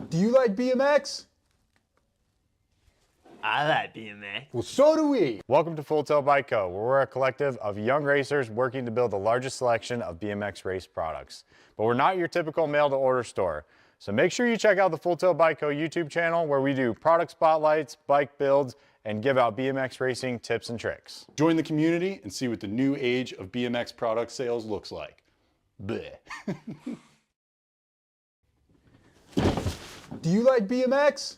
Do you like BMX? I like BMX. Well, so do we. Welcome to Full Tilt Bike Co., where we're a collective of young racers working to build the largest selection of BMX race products. But we're not your typical mail-to-order store. So make sure you check out the Full Tilt Bike Co. YouTube channel, where we do product spotlights, bike builds, and give out BMX racing tips and tricks. Join the community and see what the new age of BMX product sales looks like. Bleh. Do you like BMX?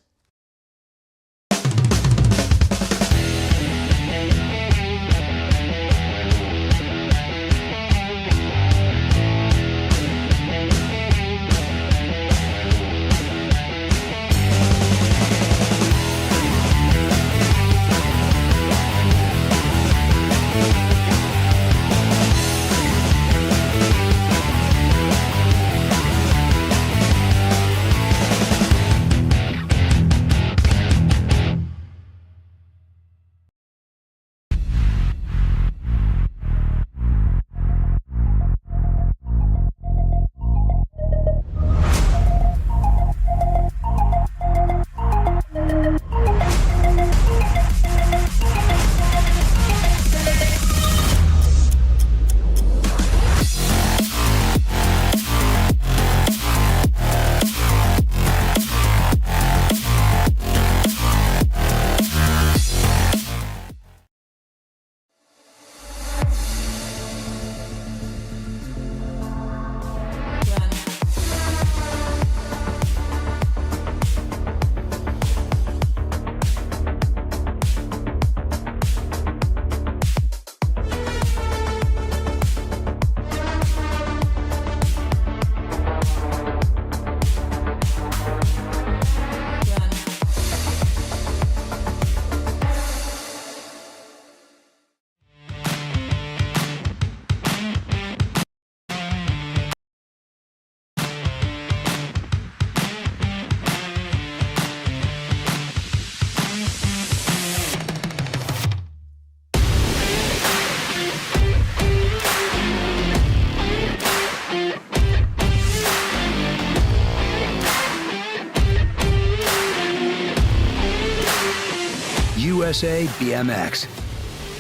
USA BMX,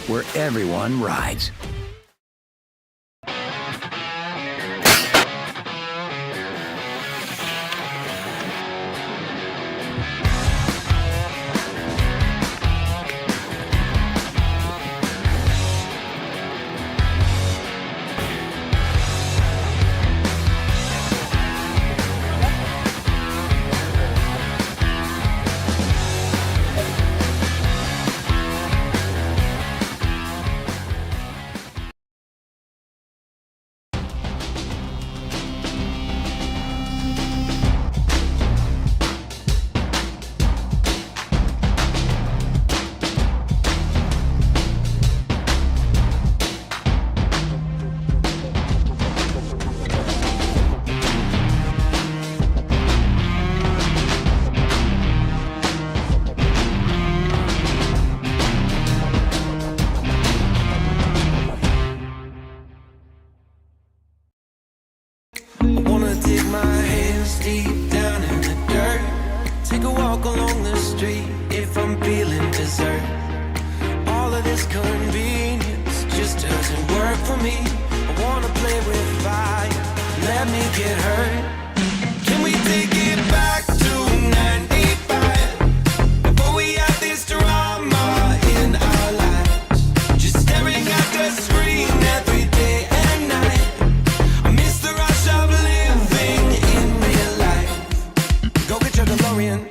where everyone rides. Dig my hands deep down in the dirt. Take a walk along the street if I'm feeling dessert. All of this convenience just doesn't work for me. I wanna play with fire, let me get hurt. Can we take it back to 95? Before we had this drama in our lives, just staring at the screen every day and night. I miss the rush of living in real life. Go get your DeLorean.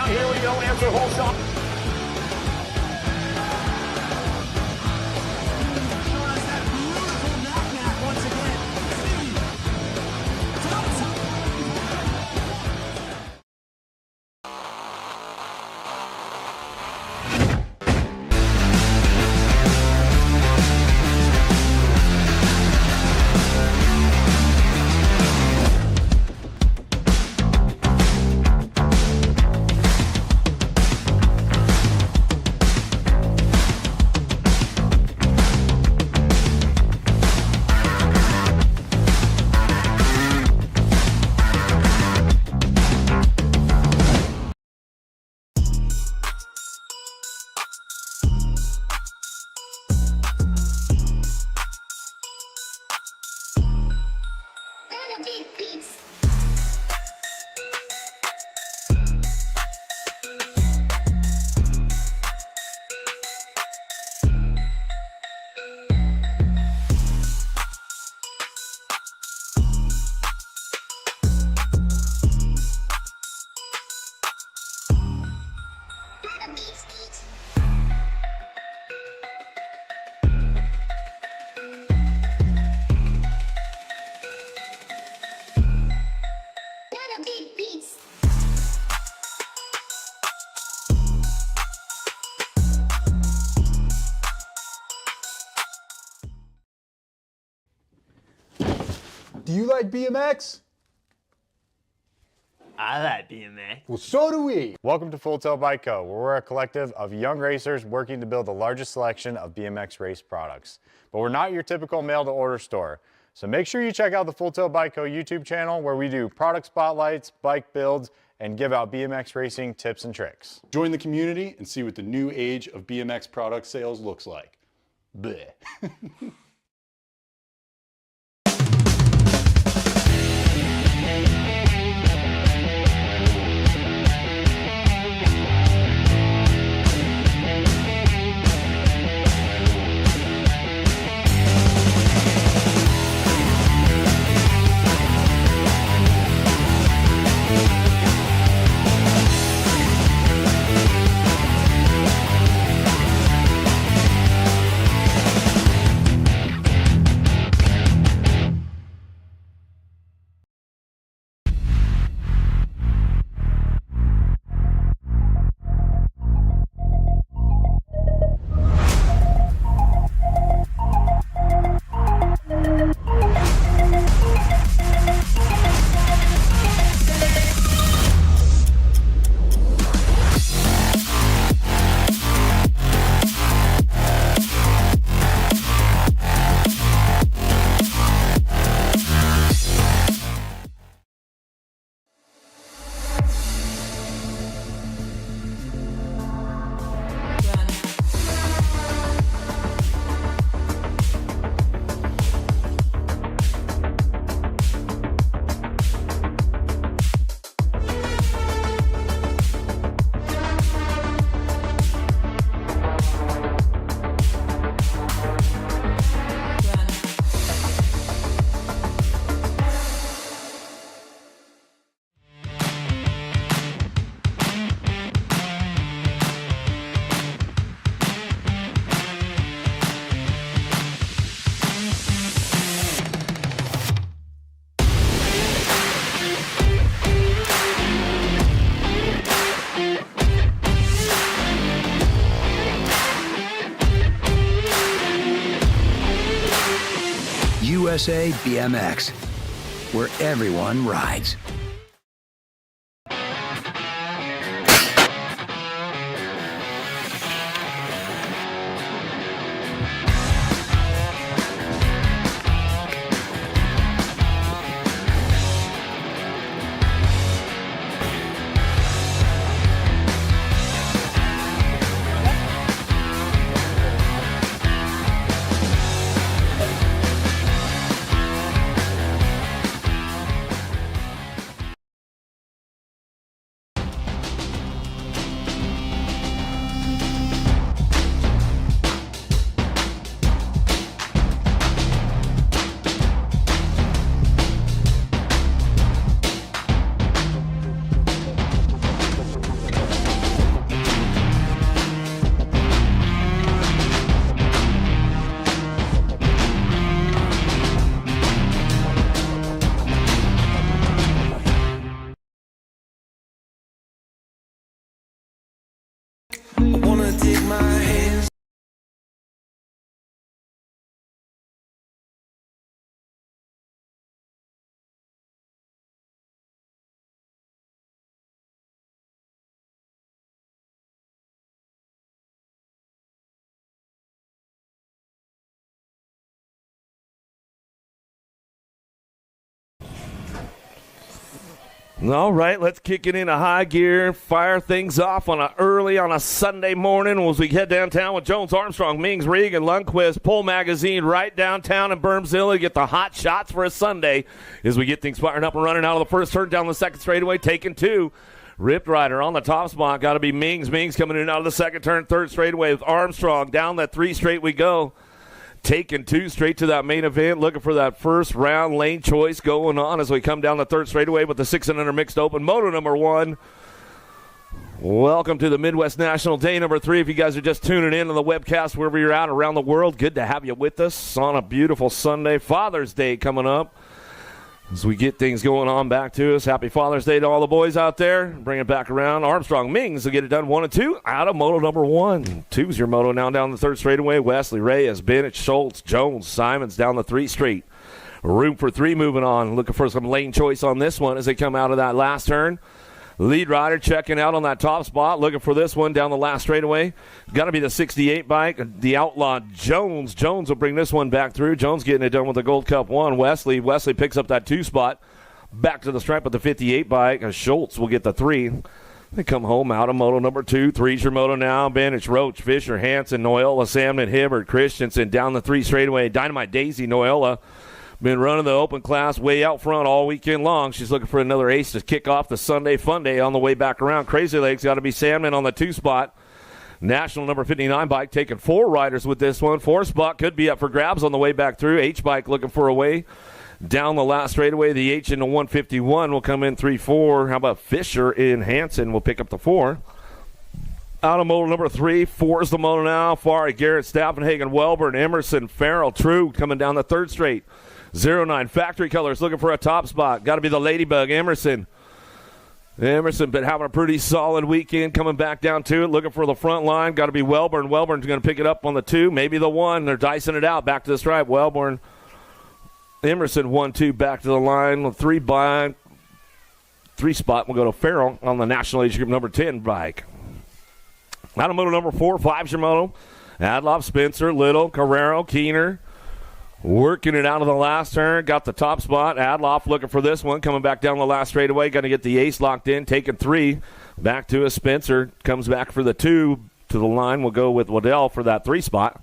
Now here we go after hole shot. Do you like BMX? I like BMX. Well, so do we. Welcome to Full Tilt Bike Co., where we're a collective of young racers working to build the largest selection of BMX race products. But we're not your typical mail-to-order store. So make sure you check out the Full Tilt Bike Co. YouTube channel, where we do product spotlights, bike builds, and give out BMX racing tips and tricks. Join the community and see what the new age of BMX product sales looks like. Bleh. USA BMX, where everyone rides. All right, let's kick it into high gear, fire things off early on a Sunday morning as we head downtown with Jones, Armstrong, Mings, Regan, Lundquist, Pull Magazine right downtown in Bermzilla to get the hot shots for a Sunday as we get things fired up and running out of the first turn down the second straightaway, taking two. Ripped Rider on the top spot, got to be Mings. Mings coming in out of the second turn, third straightaway with Armstrong. Down that three straight we go. Taking two straight to that main event, looking for that first round lane choice going on as we come down the third straightaway with the 6 and under mixed open. Moto number 1. Welcome to the Midwest National Day number 3. If you guys are just tuning in on the webcast, wherever you're at around the world, good to have you with us on a beautiful Sunday. Father's Day coming up as we get things going on back to us. Happy Father's Day to all the boys out there. Bring it back around. Armstrong Mings will get it done 1 and 2 out of moto number 1. 2's your moto now down the third straightaway. Wesley, Reyes, Bennett, Schultz, Jones, Simons down the 3 straight. Room for 3 moving on. Looking for some lane choice on this one as they come out of that last turn. Lead rider checking out on that top spot, looking for this one down the last straightaway. Got to be the 68 bike, the Outlaw Jones. Jones will bring this one back through. Jones getting it done with the Gold Cup 1. Wesley picks up that 2 spot. Back to the stripe with the 58 bike. Schultz will get the 3. They come home out of moto number 2. 3's your moto now. Bennett, Roach, Fisher, Hansen, Noyola, Samnon, Hibbert, Christensen down the 3 straightaway. Dynamite Daisy, Noyola. Been running the open class way out front all weekend long. She's looking for another ace to kick off the Sunday Fun Day on the way back around. Crazy Legs got to be Salmon on the 2 spot. National number 59 bike taking 4 riders with this one. 4 spot could be up for grabs on the way back through. H bike looking for a way down the last straightaway. The H in the 151 will come in 3-4. How about Fisher in Hansen will pick up the 4. Out of moto number 3, 4 is the moto now. Fari, Garrett, Staffenhagen, Welburn, Emerson, Farrell, True coming down the third straight. 09 Factory Colors looking for a top spot. Got to be the Ladybug, Emerson. Emerson been having a pretty solid weekend, coming back down to it, looking for the front line. Got to be Welburn. Welburn's going to pick it up on the 2, maybe the 1. They're dicing it out. Back to the stripe. Welburn, Emerson 1-2 back to the line. 3 spot will go to Farrell on the National Age Group number 10 bike. Out of moto number 4, 5's your moto. Adloff, Spencer, Little, Carrero, Keener. Working it out of the last turn. Got the top spot. Adloff looking for this one. Coming back down the last straightaway. Going to get the ace locked in. Taking 3. Back to a Spencer. Comes back for the 2. To the line. We'll go with Waddell for that 3 spot.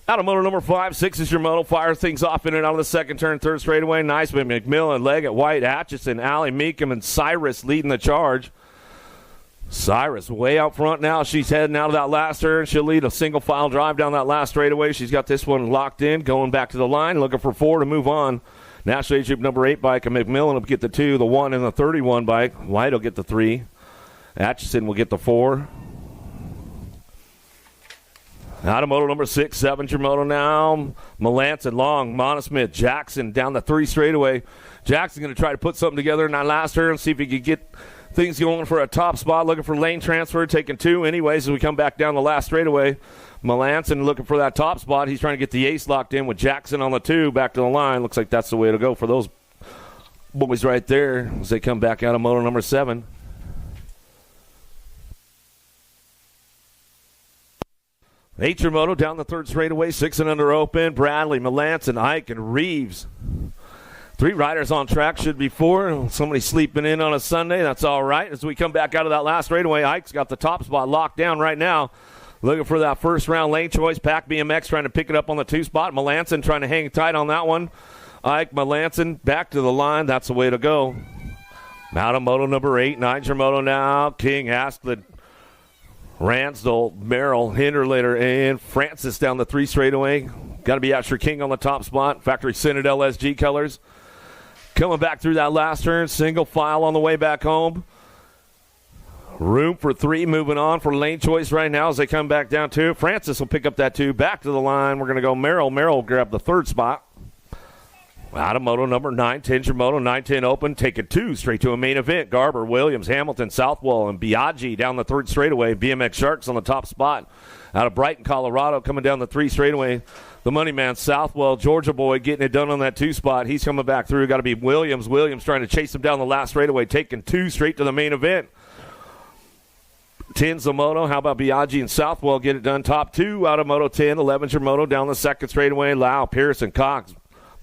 Out of moto number 5. 6 is your moto. Fire things off in and out of the second turn. Third straightaway. Nice with McMillan, Leggett, White, Atchison, Allie, Meekum, and Cyrus leading the charge. Cyrus way out front now. She's heading out of that last turn. She'll lead a single file drive down that last straightaway. She's got this one locked in, going back to the line, looking for 4 to move on. National Age Group number 8 bike, and McMillan will get the 2, the 1, and the 31 bike. White will get the 3. Atchison will get the 4. Out of moto number 6, 7's your moto now. Melanson, Long, Monosmith, Jackson down the 3 straightaway. Jackson's going to try to put something together in that last turn, see if he could get things going for a top spot, looking for lane transfer, taking 2 anyways as we come back down the last straightaway. Melanson looking for that top spot. He's trying to get the ace locked in with Jackson on the 2, back to the line. Looks like that's the way to go for those boys right there as they come back out of moto number 7. Nature Moto down the third straightaway, 6 and under open. Bradley, Melanson, Ike, and Reeves. 3 riders on track, should be 4. Somebody sleeping in on a Sunday, that's all right. As we come back out of that last straightaway, Ike's got the top spot locked down right now. Looking for that first round lane choice. Pack BMX trying to pick it up on the 2 spot. Melanson trying to hang tight on that one. Ike, Melanson back to the line. That's the way to go. Out of moto number 8, 9's your moto now. King, Asplin, Ransdell, Merrill, Hinderlater, and Francis down the 3 straightaway. Got to be Asher King on the top spot. Factory Citadel SG colors. Coming back through that last turn, single file on the way back home. Room for 3 moving on for lane choice right now as they come back down to. Francis will pick up that 2. Back to the line. We're going to go Merrill. Merrill will grab the 3rd spot. Out of moto number 9, 10's your moto, 9-10 open. Taking 2 straight to a main event. Garber, Williams, Hamilton, Southwell, and Biaggi down the 3rd straightaway. BMX Sharks on the top spot. Out of Brighton, Colorado, coming down the 3 straightaway. The money man, Southwell, Georgia boy, getting it done on that 2 spot. He's coming back through. Got to be Williams. Williams trying to chase him down the last straightaway, taking 2 straight to the main event. 10's the moto. How about Biaggi and Southwell get it done? Top 2 out of moto 10. 11's your moto down the 2nd straightaway. Lau, Pearson, Cox,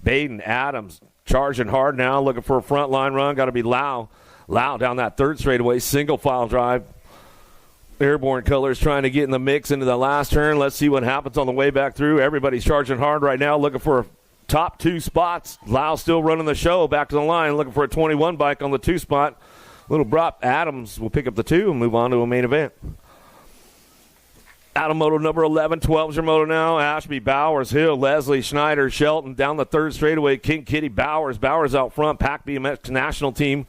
Baden, Adams, charging hard now, looking for a front line run. Got to be Lau. Lau down that third straightaway, single file drive. Airborne Colors trying to get in the mix into the last turn. Let's see what happens on the way back through. Everybody's charging hard right now, looking for top 2 spots. Lau still running the show, back to the line, looking for a 21 bike on the 2 spot. Little Brop Adams will pick up the 2 and move on to a main event. Out of moto number 11, 12's your moto now. Ashby, Bowers, Hill, Leslie, Schneider, Shelton down the third straightaway. King Kitty, Bowers. Bowers out front. Pack BMX national team.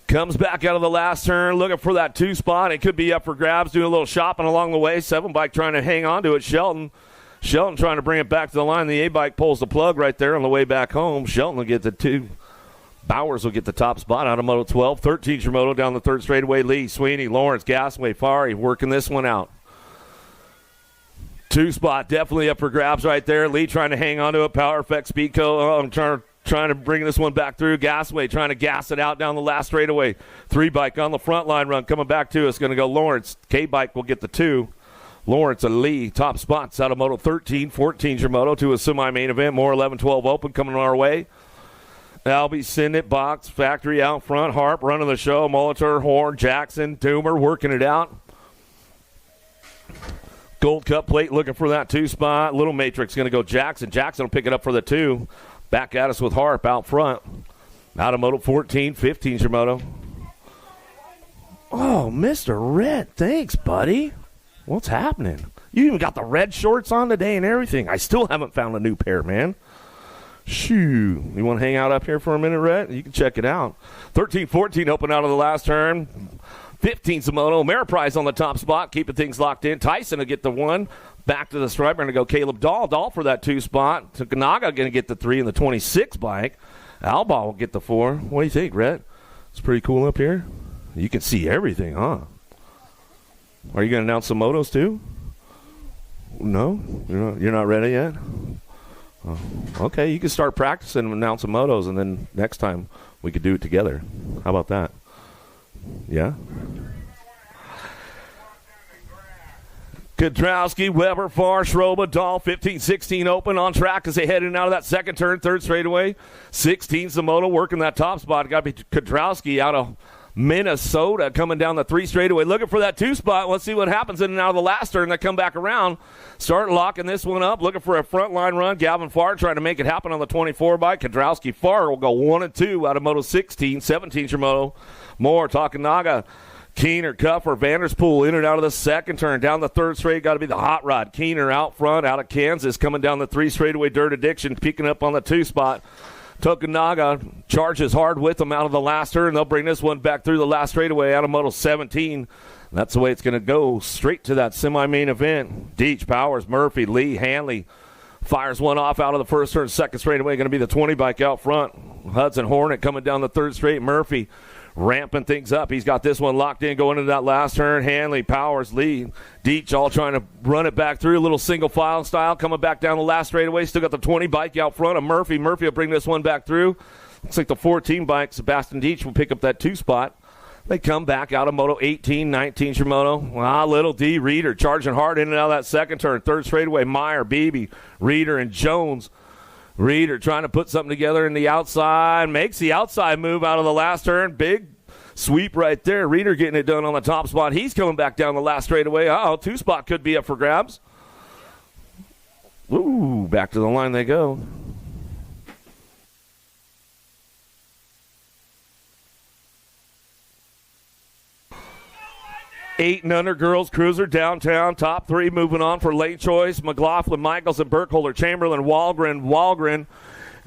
Comes back out of the last turn, looking for that 2 spot. It could be up for grabs, doing a little shopping along the way. 7 bike trying to hang on to it. Shelton trying to bring it back to the line. The A bike pulls the plug right there on the way back home. Shelton will get the 2. Bowers will get the top spot out of Moto 12. 13's your moto down the third straightaway. Lee, Sweeney, Lawrence, Gasway, Fari working this one out. 2 spot definitely up for grabs right there. Lee trying to hang on to it. Power Effect Speedco. Oh, I'm trying to bring this one back through. Gasway trying to gas it out down the last straightaway. 3 bike on the front line run coming back to us. Going to go Lawrence. K bike will get the 2. Lawrence and Lee top spots out of Moto 13. 14's your moto to a semi-main event. More 11-12 open coming our way. Albie, Sindit, Box, Factory out front. Harp running the show. Molitor, Horn, Jackson, Toomer working it out. Gold Cup plate looking for that 2 spot. Little Matrix going to go Jackson. Jackson will pick it up for the 2. Back at us with Harp out front. Out of Moto 14. 15's your moto. Oh, Mr. Red. Thanks, buddy. What's happening? You even got the red shorts on today and everything. I still haven't found a new pair, man. Shoo. You want to hang out up here for a minute, Rhett? You can check it out. 13-14 open out of the last turn. 15's the moto. Ameriprise on the top spot, keeping things locked in. Tyson will get the 1. Back to the stripe. We're going to go Caleb Dahl. Dahl for that 2 spot. Tokunaga going to get the 3 in the 26 bike. Alba will get the 4. What do you think, Rhett? It's pretty cool up here. You can see everything, huh? Are you going to announce some motos too? No? You're not ready yet? Oh, okay, you can start practicing and announce some motos, and then next time we could do it together. How about that? Yeah? Kudrowski, Weber, Farr, Schroba, Dahl, 15-16 open on track as they head in out of that second turn, third straightaway. 16's the moto working that top spot. Got to be Kudrowski out of Minnesota coming down the 3 straightaway, looking for that 2 spot. Let's see what happens in and out of the last turn. They come back around, start locking this one up, looking for a front line run. Gavin Farr trying to make it happen on the 24 bike. Kudrowski Farr will go 1 and 2 out of Moto 16. 17's your moto. More Tokunaga, Keener, Cuffer, Vanderspool in and out of the second turn. Down the third straight, got to be the hot rod. Keener out front, out of Kansas, coming down the 3 straightaway. Dirt Addiction peeking up on the 2 spot. Tokunaga charges hard with them out of the last turn. They'll bring this one back through the last straightaway out of Moto 17. That's the way it's going to go, straight to that semi-main event. Deach, Powers, Murphy, Lee, Hanley fires one off out of the first turn. Second straightaway going to be the 20 bike out front. Hudson Hornet coming down the third straight. Murphy ramping things up. He's got this one locked in going into that last turn. Hanley, Powers, Lee, Deach all trying to run it back through. A little single file style coming back down the last straightaway. Still got the 20 bike out front of Murphy. Murphy will bring this one back through. Looks like the 14 bike, Sebastian Deach, will pick up that 2 spot. They come back out of Moto 18, 19's your moto. Little D, Reeder charging hard in and out of that second turn. Third straightaway, Meyer, Beebe, Reeder, and Jones. Reeder trying to put something together in the outside. Makes the outside move out of the last turn. Big sweep right there. Reeder getting it done on the top spot. He's coming back down the last straightaway. 2 spot could be up for grabs. Ooh, back to the line they go. Eight and under girls cruiser downtown. Top 3 moving on for lane choice. McLaughlin, Michaels, and Burkholder, Chamberlain, Walgren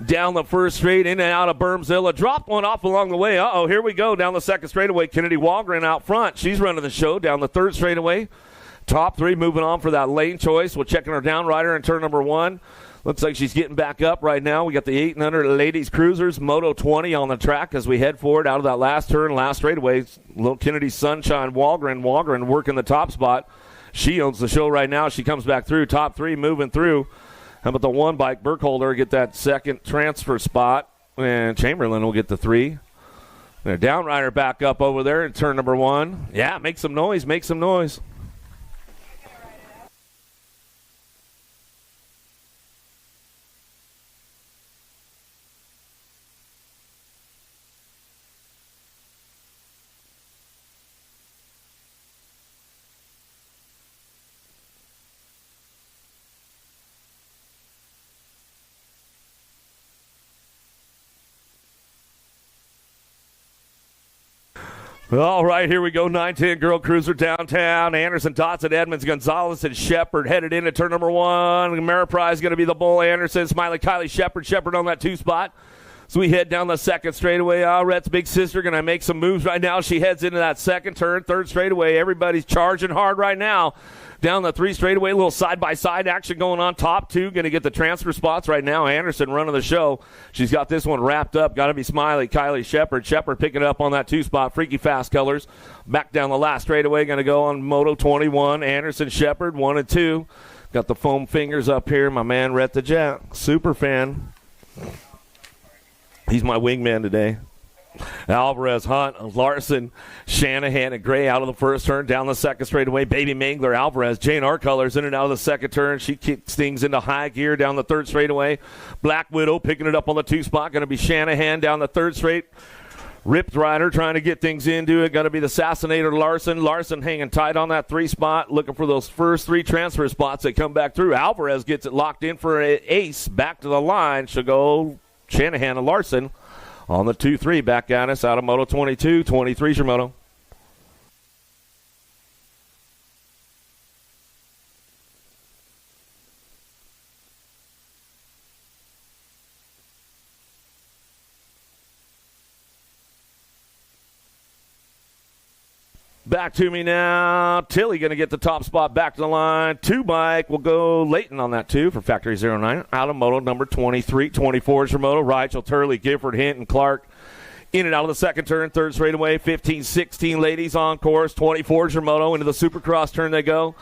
down the first straight, in and out of Bermzilla. Dropped one off along the way. Here we go. Down the second straightaway. Kennedy Walgren out front. She's running the show down the third straightaway. Top 3 moving on for that lane choice. We're checking her down rider in turn number 1. Looks like she's getting back up right now. We got the 8 and under ladies cruisers, Moto 20 on the track as we head forward out of that last turn, last straightaway. Little Kennedy Sunshine Walgren working the top spot. She owns the show right now. She comes back through. Top 3 moving through. How about the 1 bike? Burkholder get that second transfer spot, and Chamberlain will get the 3. And a downrider back up over there in turn number 1. Yeah, make some noise, make some noise. All right, here we go. 9-10 girl cruiser downtown. Anderson, Dotson, Edmonds, Gonzalez, and Shepard headed into turn number 1. Ameriprise going to be the bull. Anderson, Smiley, Kylie, Shepard on that 2 spot. So we head down the second straightaway. Rhett's big sister going to make some moves right now. She heads into that second turn, third straightaway. Everybody's charging hard right now. Down the 3 straightaway, a little side-by-side action going on. Top 2 going to get the transfer spots right now. Anderson running the show. She's got this one wrapped up. Got to be Smiley, Kylie, Shepard. Shepard picking it up on that 2 spot. Freaky fast colors. Back down the last straightaway. Going to go on Moto 21. Anderson, Shepard, 1 and 2. Got the foam fingers up here. My man, Rhett the Jet. Super fan. He's my wingman today. Alvarez, Hunt, Larson, Shanahan, and Gray out of the first turn, down the second straightaway. Baby Mangler, Alvarez, Jane R. Colors in and out of the second turn. She kicks things into high gear down the third straightaway. Black Widow picking it up on the 2 spot. Going to be Shanahan down the third straight. Ripped Rider trying to get things into it. Got to be the Assassinator, Larson. Larson hanging tight on that 3 spot, looking for those first 3 transfer spots that come back through. Alvarez gets it locked in for an ace. Back to the line. She'll go Shanahan and Larson. On the 2-3, back at us out of Moto 22, 23's your Moto. Back to me now. Tilly going to get the top spot back to the line. 2 bike will go Leighton on that 2 for Factory 09. Out of Moto number 23. 24 is your Moto. Rachel, Turley, Gifford, Hinton, Clark. In and out of the second turn. Third straightaway. 15, 16 ladies on course. 24 is your Moto. Into the Supercross turn they go.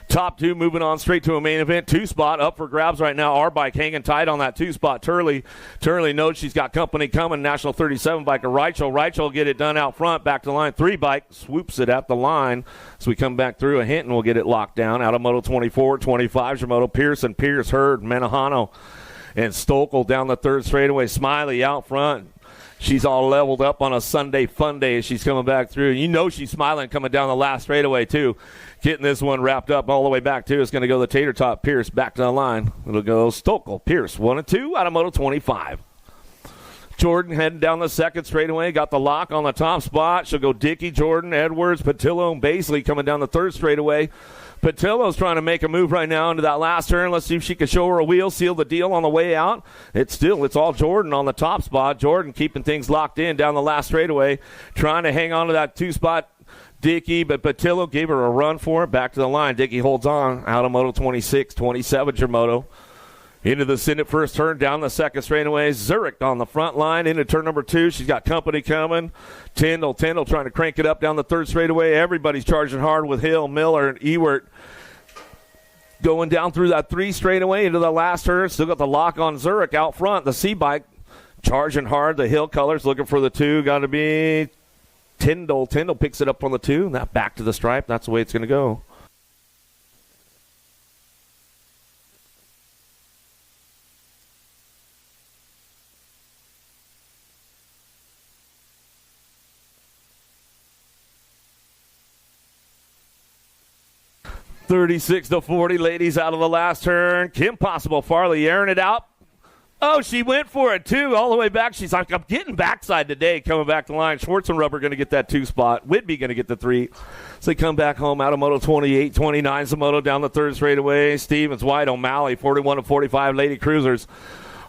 Top 2 moving on straight to a main event. 2 spot up for grabs right now. Our bike hanging tight on that 2 spot. Turley knows she's got company coming. National 37 biker Rachel will get it done out front. Back to the line. 3 bike swoops it at the line. So we come back through a hint and we'll get it locked down. Out of Moto 24, 25 your Moto. Pearson, Pierce, Hurd, Menahano, and Stokel down the third straightaway. Smiley out front. She's all leveled up on a Sunday fun day as she's coming back through. You know she's smiling coming down the last straightaway, too. Getting this one wrapped up all the way back, too. It's going to go the Tater Tot Pierce back to the line. It'll go Stokel, Pierce, 1 and 2 out of Moto 25. Jordan heading down the second straightaway. Got the lock on the top spot. She'll go Dickey, Jordan, Edwards, Patillo, and Baisley coming down the third straightaway. Patillo's trying to make a move right now into that last turn. Let's see if she can show her a wheel, seal the deal on the way out. It's all Jordan on the top spot. Jordan keeping things locked in down the last straightaway, trying to hang on to that 2 spot. Dickey, but Patillo gave her a run for it. Back to the line. Dickey holds on. Out of Moto 26, 27 your Moto. Into the Senate first turn, down the second straightaway. Zurich on the front line into turn number 2. She's got company coming. Tyndall trying to crank it up down the third straightaway. Everybody's charging hard with Hill, Miller, and Ewert. Going down through that 3 straightaway into the last turn. Still got the lock on Zurich out front. The C-bike charging hard. The Hill colors looking for the 2. Got to be Tyndall. Tyndall picks it up on the 2. That back to the stripe. That's the way it's going to go. $36-40, ladies out of the last turn. Kim Possible Farley airing it out. Oh, she went for it, too, all the way back. She's like, I'm getting backside today, coming back the line. Schwartz and Rubber going to get that 2 spot. Whitby going to get the 3. So they come back home out of Moto 28, 29 Moto down the third straightaway. Stevens, White, O'Malley, 41-45 Lady Cruisers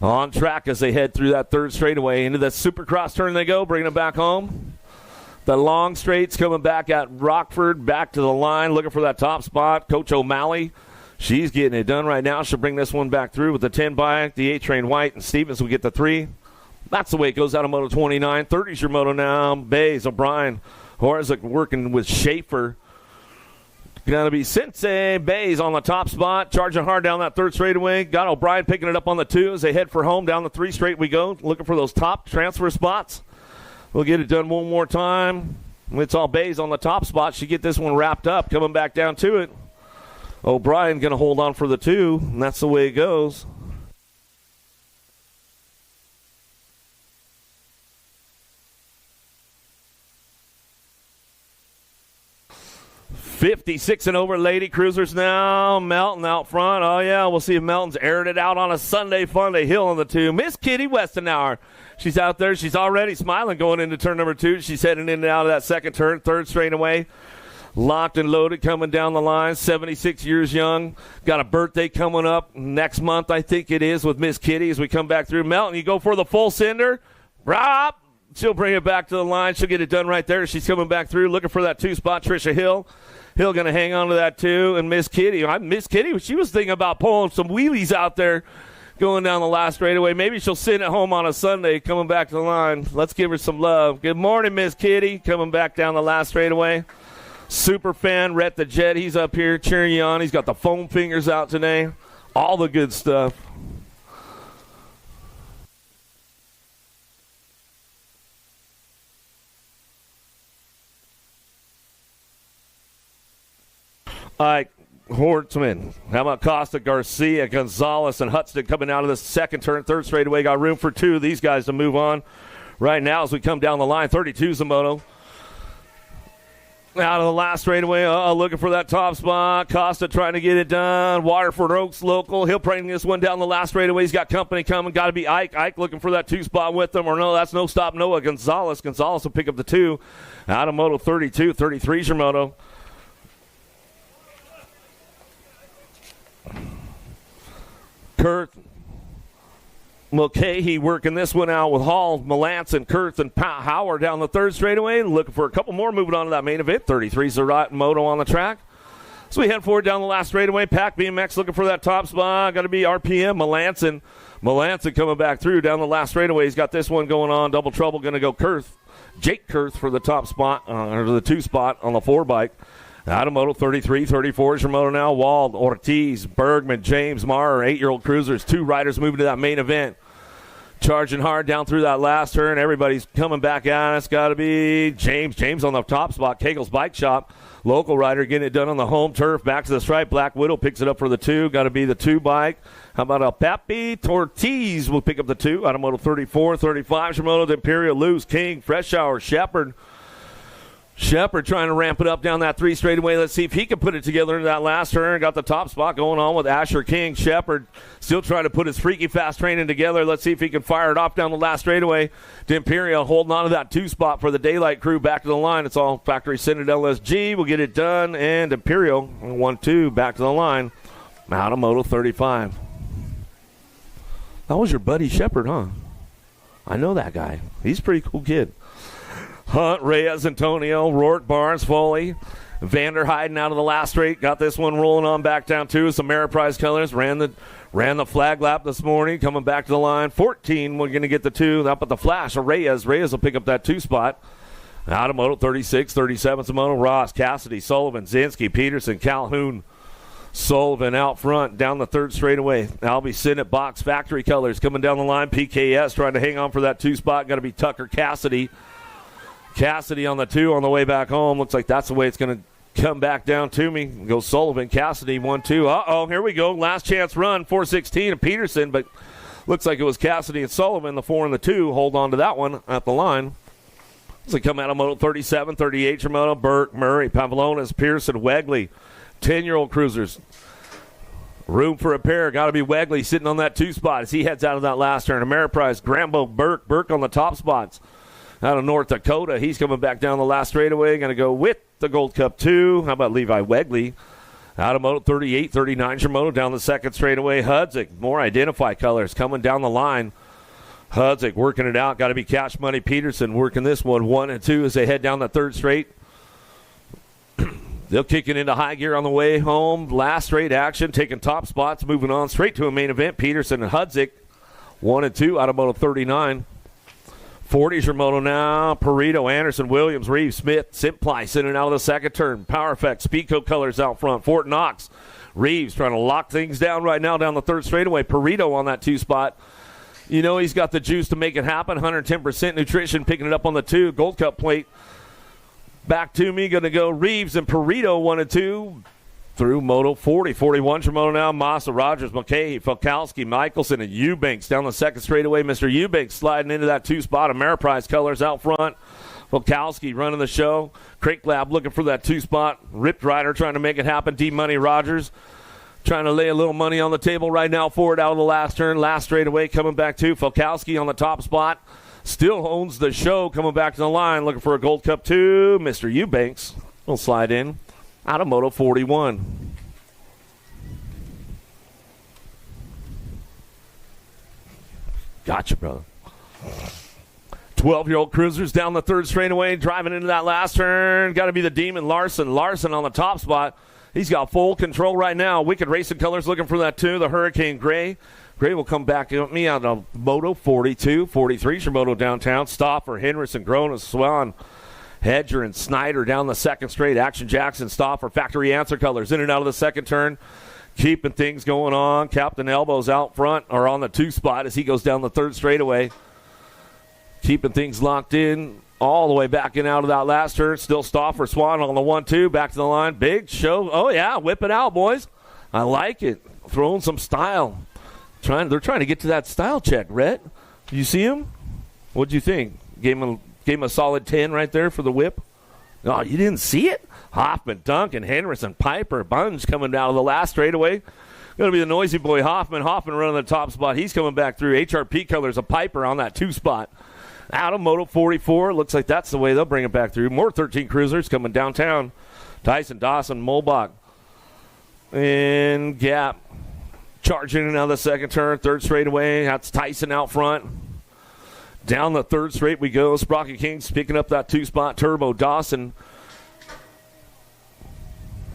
on track as they head through that third straightaway. Into the Supercross turn they go, bringing it back home. The long straights coming back at Rockford, back to the line, looking for that top spot. Coach O'Malley, she's getting it done right now. She'll bring this one back through with the 10 bike. The 8-train White and Stevens will get the 3. That's the way it goes out of Moto 29. 30's your Moto now. Bays, O'Brien, Horzik working with Schaefer. Going to be Sensei Bays on the top spot, charging hard down that third straightaway. Got O'Brien picking it up on the 2 as they head for home. Down the 3 straight we go, looking for those top transfer spots. We'll get it done one more time. It's all Bays on the top spot. She get this one wrapped up, coming back down to it. O'Brien going to hold on for the 2, and that's the way it goes. 56 and over lady cruisers now. Melton out front. Oh, yeah, we'll see if Melton's aired it out on a Sunday fun day. Hill on the 2. Miss Kitty Westenauer. She's out there. She's already smiling going into turn number 2. She's heading in and out of that second turn, third straightaway. Locked and loaded coming down the line. 76 years young. Got a birthday coming up next month, I think it is, with Miss Kitty as we come back through. Melton, you go for the full sender. Rob. She'll bring it back to the line. She'll get it done right there. She's coming back through, looking for that 2 spot. Trisha Hill. Hill going to hang on to that 2. And Miss Kitty, she was thinking about pulling some wheelies out there going down the last straightaway. Maybe she'll sit at home on a Sunday coming back to the line. Let's give her some love. Good morning, Miss Kitty, coming back down the last straightaway. Super fan, Rhett the Jet. He's up here cheering you on. He's got the foam fingers out today. All the good stuff. All right, Hortzman. How about Costa, Garcia, Gonzalez, and Hudson coming out of the second turn, third straightaway? Got room for 2 of these guys to move on right now as we come down the line. 32's the moto. Out of the last straightaway, looking for that top spot. Costa trying to get it done. Waterford Oaks local. He'll bring this one down the last straightaway. He's got company coming. Got to be Ike. Ike looking for that 2 spot with them. Or no, that's no stop Noah Gonzalez. Gonzalez will pick up the 2. Out of moto 32. 33's your moto. Kurt Mulcahy working this one out with Hall, Melanson, Kurth, and Howard down the third straightaway. Looking for a couple more moving on to that main event. 33's the right moto on the track. So we head forward down the last straightaway. Pack BMX looking for that top spot. Got to be RPM. Melanson coming back through down the last straightaway. He's got this one going on. Double trouble going to go Kurth. Jake Kurth for the top spot, or the 2 spot on the 4 bike. Out of moto 33, 34 is your moto now. Wald, Ortiz, Bergman, James, Marr, 8-year-old cruisers. 2 riders moving to that main event. Charging hard down through that last turn. Everybody's coming back at us. Got to be James. James on the top spot. Kegel's Bike Shop. Local rider getting it done on the home turf. Back to the stripe. Black Widow picks it up for the 2. Got to be the 2 bike. How about El Papi? Ortiz will pick up the 2. Out of moto 34, 35 is your moto. Imperial, Luz, King, Fresh Shower, Shepard. Shepard trying to ramp it up down that 3 straightaway. Let's see if he can put it together in that last turn. Got the top spot going on with Asher King. Shepard still trying to put his freaky fast training together. Let's see if he can fire it off down the last straightaway. Imperial holding on to that 2 spot for the Daylight crew back to the line. It's all factory scented LSG. We'll get it done. And Imperial 1-2 back to the line. Out of moto 35. That was your buddy Shepard, huh? I know that guy. He's a pretty cool kid. Hunt, Reyes, Antonio, Rourke, Barnes, Foley, Vander Heiden out of the last straight. Got this one rolling on back down too. Some Ameriprise colors. Ran the flag lap this morning. Coming back to the line. 14, we're going to get the 2. Up at the flash of Reyes. Reyes will pick up that 2 spot. Out of moto 36, 37 is moto. Ross, Cassidy, Sullivan, Zinski, Peterson, Calhoun, Sullivan out front down the 3rd straightaway. Albie sitting at box factory colors. Coming down the line. PKS trying to hang on for that 2 spot. Got to be Tucker Cassidy. Cassidy on the 2 on the way back home. Looks like that's the way it's going to come back down to me. Goes Sullivan, Cassidy, 1-2. Uh-oh, here we go. Last chance run, 4:16 of Peterson, but looks like it was Cassidy and Sullivan, the 4 and the 2. Hold on to that one at the line. So come out of moto 37, 38 your moto. Burke, Murray, Pavlonas, Pearson, Wegley. 10-year-old cruisers. Room for a pair. Got to be Wegley sitting on that 2 spot as he heads out of that last turn. Ameriprise, Grambo, Burke on the top spots. Out of North Dakota, he's coming back down the last straightaway. Going to go with the Gold Cup 2. How about Levi Wegley? Out of moto 38, 39 your moto down the 2nd straightaway. Hudzik, more identify colors coming down the line. Hudzik working it out. Got to be Cash Money Peterson working this one 1 and 2 as they head down the 3rd straight. They'll kick it into high gear on the way home. Last straight action, taking top spots, moving on straight to a main event. Peterson and Hudzik 1 and 2 out of moto 39. 40's your moto now. Perito, Anderson, Williams, Reeves, Smith, Simplice in and out of the 2nd turn. Power Effect, Speedco colors out front. Fort Knox, Reeves trying to lock things down right now down the 3rd straightaway. Perito on that 2 spot. You know he's got the juice to make it happen. 110% nutrition, picking it up on the 2. Gold Cup plate. Back to me, going to go Reeves and Perito 1 and 2. Through moto 40, 41's your moto now. Massa, Rogers, McKay, Falkowski, Michelson, and Eubanks down the 2nd straightaway. Mr. Eubanks sliding into that 2 spot. Ameriprise colors out front. Volkowski running the show. Crank Lab looking for that 2-spot. Ripped Rider trying to make it happen. D-Money Rogers trying to lay a little money on the table right now. Forward out of the last turn. Last straightaway coming back to Volkowski on the top spot. Still owns the show, coming back to the line, looking for a Gold Cup 2. Mr. Eubanks will slide in out of Moto 41. Gotcha, brother. 12-year-old cruisers down the third straightaway, driving into that last turn. Got to be the Demon Larson. Larson on the top spot. He's got full control right now. Wicked Racing Colors looking for that 2. The Hurricane Gray. Gray will come back at me out of Moto 42. 43 for Moto downtown. Stoffer, Henderson, Grona, Swan, Hedger, and Snyder down the second straight. Action Jackson, Stoffer, Factory Answer Colors in and out of the second turn. Keeping things going on. Captain Elbows out front or on the 2 spot as he goes down the third straightaway. Keeping things locked in all the way back in out of that last turn. Still Stoffer, Swan on the 1-2. Back to the line. Big show. Oh, yeah. Whip it out, boys. I like it. Throwing some style. They're trying to get to that style check, Rhett. You see him? What'd you think? Gave him a solid 10 right there for the whip. Oh, you didn't see it? Hoffman, Duncan, Henderson, Piper, Bunge coming down to the last straightaway. Going to be the noisy boy Hoffman. Hoffman running the top spot. He's coming back through. HRP Colors, a Piper on that 2 spot. Out of Moto 44. Looks like that's the way they'll bring it back through. More 13 cruisers coming downtown. Tyson, Dawson, Molbach, and Gap. Charging another second turn, third straightaway. That's Tyson out front. Down the third straight we go. Sprocket Kings picking up that 2-spot. Turbo Dawson.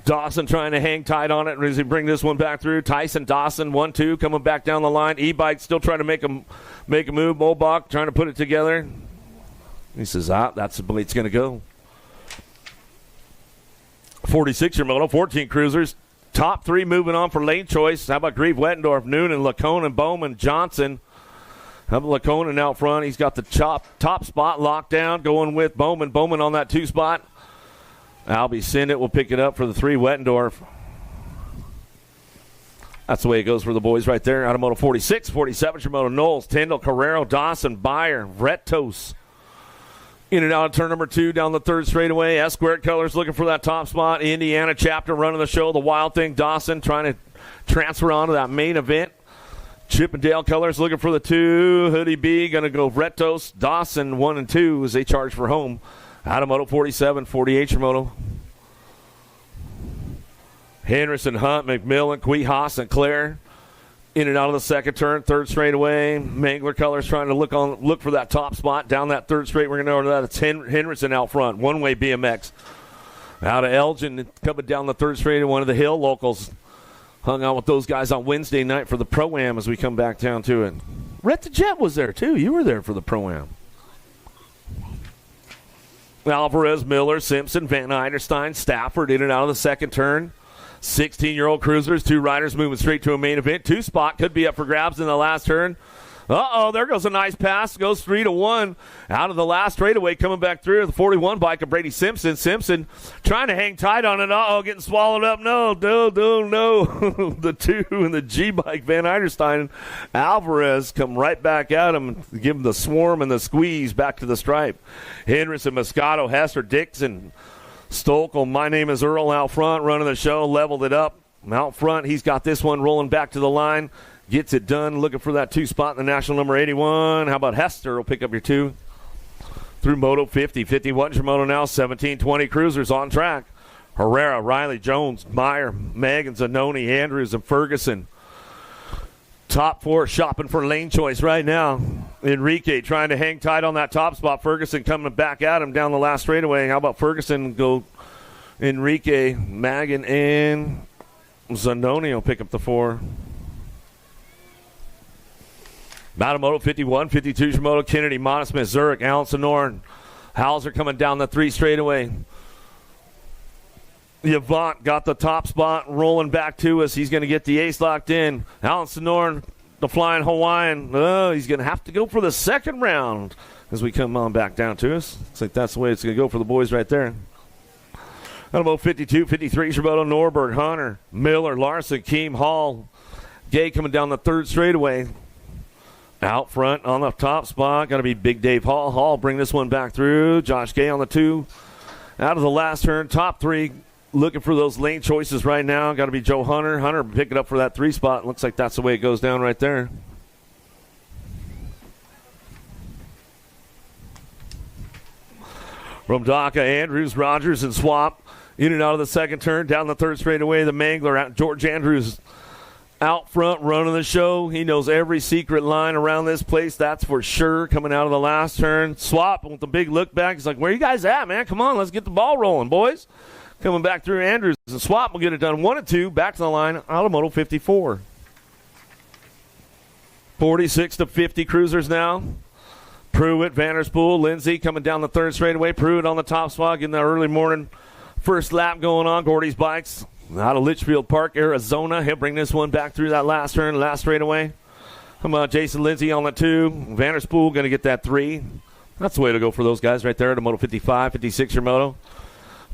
Dawson trying to hang tight on it as he bring this one back through. Tyson, Dawson, 1-2 coming back down the line. E-Bike still trying to make a move. Molbach trying to put it together. He says, that's the way it's going to go. 46er Moto, 14 cruisers. Top 3 moving on for lane choice. How about Grieve, Wettendorf, Noonan, Laconin, Bowman, Johnson? How about Laconin out front? He's got the top spot locked down, going with Bowman. Bowman on that 2 spot. Albie Sindit will pick it up for the 3, Wettendorf. That's the way it goes for the boys right there. Out of Moto 46, 47 for Moto Knowles, Tyndall, Carrero, Dawson, Beyer, Rettos. In and out of turn number 2 down the third straightaway. S-Squared Colors looking for that top spot. Indiana chapter running the show. The Wild Thing Dawson trying to transfer on to that main event. Chippendale Colors looking for the 2. Hoodie B going to go Rettos. Dawson 1 and 2 as they charge for home. Out of Moto 47, 48 for Moto. Henderson, Hunt, McMillan, Quijos, and Claire. In and out of the second turn, third straightaway. Mangler Colors trying to look for that top spot. Down that third straight, we're going to know that it's Henderson out front. One-way BMX. Out of Elgin, coming down the third straight, one of the Hill locals. Hung out with those guys on Wednesday night for the Pro-Am as we come back down to it. Rhett the Jet was there, too. You were there for the Pro-Am. Alvarez, Miller, Simpson, Van Eiderstein, Stafford in and out of the second turn. 16-year-old cruisers, 2 riders moving straight to a main event. 2 spot could be up for grabs in the last turn. Uh-oh, there goes a nice pass. Goes 3-1 out of the last straightaway, coming back through the 41 bike of Brady Simpson. Simpson trying to hang tight on it. Uh-oh, getting swallowed up. No. The 2 and the G-bike, Van Eiderstein and Alvarez come right back at him and give him the swarm and the squeeze back to the stripe. Henderson, Moscato, Hester, Dixon, Stokel, My Name is Earl out front, running the show, leveled it up. Out front, he's got this one rolling back to the line. Gets it done, looking for that 2 spot in the national number 81. How about Hester will pick up your 2 through Moto 50. 51 your Moto now, 17, 20 cruisers on track. Herrera, Riley, Jones, Meyer, Megan, Zanoni, Andrews, and Ferguson. Top 4 shopping for lane choice right now. Enrique trying to hang tight on that top spot. Ferguson coming back at him down the last straightaway. How about Ferguson go Enrique, Magan, and Zanoni will pick up the 4. Moto 51, 52 Moto, Kennedy, Monosmith, Zurich, Allen Sonoran. Hauser coming down the 3 straightaway. Yvonne got the top spot rolling back to us. He's going to get the ace locked in. Allen Sonoran, the Flying Hawaiian. Oh, he's going to have to go for the second round as we come on back down to us. Looks like that's the way it's going to go for the boys right there. Moto 52, 53 Moto, Norberg, Hunter, Miller, Larson, Keem, Hall. Gay coming down the 3rd straightaway. Out front on the top spot, got to be Big Dave Hall. Hall bring this one back through. Josh Gay on the 2. Out of the last turn, top 3. Looking for those lane choices right now. Got to be Joe Hunter. Hunter picking up for that 3 spot. Looks like that's the way it goes down right there. From Daka, Andrews, Rogers, and Swap. In and out of the second turn. Down the third straightaway, the Mangler out. George Andrews out front running the show. He knows every secret line around this place, that's for sure. Coming out of the last turn. Swap with the big look back. He's like, where you guys at, man? Come on, let's get the ball rolling, boys. Coming back through Andrews. And Swap will get it done 1 and 2. Back to the line. Out of Moto 54. 46 to 50 cruisers now. Pruitt, Vanderspool, Lindsay coming down the third straightaway. Pruitt on the top spot, getting that early morning first lap going on. Gordy's Bikes out of Litchfield Park, Arizona. He'll bring this one back through that last turn, last straightaway. Come on, Jason Lindsay on the 2. Vanderspool going to get that 3. That's the way to go for those guys right there. The Moto 55, 56 your Moto.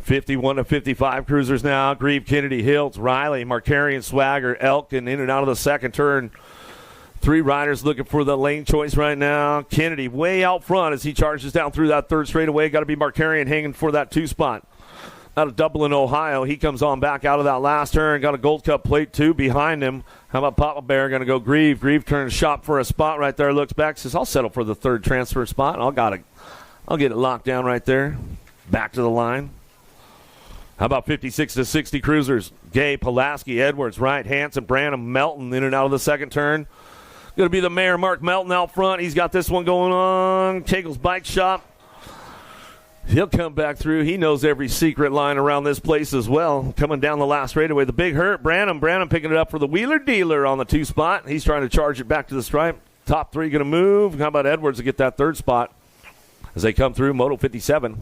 51 to 55 cruisers now. Grieve, Kennedy, Hiltz, Riley, Markarian, Swagger, Elkin in and out of the second turn. 3 riders looking for the lane choice right now. Kennedy way out front as he charges down through that third straightaway. Got to be Markarian hanging for that 2 spot. Out of Dublin, Ohio, he comes on back out of that last turn. Got a Gold Cup plate 2 behind him. How about Papa Bear going to go Grieve? Grieve turns shop for a spot right there. Looks back, says, I'll settle for the 3rd transfer spot. I'll get it locked down right there. Back to the line. How about 56 to 60 cruisers? Gay, Pulaski, Edwards, Wright, Hanson, Branham, Melton in and out of the second turn. Going to be the mayor, Mark Melton, out front. He's got this one going on. Kegels Bike Shop. He'll come back through. He knows every secret line around this place as well. Coming down the last straightaway. The Big Hurt, Branham picking it up for the Wheeler Dealer on the 2 spot. He's trying to charge it back to the stripe. Top 3 going to move. How about Edwards to get that 3rd spot as they come through Moto 57.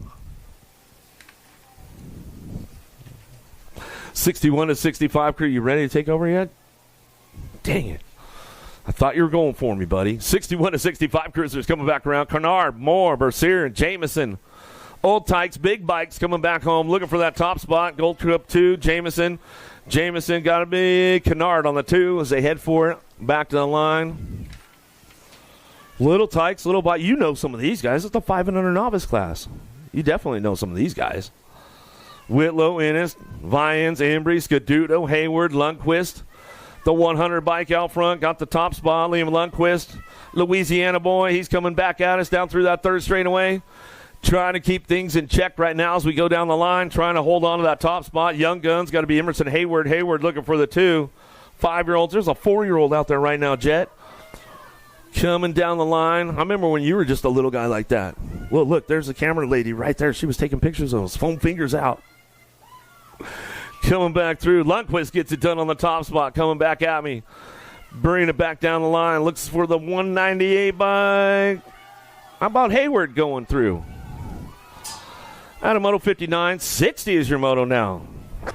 61 to 65 crew. You ready to take over yet? Dang it. I thought you were going for me, buddy. 61 to 65 cruisers coming back around. Carnard, Moore, Bercier, and Jameson. Old Tykes, Big Bikes coming back home, looking for that top spot. Gold Cup 2, Jameson. Jameson got a big Canard on the 2 as they head for it. Back to the line. Little Tykes, Little Bike. You know some of these guys. It's the 500 novice class. You definitely know some of these guys. Whitlow, Ennis, Vians, Embry, Scaduto, Hayward, Lundquist. The 100 bike out front, got the top spot. Liam Lundquist, Louisiana boy. He's coming back at us down through that 3rd straightaway. Trying to keep things in check right now as we go down the line. Trying to hold on to that top spot. Young Guns, got to be Emerson Hayward. Hayward looking for the 2. 5-year-olds. There's a 4-year-old out there right now, Jet. Coming down the line. I remember when you were just a little guy like that. Well, look, there's the camera lady right there. She was taking pictures of those foam fingers out. Coming back through. Lundquist gets it done on the top spot. Coming back at me. Bringing it back down the line. Looks for the 198 bike. How about Hayward going through? Out of Moto 59. 60 is your Moto now.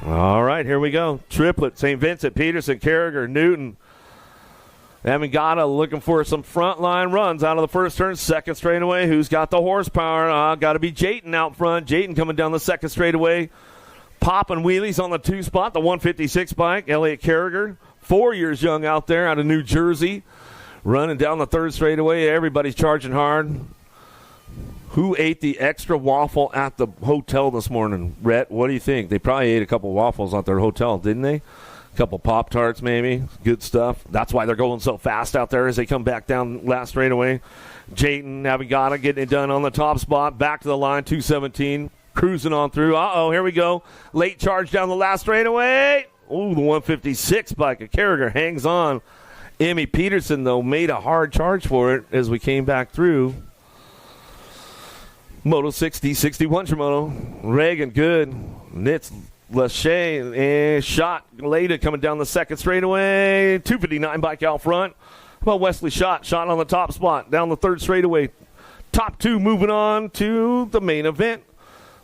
All right, here we go. Triplet. St. Vincent, Peterson, Carragher, Newton. Amigata looking for some frontline runs out of the first turn. Second straightaway. Who's got the horsepower? Got to be Jayton out front. Jayton coming down the second straightaway. Popping wheelies on the 2 spot. The 156 bike. Elliot Carragher. 4 years young out there out of New Jersey. Running down the 3rd straightaway. Everybody's charging hard. Who ate the extra waffle at the hotel this morning, Rhett? What do you think? They probably ate a couple waffles at their hotel, didn't they? A couple Pop-Tarts maybe. Good stuff. That's why they're going so fast out there as they come back down last straightaway. Jayton, Navigata getting it done on the top spot. Back to the line, 217. Cruising on through. Uh-oh, here we go. Late charge down the last straightaway. Ooh, the 156 bike of Carragher hangs on. Emmy Peterson, though, made a hard charge for it as we came back through. Moto 60, 61 Moto. Reagan, good. Nitz, Lachey, and Shot. Leda coming down the second straightaway. 259 bike out front. Well, Wesley Shot on the top spot. Down the 3rd straightaway. Top 2 moving on to the main event.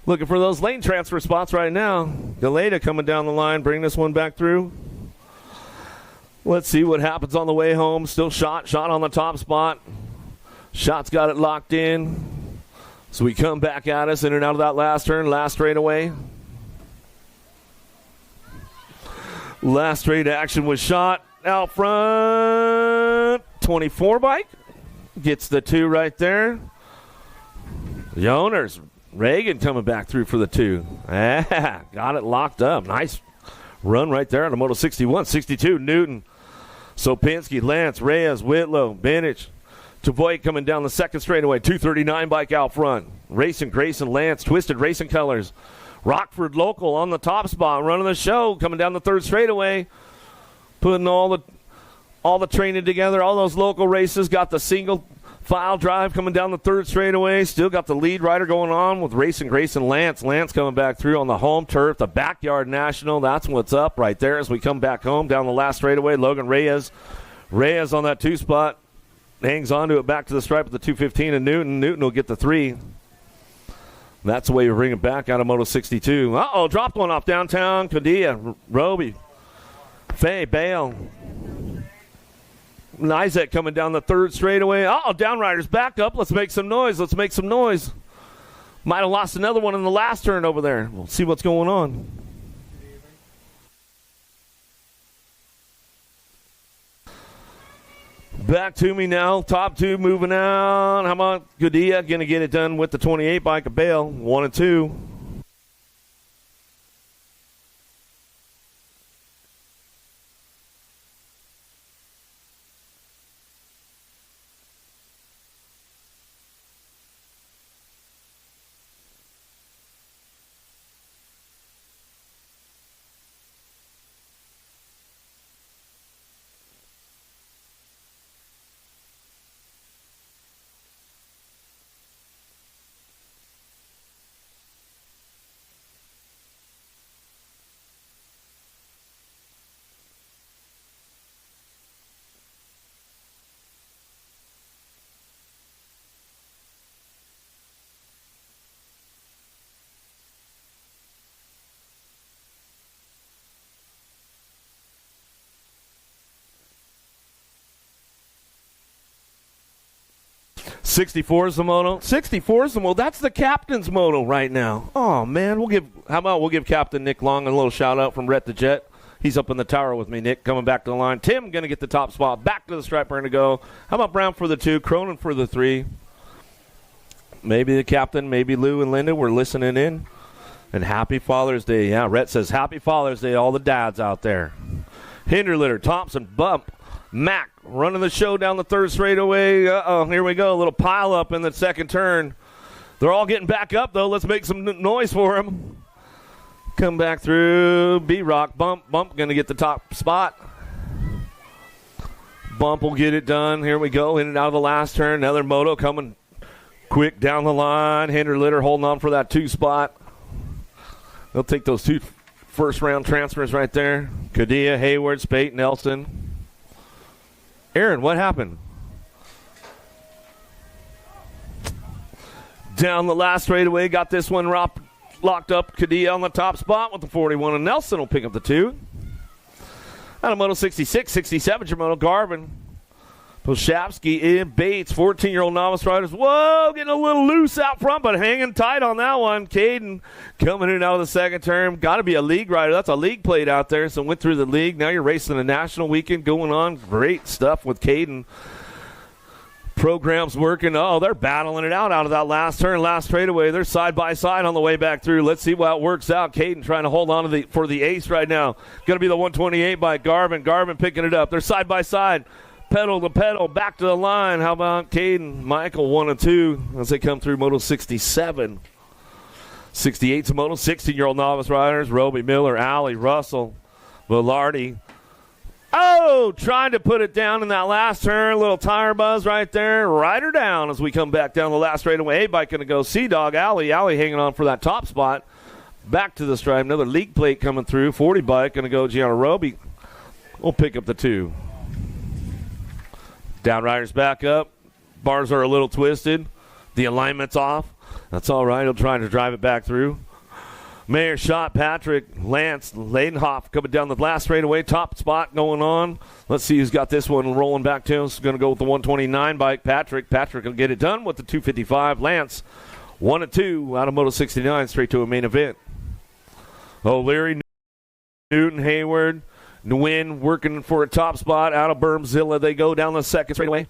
Looking for those lane transfer spots right now. Galeda coming down the line. Bring this one back through. Let's see what happens on the way home. Still Shot on the top spot. Shot's got it locked in. So we come back at us in and out of that last turn, last straightaway. Last straight action was Shot out front. 24 bike. gets the 2 right there. The owners, Reagan coming back through for the 2. Got it locked up. Nice run right there on the Moto 61. 62, Newton, Sopinski, Lance, Reyes, Whitlow, Benich, Tavoy coming down the second straightaway. 239 bike out front. Racing, Grayson, Lance, Twisted Racing Colors. Rockford Local on the top spot, running the show, coming down the third straightaway. Putting all the training together, all those local races. Got the single file drive coming down the third straightaway. Still got the lead rider going on with Racing Grayson Lance. Lance coming back through on the home turf, the Backyard National. That's what's up right there as we come back home down the last straightaway. Logan Reyes. Reyes on that 2 spot. Hangs on to it back to the stripe with the 215 and Newton. Newton will get the 3. That's the way we bring it back out of Moto 62. Uh-oh, dropped one off downtown. Padilla, Roby, Fay, Bale. Nizek coming down the third straightaway. Uh-oh, downriders back up. Let's make some noise. Let's make some noise. Might have lost another one in the last turn over there. We'll see what's going on. Back to me now. Top 2 moving out. How about Goodea? Going to get it done with the 28 bike of Bale. 1 and 2. '64 is the moto. 64 is the moto. That's the captain's moto right now. Oh man, we'll give Captain Nick Long a little shout out from Rhett the Jet. He's up in the tower with me. Nick coming back to the line. Tim gonna get the top spot. Back to the stripe. We're gonna go. How about Brown for the 2? Cronin for the 3. Maybe the captain. Maybe Lou and Linda were listening in. And happy Father's Day. Yeah, Rhett says happy Father's Day to all the dads out there. Hinderlitter, Thompson, Bump, Mack running the show down the third straightaway. Uh-oh, here we go. A little pile up in the second turn. They're all getting back up, though. Let's make some noise for them. Come back through. B-Rock, Bump going to get the top spot. Bump will get it done. Here we go. In and out of the last turn. Another moto coming quick down the line. Hinderlitter holding on for that 2 spot. They'll take those 2 first-round transfers right there. Cadilla, Hayward, Spate, Nelson. Aaron, what happened? Down the last straightaway, got this one locked up. Cadilla on the top spot with the 41, and Nelson will pick up the 2. Out of Moto 66, 67, your Moto Garvin. Poshavsky and Bates, 14-year-old novice riders. Whoa, getting a little loose out front, but hanging tight on that one. Caden coming in and out of the second term. Got to be a league rider. That's a league plate out there, so went through the league. Now you're racing the national weekend going on. Great stuff with Caden. Program's working. Oh, they're battling it out of that last turn, last straightaway. They're side by side on the way back through. Let's see how it works out. Caden trying to hold on to for the ace right now. Going to be the 128 by Garvin. Garvin picking it up. They're side by side. Pedal to pedal, back to the line. How about Caden? Michael 1 and 2 as they come through Moto 67. 68's a Moto 16-year-old novice riders. Roby Miller, Alley, Russell, Velarde. Oh, trying to put it down in that last turn. A little tire buzz right there. Rider down as we come back down the last straightaway. A-bike going to go Sea-Dog. Alley hanging on for that top spot. Back to the stripe. Another league plate coming through. 40 bike going to go Gianna Roby. We'll pick up the 2. Downriders back up. Bars are a little twisted. The alignment's off. That's all right. He'll try to drive it back through. Mayer shot. Patrick, Lance, Leidenhoff coming down the last straightaway. Top spot going on. Let's see who's got this one rolling back to us. Going to go with the 129 bike. Patrick will get it done with the 255. Lance, 1 and 2 out of Moto 69 straight to a main event. O'Leary, Newton, Hayward. Nguyen working for a top spot out of Bermzilla. They go down the second straightaway.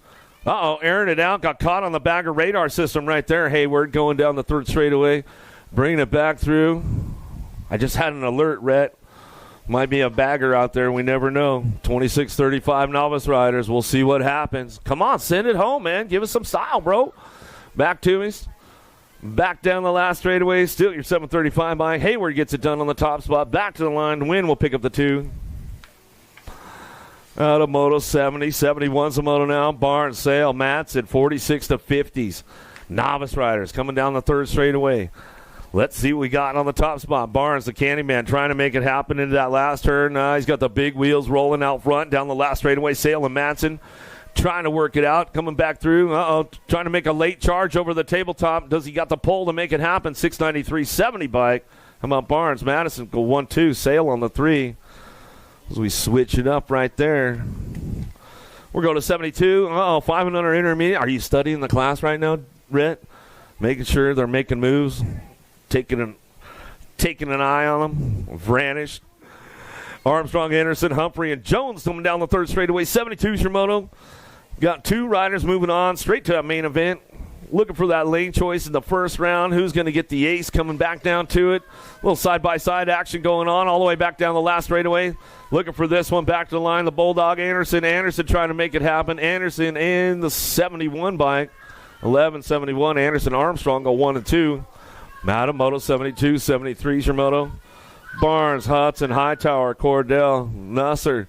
Airing it out. Got caught on the bagger radar system right there. Hayward going down the third straightaway. Bringing it back through. I just had an alert, Rhett. Might be a bagger out there. We never know. 26-35 novice riders. We'll see what happens. Come on, send it home, man. Give us some style, bro. Back to me. Back down the last straightaway. Still your 735 bike. Hayward gets it done on the top spot. Back to the line. Win will pick up the 2. Out of moto 70. 71's a moto now. Barnes, Sale, Mats at 46-50s. Novice riders coming down the third straightaway. Let's see what we got on the top spot. Barnes, the Candyman, trying to make it happen into that last turn. He's got the big wheels rolling out front down the last straightaway. Sale and Matson trying to work it out, coming back through. Trying to make a late charge over the tabletop. Does he got the pole to make it happen? 693.70 bike. How about Barnes? Madison go 1-2. Sale on the 3. As we switch it up right there. We're going to 72. 500 intermediate. Are you studying the class right now, Rhett? Making sure they're making moves. Taking an eye on them. Vanished. Armstrong, Anderson, Humphrey, and Jones coming down the third straightaway. 72 Shimoto. Got 2 riders moving on straight to that main event. Looking for that lane choice in the first round. Who's going to get the ace coming back down to it? A little side-by-side action going on all the way back down the last straightaway. Looking for this one back to the line. The Bulldog, Anderson. Anderson trying to make it happen. Anderson in the 71 bike. 11-71. Anderson, Armstrong go 1-2. Moto 72, 73 Shimoto. Barnes, Hudson, Hightower, Cordell, Nusser.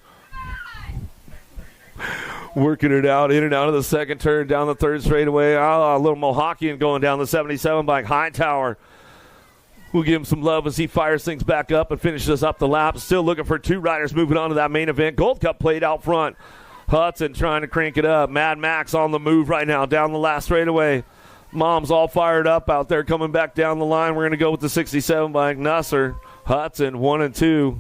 Working it out, in and out of the second turn, down the third straightaway. A little Mohawkian going down the 77 bike. Hightower. We'll give him some love as he fires things back up and finishes up the lap. Still looking for 2 riders moving on to that main event. Gold Cup played out front. Hudson trying to crank it up. Mad Max on the move right now, down the last straightaway. Mom's all fired up out there coming back down the line. We're going to go with the 67 bike. Nusser, Hudson, 1-2.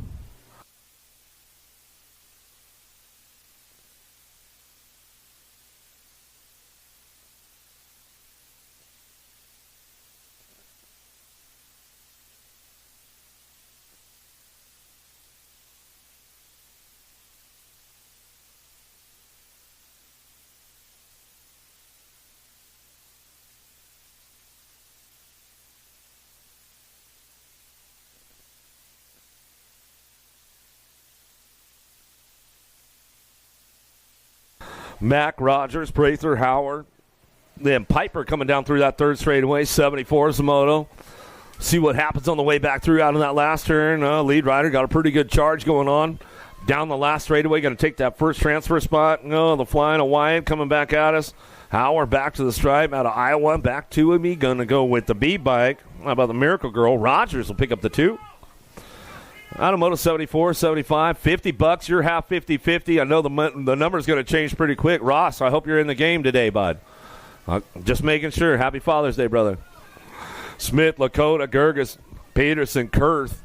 Mack, Rogers, Prather, Howard. Then Piper coming down through that third straightaway. 74 is the moto. See what happens on the way back through out of that last turn. Lead rider got a pretty good charge going on. Down the last straightaway, going to take that first transfer spot. The flying Hawaiian coming back at us. Howard back to the stripe out of Iowa. Back to me. Going to go with the B bike. How about the Miracle Girl? Rogers will pick up the 2. Out of moto 74, 75, $50. You're half 50-50. I know the number's going to change pretty quick. Ross, I hope you're in the game today, bud. Just making sure. Happy Father's Day, brother. Smith, Lakota, Gerges, Peterson, Kurth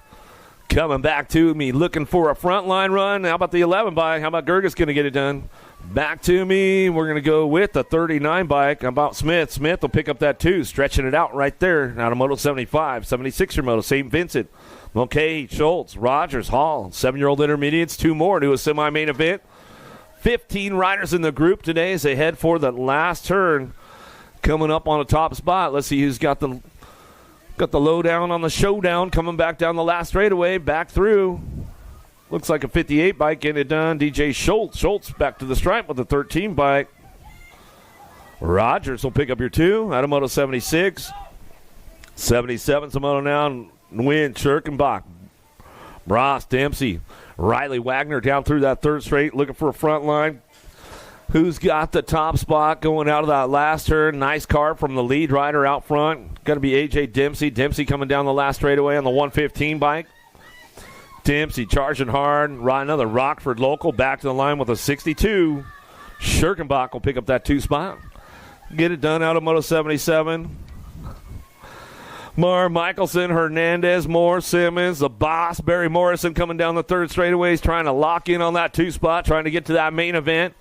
coming back to me, looking for a front line run. How about the 11 bike? How about Gerges going to get it done? Back to me. We're going to go with the 39 bike. How about Smith? Smith will pick up that 2, stretching it out right there. Out of moto 75, 76er moto, St. Vincent. Okay, Schultz, Rogers, Hall, 7-year-old intermediates, 2 more to a semi-main event. 15 riders in the group today as they head for the last turn. Coming up on a top spot. Let's see who's got the lowdown on the showdown. Coming back down the last straightaway, back through. Looks like a 58 bike getting it done. DJ Schultz. Schultz back to the stripe with a 13 bike. Rogers will pick up your 2 out of moto 76. 77's a moto now. Win, Schirkenbach, Ross, Dempsey, Riley Wagner down through that third straight, looking for a front line. Who's got the top spot going out of that last turn? Nice car from the lead rider out front. Going to be A.J. Dempsey. Dempsey coming down the last straightaway on the 115 bike. Dempsey charging hard. Another Rockford local back to the line with a 62. Schirkenbach will pick up that 2 spot. Get it done out of moto 77. Mar, Michelson, Hernandez, Moore, Simmons, the boss, Barry Morrison coming down the third straightaways, trying to lock in on that 2 spot, trying to get to that main event.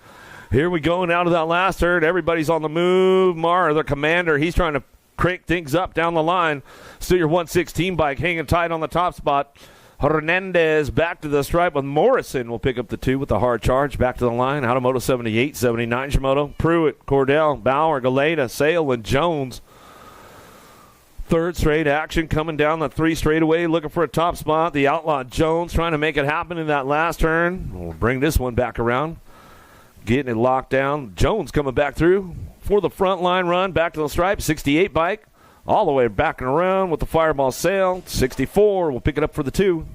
Here we go, and out of that last turn, everybody's on the move. Mar, the commander, he's trying to crank things up down the line. Still your 116 bike hanging tight on the top spot. Hernandez back to the stripe with Morrison. Will pick up the 2 with the hard charge. Back to the line. Out of moto 78, 79 is your moto. Pruitt, Cordell, Bauer, Galeta, Sale, and Jones. Third straight action coming down the 3 straightaway, looking for a top spot. The outlaw Jones trying to make it happen in that last turn. We'll bring this one back around. Getting it locked down. Jones coming back through for the front line run. Back to the stripe. 68 bike. All the way back and around with the Fireball Sail. 64. We'll pick it up for the 2.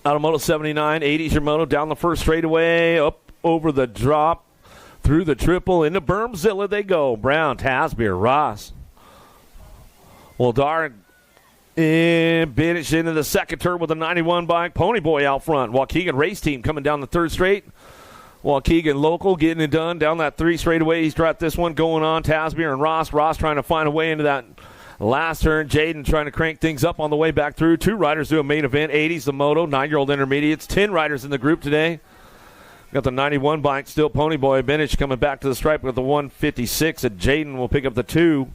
Out of moto 79. 80 is your moto. Down the first straightaway. Up over the drop. Through the triple, into Bermzilla they go. Brown, Tasbeer, Ross. Wildar and Binish into the second turn with a 91 bike. Ponyboy out front. Waukegan race team coming down the third straight. Waukegan local getting it done down that 3 straightaway. He's got this one going on. Tasbeer and Ross. Ross trying to find a way into that last turn. Jaden trying to crank things up on the way back through. 2 riders do a main event. 80's the moto. 9-year-old intermediates. 10 riders in the group today. Got the 91 bike still. Ponyboy Binish coming back to the stripe with the 156. And Jaden will pick up the 2.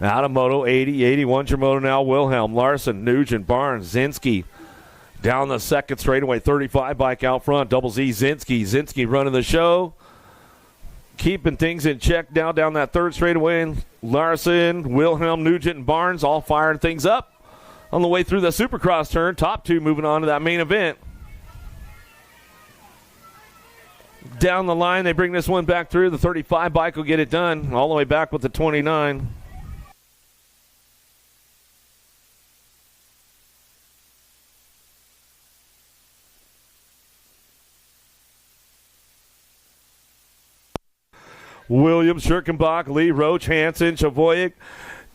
Out of moto 80. 81's your moto now. Wilhelm, Larson, Nugent, Barnes, Zinski. Down the second straightaway. 35 bike out front. Double Z Zinski. Zinski running the show. Keeping things in check down that third straightaway. Larson, Wilhelm, Nugent, and Barnes all firing things up on the way through the Supercross turn. Top 2 moving on to that main event. Down the line, they bring this one back through. The 35 bike will get it done. All the way back with the 29. Williams, Schirkenbach, Lee, Roach, Hansen, Chavoyek,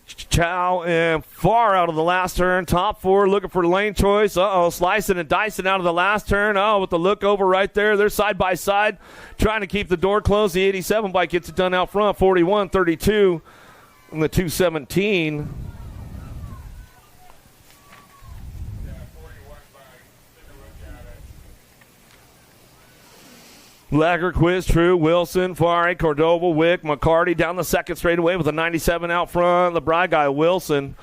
Chow, and far out of the last turn. Top 4 looking for lane choice. Slicing and dicing out of the last turn. With the look over right there. They're side by side trying to keep the door closed. The 87 bike gets it done out front. 41-32 and the 217. Lagerquist, True, Wilson, Fari, Cordova, Wick, McCarty down the second straightaway with a 97 out front. The Bride guy, Wilson.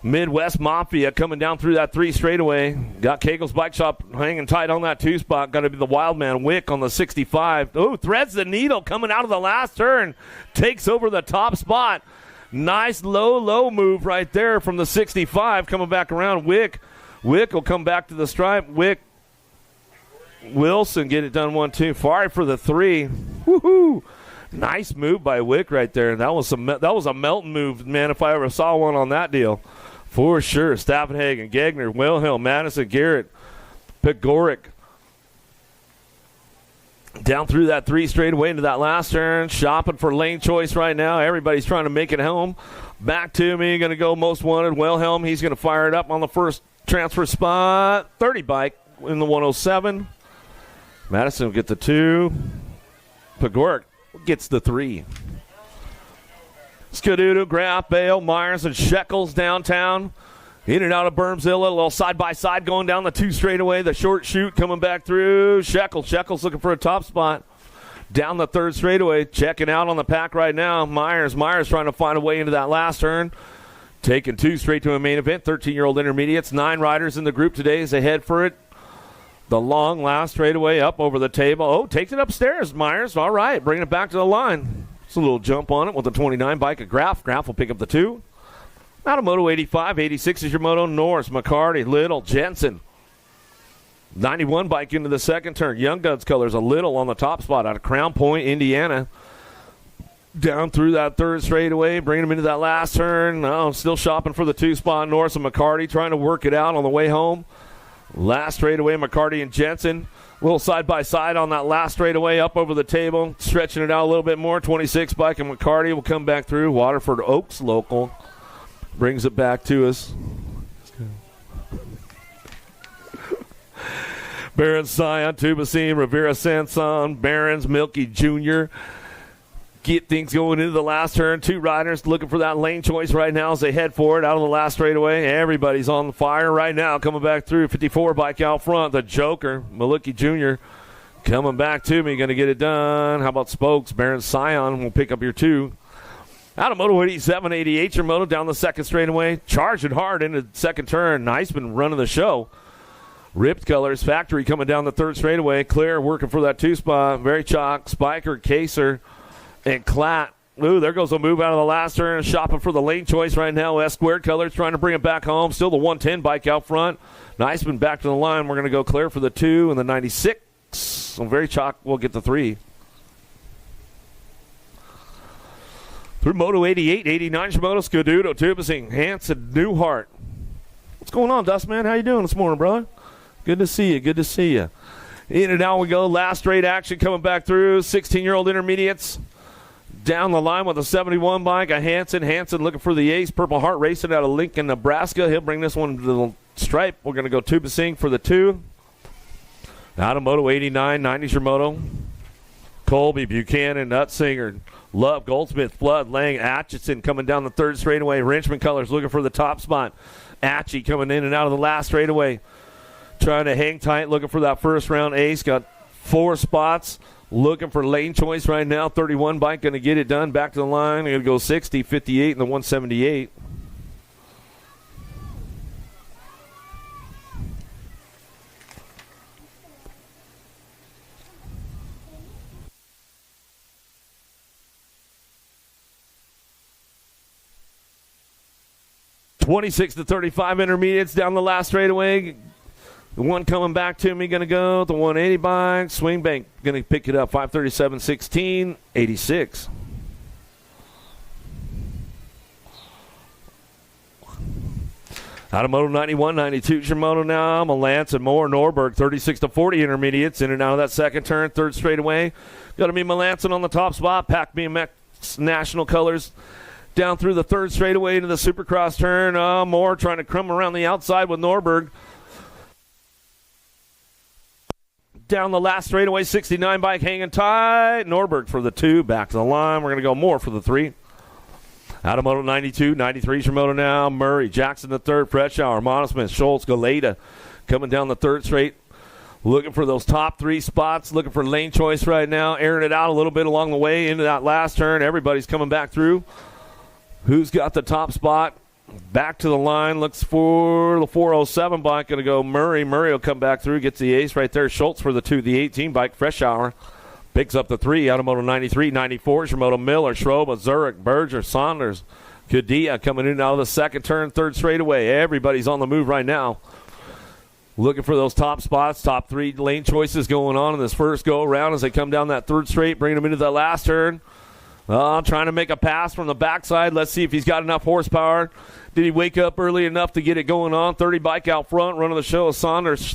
Midwest Mafia coming down through that 3 straightaway. Got Kegel's Bike Shop hanging tight on that 2 spot. Got to be the Wildman Wick on the 65. Threads the needle coming out of the last turn. Takes over the top spot. Nice low move right there from the 65 coming back around. Wick will come back to the stripe. Wick. Wilson get it done 1-2. Fari for the 3. Woohoo! Nice move by Wick right there. That was a Melton move, man, if I ever saw one on that deal. For sure. Staffenhagen, Gagner, Wilhelm, Madison, Garrett, Pegoric. Down through that 3 straightaway into that last turn. Shopping for lane choice right now. Everybody's trying to make it home. Back to me. Going to go most wanted. Wilhelm, he's going to fire it up on the first transfer spot. 30 bike in the 107. Madison will get the 2. Pegoric gets the 3. Skadudu, Graff, Bale, Myers, and Shekels downtown. In and out of Bermzilla. A little side-by-side going down the 2 straightaway. The short shoot coming back through. Shekels looking for a top spot. Down the 3rd straightaway. Checking out on the pack right now. Myers trying to find a way into that last turn. Taking 2 straight to a main event. 13-year-old intermediates. 9 riders in the group today as they head for it. The long last straightaway up over the table. Takes it upstairs, Myers. All right, bringing it back to the line. It's a little jump on it with the 29 bike of Graff. Graff will pick up the 2. Out of moto 85, 86 is your moto. Norris, McCarty, Little, Jensen. 91 bike into the second turn. Young Guns colors a Little on the top spot out of Crown Point, Indiana. Down through that 3rd straightaway, bringing him into that last turn. Still shopping for the 2 spot. Norris and McCarty trying to work it out on the way home. Last straightaway, McCarty and Jensen. A little side-by-side on that last straightaway up over the table. Stretching it out a little bit more. 26 bike and McCarty will come back through. Waterford Oaks local. Brings it back to us. Barons, Scion, Tubacine, Rivera, Sanson, Barons, Milky Jr. Get things going into the last turn. 2 riders looking for that lane choice right now as they head for it out of the last straightaway. Everybody's on the fire right now coming back through. 54 bike out front. The Joker, Maluki Jr. coming back to me. Going to get it done. How about Spokes? Baron Scion will pick up your 2. Out of Moto 87, 88, your Moto down the second straightaway. Charging hard into the second turn. Niceman running the show. Ripped Colors Factory coming down the third straightaway. Clear working for that two spot. Very Chalk, Spiker, Kaser, and Klatt. Ooh, there goes a move out of the last turn. Shopping for the lane choice right now. S Squared Colors trying to bring it back home. Still the 110 bike out front. Niceman back to the line. We're going to go Clear for the 2 and the 96. So Very Chalk will get the 3. Through Moto 88, 89, Shimoda, Scuduto, Tubasing, Hanson, Newhart. What's going on, Dustman? How you doing this morning, brother? Good to see you. Good to see you. In and out we go. Last straight action coming back through. 16-year-old intermediates. Down the line with a 71 bike, a Hanson. Hanson looking for the ace. Purple Heart racing out of Lincoln, Nebraska. He'll bring this one to the stripe. We're going to go Tubasing for the 2. Out of Moto 89, 90's your Moto. Colby, Buchanan, Nutsinger, Love, Goldsmith, Flood, Lang, Atchison coming down the third straightaway. Wrenchman Colors looking for the top spot. Atchie coming in and out of the last straightaway. Trying to hang tight, looking for that first round ace. Got 4 spots. Looking for lane choice right now. 31 bike going to get it done. Back to the line. Going to go 60, 58, and the 178. (26-35) intermediates down the last straightaway. The one coming back to me going to go the 180 bike. Swing Bank going to pick it up. 5:37.16, 86. Out of Moto 91, 92 Shimoda now. Malance and Moore, Norberg, 36-40 intermediates. In and out of that second turn, third straightaway. Got to be Melanson on the top spot. Pack BMX National Colors. Down through the third straightaway into the Supercross turn. Moore trying to crumb around the outside with Norberg. Down the last straightaway, 69 bike hanging tight. Norberg for the 2. Back to the line. We're going to go Moore for the 3. Out of Moto 92, 93 Shimoda now. Murray, Jackson the third, Fretschauer, Monosmith, Schultz, Galeta coming down the third straight. Looking for those top 3 spots. Looking for lane choice right now. Airing it out a little bit along the way into that last turn. Everybody's coming back through. Who's got the top spot? Back to the line. Looks for the 407 bike. Going to go Murray. Murray will come back through. Gets the ace right there. Schultz for the 2. The 18 bike. Freshour picks up the 3. Out of Moto 93, 94. Shimoda Miller, Schroba, Zurich, Berger, Saunders, Kadia coming in out of the second turn, third straightaway. Everybody's on the move right now. Looking for those top spots. Top 3 lane choices going on in this first go around as they come down that third straight, bringing them into that last turn. Trying to make a pass from the backside. Let's see if he's got enough horsepower. Did he wake up early enough to get it going on? 30 bike out front, running the show. Saunders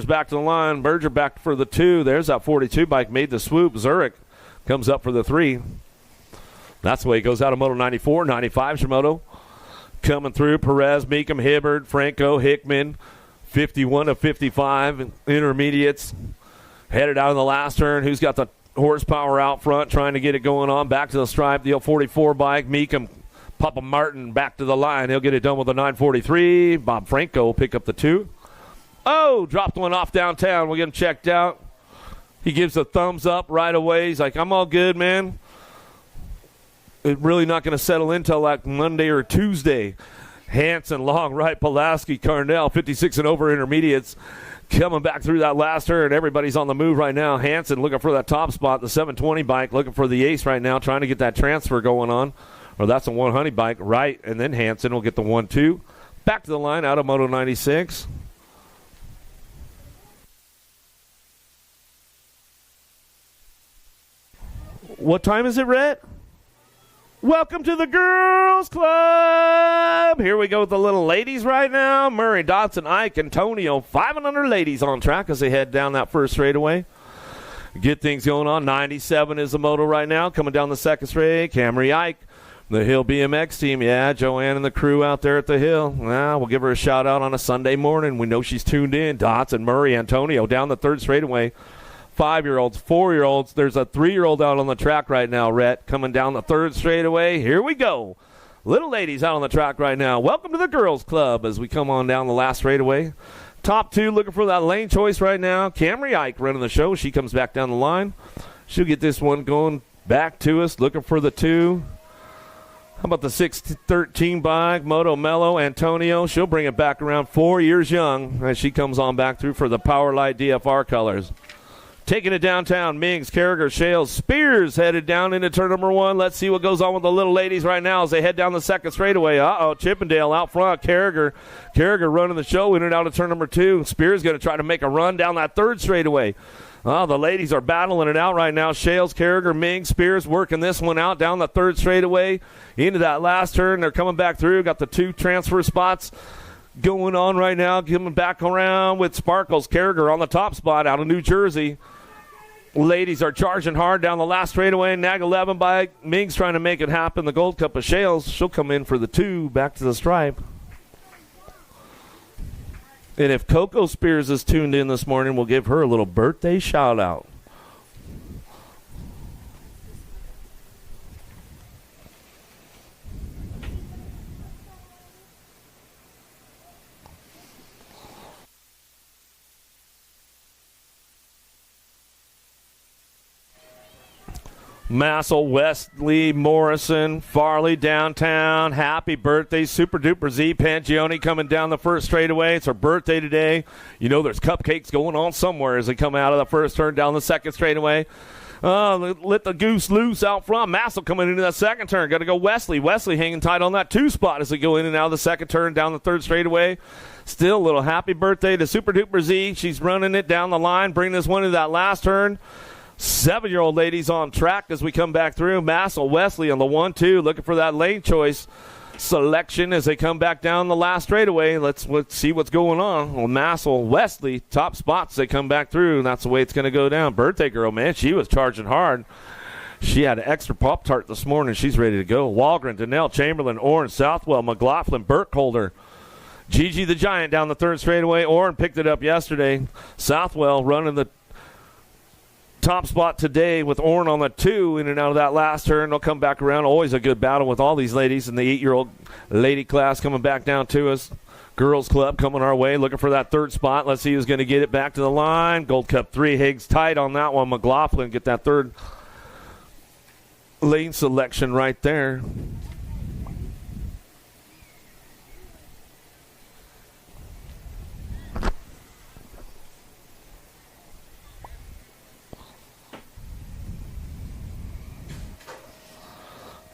back to the line. Berger back for the 2. There's that 42 bike. Made the swoop. Zurich comes up for the 3. That's the way it goes out of Moto 94, 95 Shimoda. Coming through. Perez, Meekum, Hibbard, Franco, Hickman. 51-55 intermediates. Headed out in the last turn. Who's got the horsepower out front, trying to get it going on. Back to the stripe, the 44 bike. Meekum, Papa Martin back to the line. He'll get it done with a 943. Bob Franco will pick up the 2. Oh, dropped one off downtown. We'll get him checked out. He gives a thumbs up right away. He's like, I'm all good, man. It's really not going to settle in until like Monday or Tuesday. Hanson, Long, Wright, Pulaski, Carnell, 56 and over intermediates. Coming back through that last turn. Everybody's on the move right now. Hanson looking for that top spot. The 720 bike looking for the ace right now, trying to get that transfer going on. Or that's a 100 bike, right? And then Hanson will get the 1-2. Back to the line out of Moto 96. What time is it, Rhett? Welcome to the Girls Club. Here we go with the little ladies right now. Murray, Dotson, Ike, Antonio. 500 ladies on track as they head down that first straightaway. Get things going on. 97 is the moto right now. Coming down the second straight. Camry Ike, the Hill BMX team. Yeah, Joanne and the crew out there at the Hill. We'll give her a shout out on a Sunday morning. We know she's tuned in. Dotson, Murray, Antonio down the third straightaway. 5-year-olds, 4-year-olds. There's a 3-year-old out on the track right now, Rhett, coming down the third straightaway. Here we go. Little ladies out on the track right now. Welcome to the Girls Club as we come on down the last straightaway. Top 2 looking for that lane choice right now. Camry Ike running the show. She comes back down the line. She'll get this one going back to us, looking for the 2. How about the 613 bike, Moto Mello Antonio? She'll bring it back around 4 years young as she comes on back through for the Powerlight DFR colors. Taking it downtown, Mings, Carragher, Shales, Spears headed down into turn number 1. Let's see what goes on with the little ladies right now as they head down the second straightaway. Chippendale out front. Carragher running the show in and out of turn number 2. Spears going to try to make a run down that third straightaway. The ladies are battling it out right now. Shales, Carragher, Ming, Spears working this one out down the third straightaway into that last turn. They're coming back through. Got the 2 transfer spots going on right now. Coming back around with Sparkles. Carragher on the top spot out of New Jersey. Ladies are charging hard down the last straightaway. Nag 11 by Ming's trying to make it happen. The Gold Cup of Shales. She'll come in for the 2 back to the stripe. And if Coco Spears is tuned in this morning, we'll give her a little birthday shout out. Massel, Wesley, Morrison, Farley downtown. Happy birthday, Super Duper Z. Pangioni coming down the first straightaway. It's her birthday today. You know there's cupcakes going on somewhere as they come out of the first turn down the second straightaway. Let the goose loose out front. Massel coming into that second turn. Got to go Wesley. Wesley hanging tight on that 2 spot as they go in and out of the second turn down the third straightaway. Still a little happy birthday to Super Duper Z. She's running it down the line, bringing this one to that last turn. 7-year-old ladies on track as we come back through. Massel, Wesley on the 1-2, looking for that lane choice selection as they come back down the last straightaway. Let's see what's going on. Well, Massel, Wesley, top spots. They come back through, and that's the way it's going to go down. Birthday girl, man, she was charging hard. She had an extra Pop-Tart this morning. She's ready to go. Walgren, Donnell, Chamberlain, Orange, Southwell, McLaughlin, Burkholder. Gigi the Giant down the third straightaway. Oren picked it up yesterday. Southwell running the top spot today with Orrin on the 2 in and out of that last turn. They'll come back around. Always a good battle with all these ladies in the 8-year-old lady class coming back down to us. Girls Club coming our way, looking for that third spot. Let's see who's going to get it back to the line. Gold Cup 3, Higgs tight on that one. McLaughlin get that third lane selection right there.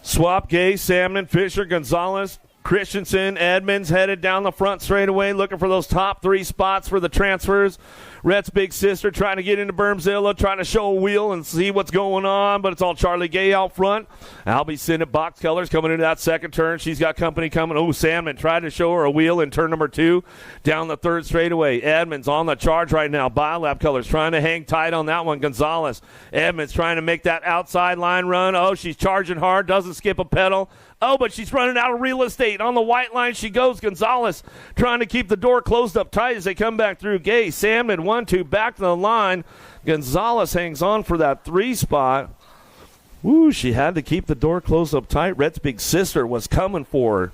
Swap, Gay, Salmon, Fisher, Gonzalez, Christensen, Edmonds headed down the front straightaway, looking for those top 3 spots for the transfers. Rhett's big sister trying to get into Bermzilla, trying to show a wheel and see what's going on, but it's all Charlie Gay out front. Albie Sinnott, box colors, coming into that second turn. She's got company coming. Oh, Salmon tried to show her a wheel in turn number 2 down the third straightaway. Edmonds on the charge right now. Biolab colors trying to hang tight on that one. Gonzalez. Edmonds trying to make that outside line run. Oh, she's charging hard, doesn't skip a pedal. Oh, but she's running out of real estate. On the white line she goes. Gonzalez trying to keep the door closed up tight as they come back through. Gay, Salmon, 1-2, back to the line. Gonzalez hangs on for that 3 spot. Woo, she had to keep the door closed up tight. Rhett's big sister was coming for her.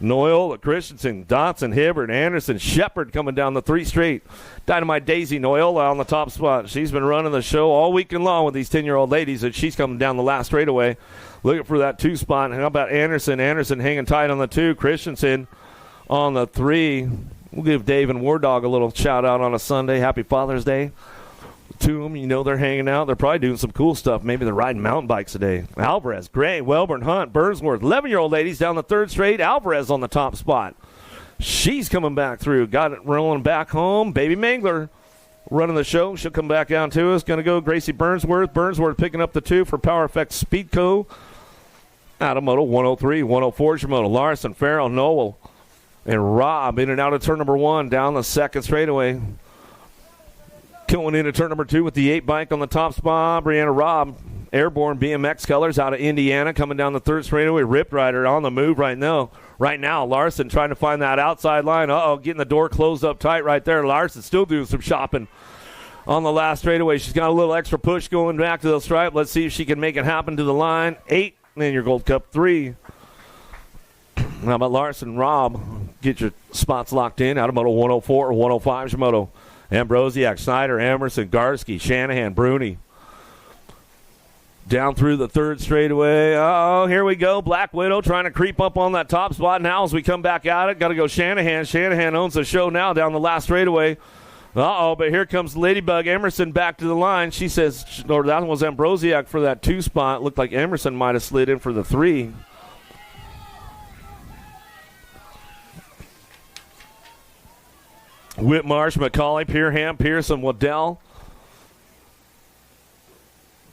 Noyola, Christensen, Dotson, Hibbert, Anderson, Shepard coming down the 3 straight. Dynamite Daisy, Noyola on the top spot. She's been running the show all weekend long with these 10-year-old ladies, and she's coming down the last straightaway. Looking for that 2 spot. And how about Anderson? Anderson hanging tight on the 2. Christensen on the 3. We'll give Dave and War Dog a little shout-out on a Sunday. Happy Father's Day to them. You know they're hanging out. They're probably doing some cool stuff. Maybe they're riding mountain bikes today. Alvarez, Gray, Welborn, Hunt, Burnsworth. 11-year-old ladies down the 3rd straight. Alvarez on the top spot. She's coming back through. Got it rolling back home. Baby Mangler running the show. She'll come back down to us. Going to go Gracie Burnsworth. Burnsworth picking up the 2 for Power Effects Speedco. Out of Moto 103, 104 Shimoda. Larson, Farrell, Noel, and Rob in and out of turn number 1 down the 2nd straightaway. Going into turn number 2 with the 8 bike on the top spot. Brianna Robb, Airborne BMX colors out of Indiana, coming down the 3rd straightaway. Rip Rider on the move right now. Larson trying to find that outside line. Getting the door closed up tight right there. Larson still doing some shopping on the last straightaway. She's got a little extra push going back to the stripe. Let's see if she can make it happen to the line. 8. And then your Gold Cup 3. How about Larson, Rob? Get your spots locked in. Out of Moto 104 or 105 Shimoda. Ambrosiak, Snyder, Emerson, Garski, Shanahan, Bruni. Down through the third straightaway. Oh, here we go. Black Widow trying to creep up on that top spot now as we come back at it. Got to go Shanahan. Shanahan owns the show now down the last straightaway. Uh-oh, but here comes Ladybug Emerson back to the line. She says, or that was Ambrosiak for that 2 spot. Looked like Emerson might have slid in for the 3. Whitmarsh, McCauley, Pearham, Pearson, Waddell.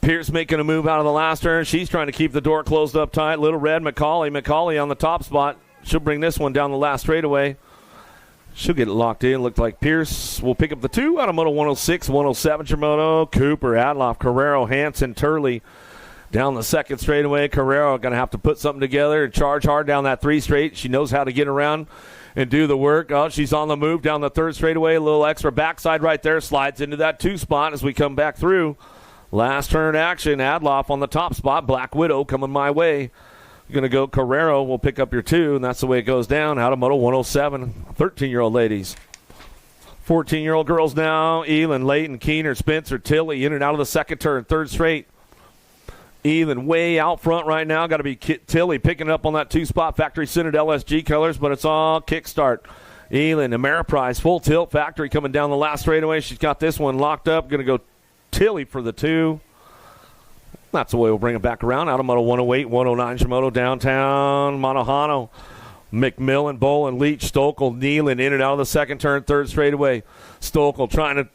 Pierce making a move out of the last turn. She's trying to keep the door closed up tight. Little Red, McCauley on the top spot. She'll bring this one down the last straightaway. She'll get it locked in. Looked like Pierce will pick up the 2 out of Moto 106, 107 Shimono. Cooper, Adloff, Carrero, Hanson, Turley down the second straightaway. Carrero going to have to put something together and charge hard down that 3 straight. She knows how to get around and do the work. Oh, she's on the move down the third straightaway. A little extra backside right there. Slides into that 2 spot as we come back through. Last turn action. Adloff on the top spot. Black Widow coming my way. Going to go Carrero will pick up your 2, and that's the way it goes down. Out of Moto 107, 13-year-old ladies. 14-year-old girls now. Elin, Layton, Keener, Spencer, Tilly in and out of the second turn, third straight. Elin way out front right now. Got to be Tilly picking it up on that 2 spot. Factory Synod LSG colors, but it's all kickstart. Elin, Ameriprise, full tilt. Factory coming down the last straightaway. She's got this one locked up. Going to go Tilly for the 2. That's the way we'll bring it back around. Out of Moto 108, 109 Shimono downtown. Monohano, McMillan, Bolin, Leach, Stokel, Nealon in and out of the second turn, third straightaway. Stokel trying to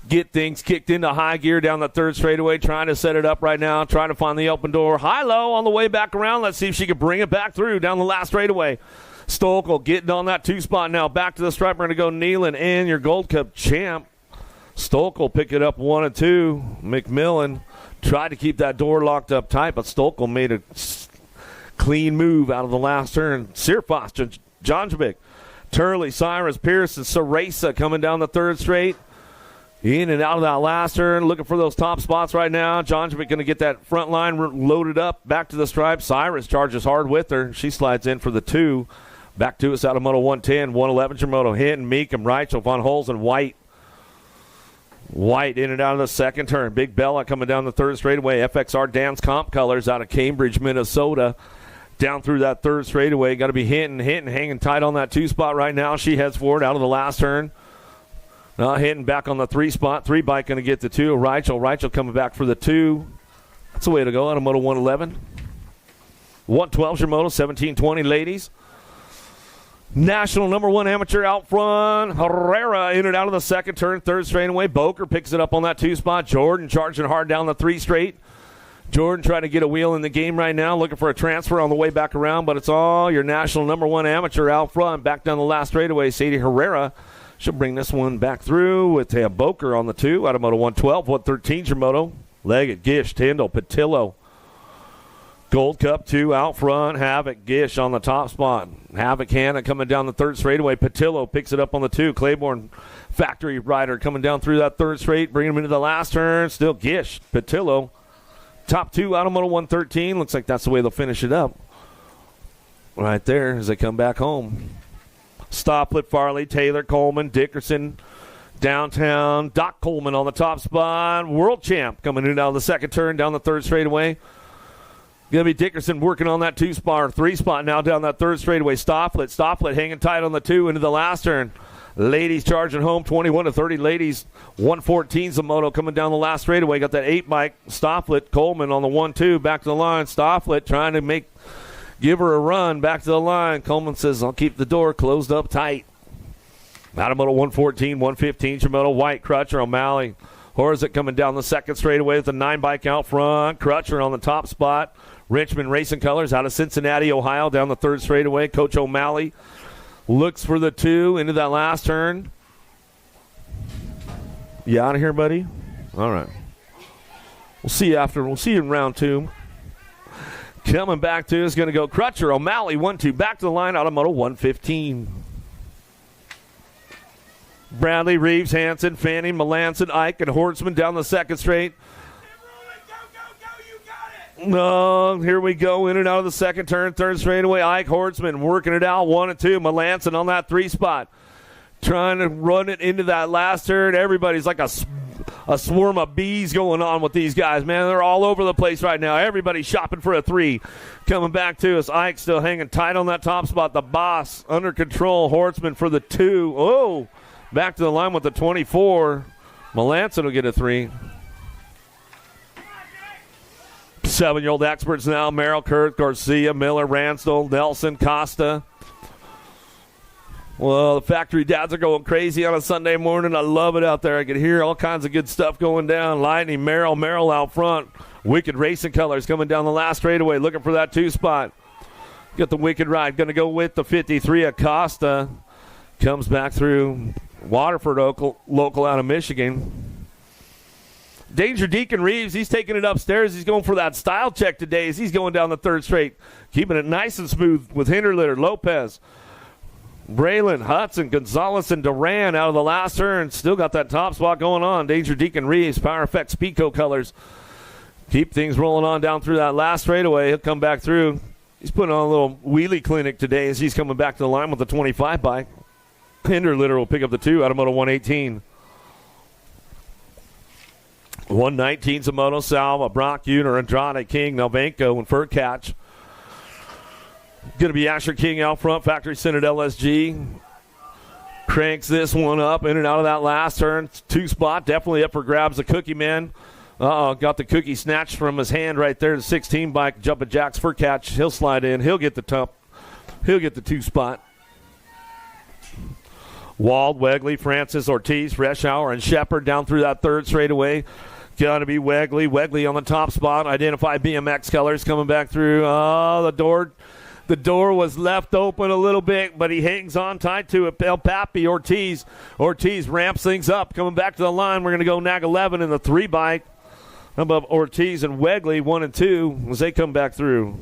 get things kicked into high gear down the third straightaway, trying to set it up right now, trying to find the open door. High-low on the way back around. Let's see if she can bring it back through down the last straightaway. Stokel getting on that 2 spot now. Back to the stripe. We're going to go Nealon and your Gold Cup champ. Stokel pick it up 1 and 2. McMillan tried to keep that door locked up tight, but Stokel made a clean move out of the last turn. Sirfos, Jonjovic, Turley, Cyrus, Pearson, Ceresa coming down the third straight. In and out of that last turn, looking for those top spots right now. Jonjovic going to get that front line loaded up, back to the stripe. Cyrus charges hard with her. She slides in for the 2. Back to us out of Moto 110, 111 Shimono. Hinton, Meekum, Reichel, Von Holz, and White. White in and out of the second turn. Big Bella coming down the third straightaway. FXR Dance Comp Colors out of Cambridge, Minnesota. Down through that third straightaway. Got to be Hinton hanging tight on that 2 spot right now. She heads forward out of the last turn. Hinton back on the 3 spot. 3 bike going to get the 2. Reichel coming back for the 2. That's the way to go out of Moto 111. 112 Shimono, 1720 ladies. National number 1 amateur out front. Herrera in and out of the second turn, third straightaway. Boker picks it up on that 2 spot. Jordan charging hard down the 3 straight. Jordan trying to get a wheel in the game right now, looking for a transfer on the way back around, but it's all your national number 1 amateur out front. Back down the last straightaway, Sadie Herrera. She'll bring this one back through with Boker on the 2 out of Moto 112, 113 Shimono. Leggett, Gish, Tyndall, Patillo. Gold Cup 2 out front. Havoc, Gish on the top spot. Havoc, Hanna coming down the third straightaway. Patillo picks it up on the 2. Claiborne, Factory Rider coming down through that third straight, bringing him into the last turn. Still Gish, Patillo. Top 2 out of Moto 113. Looks like that's the way they'll finish it up. Right there as they come back home. Stoplitt, Farley, Taylor, Coleman, Dickerson, downtown. Doc Coleman on the top spot. World champ coming in out of the second turn down the third straightaway. Going to be Dickerson working on that 2 spot or 3 spot now down that third straightaway. Stoplitt hanging tight on the 2 into the last turn. Ladies charging home, 21 to 30 ladies. 114's the moto coming down the last straightaway. Got that 8 bike. Stoplitt, Coleman on the 1-2 back to the line. Stoplitt trying to give her a run back to the line. Coleman says, I'll keep the door closed up tight. Out of Moto 114, 115 Shimono, White, Crutcher, O'Malley. Horzik coming down the second straightaway with the 9 bike out front. Crutcher on the top spot. Richmond Racing Colors out of Cincinnati, Ohio, down the third straightaway. Coach O'Malley looks for the 2 into that last turn. You out of here, buddy? All right. We'll see you in round 2. Coming back to is going to go Crutcher, O'Malley, 1-2. Back to the line out of Moto 115. Bradley, Reeves, Hanson, Fanning, Melanson, Ike, and Hortzman down the second straight. No, here we go, in and out of the second turn, third straightaway. Ike Hortzman working it out, 1 and 2. Melanson on that 3 spot, trying to run it into that last turn. Everybody's like a a swarm of bees going on with these guys, man. They're all over the place right now. Everybody's shopping for a 3. Coming back to us, Ike still hanging tight on that top spot. The boss under control. Hortzman for the 2. Oh, back to the line with the 24. Melanson will get a 3. 7-year-old experts now. Merrill, Kurt, Garcia, Miller, Ransdell, Nelson, Costa. Well, the factory dads are going crazy on a Sunday morning. I love it out there. I can hear all kinds of good stuff going down. Lightning, Merrill out front. Wicked Racing Colors coming down the last straightaway, looking for that 2 spot. Got the Wicked Ride. Going to go with the 53. Acosta comes back through. Waterford local out of Michigan. Danger Deacon Reeves, he's taking it upstairs. He's going for that style check today as he's going down the 3rd straight. Keeping it nice and smooth with Hinderlitter, Lopez, Braylon, Hudson, Gonzalez, and Duran out of the last turn. Still got that top spot going on. Danger Deacon Reeves, Power Effects Pico colors. Keep things rolling on down through that last straightaway. He'll come back through. He's putting on a little wheelie clinic today as he's coming back to the line with the 25 bike. Hinderlitter will pick up the 2 out of Moto 118. 119's a Moto Salva, Brock Uner, Andrade, King, Novenko, and Furcatch. Going to be Asher King out front, Factory Senate LSG. Cranks this one up in and out of that last turn. 2 spot, definitely up for grabs. The Cookie Man. Got the cookie snatched from his hand right there. The 16 bike, Jumpin' Jacks Furcatch. He'll slide in. He'll get the top. He'll get the 2 spot. Wald, Wegley, Francis, Ortiz, Freshour, and Shepard down through that 3rd straightaway. Got to be Wegley. Wegley on the top spot. Identify BMX colors coming back through. The door was left open a little bit, but he hangs on tight to it. El Papi, Ortiz. Ortiz ramps things up. Coming back to the line, we're going to go nag 11 in the 3 bike. Above Ortiz and Wegley, 1 and 2, as they come back through.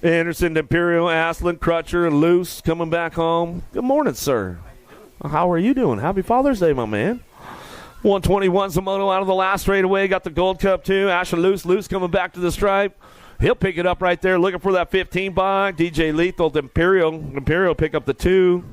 Anderson, Imperial, Aslan, Crutcher, and Luce coming back home. Good morning, sir. How are you doing? Happy Father's Day, my man. 121's the Moto out of the last straightaway. Got the Gold Cup, too. Asher Luce coming back to the stripe. He'll pick it up right there, looking for that 15 bike. DJ Lethal, Imperial pick up the 2.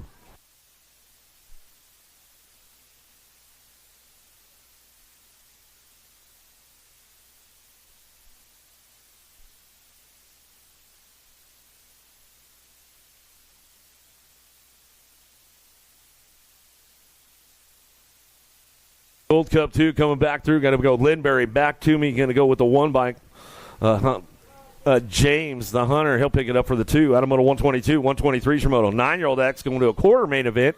Gold Cup 2 coming back through. Got to go Lindberry back to me. Going to go with the 1 bike. James, the Hunter, he'll pick it up for the 2. Out of Moto 122, 123 Shimoto. 9-year-old X going to a quarter main event.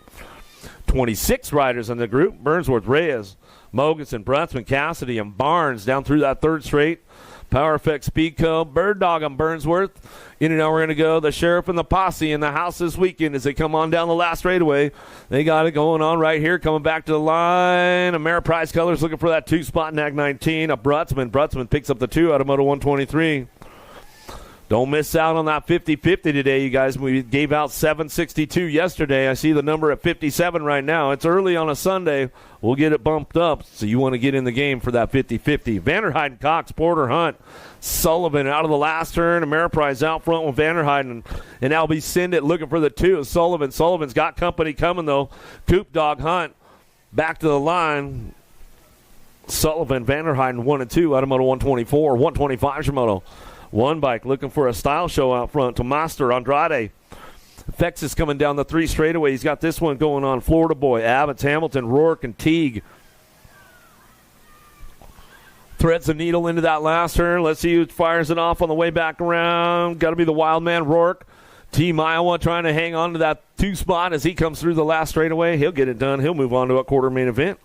26 riders in the group. Burnsworth, Reyes, Mogensen, Brunsman, Cassidy, and Barnes down through that 3rd straight. Power Effects, Speedco, Bird Dog on Burnsworth. In and out, we're going to go the Sheriff and the Posse in the house this weekend as they come on down the last straightaway. They got it going on right here, coming back to the line. Ameriprise Colors looking for that 2 spot, NAG 19. A Brutzman. Brutzman picks up the 2 out of Moto 123. Don't miss out on that 50-50 today, you guys. We gave out 762 yesterday. I see the number at 57 right now. It's early on a Sunday. We'll get it bumped up, so you want to get in the game for that 50-50. Vanderheiden, Cox, Porter, Hunt, Sullivan out of the last turn. Ameriprise out front with Vanderheiden. And Albie Sindit looking for the 2 of Sullivan. Sullivan's got company coming, though. Coop Dog, Hunt back to the line. Sullivan, Vanderheiden 1 and 2 out of Moto 124. 125 Shimoto. 1 bike looking for a style show out front to Master Andrade. Fex is coming down the 3 straightaway. He's got this one going on. Florida Boy, Abbott's, Hamilton, Rourke, and Teague. Threads the needle into that last turn. Let's see who fires it off on the way back around. Got to be the wild man, Rourke. Team Iowa trying to hang on to that 2 spot as he comes through the last straightaway. He'll get it done. He'll move on to a quarter main event.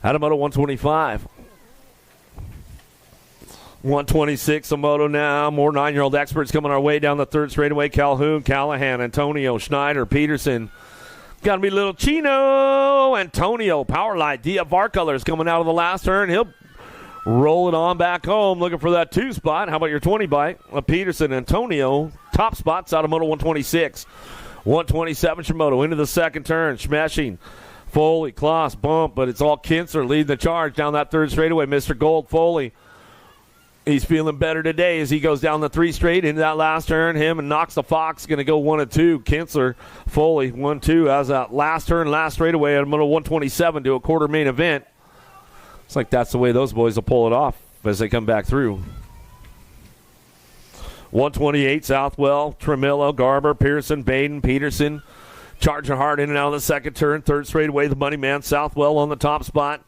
Out of Moto 125. 126 a Moto now. More 9-year-old experts coming our way down the 3rd straightaway. Calhoun, Callahan, Antonio, Schneider, Peterson. Got to be little Chino. Antonio, Powerlight, DFR colors coming out of the last turn. He'll roll it on back home looking for that 2 spot. How about your 20 bike? Peterson, Antonio, top spots out of Moto 126. 127 Shimoto into the 2nd turn. Smashing. Foley, Kloss, bump, but it's all Kinser leading the charge down that 3rd straightaway. Mr. Gold, Foley. He's feeling better today as he goes down the 3 straight into that last turn. Him and Knox the Fox going to go 1 and 2. Kinsler, Foley, 1-2 as that last turn, last straightaway at middle 127 to a quarter main event. It's like that's the way those boys will pull it off as they come back through. 128, Southwell, Tremillo, Garber, Pearson, Baden, Peterson. Charging hard in and out of the second turn. Third straightaway, the money man, Southwell on the top spot.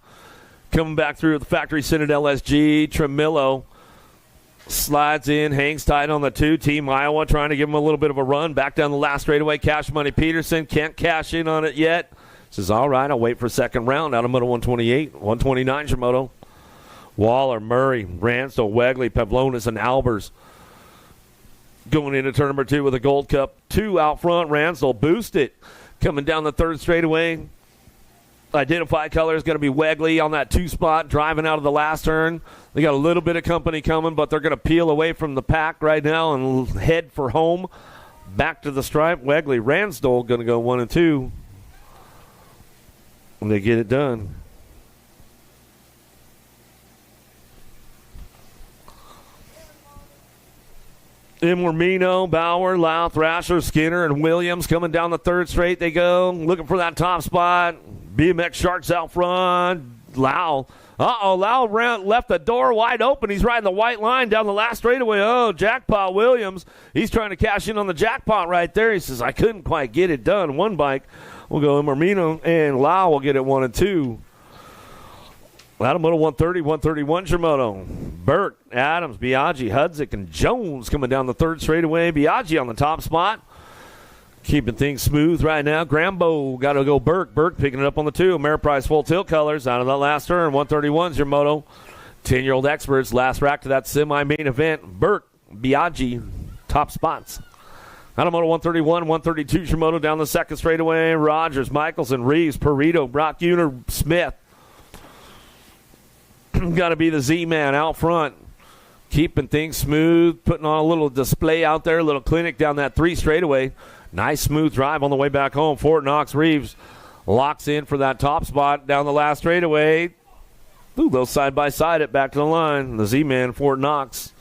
Coming back through the factory Senate LSG. Tremillo slides in, hangs tight on the 2. Team Iowa trying to give him a little bit of a run. Back down the last straightaway, Cash Money Peterson. Can't cash in on it yet. Says, all right, I'll wait for a second round out of middle 128. 129, Shimoto. Waller, Murray, Ransdell, Wegley, Pavlonis, and Albers. Going into turn number 2 with a Gold Cup. 2 out front. Ransdell boost it. Coming down the third straightaway. Identify color is going to be Wegley on that 2 spot. Driving out of the last turn. They got a little bit of company coming, but they're going to peel away from the pack right now and head for home. Back to the stripe. Wegley, Ransdell going to go 1 and 2. And they get it done. Imormino, Bauer, Lau, Thrasher, Skinner, and Williams coming down the third straight. They go looking for that top spot. BMX Sharks out front. Lau. Lau left the door wide open. He's riding the white line down the last straightaway. Oh, jackpot Williams. He's trying to cash in on the jackpot right there. He says, I couldn't quite get it done. One bike will go Imormino, and Lau will get it 1 and 2. Adam Moto 130, 131, Shimoto. Burt, Adams, Biaggi, Hudzik, and Jones coming down the third straightaway. Biaggi on the top spot. Keeping things smooth right now. Grambo got to go Burke. Burke picking it up on the 2. Ameriprise full tilt colors out of that last turn. 131's your moto. 10-year-old experts. Last rack to that semi-main event. Burke, Biaggi, top spots. Out of moto 131, 132's your moto down the second straightaway. Rogers, Michelson, Reeves, Perito, Brock Uner, Smith. Got to be the Z-Man out front. Keeping things smooth. Putting on a little display out there. A little clinic down that 3 straightaway. Nice smooth drive on the way back home. Fort Knox Reeves locks in for that top spot down the last straightaway. Ooh, those side by side it back to the line. The Z-Man, Fort Knox,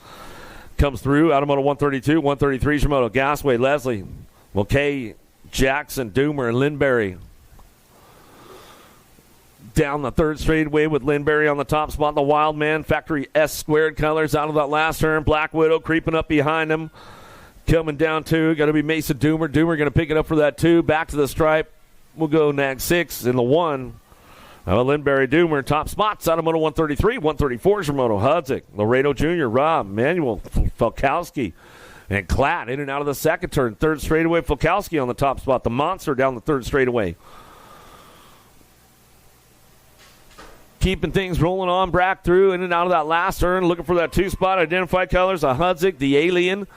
comes through. Out of moto 132, 133 Shimoto. Gasway, Leslie, Mulcahy, Jackson, Doomer, and Lindberry. Down the third straightaway with Lindberry on the top spot. The Wild Man, factory S squared colors out of that last turn. Black Widow creeping up behind him. Coming down 2. Got to be Mason Doomer. Doomer going to pick it up for that 2. Back to the stripe. We'll go nag 6 in the 1. Lindberry, Doomer, top spots out of moto 133, 134 Shimoto. Hudzik, Laredo Jr., Rob, Manuel, Falkowski, and Klatt in and out of the second turn. Third straightaway, Falkowski on the top spot. The Monster down the third straightaway. Keeping things rolling on, back through, in and out of that last turn. Looking for that 2 spot. Identified colors, a Hudzik, the Alien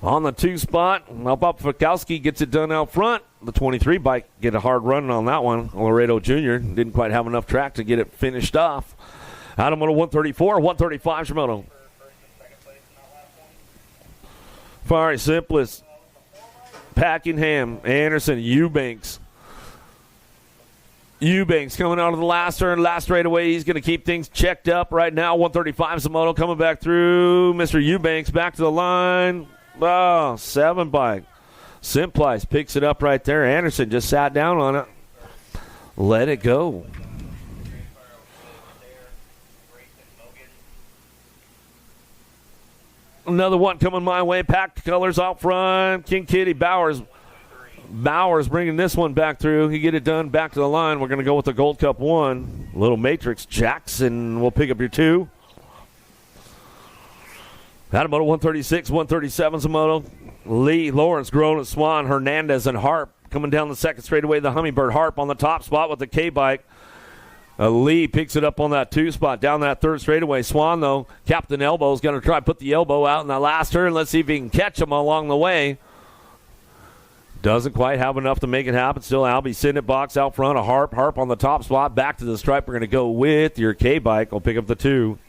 on the 2 spot. Bob Falkowski gets it done out front. The 23 bike get a hard run on that one. Laredo Jr. didn't quite have enough track to get it finished off. Out of moto 134, 135 Shimoto. Fiery Simplest, Packingham, Anderson, Eubanks. Eubanks coming out of the last turn, last straightaway. He's going to keep things checked up right now. 135 Shimoto coming back through. Mr. Eubanks back to the line. Oh, 7 bike. Simplice picks it up right there. Anderson just sat down on it. Let it go. Another one coming my way. Packed colors out front. King Kitty Bowers bringing this one back through. He get it done back to the line. We're going to go with the Gold Cup 1. Little Matrix. Jackson will pick up your 2. Out of moto 136, 137 Shimoto. Lee, Lawrence, Groen, Swan, Hernandez, and Harp coming down the second straightaway. The Hummingbird Harp on the top spot with the K-bike. Lee picks it up on that 2 spot down that third straightaway. Swan, though, Captain Elbow is going to try to put the elbow out in that last turn. Let's see if he can catch him along the way. Doesn't quite have enough to make it happen. Still, Albie sitting at box out front. A Harp on the top spot. Back to the stripe. We're going to go with your K-bike. We'll pick up the 2.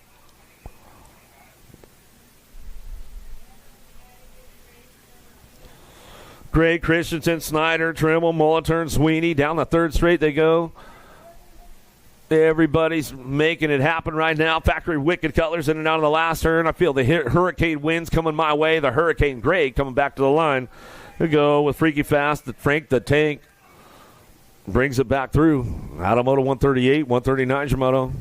Gray, Christensen, Snyder, Trimble, Molitor, Sweeney. Down the third straight they go. Everybody's making it happen right now. Factory Wicked Colors in and out of the last turn. I feel the Hurricane winds coming my way. The Hurricane Gray coming back to the line. We go with Freaky Fast. Frank the Tank brings it back through. Out of Moto 138, 139 your moto.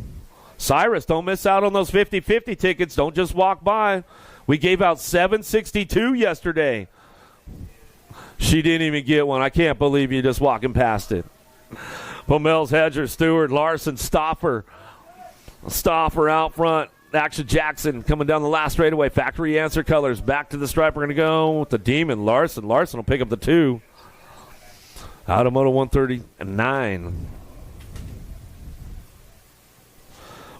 Cyrus, don't miss out on those 50-50 tickets. Don't just walk by. We gave out 762 yesterday. She didn't even get one. I can't believe you just walking past it. Pomels, Hedger, Stewart, Larson, Stoffer out front. Action Jackson coming down the last straightaway. Factory Answer Colors back to the stripe. We're going to go with the Demon, Larson. Larson will pick up the 2. Out of Moto 139.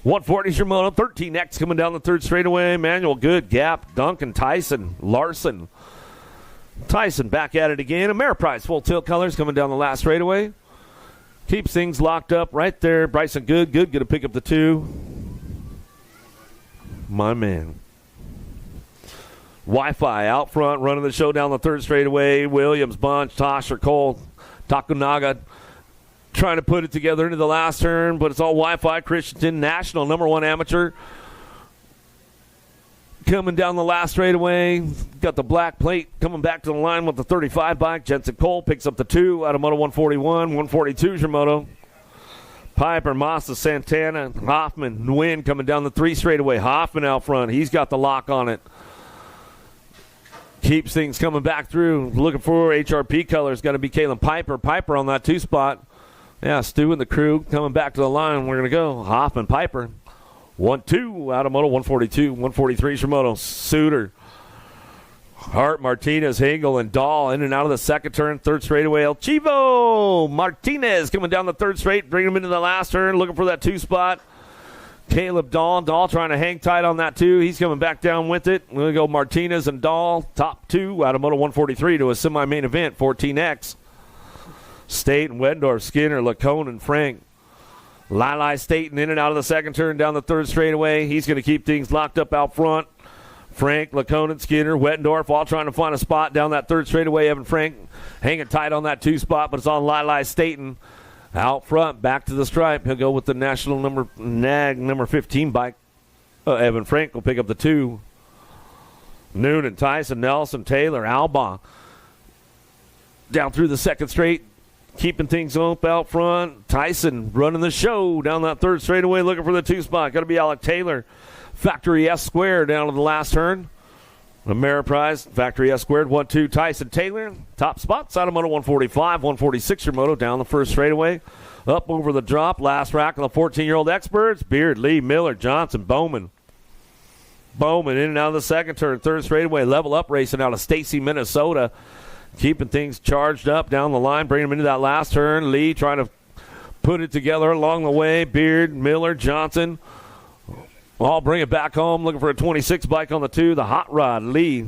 140's your moto. 13X coming down the third straightaway. Manuel, Good, Gap, Duncan, Tyson, Larson. Tyson back at it again. Ameriprise Full Tilt Colors coming down the last straightaway. Keeps things locked up right there. Bryson, Good going to pick up the 2. My man. Wi-Fi out front, running the show down the third straightaway. Williams, Bunch, Tosher, Cole, Takunaga trying to put it together into the last turn, but it's all Wi-Fi. Christensen, national number 1 amateur. Coming down the last straightaway. Got the black plate coming back to the line with the 35 bike. Jensen Cole picks up the 2 out of Moto 141. 142 is your moto. Piper, Massa, Santana, Hoffman, Nguyen coming down the 3 straightaway. Hoffman out front. He's got the lock on it. Keeps things coming back through. Looking for HRP colors. Got to be Kalen Piper. Piper on that 2 spot. Yeah, Stu and the crew coming back to the line. We're going to go. Hoffman, Piper. 1-2 out of Moto 142. 143 is your moto. Suter, Hart, Martinez, Hagel, and Dahl in and out of the second turn. Third straightaway. El Chivo Martinez coming down the third straight. Bringing him into the last turn. Looking for that 2 spot. Caleb Dahl. Dahl trying to hang tight on that 2. He's coming back down with it. We're going to go Martinez and Dahl. Top 2 out of Moto 143 to a semi-main event. 14X. Staten, Wendorf, Skinner, Lacone, and Frank. Lili Staten in and out of the second turn down the third straightaway. He's going to keep things locked up out front. Frank, Lacone, Skinner, Wettendorf all trying to find a spot down that third straightaway. Evan Frank hanging tight on that 2 spot, but it's on Lili Staten out front. Back to the stripe. He'll go with the national number 15 bike. Evan Frank will pick up the 2. Noonan, Tyson, Nelson, Taylor, Alba down through the second straight. Keeping things up out front. Tyson running the show down that third straightaway, looking for the 2 spot. Got to be Alec Taylor. Factory S squared down to the last turn. Ameriprise, Factory S squared. 1-2. Tyson Taylor. Top spots out of Moto 145. 146 your moto down the first straightaway. Up over the drop. Last rack on the 14-year-old experts. Beard, Lee, Miller, Johnson, Bowman. Bowman in and out of the second turn. Third straightaway. Level up racing out of Stacy, Minnesota. Keeping things charged up down the line, bringing them into that last turn. Lee trying to put it together along the way. Beard, Miller, Johnson all bring it back home. Looking for a 26 bike on the 2. The Hot Rod, Lee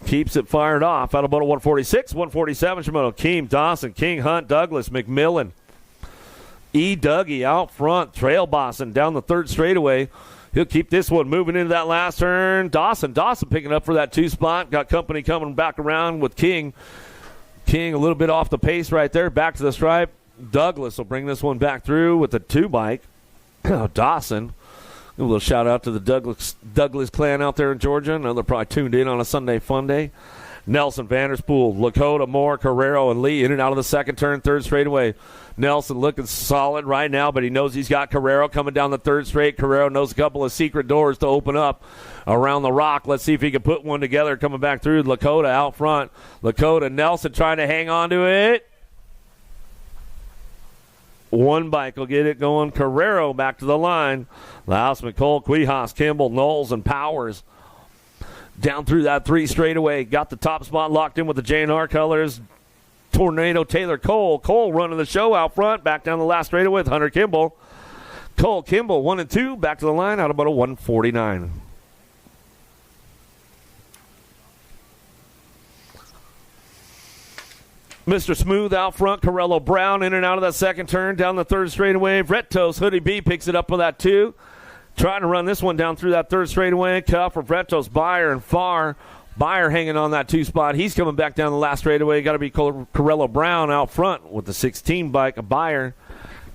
keeps it fired off. Out of Moto 146, 147, Shimono. Keem, Dawson, King, Hunt, Douglas, McMillan. E. Dougie out front, trail bossing down the third straightaway. He'll keep this one moving into that last turn. Dawson picking up for that 2 spot. Got company coming back around with King. King a little bit off the pace right there. Back to the stripe. Douglas will bring this one back through with the 2 bike. Dawson. A little shout out to the Douglas clan out there in Georgia. I know they're probably tuned in on a Sunday fun day. Nelson, Vanderspool, Lakota, Moore, Carrero, and Lee in and out of the second turn, third straightaway. Nelson looking solid right now, but he knows he's got Carrero coming down the third straight. Carrero knows a couple of secret doors to open up around the rock. Let's see if he can put one together coming back through. Lakota out front. Lakota, Nelson trying to hang on to it. 1 bike will get it going. Carrero back to the line. Laos, McCole, Quijos, Kimball, Knowles, and Powers. Down through that 3 straightaway. Got the top spot locked in with the J&R colors. Tornado, Taylor, Cole. Cole running the show out front. Back down the last straightaway with Hunter Kimball. Cole, Kimball, 1 and 2. Back to the line out about a 149. Mr. Smooth out front. Corello Brown in and out of that second turn. Down the third straightaway. Vretos, Hoodie B picks it up for that 2. Trying to run this one down through that third straightaway. Cuff for Vretos, Byer, and Farr. Byer hanging on that 2 spot. He's coming back down the last straightaway. Got to be Corello Brown out front with the 16 bike. Byer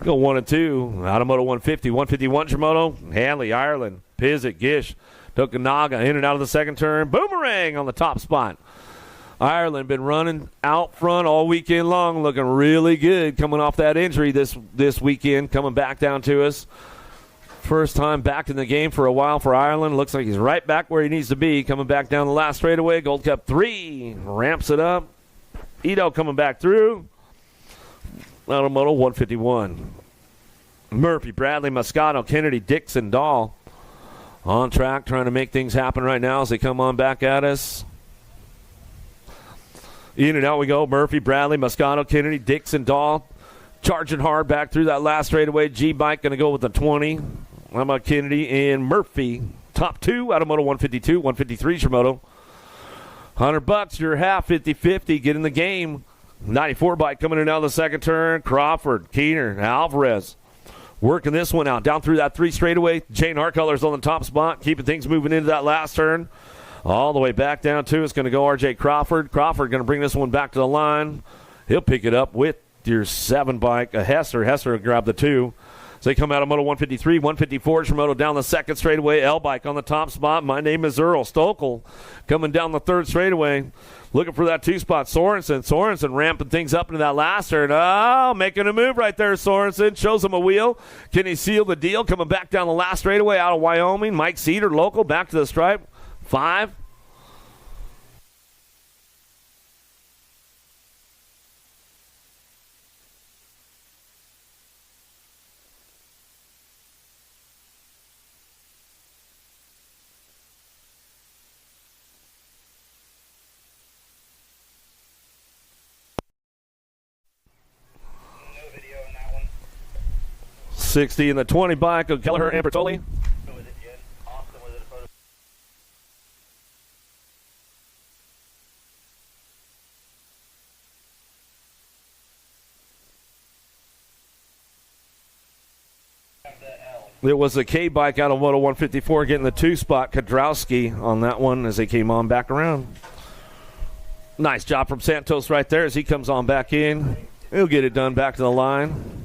Go 1 and 2. Out of Moto 150. 151's your moto. Hanley, Ireland, Pizik, Gish, Tokunaga in and out of the second turn. Boomerang on the top spot. Ireland been running out front all weekend long, looking really good coming off that injury this weekend, coming back down to us. First time back in the game for a while for Ireland. Looks like he's right back where he needs to be, coming back down the last straightaway. Gold Cup 3, ramps it up. Ito coming back through. Moto 151. Murphy, Bradley, Moscato, Kennedy, Dixon, Dahl on track, trying to make things happen right now as they come on back at us. In and out we go. Murphy, Bradley, Moscato, Kennedy, Dixon, Dahl charging hard back through that last straightaway. G-Bike going to go with the 20. How about Kennedy and Murphy? Top 2 out of Moto 152. 153's your moto. $100, your half, 50-50. Get in the game. 94 bike coming in out of the second turn. Crawford, Keener, Alvarez working this one out. Down through that 3 straightaway. Jane Hartcolor's on the top spot, keeping things moving into that last turn. All the way back down to it's going to go R.J. Crawford. Crawford going to bring this one back to the line. He'll pick it up with your 7 bike. Hester will grab the 2. So they come out of Moto 153. 154 is your moto down the second straightaway. L-Bike on the top spot. My name is Earl Stokel coming down the third straightaway. Looking for that 2 spot. Sorensen ramping things up into that last turn. Oh, making a move right there, Sorensen. Shows him a wheel. Can he seal the deal? Coming back down the last straightaway out of Wyoming. Mike Cedar, local, back to the stripe. 5. No video in that one. 60 in the 20 bike of Kelleher and Bertoli. Was it Jen? Austin, was it a photo? It was a K bike out of Moto 154 getting the 2 spot. Kadrowski on that one as they came on back around. Nice job from Santos right there as he comes on back in. He'll get it done back to the line.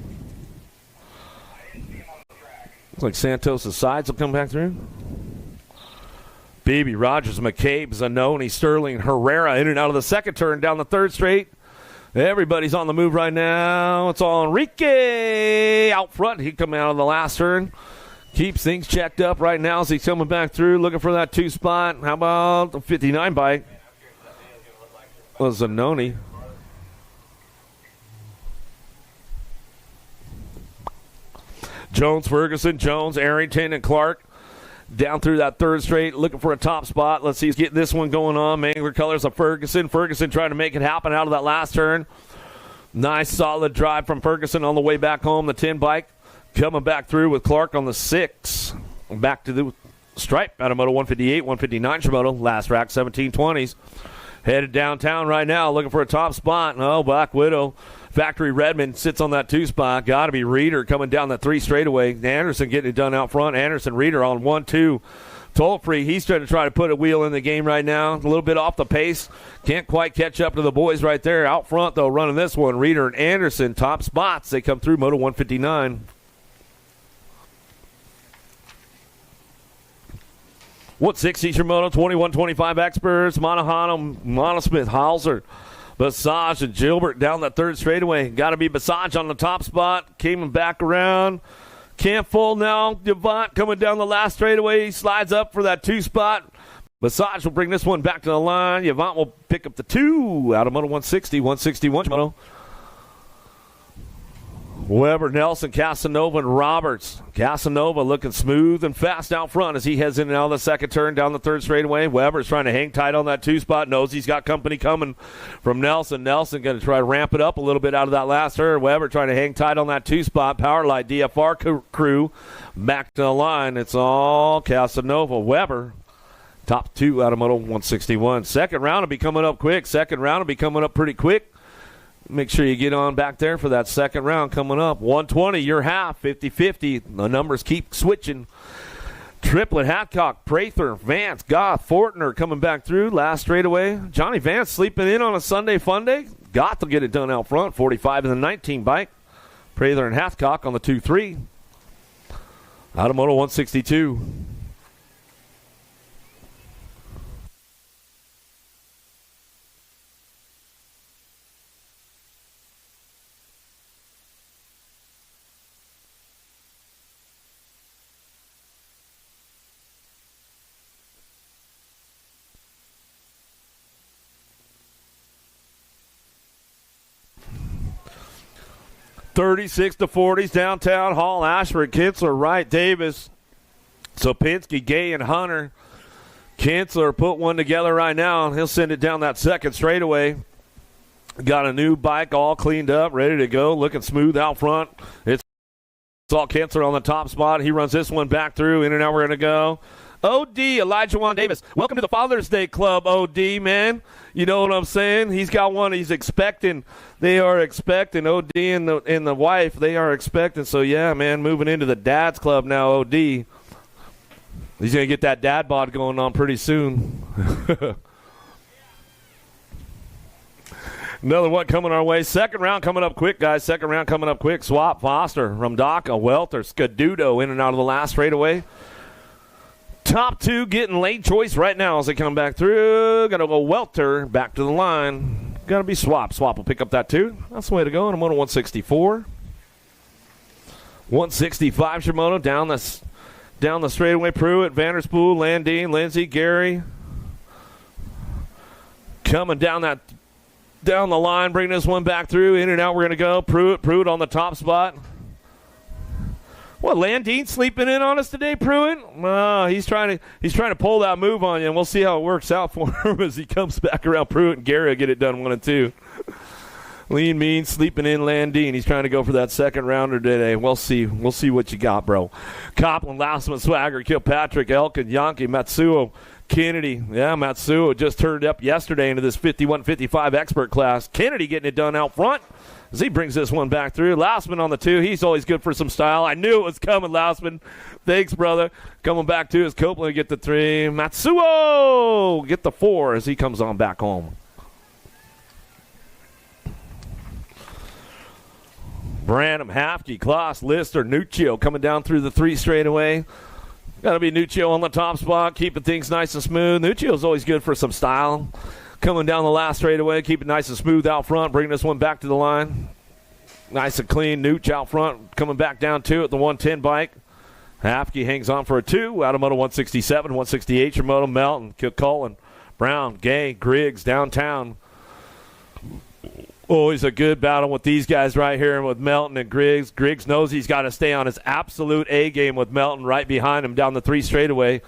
Looks like Santos' sides will come back through. Beebe, Rogers, McCabe, Zanoni, Sterling, Herrera in and out of the second turn down the third straight. Everybody's on the move right now. It's all Enrique out front. He come out of the last turn. Keeps things checked up right now as he's coming back through, looking for that 2 spot. How about the 59 bike? Was Zanoni. Jones, Ferguson, Jones, Arrington, and Clark down through that third straight, looking for a top spot. Let's see who's getting this one going on. Mangler colors of Ferguson. Ferguson trying to make it happen out of that last turn. Nice, solid drive from Ferguson on the way back home. The 10 bike coming back through with Clark on the 6. Back to the stripe out of Moto 158, 159 Shimoto. Last rack, 1720s. Headed downtown right now, looking for a top spot. Oh, Black Widow. Factory Redmond sits on that 2 spot. Got to be Reeder coming down the 3 straightaway. Anderson getting it done out front. Anderson, Reeder on 1-2. Toll-free, he's trying to put a wheel in the game right now. A little bit off the pace. Can't quite catch up to the boys right there. Out front, though, running this one. Reeder and Anderson, top spots. They come through Moto 159. What 60's your Moto? 21-25 experts. Monohano, Monosmith, Hauser, Basage, and Gilbert down that third straightaway. Got to be Basage on the top spot. Came back around. Can't fold now. Devant coming down the last straightaway. He slides up for that 2 spot. Basage will bring this one back to the line. Devant will pick up the 2 out of Moto 160. 161 Moto. Weber, Nelson, Casanova, and Roberts. Casanova looking smooth and fast out front as he heads in and out of the second turn down the third straightaway. Weber's trying to hang tight on that 2 spot. Knows he's got company coming from Nelson. Nelson going to try to ramp it up a little bit out of that last turn. Weber trying to hang tight on that 2 spot. Powerlight DFR crew back to the line. It's all Casanova. Weber, top 2 out of Moto 161. Second round will be coming up quick. Second round will be coming up pretty quick. Make sure you get on back there for that second round coming up. 120, your half, 50-50. The numbers keep switching. Triplet, Hadcock, Prather, Vance, Goth, Fortner coming back through. Last straightaway. Johnny Vance sleeping in on a Sunday fun day. Goth will get it done out front. 45 in the 19 bike. Prather and Hathcock on the 2-3. Out of Moto 162. .36 to 40s downtown. Hall, Ashford, Kinsler, Wright, Davis, Sopinski, Gay, and Hunter. Kinsler put one together right now. He'll send it down that second straightaway. Got a new bike all cleaned up, ready to go, looking smooth out front. It's all Kinsler on the top spot. He runs this one back through. In and out we're going to go. OD, Elijah Juan Davis. Welcome to the Father's Day Club, OD, man. You know what I'm saying? He's got one he's expecting. They are expecting. OD and the wife, they are expecting. So, yeah, man, moving into the dad's club now, OD. He's going to get that dad bod going on pretty soon. Another one coming our way. Second round coming up quick, guys. Second round coming up quick. Swap, Foster, Ramdaka, Welter, Scadudo in and out of the last straightaway. Top two getting late choice right now as they come back through. Got to go Welter back to the line. Got to be Swap. Swap will pick up that two. That's the way to go. And I'm on 164. 165 Shimono down the straightaway. Pruitt, Vanderspool, Landine, Lindsay, Gary. Coming down the line, bringing this one back through. In and out we're going to go. Pruitt on the top spot. What, Landine sleeping in on us today, Pruitt? He's trying to pull that move on you, and we'll see how it works out for him as he comes back around. Pruitt and Gary will get it done 1 and 2. Lean, mean, sleeping in Landine. He's trying to go for that second rounder today. We'll see what you got, bro. Copland, Lassman, Swagger, Kilpatrick, Elkin, Yankee, Matsuo, Kennedy. Yeah, Matsuo just turned up yesterday into this 51-55 expert class. Kennedy getting it done out front as he brings this one back through. Lassman on the 2. He's always good for some style. I knew it was coming, Lassman. Thanks, brother. Coming back to his Copeland get the 3. Matsuo get the 4 as he comes on back home. Branham, Hafke, Kloss, Lister, Nuccio coming down through the 3 straightaway. Got to be Nuccio on the top spot, keeping things nice and smooth. Nuccio's always good for some style. Coming down the last straightaway, keep it nice and smooth out front, bringing this one back to the line. Nice and clean. Nucci out front, coming back down to it, the 110 bike. Hafke hangs on for a 2. Out of Moto 167, 168, Shimono, Melton, Cullen, Brown, Gay, Griggs, downtown. Always a good battle with these guys right here with Melton and Griggs. Griggs knows he's got to stay on his absolute A game with Melton right behind him down the 3 straightaway.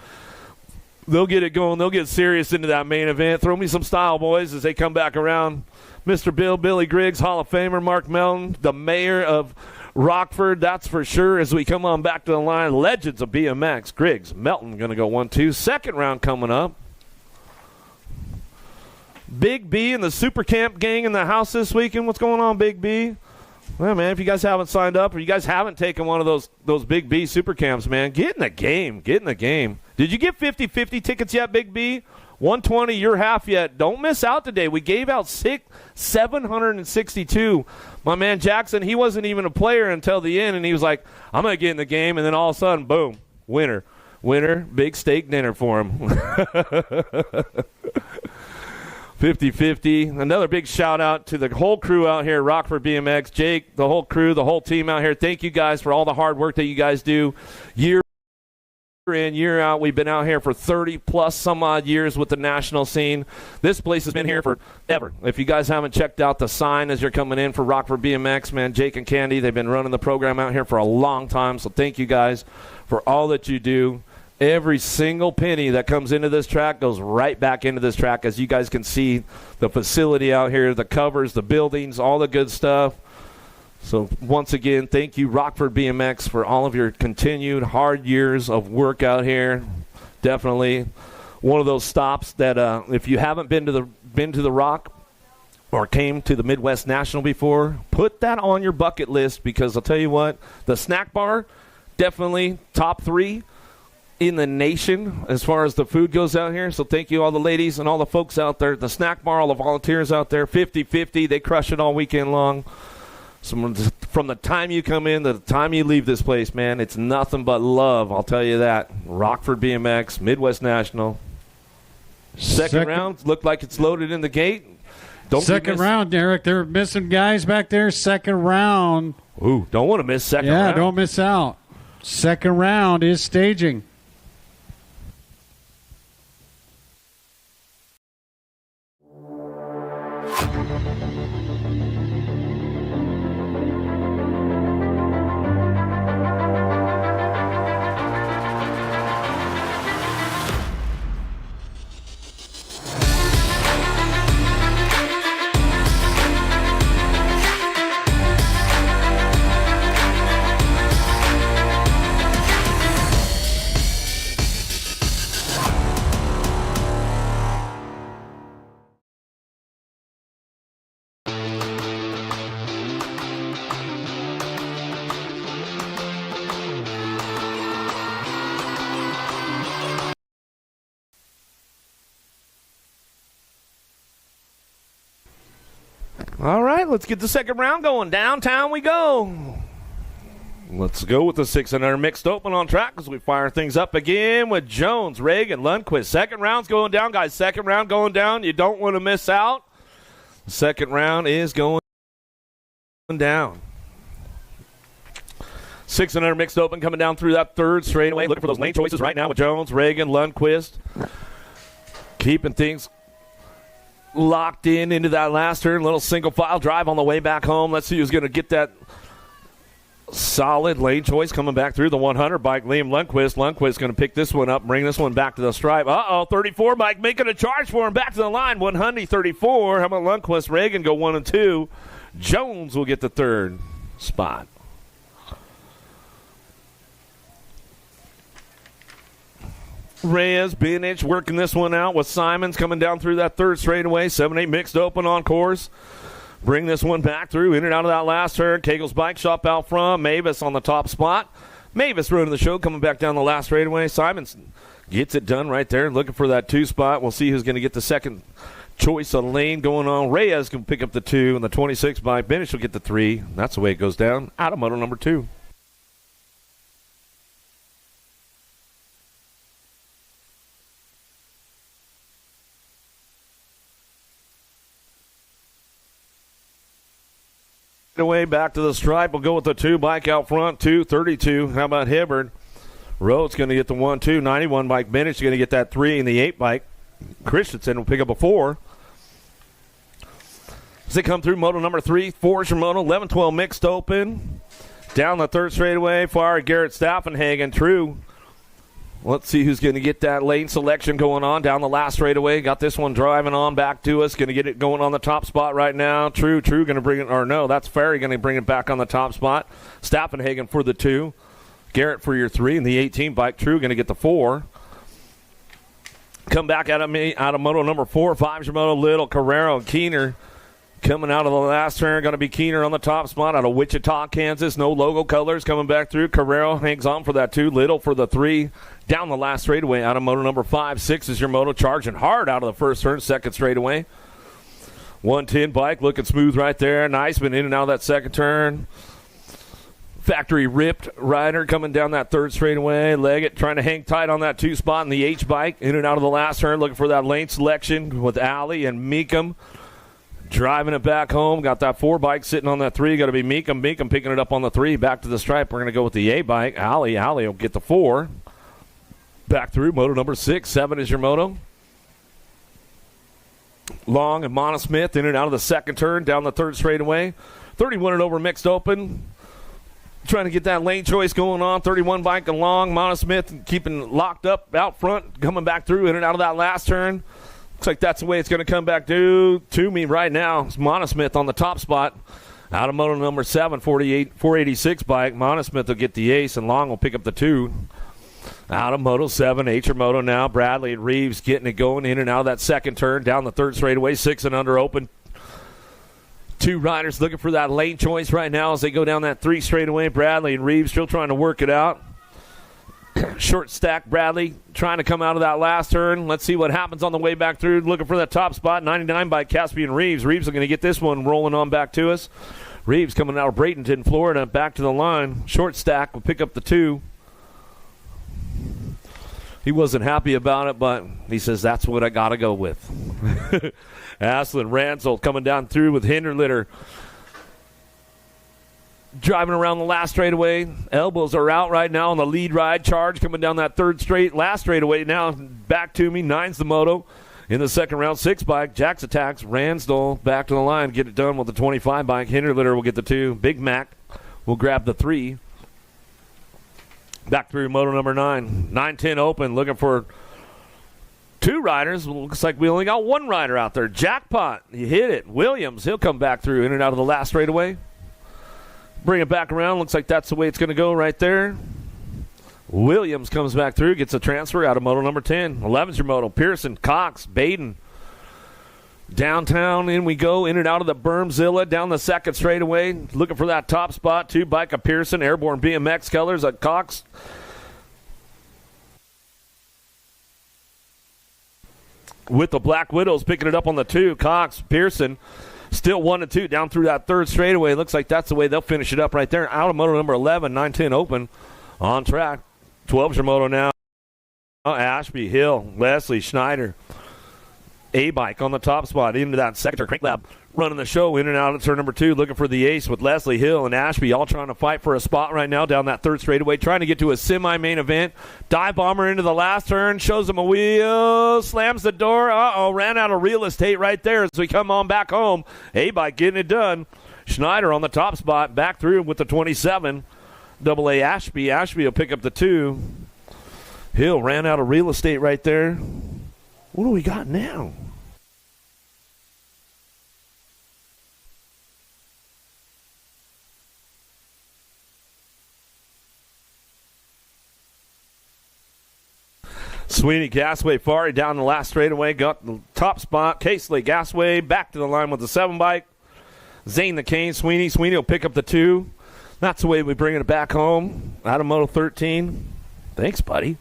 They'll get it going. They'll get serious into that main event. Throw me some style, boys, as they come back around. Mr. Billy Griggs, Hall of Famer, Mark Melton, the mayor of Rockford, that's for sure, as we come on back to the line. Legends of BMX. Griggs, Melton going to go 1-2. Second round coming up. Big B and the Super Camp gang in the house this weekend. What's going on, Big B? Well, man, if you guys haven't signed up or you guys haven't taken one of those Big B Super Camps, man, get in the game. Get in the game. Did you get 50-50 tickets yet, Big B? 120, your half yet. Don't miss out today. We gave out 762. My man Jackson, he wasn't even a player until the end, and he was like, I'm going to get in the game, and then all of a sudden, boom, winner. Big steak dinner for him. 50-50. Another big shout-out to the whole crew out here, Rockford BMX, Jake, the whole crew, the whole team out here. Thank you guys for all the hard work that you guys do year in, year out. We've been out here for 30-plus some odd years with the national scene. This place has been here forever. If you guys haven't checked out the sign as you're coming in for Rockford BMX, man, Jake and Candy, they've been running the program out here for a long time, so thank you guys for all that you do. Every single penny that comes into this track goes right back into this track. As you guys can see, the facility out here, the covers, the buildings, all the good stuff. So once again, thank you, Rockford BMX, for all of your continued hard years of work out here. Definitely one of those stops that if you haven't been to the Rock or came to the Midwest National before, put that on your bucket list, because I'll tell you what, the snack bar, definitely top 3 in the nation as far as the food goes out here. So thank you, all the ladies and all the folks out there, the snack bar, all the volunteers out there. 50-50, they crush it all weekend long. Some from the time you come in to the time you leave this place, man, it's nothing but love. I'll tell you that. Rockford BMX, Midwest National. Second round, looked like it's loaded in the gate. Second round, Derek. They're missing guys back there. Second round. Ooh, don't want to miss second round. Yeah, don't miss out. Second round is staging. All right, let's get the second round going. Downtown we go. Let's go with the 600 mixed open on track as we fire things up again with Jones, Reagan, Lundquist. Second round's going down, guys. Second round going down. You don't want to miss out. The second round is going down. 600 mixed open coming down through that third straightaway. Looking for those lane choices right now with Jones, Reagan, Lundquist. Keeping things locked into that last turn. Little single file drive on the way back home. Let's see who's going to get that solid lane choice coming back through the 100 bike. Liam Lundquist. Lundquist going to pick this one up, bring this one back to the stripe. 34 bike making a charge for him back to the line. 100 34. How about Lundquist? Reagan go 1 and 2. Jones will get the third spot. Reyes, Binich working this one out with Simons coming down through that third straightaway. 7-8 mixed open on course. Bring this one back through, in and out of that last turn. Cagle's bike shop out front. Mavis on the top spot. Mavis running the show, coming back down the last straightaway. Simons gets it done right there, looking for that 2 spot. We'll see who's going to get the second choice of lane going on. Reyes can pick up the 2, and the 26 bike. Binich will get the 3. That's the way it goes down. Out of moto number 2. Away back to the stripe. We'll go with the 2 bike out front. 232. How about Hibbard? Rhodes going to get the 1-2. 91 bike. Binich going to get that 3, and the 8 bike. Christensen will pick up a 4. As they come through moto number 3, 4 is your moto. 11-12 mixed open. Down the third straightaway. Far Garrett Staffenhagen. True. Let's see who's going to get that lane selection going on down the last straightaway. Got this one driving on back to us. Going to get it going on the top spot right now. True going to bring it, or no, that's Ferry going to bring it back on the top spot. Staffenhagen for the 2. Garrett for your 3, and the 18 bike. True going to get the 4. Come back out of moto number 4. 5's your moto. Little, Carrero, and Keener. Coming out of the last turn, going to be Keener on the top spot out of Wichita, Kansas. No logo colors coming back through. Carrero hangs on for that 2. Little for the 3. Down the last straightaway out of moto number 5. 6 is your moto. Charging hard out of the first turn, second straightaway. 110 bike looking smooth right there. Niceman in and out of that second turn. Factory ripped rider coming down that third straightaway. Leggett trying to hang tight on that 2 spot in the H bike. In and out of the last turn, looking for that lane selection with Alley and Meekum. Driving it back home. Got that 4 bike sitting on that 3. Got to be Meekum. Meekum picking it up on the 3. Back to the stripe. We're going to go with the A bike. Alley will get the 4. Back through moto number 6. 7 is your moto. Long and Monosmith in and out of the second turn. Down the third straightaway. 31 and over mixed open. Trying to get that lane choice going on. 31 bike and Long. Monosmith keeping locked up out front. Coming back through in and out of that last turn. Looks like that's the way it's going to come back to me right now. It's Monosmith on the top spot. Out of moto number 7, 486 bike. Monosmith will get the ace, and Long will pick up the 2. Out of moto 7, H or moto now. Bradley and Reeves getting it going in and out of that second turn. Down the third straightaway, 6 and under open. 2 riders looking for that lane choice right now as they go down that 3 straightaway. Bradley and Reeves still trying to work it out. Short stack Bradley trying to come out of that last turn. Let's see what happens on the way back through. Looking for that top spot. 99 by Caspian Reeves. Reeves are going to get this one rolling on back to us. Reeves coming out of Bradenton, Florida, back to the line. Short stack will pick up the 2. He wasn't happy about it, but he says that's what I got to go with. Aslan Ransel coming down through with Hinderlitter. Driving around the last straightaway. Elbows are out right now on the lead ride. Charge coming down that last straightaway. Now back to me. 9's the moto. In the second round, 6 bike. Jax attacks. Ransdell back to the line. Get it done with the 25 bike. Hinderlitter will get the 2. Big Mac will grab the 3. Back through moto number 9. 9-10 open. Looking for 2 riders. Looks like we only got 1 rider out there. Jackpot. He hit it. Williams. He'll come back through in and out of the last straightaway. Bring it back around. Looks like that's the way it's going to go right there. Williams comes back through, gets a transfer out of moto number 10. 11's your moto. Pearson, Cox, Baden. Downtown, in we go, in and out of the Bermzilla, down the second straightaway. Looking for that top spot. 2 bike of Pearson, Airborne BMX colors at Cox. With the Black Widows picking it up on the 2. Cox, Pearson. Still 1 and 2 down through that third straightaway. Looks like that's the way they'll finish it up right there. Out of moto number 11, 9-10 open. On track. 12's your moto now. Ashby, Hill, Leslie, Schneider. A-bike on the top spot into that sector. Crank Lab running the show in and out of turn number 2. Looking for the ace with Leslie, Hill, and Ashby all trying to fight for a spot right now down that third straightaway. Trying to get to a semi-main event. Dive bomber into the last turn. Shows him a wheel. Slams the door. Ran out of real estate right there as we come on back home. A-bike getting it done. Schneider on the top spot. Back through with the 27. Double A Ashby. Ashby will pick up the 2. Hill ran out of real estate right there. What do we got now? Sweeney, Gasway, Fari down the last straightaway. Got the top spot. Casely, Gasway back to the line with the 7 bike. Zane the Cane, Sweeney. Sweeney will pick up the 2. That's the way we bring it back home. Out of moto 13. Thanks, buddy.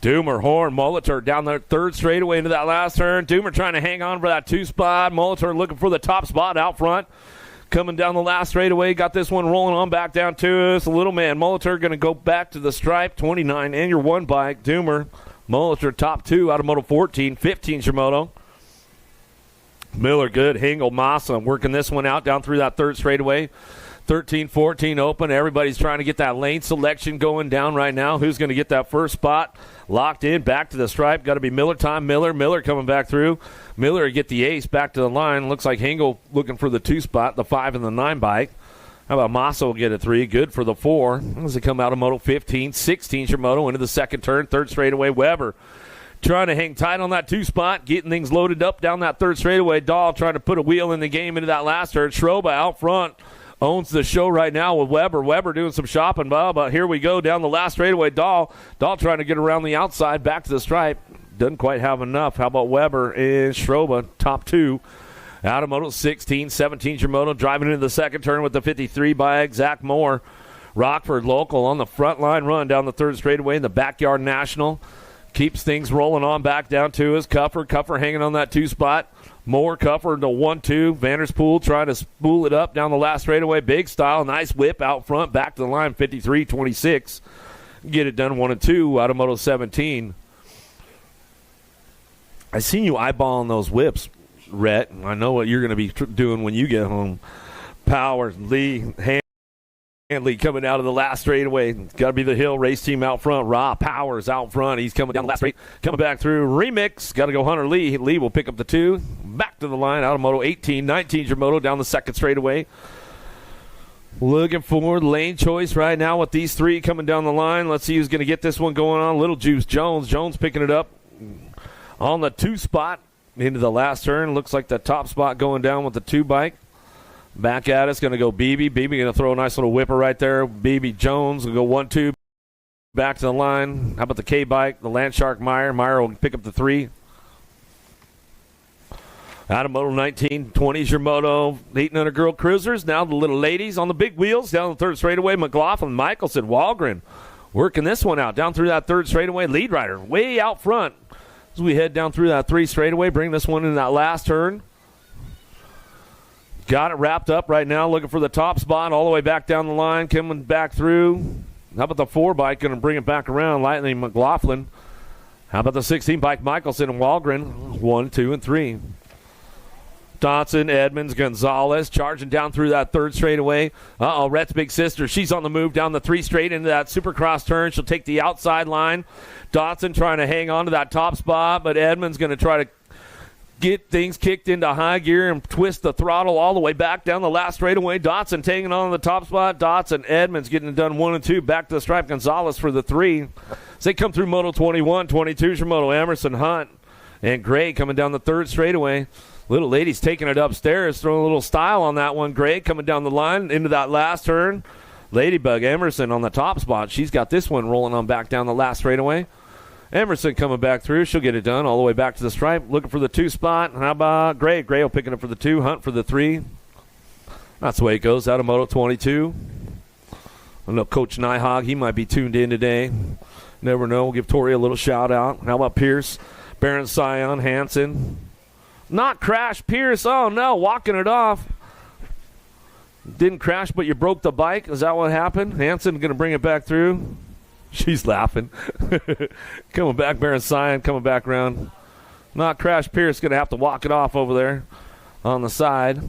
Doomer, Horn, Molitor down the third straightaway into that last turn. Doomer trying to hang on for that 2 spot. Molitor looking for the top spot out front. Coming down the last straightaway. Got this one rolling on back down to us. Little man, Molitor going to go back to the stripe. 29 and your 1 bike. Doomer, Molitor top 2 out of moto 14. 15's your moto. Miller good. Hingle, Massa working this one out down through that third straightaway. 13-14 open. Everybody's trying to get that lane selection going down right now. Who's going to get that first spot? Locked in, back to the stripe. Got to be Miller time. Miller coming back through. Miller get the ace back to the line. Looks like Hingle looking for the 2 spot, the 5 and the 9 bike. How about Massa will get a 3? Good for the 4. As they come out of moto 15. 16's your moto into the second turn. Third straightaway, Weber. Trying to hang tight on that 2 spot, getting things loaded up down that third straightaway. Dahl trying to put a wheel in the game into that last turn. Schroba out front. Owns the show right now with Weber. Weber doing some shopping, but here we go down the last straightaway. Dahl trying to get around the outside, back to the stripe. Doesn't quite have enough. How about Weber and Schroba, top 2. Out of moto 16, 17's your moto. Driving into the second turn with the 53 by Zach Moore. Rockford local on the front line run down the third straightaway in the Backyard National. Keeps things rolling on back down to us. Cuffer hanging on that 2 spot. Moore, Cuffer to 1-2. Vanderspool trying to spool it up down the last straightaway. Big style. Nice whip out front. Back to the line. 53-26. Get it done 1-2 out of moto 17. I seen you eyeballing those whips, Rhett. I know what you're going to be doing when you get home. Powers, Lee, Handley coming out of the last straightaway. Got to be the Hill race team out front. Rob Powers out front. He's coming down the last straight. Coming back through. Remix. Got to go Hunter Lee. Lee will pick up the 2. Back to the line. Out of moto 18. 19's your moto down the second straightaway. Looking for lane choice right now with these 3 coming down the line. Let's see who's going to get this one going on. Little Juice Jones. Jones picking it up on the 2 spot into the last turn. Looks like the top spot going down with the 2 bike. Back at us, going to go BB. BB going to throw a nice little whipper right there. BB Jones will go 1-2. Back to the line. How about the K-bike? The Landshark Meyer. Meyer will pick up the 3. Out of moto 19. 20's your moto. 800 girl cruisers. Now the little ladies on the big wheels. Down the third straightaway. McLaughlin, Michelson, Walgren. Working this one out. Down through that third straightaway. Lead rider way out front. As we head down through that 3 straightaway. Bring this one in that last turn. Got it wrapped up right now, looking for the top spot all the way back down the line, coming back through. How about the 4 bike? Going to bring it back around, Lightning McLaughlin. How about the 16 bike, Michelson and Walgren? 1, 2, and 3. Dotson, Edmonds, Gonzalez charging down through that third straightaway. Rhett's big sister. She's on the move down the 3 straight into that supercross turn. She'll take the outside line. Dotson trying to hang on to that top spot, but Edmonds going to try to get things kicked into high gear and twist the throttle all the way back down the last straightaway. Dotson taking on the top spot. Dotson, Edmonds getting it done 1 and 2. Back to the stripe. Gonzalez for the 3. As they come through Moto 21, 22's your Moto. Emerson, Hunt, and Gray coming down the third straightaway. Little lady's taking it upstairs, throwing a little style on that one. Gray coming down the line into that last turn. Ladybug Emerson on the top spot. She's got this one rolling on back down the last straightaway. Emerson coming back through. She'll get it done all the way back to the stripe. Looking for the 2 spot. How about Gray? Gray will pick it up for the 2. Hunt for the 3. That's the way it goes out of Moto 22. I know Coach Nyhog, he might be tuned in today. Never know. We'll give Tori a little shout out. How about Pierce? Baron Sion, Hansen. Not crash Pierce. Oh, no. Walking it off. Didn't crash, but you broke the bike. Is that what happened? Hansen going to bring it back through. She's laughing. Coming back, Baron Sion coming back around. Not Crash Pierce going to have to walk it off over there on the side.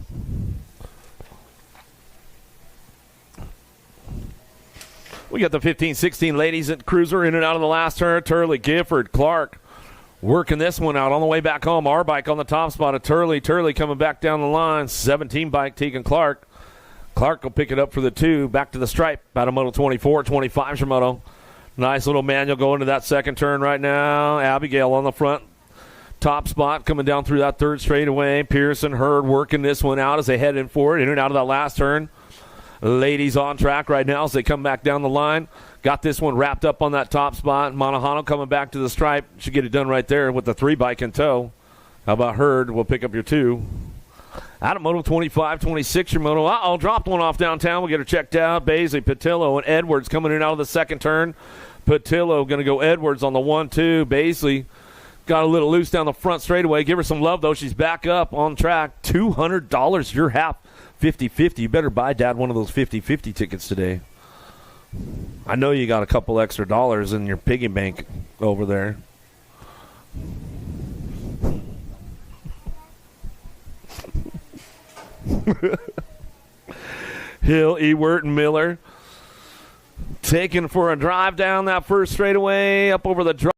We got the 15-16 ladies at Cruiser in and out of the last turn. Turley, Gifford, Clark working this one out on the way back home. Our bike on the top spot of Turley. Turley coming back down the line. 17 bike, Tegan Clark. Clark will pick it up for the 2. Back to the stripe. Out of Moto 24, 25's your Moto. Nice little manual going to that second turn right now. Abigail on the front. Top spot coming down through that third straightaway. Pearson, Hurd working this one out as they head in for it. In and out of that last turn. Ladies on track right now as they come back down the line. Got this one wrapped up on that top spot. Monahano coming back to the stripe. Should get it done right there with the 3 bike in tow. How about Hurd? We'll pick up your 2. Out of Moto 25, 26, your Moto. Dropped one off downtown. We'll get her checked out. Baisley, Patillo, and Edwards coming in out of the second turn. Patillo going to go Edwards on the 1-2. Baisley got a little loose down the front straightaway. Give her some love, though. She's back up on track. $200 your half. 50-50. You better buy Dad one of those 50-50 tickets today. I know you got a couple extra dollars in your piggy bank over there. Hill, Ewert, and Miller taking for a drive down that first straightaway up over the drop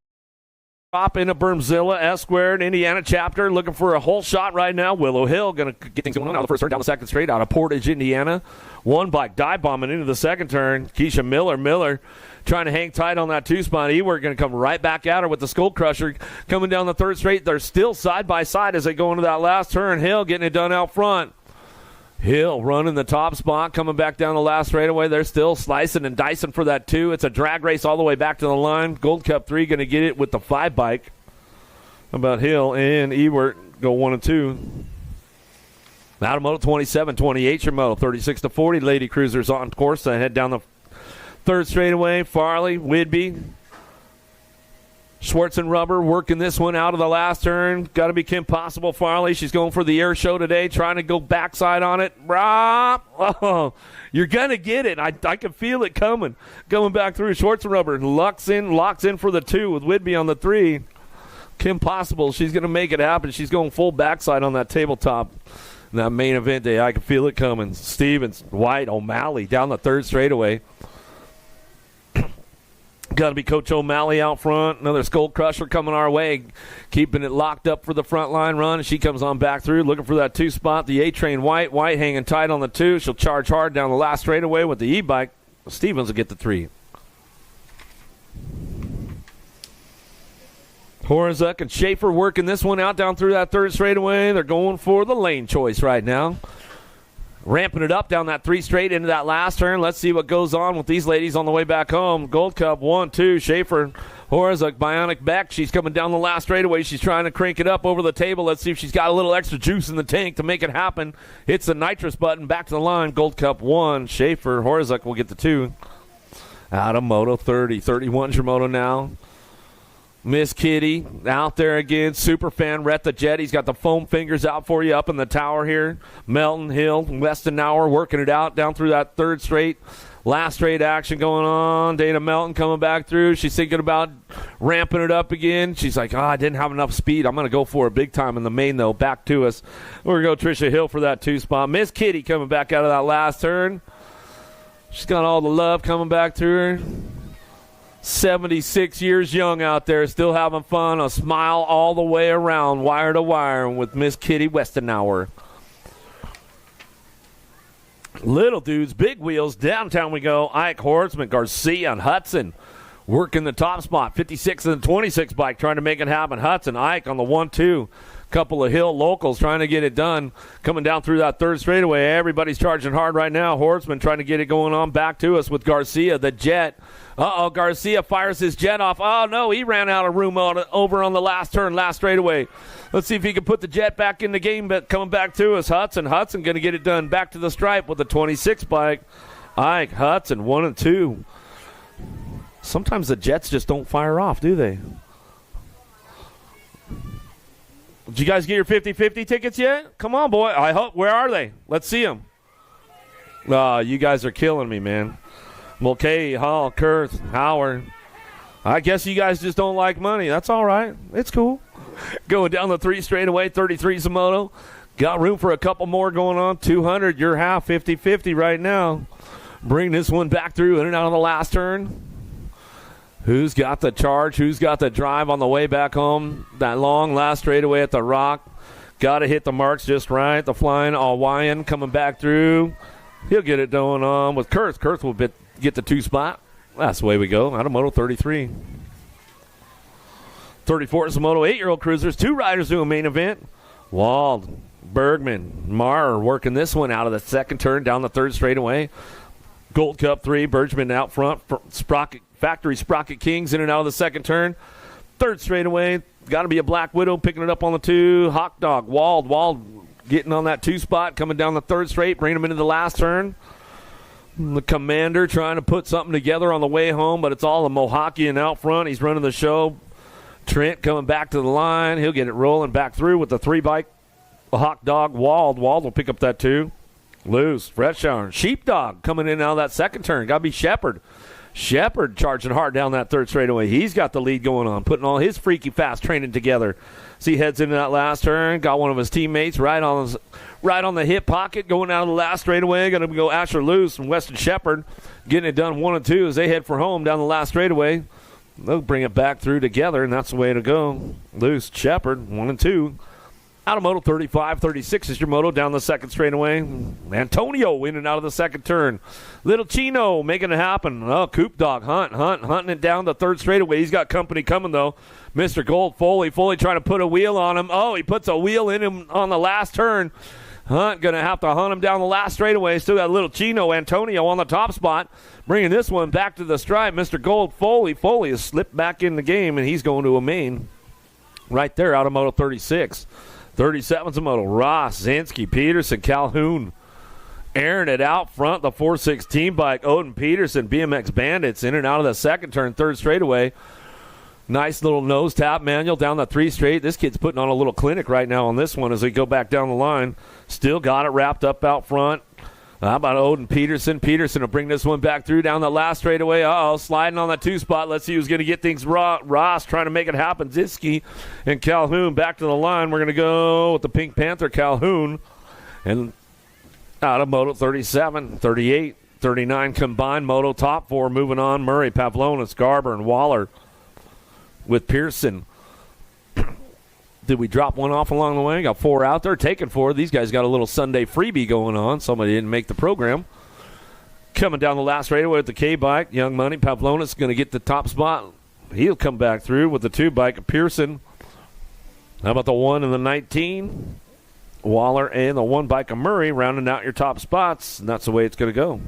into Bermzilla, S-squared, Indiana chapter, looking for a hole shot right now. Willow Hill going to get things going on out of the first turn, down the second straight out of Portage, Indiana. 1 bike dive bombing into the second turn. Keisha Miller trying to hang tight on that 2 spot. Ewert going to come right back at her with the Skull Crusher coming down the third straight. They're still side by side as they go into that last turn. Hill getting it done out front. Hill running the top spot, coming back down the last straightaway. They're still slicing and dicing for that 2. It's a drag race all the way back to the line. Gold Cup 3 going to get it with the 5 bike. How about Hill and Ewert go 1 and 2. Out of Moto 27, 28 your Moto. 36-40. Lady Cruisers on course. They head down the third straightaway. Farley, Whidbey, Schwartz and Rubber working this one out of the last turn. Got to be Kim Possible. Farley, she's going for the air show today, trying to go backside on it. Oh, you're going to get it. I can feel it coming. Going back through Schwartz and Rubber. Locks in for the 2 with Whidbey on the 3. Kim Possible, she's going to make it happen. She's going full backside on that tabletop. In that main event day, I can feel it coming. Stevens, White, O'Malley down the third straightaway. Got to be Coach O'Malley out front. Another Skull Crusher coming our way, keeping it locked up for the front line run. She comes on back through, looking for that 2 spot. The A-Train White hanging tight on the 2. She'll charge hard down the last straightaway with the E-bike. Stevens will get the 3. Horazek and Schaefer working this one out down through that third straightaway. They're going for the lane choice right now. Ramping it up down that 3 straight into that last turn. Let's see what goes on with these ladies on the way back home. Gold Cup 1-2. Schaefer, Horazek, Bionic Beck. She's coming down the last straightaway. She's trying to crank it up over the table. Let's see if she's got a little extra juice in the tank to make it happen. Hits the nitrous button. Back to the line. Gold Cup 1. Schaefer, Horazek will get the 2. Out of Moto 30. 31's your Moto now. Miss Kitty out there again. Super fan Rhett the Jet. He's got the foam fingers out for you up in the tower here. Melton Hill, Westenauer working it out down through that third straight. Last straight action going on. Dana Melton coming back through. She's thinking about ramping it up again. She's like, I didn't have enough speed. I'm going to go for it big time in the main, though. Back to us. We're going to go Trisha Hill for that 2 spot. Miss Kitty coming back out of that last turn. She's got all the love coming back to her. 76 years young out there, still having fun. A smile all the way around, wire to wire, with Miss Kitty Westenauer. Little dudes, big wheels. Downtown we go. Ike Hortzman, Garcia, and Hudson working the top spot. 56 and the 26 bike trying to make it happen. Hudson, Ike on the 1-2. Couple of Hill locals trying to get it done. Coming down through that third straightaway. Everybody's charging hard right now. Hortzman trying to get it going on back to us with Garcia, the Jet. Garcia fires his Jet off. Oh, no, he ran out of room over on the last turn, last straightaway. Let's see if he can put the Jet back in the game, but coming back to us. Hudson going to get it done back to the stripe with the 26 bike. Ike, Hudson, 1 and 2. Sometimes the Jets just don't fire off, do they? Did you guys get your 50-50 tickets yet? Come on, boy. I hope. Where are they? Let's see them. You guys are killing me, man. Mulcahy, Hall, Kurth, Howard. I guess you guys just don't like money. That's all right. It's cool. Going down the 3 straightaway, 33 moto. Got room for a couple more going on. 200, your half, 50-50 right now. Bring this one back through in and out of the last turn. Who's got the charge? Who's got the drive on the way back home? That long last straightaway at the Rock. Got to hit the marks just right. The flying Hawaiian coming back through. He'll get it going on with Kurth. Kurth will get the 2 spot. That's the way we go. Out of Moto 33. 34 is the Moto 8-year-old cruisers. 2 riders do a main event. Wald, Bergman, Marr working this one out of the second turn down the third straightaway. Gold Cup 3, Bergman out front. Factory Sprocket Kings in and out of the second turn. Third straightaway, got to be a Black Widow picking it up on the 2. Hawk Dog, Wald getting on that 2 spot, coming down the third straight, bringing him into the last turn. The Commander trying to put something together on the way home, but it's all the Mohawkian out front. He's running the show. Trent coming back to the line. He'll get it rolling back through with the 3 bike. Hawk Dog, Wald will pick up that 2. Loose, Fretshauer, Sheepdog coming in out of that second turn. Got to be Shepard. Shepard charging hard down that third straightaway. He's got the lead going on, putting all his freaky fast training together. So he heads into that last turn. Got one of his teammates right on the hip pocket going out of the last straightaway. Going to go Asher Luce and Weston Shepard getting it done 1 and 2 as they head for home down the last straightaway. They'll bring it back through together, and that's the way to go. Luce, Shepard, 1 and 2. Out of Moto 35, 36 is your moto down the second straightaway. Antonio in and out of the second turn. Little Chino making it happen. Oh, Coop Dog, hunting it down the third straightaway. He's got company coming, though. Mr. Gold, Foley trying to put a wheel on him. Oh, he puts a wheel in him on the last turn. Hunt going to have to hunt him down the last straightaway. Still got little Chino, Antonio on the top spot. Bringing this one back to the stripe. Mr. Gold, Foley has slipped back in the game, and he's going to a main. Right there out of Moto 36. 37's a moto. Ross, Zinsky, Peterson, Calhoun. Airing it out front, the 416 bike. Odin Peterson, BMX Bandits in and out of the second turn, third straightaway. Nice little nose tap manual down the 3 straight. This kid's putting on a little clinic right now on this one as we go back down the line. Still got it wrapped up out front. How about Odin Peterson? Peterson will bring this one back through down the last straightaway. Sliding on that 2 spot. Let's see who's going to get things raw. Ross trying to make it happen. Zinsky and Calhoun back to the line. We're going to go with the Pink Panther, Calhoun. And out of Moto 37, 38, 39 combined Moto top 4 moving on. Murray, Pavlonis, Garber, and Waller with Pearson. Did we drop one off along the way? Got 4 out there, taking 4. These guys got a little Sunday freebie going on. Somebody didn't make the program. Coming down the last straightaway with the K-bike. Young Money, Pavlonis going to get the top spot. He'll come back through with the 2 bike of Pearson. How about the 1 and the 19? Waller and the 1 bike of Murray rounding out your top spots. And that's the way it's going to go.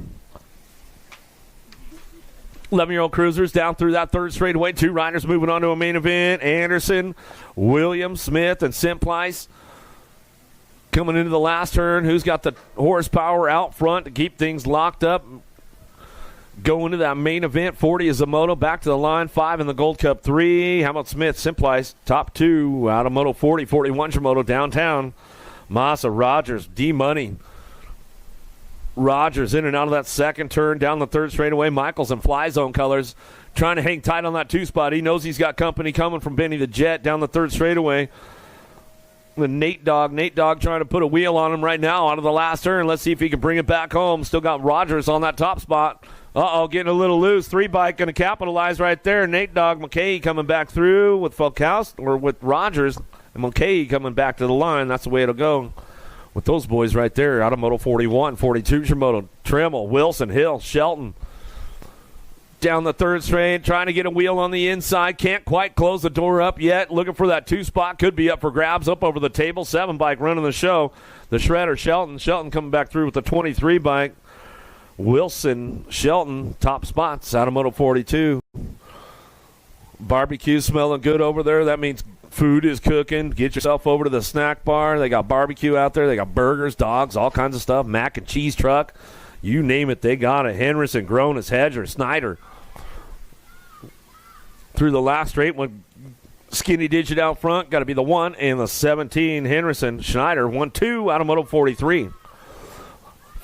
11-year-old cruisers down through that third straightaway. 2 riders moving on to a main event. Anderson, Williams, Smith, and Simplice coming into the last turn. Who's got the horsepower out front to keep things locked up? Go into that main event. 40 is a moto. Back to the line. 5 in the Gold Cup. 3. How about Smith? Simplice. Top 2 out of Moto 40. 41's your moto downtown. Massa, Rogers, D-Money. Rogers in and out of that second turn. Down the third straightaway. Michaels in fly zone colors. Trying to hang tight on that 2 spot. He knows he's got company coming from Benny the Jet down the third straightaway. The Nate Dogg trying to put a wheel on him right now out of the last turn. Let's see if he can bring it back home. Still got Rogers on that top spot. Getting a little loose. 3 bike going to capitalize right there. Nate Dogg, McKay coming back through with Falcaus, or with Rogers, and McKay coming back to the line. That's the way it'll go with those boys right there. Out of Moto 41, 42's your moto. Trimmel, Wilson, Hill, Shelton. Down the third straight, trying to get a wheel on the inside. Can't quite close the door up yet. Looking for that 2 spot. Could be up for grabs up over the table. 7 bike running the show. The Shredder, Shelton. Shelton coming back through with the 23 bike. Wilson, Shelton, top spots out of Moto 42. Barbecue smelling good over there. That means food is cooking. Get yourself over to the snack bar. They got barbecue out there. They got burgers, dogs, all kinds of stuff. Mac and cheese truck. You name it, they got it. Henderson, Gronis, Hedger, Snyder. Through the last straight, one skinny digit out front. Got to be the 1 and the 17. Henderson, Schneider, 1-2 out of Moto 43.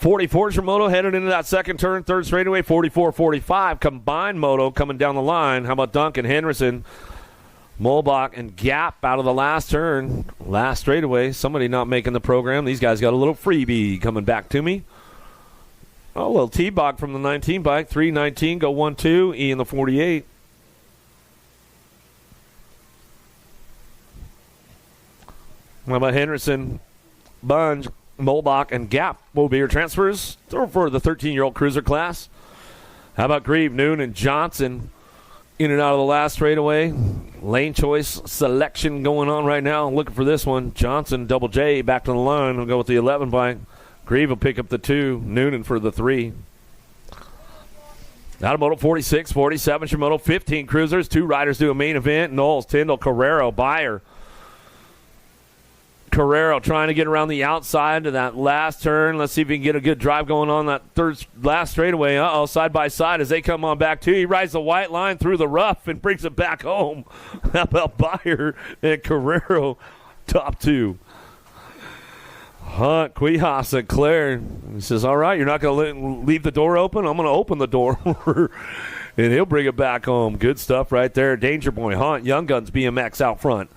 44's your moto headed into that second turn, third straightaway. 44-45 combined moto coming down the line. How about Duncan, Henderson, Molbach, and Gap out of the last turn, last straightaway. Somebody not making the program. These guys got a little freebie coming back to me. A little T-Bog from the 19 bike. 319 go 1-2. E in the 48. How about Henderson, Bunge, Molbach, and Gap will be your transfers for the 13-year-old cruiser class. How about Grieve, Noon, and Johnson in and out of the last straightaway? Lane choice selection going on right now. Looking for this one. Johnson, Double J, back to the line. We'll go with the 11 bike. Grieve will pick up the 2. Noonan for the 3. Out of Moto 46, 47's your Moto 15 cruisers. 2 riders do a main event. Knowles, Tyndall, Carrero, Byer. Carrero trying to get around the outside to that last turn. Let's see if he can get a good drive going on that last straightaway. Side by side as they come on back too. He rides the white line through the rough and brings it back home. How about Byer and Carrero, top 2? Hunt, Quijas, and Claire. He says, all right, you're not going to leave the door open? I'm going to open the door. And he'll bring it back home. Good stuff right there. Danger Boy, Hunt, Young Guns, BMX out front.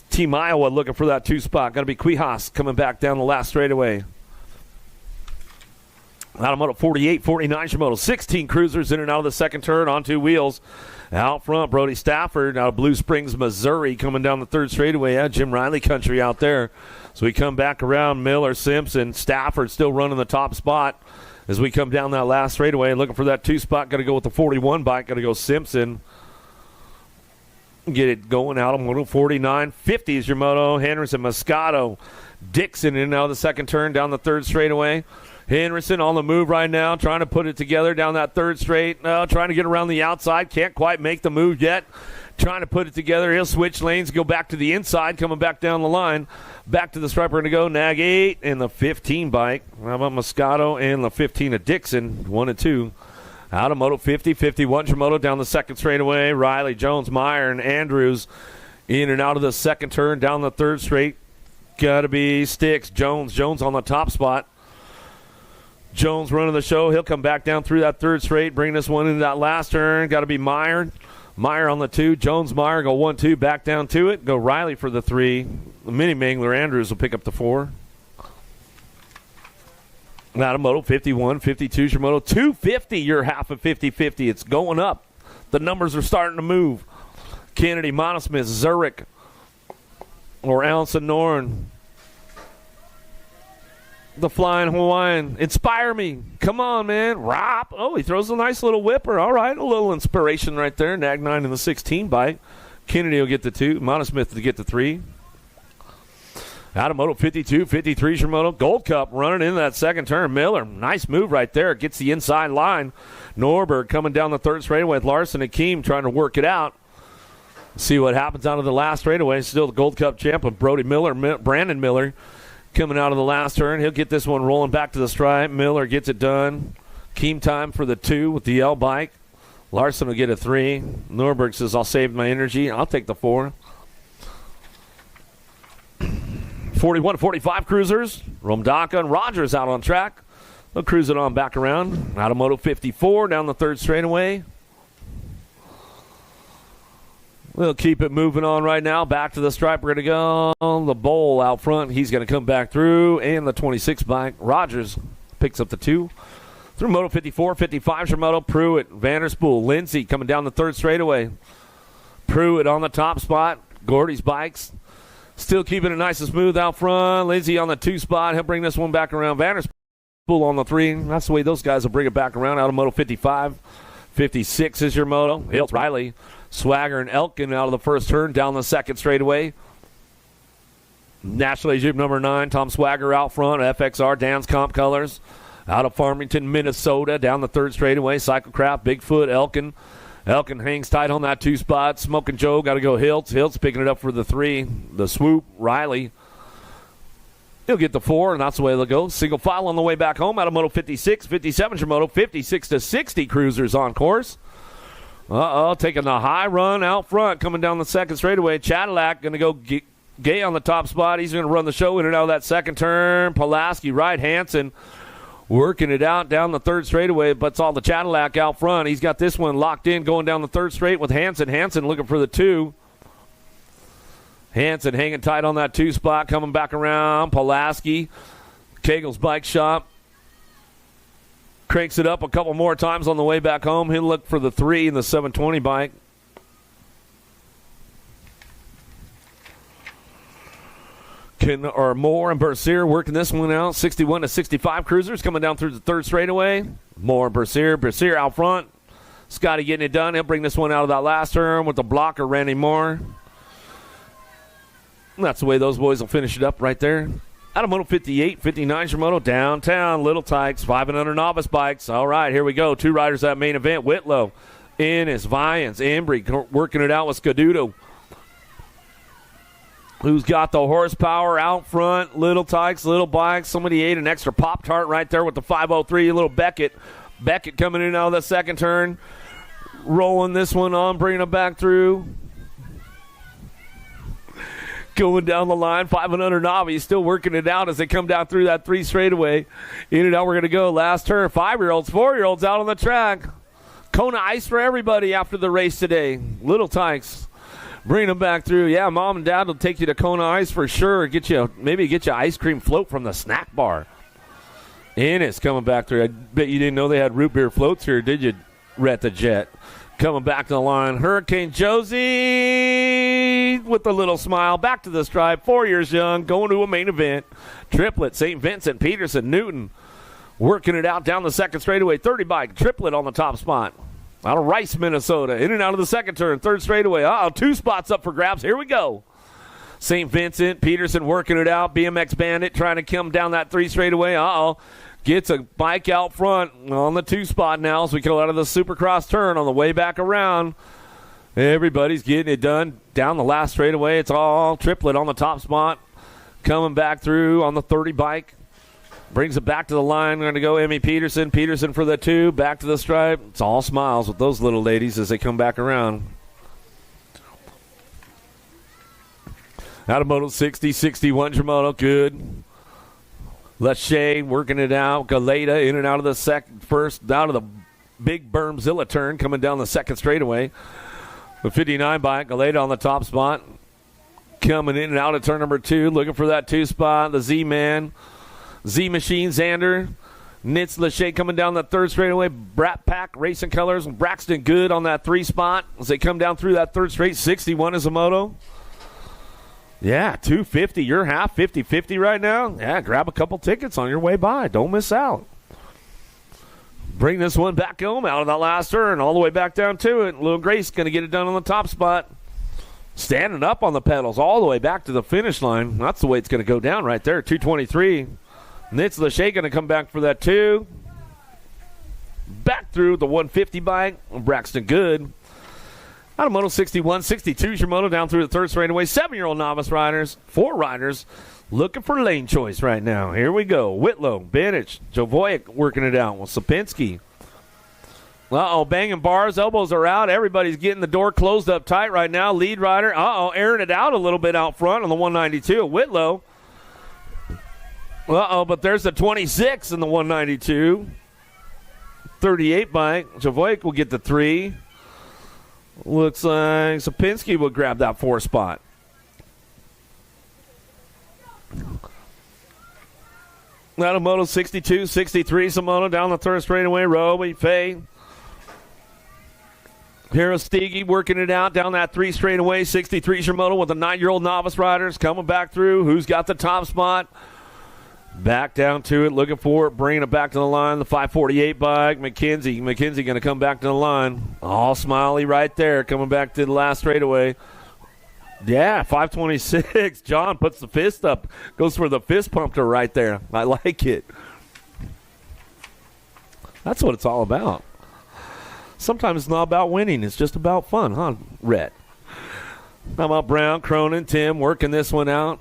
Team Iowa looking for that 2 spot. Going to be Quijas coming back down the last straightaway. Out of Moto 48, 49 Shimoto. 16 cruisers in and out of the second turn on 2 wheels. Out front, Brody Stafford out of Blue Springs, Missouri, coming down the third straightaway. Jim Riley country out there. So we come back around. Miller, Simpson, Stafford still running the top spot as we come down that last straightaway. Looking for that 2 spot. Got to go with the 41 bike. Got to go Simpson. Get it going out of Moto 49. 50 is your moto. Henderson, Moscato, Dixon in and out of the second turn down the third straightaway. Henderson on the move right now, trying to put it together down that third straight. Trying to get around the outside. Can't quite make the move yet. Trying to put it together. He'll switch lanes, go back to the inside, coming back down the line. Back to the striper to go. Nag 8 and the 15 bike. How about Moscato and the 15 of Dixon? 1 and 2. Out of Moto 50, 51 Moto down the second straightaway. Riley, Jones, Meyer, and Andrews in and out of the second turn down the third straight. Got to be Sticks. Jones on the top spot. Jones running the show. He'll come back down through that third straight, bring this one into that last turn. Got to be Meyer. Meyer on the 2. Jones, Meyer go 1-2, back down to it. Go Riley for the 3. The mini Mangler Andrews will pick up the 4. Out of Moto 51, 52's your Moto 250. You're half of 50-50. It's going up. The numbers are starting to move. Kennedy, Monosmith, Zurich, or Allison Norn. The Flying Hawaiian. Inspire me. Come on, man. Rob. Oh, he throws a nice little whipper. All right, a little inspiration right there. Nag 9 in the 16 bike. Kennedy will get the 2. Monosmith to get the 3. Out of Moto 52, 53's your Moto. Gold Cup running into that second turn. Miller, nice move right there. Gets the inside line. Norberg coming down the third straightaway with Larson and Keem trying to work it out. See what happens out of the last straightaway. Still the Gold Cup champ of Brody Miller, Brandon Miller coming out of the last turn. He'll get this one rolling back to the stripe. Miller gets it done. Keem time for the 2 with the L bike. Larson will get a 3. Norberg says, I'll save my energy. I'll take the 4. 41-45 cruisers. Romdaka and Rogers out on track. They'll cruise it on back around. Out of Moto 54 down the 3rd straightaway. We'll keep it moving on right now. Back to the stripe. We're going to go on the bowl out front. He's going to come back through. And the 26 bike. Rogers picks up the 2. Through Moto 54, 55's your Moto. Pruitt, Vanderspool, Lindsay coming down the 3rd straightaway. Pruitt on the top spot. Gordy's bikes still keeping it nice and smooth out front. Lindsay on the 2 spot. He'll bring this one back around. Vanderspool on the 3. That's the way those guys will bring it back around. Out of Moto 55. 56 is your Moto. Hiltz, Riley, Swagger, and Elkin out of the 1st turn down the 2nd straightaway. National Jeep number 9, Tom Swagger out front. FXR, Dan's Comp Colors. Out of Farmington, Minnesota, down the 3rd straightaway. Cyclecraft, Bigfoot, Elkin. Elkin hangs tight on that 2 spot. Smoking Joe, got to go Hiltz. Hiltz picking it up for the 3. The swoop, Riley. He'll get the 4, and that's the way they'll go. Single file on the way back home out of Moto 56. 57's your Moto. 56-60 cruisers on course. Taking the high run out front, coming down the 2nd straightaway. Cadillac going to go Gay on the top spot. He's going to run the show in and out of that 2nd turn. Pulaski, right, Hansen working it out down the 3rd straightaway, but it's all the Cadillac out front. He's got this one locked in going down the 3rd straight with Hansen. Hansen looking for the 2. Hansen hanging tight on that 2 spot, coming back around. Pulaski, Kegel's bike shop, cranks it up a couple more times on the way back home. He'll look for the 3 in the 720 bike. Moore and Bercier working this one out. 61-65 cruisers coming down through the 3rd straightaway. Moore and Bercier out front. Scotty getting it done. He'll bring this one out of that last turn with the blocker, Randy Moore. And that's the way those boys will finish it up right there. Out of Moto 58, 59's your Moto. Downtown, Little Tykes, 5 and under novice bikes. All right, here we go. 2 riders at main event. Whitlow, Ennis, Vians, Embry working it out with Scaduto. Who's got the horsepower out front? Little Tykes, Little Bikes. Somebody ate an extra Pop-Tart right there with the 503. Little Beckett. Beckett coming in out of the 2nd turn. Rolling this one on, bringing it back through. Going down the line, 5 and under novice. Still working it out as they come down through that 3 straightaway. In and out we're going to go. Last turn, 5-year-olds, 4-year-olds out on the track. Kona Ice for everybody after the race today. Little Tykes. Bring them back through. Yeah, Mom and Dad will take you to Kona Ice for sure. Maybe get you ice cream float from the snack bar. Ennis coming back through. I bet you didn't know they had root beer floats here, did you, Rhett the Jet? Coming back to the line. Hurricane Josie with a little smile. Back to the stripe. 4 years young. Going to a main event. Triplet. St. Vincent, Peterson, Newton. Working it out down the 2nd straightaway. 30 bike. Triplet on the top spot. Out of Rice, Minnesota. In and out of the 2nd turn. 3rd straightaway. 2 spots up for grabs. Here we go. St. Vincent, Peterson working it out. BMX Bandit trying to come down that 3 straightaway. Gets a bike out front on the 2 spot now as we go out of the Supercross turn on the way back around. Everybody's getting it done down the last straightaway. It's all Triplet on the top spot. Coming back through on the 30 bike. Brings it back to the line. We're going to go Emmy Peterson. Peterson for the 2. Back to the stripe. It's all smiles with those little ladies as they come back around. Out of Moto 60, 61's your Moto. Good. Lachey working it out. Galeta in and out of the first, down to the big Bermzilla turn coming down the 2nd straightaway. The 59 bike. Galeta on the top spot. Coming in and out of turn number 2. Looking for that 2 spot. The Z-Man. Z-Machine, Xander. Nitz Lachey coming down that 3rd straightaway. Brat Pack, Racing Colors. Braxton Good on that 3 spot as they come down through that 3rd straight. 61 is a Moto. Yeah, 250. You're half 50-50 right now. Yeah, grab a couple tickets on your way by. Don't miss out. Bring this one back home out of that last turn. All the way back down to it. Little Grace going to get it done on the top spot. Standing up on the pedals all the way back to the finish line. That's the way it's going to go down right there. 223. Nitz Lachey going to come back for that 2. Back through the 150 bike. Braxton Good. Out of Moto 61, 62 is your moto down through the third straightaway. 7-year-old novice riders, 4 riders looking for lane choice right now. Here we go. Whitlow, Bennett, Jovoyek working it out with Sapinski. Banging bars. Elbows are out. Everybody's getting the door closed up tight right now. Lead rider, airing it out a little bit out front on the 192. Whitlow. But there's the 26 in the 192. 38 bike. Jovoyek will get the 3. Looks like Sapinski will grab that 4 spot. Out of Moto 62, 63, Samono down the third straightaway. Roby, Fay. Hero Stege working it out down that 3 straightaway. 63 is your moto with the 9-year-old novice riders coming back through. Who's got the top spot? Back down to it, looking for it, bringing it back to the line. The 548 bike, McKenzie. McKenzie going to come back to the line. All smiley right there, coming back to the last straightaway. Yeah, 526. John puts the fist up, goes for the fist pumpter right there. I like it. That's what it's all about. Sometimes it's not about winning. It's just about fun, huh, Rhett? How about Brown, Cronin, Tim working this one out?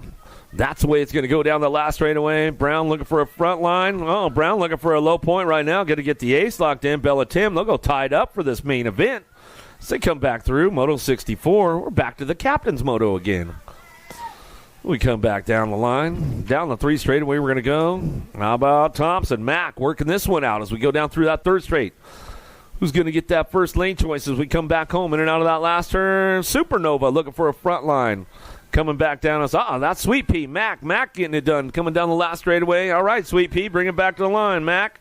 That's the way it's going to go down the last straightaway. Brown looking for a front line. Brown looking for a low point right now. Going to get the ace locked in. Bella Tim, they'll go tied up for this main event. So they come back through. Moto 64. We're back to the captain's moto again. We come back down the line. Down the 3 straightaway we're going to go. How about Thompson? Mack working this one out as we go down through that 3rd straight. Who's going to get that first lane choice as we come back home in and out of that last turn? Supernova looking for a front line. Coming back down us. That's Sweet Pea. Mac getting it done. Coming down the last straightaway. All right, Sweet Pea, bring it back to the line. Mac.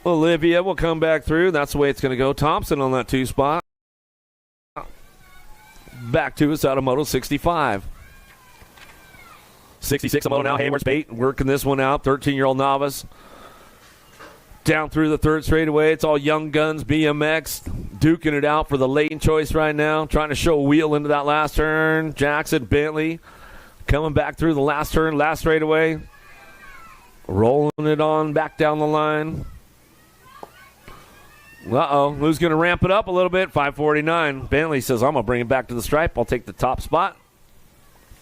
Olivia will come back through. That's the way it's going to go. Thompson on that 2 spot. Back to us out of Moto 65. 66 of Moto now. Hayward's bait. Working this one out. 13-year-old novice. Down through the 3rd straightaway. It's all Young Guns BMX. Duking it out for the lane choice right now. Trying to show a wheel into that last turn. Jackson, Bentley. Coming back through the last turn, last straightaway. Rolling it on back down the line. Who's going to ramp it up a little bit? 549. Bentley says, I'm going to bring it back to the stripe. I'll take the top spot.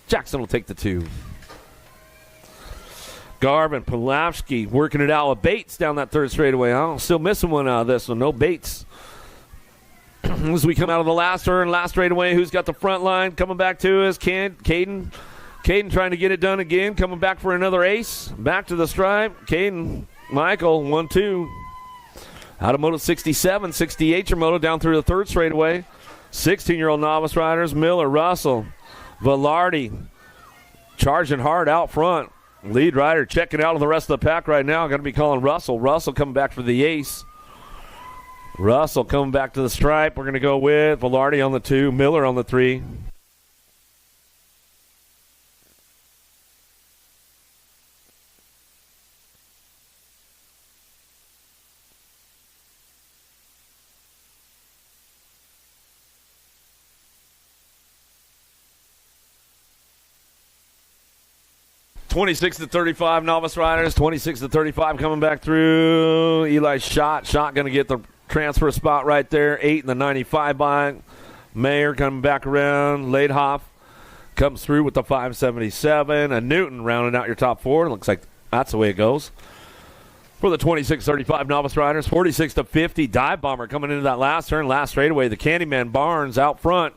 Jackson will take the 2. Garvin, Pulapski working it out with Bates down that 3rd straightaway. Still missing one out of this one. No Bates. As we come out of the last turn, last straightaway, who's got the front line? Coming back to us, Caden. Caden trying to get it done again. Coming back for another ace. Back to the stripe. Caden, Michael, 1-2. Out of Moto 67, 68 your moto down through the 3rd straightaway. 16-year-old novice riders, Miller, Russell, Velarde. Charging hard out front. Lead rider checking out of the rest of the pack right now. Going to be calling Russell. Russell coming back for the ace. Russell coming back to the stripe. We're going to go with Velarde on the 2, Miller on the 3. (26-35) novice riders. 26-35 coming back through. Eli Schott going to get the transfer spot right there. 8 in the 95 bike. Mayer coming back around. Laidhoff comes through with the 577. And Newton rounding out your top 4. Looks like that's the way it goes. For the 26-35 novice riders. 46-50 dive bomber coming into that last turn. Last straightaway. The Candyman Barnes out front.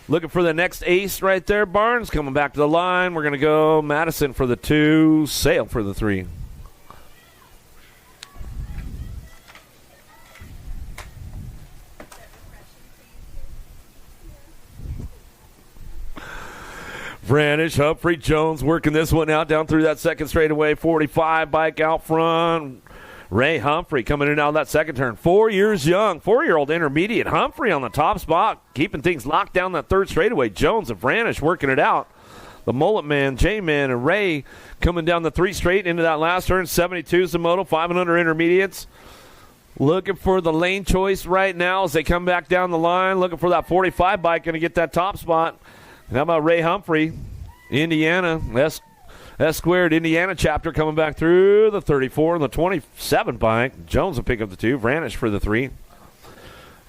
Looking for the next ace right there. Barnes coming back to the line. We're going to go Madison for the 2. Sale for the 3. Vranish, Humphrey, Jones working this one out down through that 2nd straightaway. 45 bike out front. Ray Humphrey coming in out of that 2nd turn. 4 years young, 4-year-old intermediate. Humphrey on the top spot, keeping things locked down that 3rd straightaway. Jones and Vranish working it out. The Mullet Man, J-Man, and Ray coming down the 3 straight into that last turn. 72 is the moto, 500 intermediates. Looking for the lane choice right now as they come back down the line. Looking for that 45 bike, going to get that top spot. And how about Ray Humphrey, Indiana, S squared Indiana chapter coming back through the 34 and the 27 bike. Jones will pick up the 2. Vranish for the 3.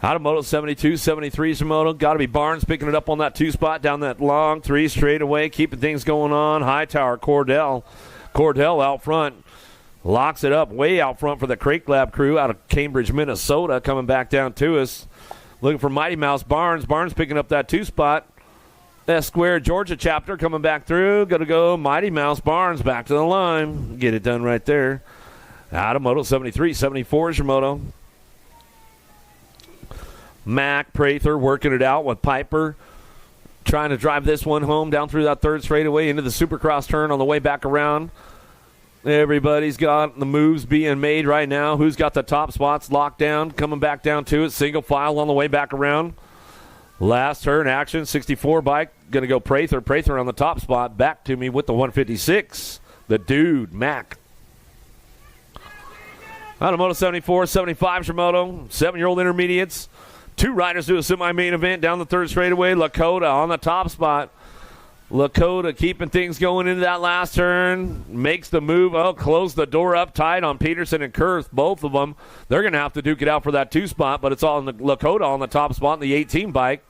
Out of moto 72, 73 is your moto. Got to be Barnes picking it up on that 2 spot down that long 3 straightaway, keeping things going on. Hightower, Cordell out front. Locks it up way out front for the Crate Lab crew out of Cambridge, Minnesota, coming back down to us. Looking for Mighty Mouse Barnes. Barnes picking up that 2 spot. S Square Georgia chapter coming back through. Going to go Mighty Mouse Barnes back to the line. Get it done right there. Out of moto 73, 74 is your moto. Mac Prather working it out with Piper. Trying to drive this one home down through that 3rd straightaway into the Supercross turn on the way back around. Everybody's got the moves being made right now. Who's got the top spots locked down? Coming back down to it. Single file on the way back around. Last turn action. 64 bike. Going to go Prather. Prather on the top spot. Back to me with the 156. The dude, Mac. Out of moto 74, 75 Shimoto. 7-year-old intermediates. 2 riders do a semi-main event down the 3rd straightaway. Lakota on the top spot. Lakota keeping things going into that last turn. Makes the move. Oh, close the door up tight on Peterson and Kurth. Both of them. They're going to have to duke it out for that 2 spot, but it's all in the Lakota on the top spot in the 18 bike.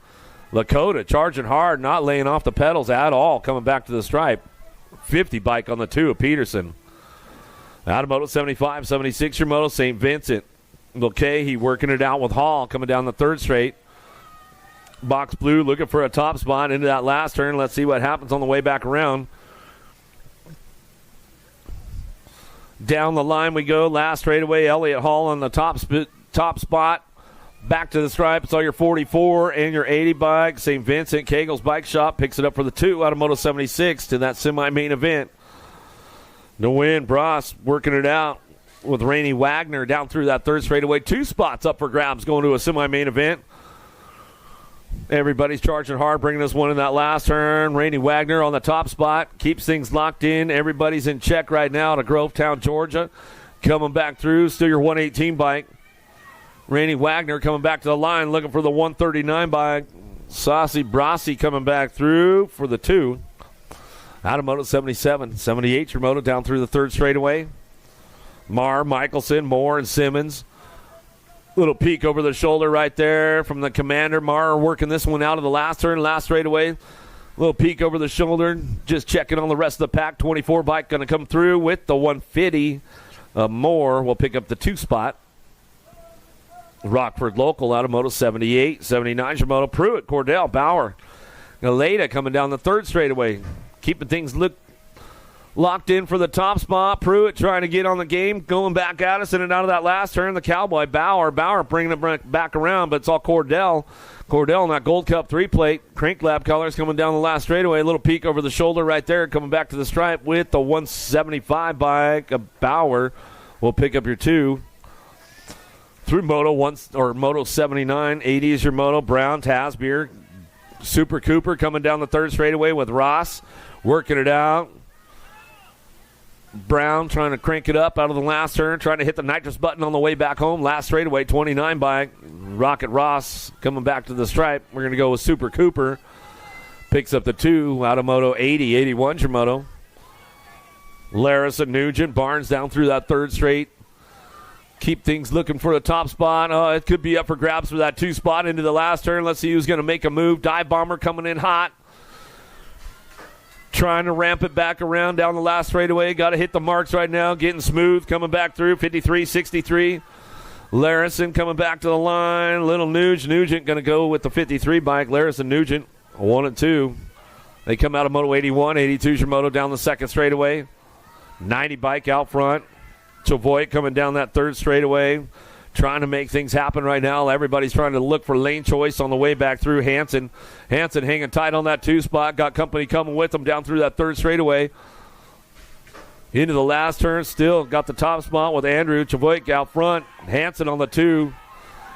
Lakota charging hard, not laying off the pedals at all, coming back to the stripe. 50 bike on the 2 of Peterson. Out of moto 75, 76 your moto, St. Vincent. Okay, he working it out with Hall coming down the 3rd straight. Box Blue looking for a top spot into that last turn. Let's see what happens on the way back around. Down the line we go. Last straightaway, Elliott Hall on the top spot. Back to the stripe. It's all your 44 and your 80 bike. St. Vincent Kegel's Bike Shop picks it up for the 2 out of moto 76 to that semi-main event. The win, Bross working it out with Rainey Wagner down through that 3rd straightaway. 2 spots up for grabs going to a semi-main event. Everybody's charging hard, bringing us one in that last turn. Rainey Wagner on the top spot. Keeps things locked in. Everybody's in check right now to Grovetown, Georgia. Coming back through. Still your 118 bike. Rainey Wagner coming back to the line looking for the 139 bike. Saucy Brasi coming back through for the 2. Out of moto 77. 78 your moto down through the 3rd straightaway. Marr, Michelson, Moore, and Simmons. Little peek over the shoulder right there from the commander. Marr working this one out of the last turn, last straightaway. Little peek over the shoulder. Just checking on the rest of the pack. 24 bike going to come through with the 150. Moore will pick up the 2 spot. Rockford local out of moto 78. 79 Shimoto. Pruitt, Cordell, Bauer. Galeta coming down the 3rd straightaway. Keeping things locked in for the top spot. Pruitt trying to get on the game, going back at us in and out of that last turn. The Cowboy, Bauer bringing it back around, but it's all Cordell. Cordell on that Gold Cup 3-plate. Crank Lab colors coming down the last straightaway. A little peek over the shoulder right there, coming back to the stripe with the 175 bike. Bauer will pick up your 2. Through moto 79. 80 is your moto. Brown, Tasbeer, Super Cooper coming down the 3rd straightaway with Ross working it out. Brown trying to crank it up out of the last turn, trying to hit the nitrous button on the way back home. Last straightaway, 29 bike. Rocket Ross coming back to the stripe. We're going to go with Super Cooper. Picks up the 2 out of moto 80. 81 your moto. Laris and Nugent. Barnes down through that 3rd straight. Keep things looking for the top spot. It could be up for grabs for that 2 spot into the last turn. Let's see who's going to make a move. Dive Bomber coming in hot. Trying to ramp it back around down the last straightaway. Got to hit the marks right now. Getting smooth. Coming back through. 53, 63. Larison coming back to the line. Little Nugent going to go with the 53 bike. Larison Nugent, 1 and 2. They come out of moto 81. 82's your moto down the 2nd straightaway. 90 bike out front. Chavoy coming down that 3rd straightaway. Trying to make things happen right now. Everybody's trying to look for lane choice on the way back through. Hansen hanging tight on that 2 spot. Got company coming with him down through that 3rd straightaway. Into the last turn. Still got the top spot with Andrew Chavoy out front. Hansen on the 2.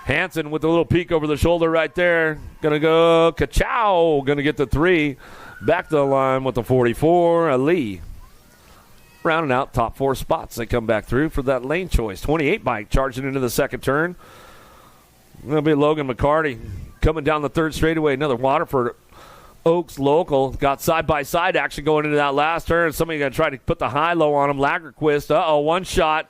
Hansen with a little peek over the shoulder right there. Going to go ka-chow. Going to get the 3. Back to the line with the 44. Ali. Rounding out top 4 spots. They come back through for that lane choice. 28 bike charging into the 2nd turn. It'll be Logan McCarty coming down the 3rd straightaway. Another Waterford Oaks local. Got side-by-side action going into that last turn. Somebody going to try to put the high-low on him. Lagerquist. One shot.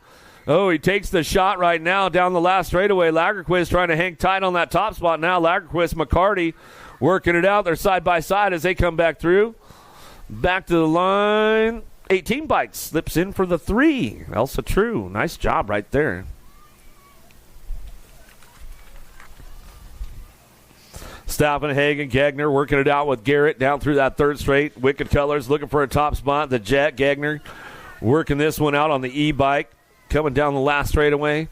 Oh, he takes the shot right now down the last straightaway. Lagerquist trying to hang tight on that top spot now. Lagerquist, McCarty working it out. They're side by side as they come back through. Back to the line. 18 bike slips in for the 3. Elsa True. Nice job right there. Staffenhagen, Gagner working it out with Garrett down through that third straight. Wicked Colors looking for a top spot. The Jet, Gagner working this one out on the e-bike. Coming down the last straightaway.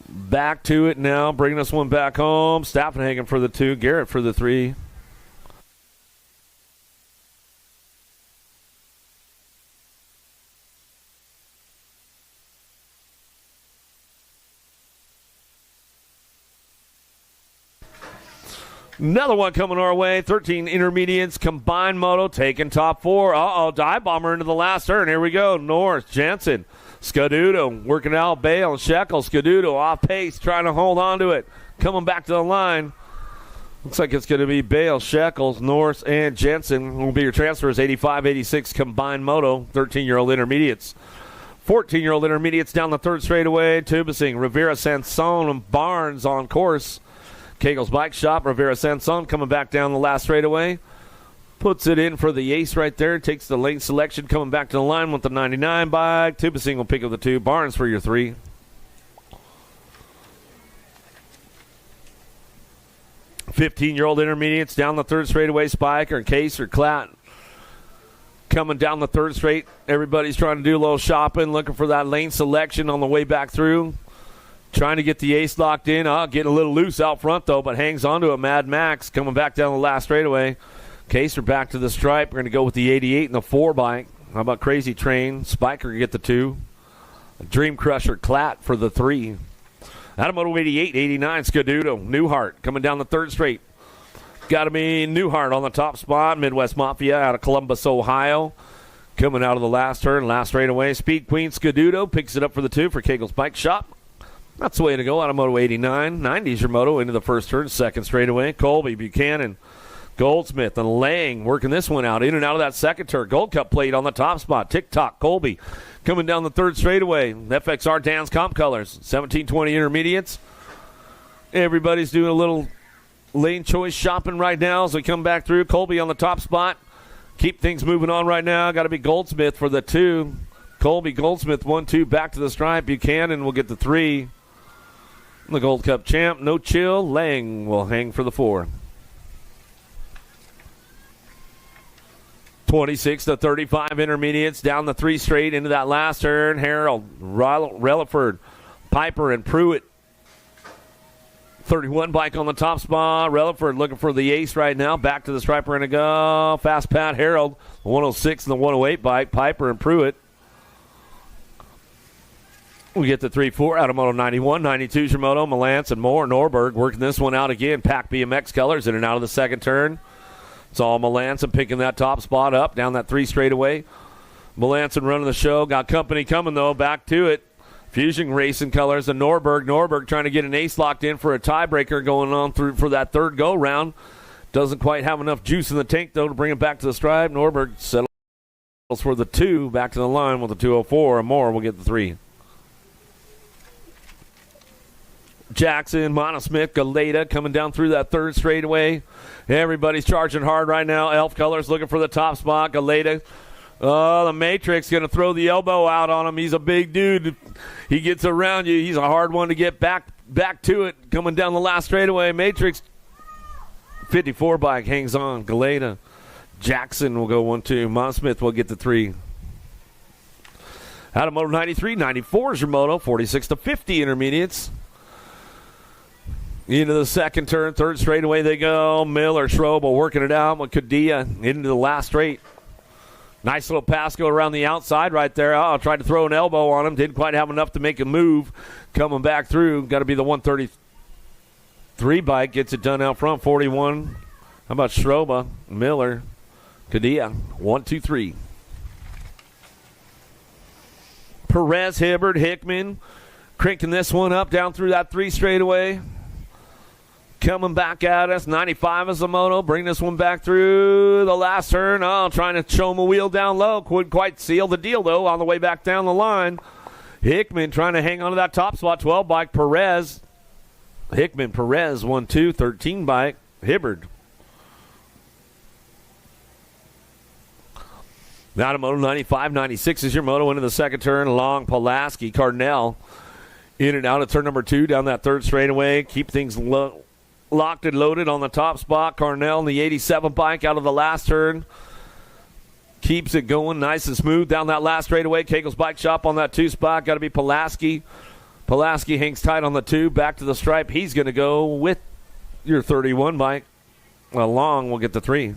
Back to it now, bringing this one back home. Staffenhagen for the 2, Garrett for the 3. Another one coming our way. 13 intermediates, combined moto, taking top 4. Dive bomber into the last turn. Here we go. North, Jensen, Scaduto working out. Bale, Shekel, Scaduto off pace, trying to hold on to it. Coming back to the line. Looks like it's going to be Bale, Shekels, Norris, and Jensen will be your transfers. 85-86 combined moto, 13-year-old intermediates. 14-year-old intermediates down the third straightaway. Tubasing, Rivera, Sanson, and Barnes on course. Kegel's Bike Shop, Rivera Sanson coming back down the last straightaway. Puts it in for the ace right there. Takes the lane selection, coming back to the line with the 99 bike. Tubasing will pick up the 2. Barnes for your 3. Fifteen-year-old intermediates down the third straightaway. Spiker and Case or Klatt coming down the third straight. Everybody's trying to do a little shopping, looking for that lane selection on the way back through. Trying to get the ace locked in. Getting a little loose out front, though, but hangs on to it. Mad Max coming back down the last straightaway. Kaser back to the stripe. We're going to go with the 88 and the 4 bike. How about Crazy Train? Spiker get the 2. Dream Crusher Klatt for the 3. Adamoto 88, 89, Scaduto. Newhart coming down the third straight. Got to be Newhart on the top spot. Midwest Mafia out of Columbus, Ohio. Coming out of the last turn, last straightaway. Speed Queen Scaduto picks it up for the 2 for Kegel's Bike Shop. That's the way to go. Automoto 89. 90's your moto into the first turn. Second straightaway. Colby, Buchanan, Goldsmith, and Lang working this one out. In and out of that second turn. Gold Cup plate on the top spot. Tick-tock. Colby coming down the third straightaway. FXR Dan's Comp Colors. 17-20 intermediates. Everybody's doing a little lane choice shopping right now as we come back through. Colby on the top spot. Keep things moving on right now. Got to be Goldsmith for the 2. Colby, Goldsmith, 1-2, back to the stripe. Buchanan will get the 3. The Gold Cup champ, no chill. Lang will hang for the 4. 26-35 intermediates down the 3 straight into that last turn. Harold, Relaford, Piper, and Pruitt. 31 bike on the top spot. Relaford looking for the ace right now. Back to the stripe. We're going to go. Fast Pat Harold, the 106 and the 108 bike. Piper and Pruitt. We get the 3-4 out of Moto 91. 92's your moto. Malance and Moore. Norberg working this one out again. Pack BMX Colors in and out of the second turn. It's all Melanson picking that top spot up down that 3 straightaway. Melanson running the show. Got company coming, though. Back to it. Fusion Racing Colors and Norberg. Norberg trying to get an ace locked in for a tiebreaker going on through for that third go-round. Doesn't quite have enough juice in the tank, though, to bring it back to the stripe. Norberg settles for the 2. Back to the line with the 204. And Moore will get the 3. Jackson, Monosmith, Galeta coming down through that third straightaway. Everybody's charging hard right now. Elf Colors looking for the top spot. Galeta. The Matrix going to throw the elbow out on him. He's a big dude. He gets around you. He's a hard one to get back to it. Coming down the last straightaway. Matrix 54 bike hangs on. Galeta. Jackson will go 1-2. Monosmith will get the 3. Out of Moto 93, 94 is your moto. 46-50 intermediates. Into the second turn, third straightaway they go. Miller, Schroebel working it out with Cadilla into the last straight. Nice little pass go around the outside right there. Tried to throw an elbow on him. Didn't quite have enough to make a move. Coming back through. Got to be the 133 bike. Gets it done out front. 41. How about Schroeba, Miller, Cadilla? 1, 2, 3. Perez, Hibbard, Hickman. Cranking this one up down through that 3 straightaway. Coming back at us, 95 is the moto. Bring this one back through the last turn. Oh, trying to show him a wheel down low. Couldn't quite seal the deal, though, on the way back down the line. Hickman trying to hang on to that top spot. 12 bike, Perez. Hickman, Perez, 1-2, 13 bike, Hibbard. Now to moto 95, 96 is your moto into the second turn. Long, Pulaski, Cardinal. In and out of turn number 2 down that third straightaway. Keep things locked and loaded on the top spot. Carnell in the 87 bike out of the last turn. Keeps it going nice and smooth down that last straightaway. Kegel's Bike Shop on that 2 spot. Got to be Pulaski. Pulaski hangs tight on the 2. Back to the stripe. He's going to go with your 31 bike. Long will get the 3.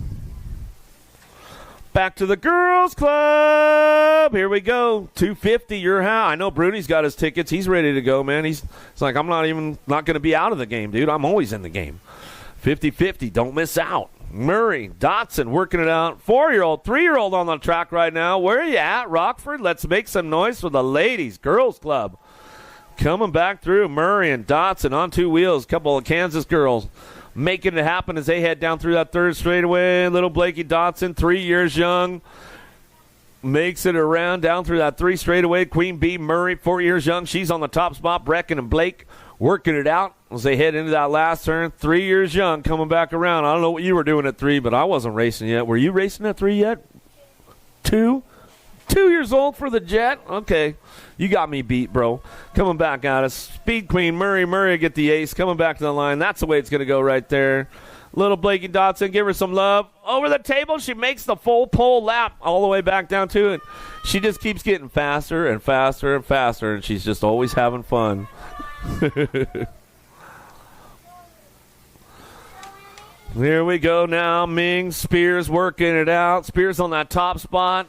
Back to the girls club. Here we go. 250. You're how? I know Bruni's got his tickets. He's ready to go, man. He's like, I'm not going to be out of the game, dude. I'm always in the game. 50-50. Don't miss out. Murray, Dotson working it out. 4-year-old, 3-year-old on the track right now. Where are you at, Rockford? Let's make some noise for the ladies girls club. Coming back through, Murray and Dotson on 2 wheels. Couple of Kansas girls making it happen as they head down through that third straightaway. Little Blakey Dotson, 3 years young, makes it around down through that 3 straightaway. Queen Bee Murray, 4 years young. She's on the top spot. Brecken and Blake working it out as they head into that last turn. 3 years young, coming back around. I don't know what you were doing at 3, but I wasn't racing yet. Were you racing at 3 yet? 2? 2 years old for the Jet? Okay. You got me beat, bro. Coming back at us. Speed Queen, Murray get the ace. Coming back to the line. That's the way it's going to go right there. Little Blakey Dotson, give her some love. Over the table, she makes the full pole lap all the way back down to it. She just keeps getting faster and faster and faster, and she's just always having fun. Here we go now. Ming, Spears working it out. Spears on that top spot.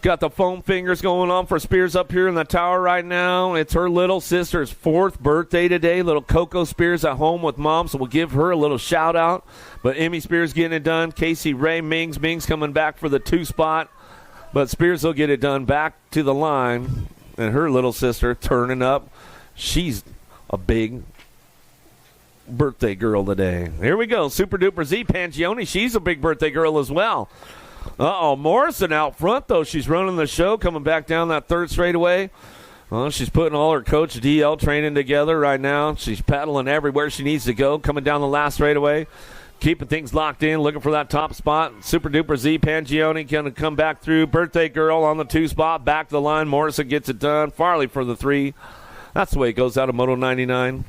Got the foam fingers going on for Spears up here in the tower right now. It's her little sister's 4th birthday today. Little Coco Spears at home with mom, so we'll give her a little shout out. But Emmy Spears getting it done. Casey Ray, Ming's coming back for the 2 spot. But Spears will get it done back to the line. And her little sister turning up. She's a big birthday girl today. Here we go. Super Duper Z Pangioni. She's a big birthday girl as well. Morrison out front, though. She's running the show, coming back down that third straightaway. Well, she's putting all her Coach DL training together right now. She's pedaling everywhere she needs to go, coming down the last straightaway, keeping things locked in, looking for that top spot. Super Duper Z Pangioni going to come back through. Birthday girl on the 2 spot, back to the line. Morrison gets it done. Farley for the 3. That's the way it goes out of Moto 99.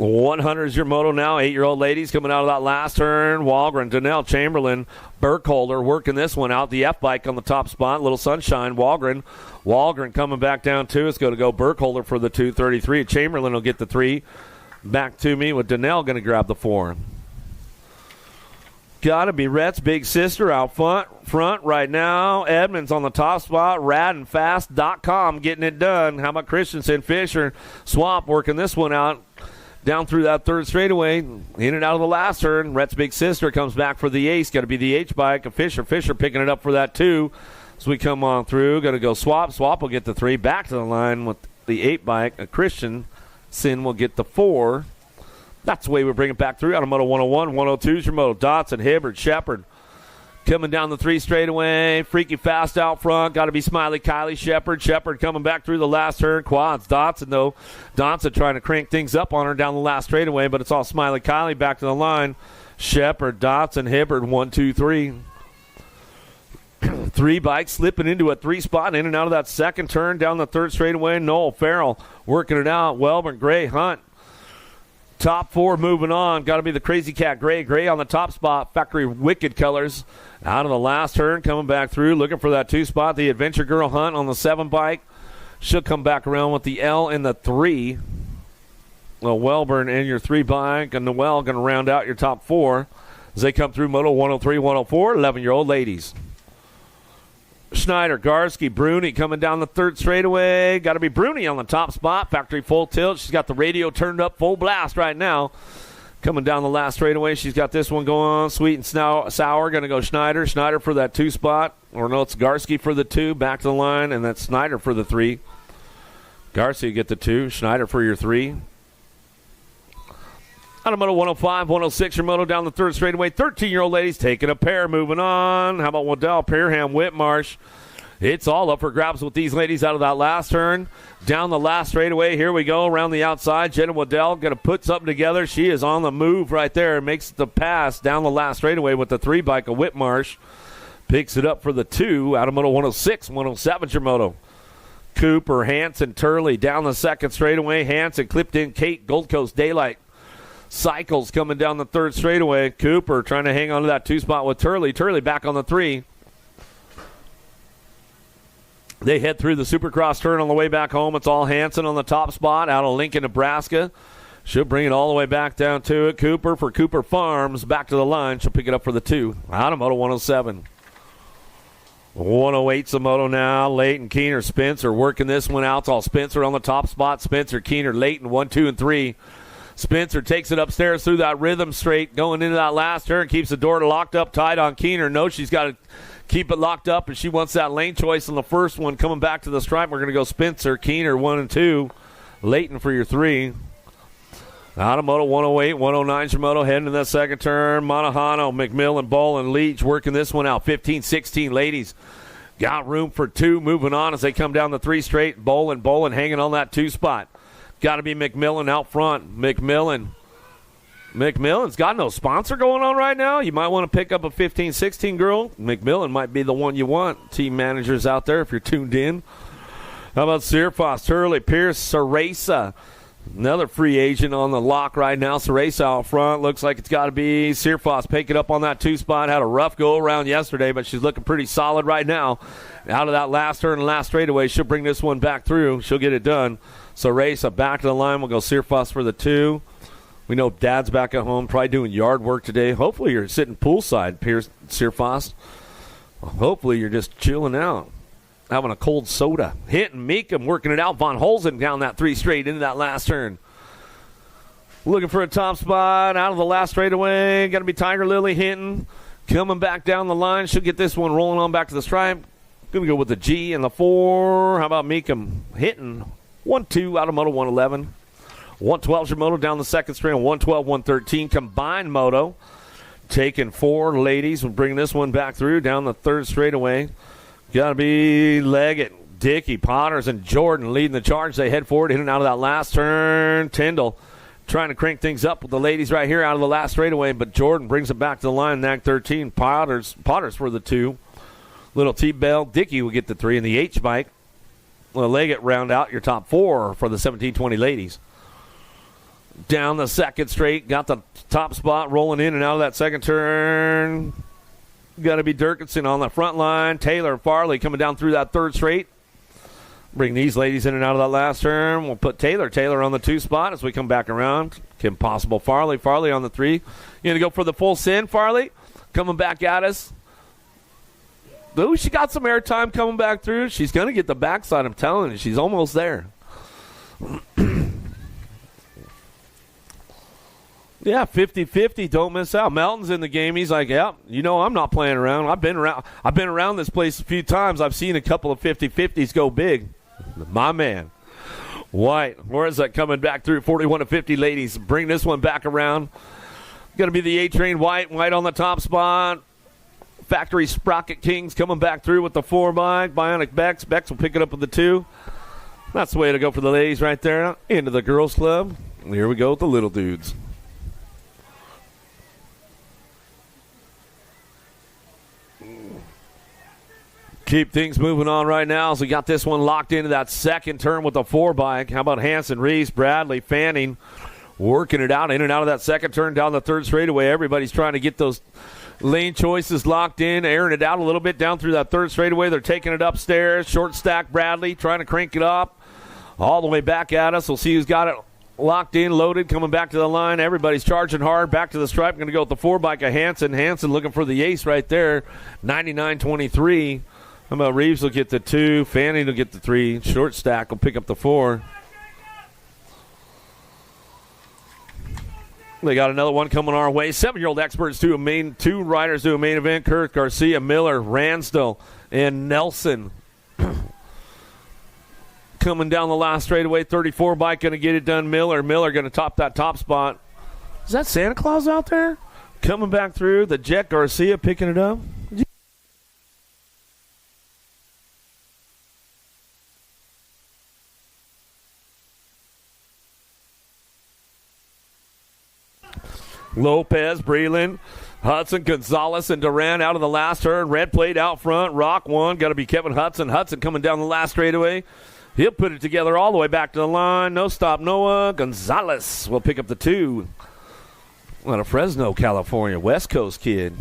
100 is your moto now. 8-year-old ladies coming out of that last turn. Walgren, Donnell, Chamberlain, Burkholder working this one out. The F-bike on the top spot. Little Sunshine, Walgren coming back down too. It's going to go Burkholder for the 233. Chamberlain will get the 3. Back to me with Donnell going to grab the 4. Got to be Rhett's big sister out front right now. Edmonds on the top spot. Radandfast.com getting it done. How about Christensen, Fisher, Swap working this one out. Down through that third straightaway, in and out of the last turn. Rhett's big sister comes back for the ace. Got to be the H-bike. Fisher picking it up for that 2. So we come on through. Going to go Swap. Swap will get the 3. Back to the line with the 8-bike. Christensen will get the 4. That's the way we bring it back through out of Moto 101. 102 is your Moto. Dotson, Hibbard, Shepard. Coming down the 3 straightaway. Freaky fast out front. Got to be Smiley, Kylie, Shepard. Shepard coming back through the last turn. Quads. Dotson, though. Dotson trying to crank things up on her down the last straightaway, but it's all Smiley, Kylie back to the line. Shepard, Dotson, Hibbard, 1, 2, 3. 3 bikes slipping into a 3 spot in and out of that second turn down the third straightaway. Noel Farrell working it out. Welborn, Gray, Hunt. Top 4 moving on. Got to be the Crazy Cat Gray. Gray on the top spot. Factory Wicked colors. Out of the last turn. Coming back through. Looking for that 2 spot. The Adventure Girl Hunt on the 7 bike. She'll come back around with the L and the 3. Well, Welborn and your 3 bike. And Noel going to round out your top 4 as they come through Moto 103, 104. 11-year-old ladies. Schneider, Garski, Bruni coming down the third straightaway. Got to be Bruni on the top spot. Factory full tilt. She's got the radio turned up full blast right now. Coming down the last straightaway. She's got this one going on. Sweet and sour. Going to go Schneider. Schneider for that 2 spot. Or no, it's Garski for the 2. Back to the line. And that's Schneider for the 3. Garcia get the 2. Schneider for your 3. Out of moto 105, 106, your moto down the third straightaway. 13-year-old ladies taking a pair. Moving on. How about Waddell, Pearham, Whitmarsh? It's all up for grabs with these ladies out of that last turn. Down the last straightaway. Here we go around the outside. Jenna Waddell going to put something together. She is on the move right there. Makes the pass down the last straightaway with the 3 bike of Whitmarsh. Picks it up for the 2 out of moto 106, 107 your moto. Cooper, Hanson, Turley down the second straightaway. Hanson clipped in Kate, Gold Coast Daylight. Cycles coming down the third straightaway. Cooper trying to hang on to that 2 spot with Turley. Turley back on the 3. They head through the Supercross turn on the way back home. It's all Hanson on the top spot out of Lincoln, Nebraska. She'll bring it all the way back down to it. Cooper for Cooper Farms. Back to the line. She'll pick it up for the 2. Out of moto 107. 108's the moto now. Leighton, Keener, Spencer working this one out. It's all Spencer on the top spot. Spencer, Keener, Leighton, 1, 2, and 3. Spencer takes it upstairs through that rhythm straight, going into that last turn, keeps the door locked up tight on Keener. Knows she's got to keep it locked up, and she wants that lane choice on the first one. Coming back to the stripe, we're going to go Spencer, Keener, 1 and 2. Leighton for your 3. Out of moto 108, 109's your moto heading to that second turn. Montejano, McMillan, Ball, and Leach working this one out. 15, 16 ladies. Got room for 2 moving on as they come down the 3 straight. Bolin hanging on that 2 spot. Got to be McMillan out front. McMillan's got no sponsor going on right now. You might want to pick up a 15, 16 girl. McMillan might be the one you want. Team managers out there if you're tuned in. How about Searfoss, Turley, Pierce, Ceresa? Another free agent on the lock right now. Ceresa out front. Looks like it's got to be Searfoss picking up on that 2 spot. Had a rough go around yesterday, but she's looking pretty solid right now. Out of that last turn and last straightaway, she'll bring this one back through. She'll get it done. Ceresa back to the line. We'll go Searfoss for the 2. We know Dad's back at home, probably doing yard work today. Hopefully you're sitting poolside, Pierce Searfoss. Hopefully you're just chilling out, having a cold soda. Hitting Meekum, working it out. Von Holzen down that 3 straight into that last turn. Looking for a top spot out of the last straightaway. Got to be Tiger Lily Hinton. Coming back down the line. She'll get this one rolling on back to the stripe. Going to go with the G and the 4. How about Meekum? Hitting 1, 2 out of moto 111. 112's your moto down the second straight. 112, 113 combined moto. Taking 4 ladies. We'll bring this one back through down the third straightaway. Got to be Leggett, Dickey, Potters, and Jordan leading the charge. They head forward in and out of that last turn. Tyndall trying to crank things up with the ladies right here out of the last straightaway, but Jordan brings it back to the line. Nag 13. Potters for the 2. Little T-Bell. Dickey will get the 3 in the H-bike. Leggett round out your top 4 for the 1720 ladies. Down the second straight. Got the top spot rolling in and out of that second turn. Got to be Dirkinson on the front line. Taylor and Farley coming down through that third straight. Bring these ladies in and out of that last turn. We'll put Taylor on the 2 spot as we come back around. Kim Possible, Farley on the 3. You going to go for the full send, Farley? Coming back at us. Ooh, she got some airtime coming back through. She's going to get the backside, I'm telling you. She's almost there. Yeah, 50-50. Don't miss out. Melton's in the game. He's like, yeah, I'm not playing around. I've been around this place a few times. I've seen a couple of 50-50s go big. My man. White. Where is that coming back through? 41-50 ladies. Bring this one back around. Going to be the A-Train White. White on the top spot. Factory Sprocket Kings coming back through with the 4 bike. Bionic Bex. Bex will pick it up with the 2. That's the way to go for the ladies right there. Into the girls club. Here we go with the little dudes. Keep things moving on right now as we got this one locked into that second turn with the 4 bike. How about Hanson, Reese, Bradley, Fanning working it out in and out of that second turn down the third straightaway. Everybody's trying to get those lane choices locked in, airing it out a little bit down through that third straightaway. They're taking it upstairs. Short stack Bradley trying to crank it up all the way back at us. We'll see who's got it locked in, loaded, coming back to the line. Everybody's charging hard. Back to the stripe. Going to go with the 4 bike of Hanson. Hanson looking for the ace right there. 99-23. How about Reeves will get the 2. Fanning will get the 3. Short stack will pick up the 4. They got another one coming our way. 7-year-old experts do 2 riders do a main event. Kirk, Garcia, Miller, Ransdell, and Nelson. Coming down the last straightaway, 34 bike going to get it done. Miller going to top that top spot. Is that Santa Claus out there? Coming back through, the Jet Garcia picking it up. Lopez, Breland, Hudson, Gonzalez, and Duran out of the last turn. Red plate out front. Rock one. Got to be Kevin Hudson. Hudson coming down the last straightaway. He'll put it together all the way back to the line. No stop, Noah. Gonzalez will pick up the 2. Out of Fresno, California. West Coast kid.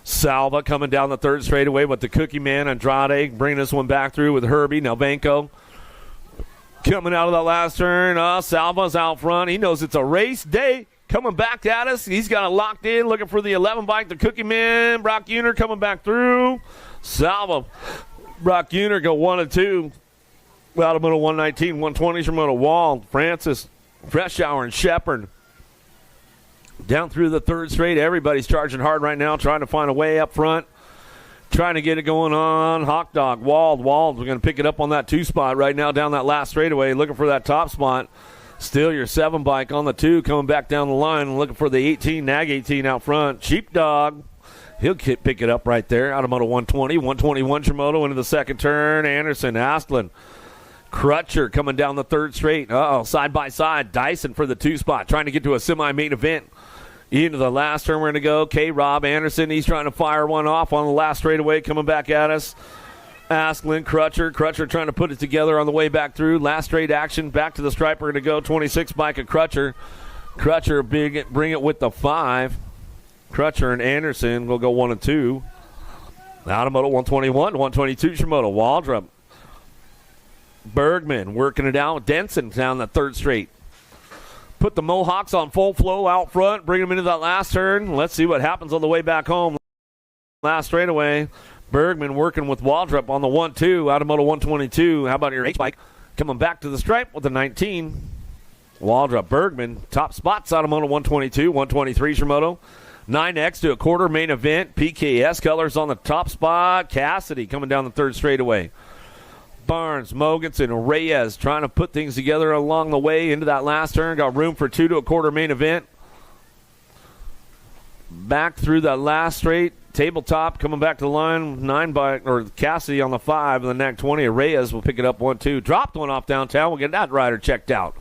Salva coming down the third straightaway with the Cookie Man. Andrade bringing this one back through with Herbie. Nelvenko coming out of the last turn. Salva's out front. He knows it's a race day. Coming back at us. He's got it locked in. Looking for the 11 bike. The Cookie Man. Brock Uner coming back through. Salva. Brock Uner go 1 and 2. Out of middle 119. 120s from middle Wall. Francis. Freshour and Shepard. Down through the third straight. Everybody's charging hard right now. Trying to find a way up front. Trying to get it going on. Hawk Dog. Wald. We're going to pick it up on that 2 spot right now down that last straightaway. Looking for that top spot. Still your 7 bike on the 2 coming back down the line. Looking for the 18. Nag 18 out front. Sheepdog. He'll pick it up right there. Out of moto 120. 121 Shimoto into the second turn. Anderson. Astlin. Crutcher coming down the third straight. Side by side. Dyson for the 2 spot. Trying to get to a semi-main event. Into the last turn we're going to go. Rob Anderson, he's trying to fire one off on the last straightaway, coming back at us. Asklin, Crutcher trying to put it together on the way back through. Last straight action, back to the stripe. We're going to go 26 bike of Crutcher. Crutcher bring it with the 5. Crutcher and Anderson will go 1 and 2. Out of moto 121, 122 Shimoto. Waldrop. Bergman working it out. Denson down the third straight. Put the Mohawks on full flow out front. Bring them into that last turn. Let's see what happens on the way back home. Last straightaway. Bergman working with Waldrop on the 1-2. Out of moto 122. How about your H-bike? Coming back to the stripe with the 19. Waldrop, Bergman. Top spots out of moto 122. 123 Shimoto. 9X to a quarter main event. PKS colors on the top spot. Cassidy coming down the third straightaway. Barnes, Mogensen, Reyes trying to put things together along the way into that last turn. Got room for 2 to a quarter main event. Back through that last straight. Tabletop coming back to the line. 9 by Cassidy on the 5 and the neck 20. Reyes will pick it up 1-2. Dropped one off downtown. We'll get that rider checked out.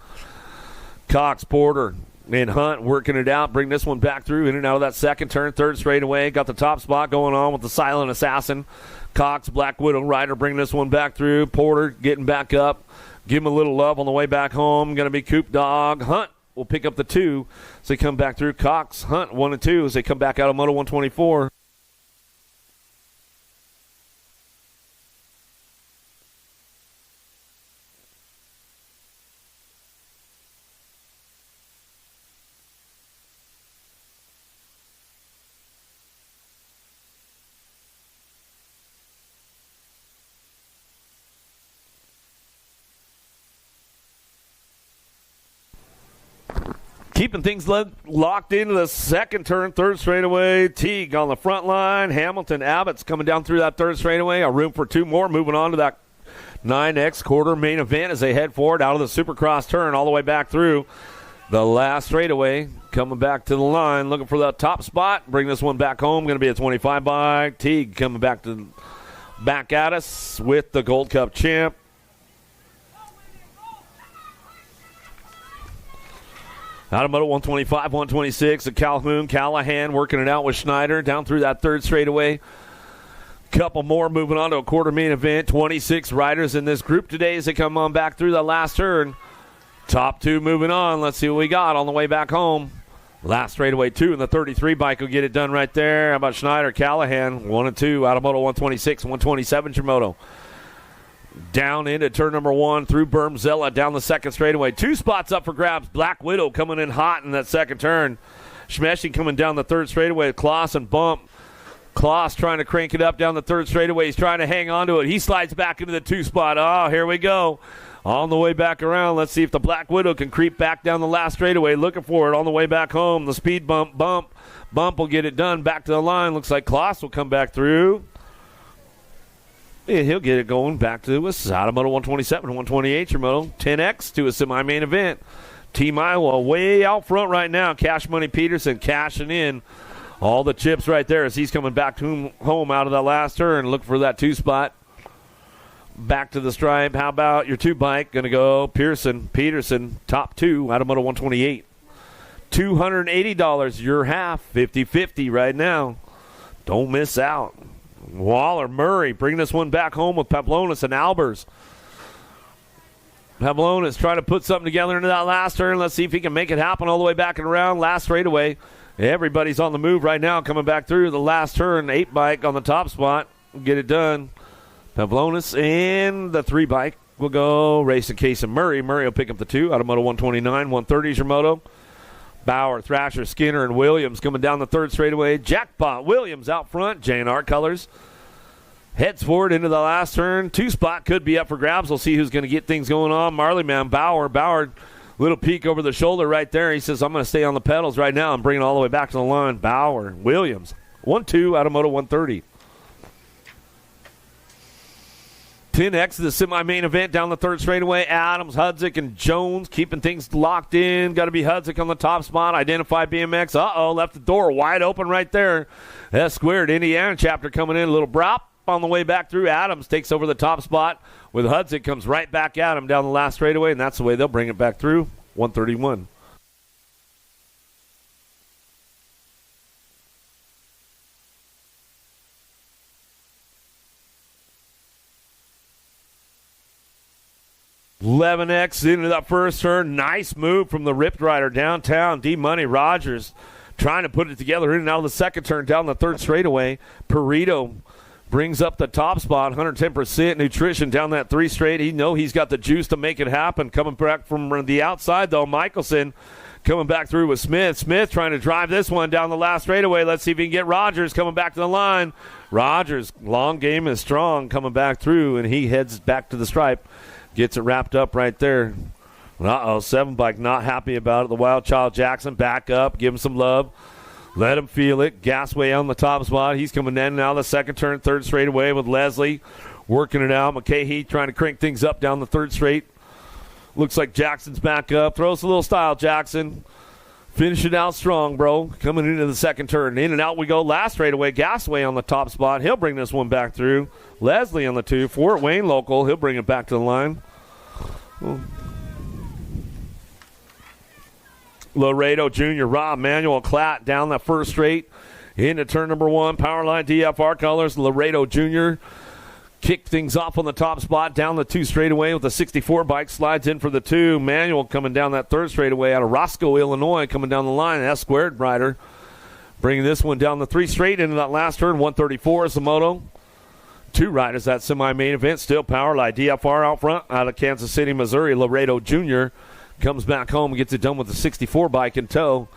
Cox, Porter, and Hunt working it out. Bring this one back through in and out of that second turn. Third straightaway. Got the top spot going on with the Silent Assassin. Cox, Black Widow rider, bring this one back through. Porter getting back up. Give him a little love on the way back home. Going to be Coop Dog. Hunt will pick up the 2 as they come back through. Cox, Hunt, 1 and 2 as they come back out of moto 124. Keeping things locked into the second turn, third straightaway. Teague on the front line. Hamilton, Abbott's coming down through that third straightaway. A room for 2 more. Moving on to that 9X quarter main event as they head forward out of the Supercross turn all the way back through the last straightaway. Coming back to the line, looking for that top spot. Bring this one back home. Going to be a 25 bike. Teague coming back at us with the Gold Cup champ. Out of moto 125, 126, at Calhoun, Callahan working it out with Schneider down through that third straightaway. Couple more moving on to a quarter main event. 26 riders in this group today as they come on back through that last turn. Top 2 moving on. Let's see what we got on the way back home. Last straightaway 2 and the 33 bike will get it done right there. How about Schneider, Callahan, 1 and 2 out of moto 126, 127 Shimoto. Down into turn number 1 through Bermzilla down the second straightaway. 2 spots up for grabs. Black Widow coming in hot in that second turn. Schmeshi coming down the third straightaway. Kloss and Bump. Kloss trying to crank it up down the third straightaway. He's trying to hang on to it. He slides back into the 2 spot. Oh, here we go. On the way back around. Let's see if the Black Widow can creep back down the last straightaway. Looking for it on the way back home. The speed bump will get it done. Back to the line. Looks like Kloss will come back through. Yeah, he'll get it going back to us. Out of moto 127, 128, your moto 10X to a semi-main event. Team Iowa way out front right now. Cash Money Peterson cashing in all the chips right there as he's coming back to home out of that last turn. Look for that 2 spot. Back to the stripe. How about your 2 bike? Going to go Peterson, top 2 out of moto 128. $280, your half, 50-50 right now. Don't miss out. Waller, Murray, bring this one back home with Pavlonis and Albers. Pavlonis trying to put something together into that last turn. Let's see if he can make it happen all the way back and around. Last straightaway. Everybody's on the move right now, coming back through the last turn. 8 bike on the top spot. Get it done. Pavlonis and the 3 bike will go racing Case and Murray. Murray will pick up the 2 out of moto 129. 130 is your moto. Bauer, Thrasher, Skinner, and Williams coming down the 3rd straightaway. Jackpot, Williams out front. J&R colors. Heads forward into the last turn. 2 spot could be up for grabs. We'll see who's going to get things going on. Marley Man, Bauer, little peek over the shoulder right there. He says, I'm going to stay on the pedals right now. I'm bringing it all the way back to the line. Bauer, Williams. 1-2 out of moto 130. 10X, the semi-main event down the 3rd straightaway. Adams, Hudzik, and Jones keeping things locked in. Got to be Hudzik on the top spot. Identify BMX. Left the door wide open right there. S squared. Indiana chapter coming in. A little drop on the way back through. Adams takes over the top spot with Hudzik. Comes right back at him down the last straightaway, and that's the way they'll bring it back through. 131. $11X into that first turn. Nice move from the Ripped Rider downtown. D-Money Rogers trying to put it together in and out of the second turn down the 3rd straightaway. Perito brings up the top spot. 110% nutrition down that 3 straight. He's got the juice to make it happen. Coming back from the outside, though, Michelson coming back through with Smith. Smith trying to drive this one down the last straightaway. Let's see if he can get Rogers coming back to the line. Rogers, long game is strong, coming back through, and he heads back to the stripe. Gets it wrapped up right there. 7 bike not happy about it. The Wild Child Jackson back up. Give him some love. Let him feel it. Gasway on the top spot. He's coming in and out of the second turn, 3rd straightaway with Leslie working it out. McKay trying to crank things up down the 3rd straight. Looks like Jackson's back up. Throws a little style, Jackson. Finish it out strong, bro. Coming into the second turn. In and out we go. Last straightaway. Gasway on the top spot. He'll bring this one back through. Leslie on the 2. Fort Wayne local. He'll bring it back to the line. Laredo Jr. Rob Manuel Klatt down the 1st straight. Into turn number 1. Powerline DFR colors. Laredo Jr. kicked things off on the top spot down the 2 straightaway with the 64 bike. Slides in for the 2. Manuel coming down that 3rd straightaway out of Roscoe, Illinois, coming down the line. S squared rider bringing this one down the 3 straight into that last turn. 134 is the moto. 2 riders that semi-main event. Still Powerline DFR out front out of Kansas City, Missouri. Laredo Jr. comes back home and gets it done with the 64 bike in tow.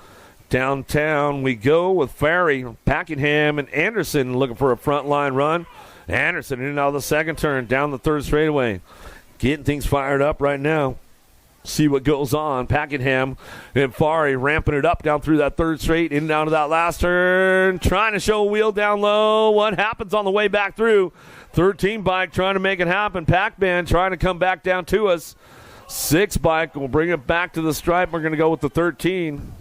Downtown we go with Ferry, Packingham, and Anderson looking for a front line run. Anderson in and out of the second turn, down the 3rd straightaway. Getting things fired up right now. See what goes on. Packingham and Fari ramping it up down through that 3rd straight, in and out of that last turn. Trying to show a wheel down low. What happens on the way back through? 13 bike trying to make it happen. Pac-Man trying to come back down to us. 6 bike will bring it back to the stripe. We're going to go with the 13.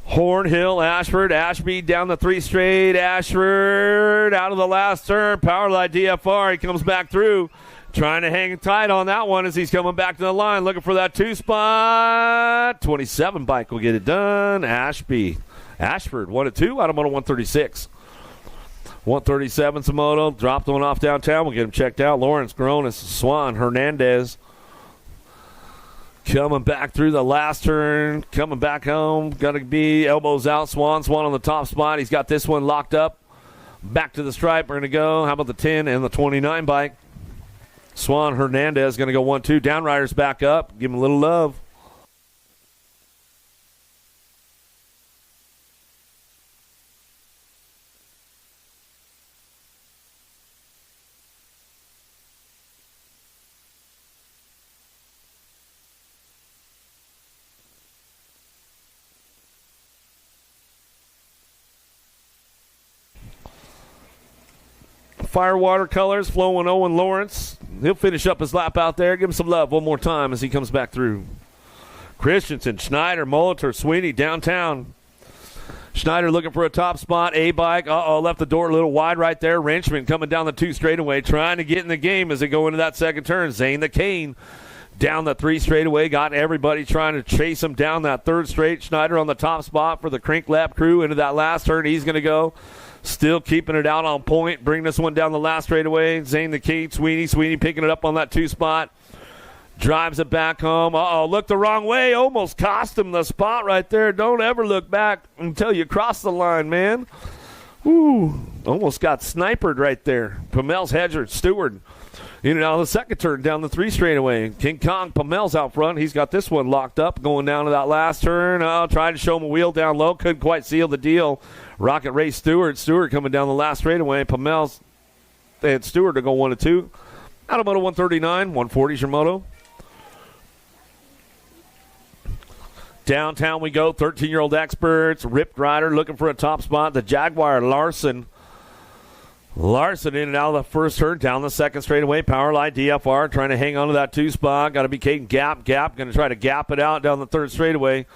Hornhill, Ashford, Ashby down the 3 straight. Ashford out of the last turn. Powerline DFR. He comes back through. Trying to hang tight on that one as he's coming back to the line. Looking for that 2 spot. 27 bike will get it done. Ashford 1-2 out of moto 136. 137 Samoto. Dropped one off downtown. We'll get him checked out. Lawrence, Gronis, Swan, Hernandez. Coming back through the last turn, coming back home. Got to be elbows out. Swan on the top spot. He's got this one locked up. Back to the stripe. We're going to go. How about the 10 and the 29 bike? Swan Hernandez going to go 1-2. Downriders back up. Give him a little love. Firewater colors, flowing Owen Lawrence. He'll finish up his lap out there. Give him some love one more time as he comes back through. Christensen, Schneider, Molitor, Sweeney downtown. Schneider looking for a top spot. A-bike, left the door a little wide right there. Wrenchman coming down the 2 straightaway, trying to get in the game as they go into that second turn. Zane the Cane down the 3 straightaway. Got everybody trying to chase him down that 3rd straight. Schneider on the top spot for the Crink Lap crew into that last turn. He's going to go. Still keeping it out on point. Bring this one down the last straightaway. Zane the Cane, Sweeney picking it up on that 2 spot. Drives it back home. Looked the wrong way. Almost cost him the spot right there. Don't ever look back until you cross the line, man. Woo. Almost got sniped right there. Pamels, Hedger, Stewart. In and out of the second turn down the 3 straightaway. King Kong, Pamels out front. He's got this one locked up going down to that last turn. Trying to show him a wheel down low. Couldn't quite seal the deal. Rocket Ray Stewart coming down the last straightaway. Pamels and Stewart to go 1 and 2. Out of moto 139. 140 is your moto. Downtown we go, 13-year-old experts, Ripped Rider looking for a top spot. The Jaguar, Larson in and out of the first turn, down the second straightaway. Powerline, DFR, trying to hang on to that 2 spot. Got to be Caden Gap, going to try to gap it out down the 3rd straightaway.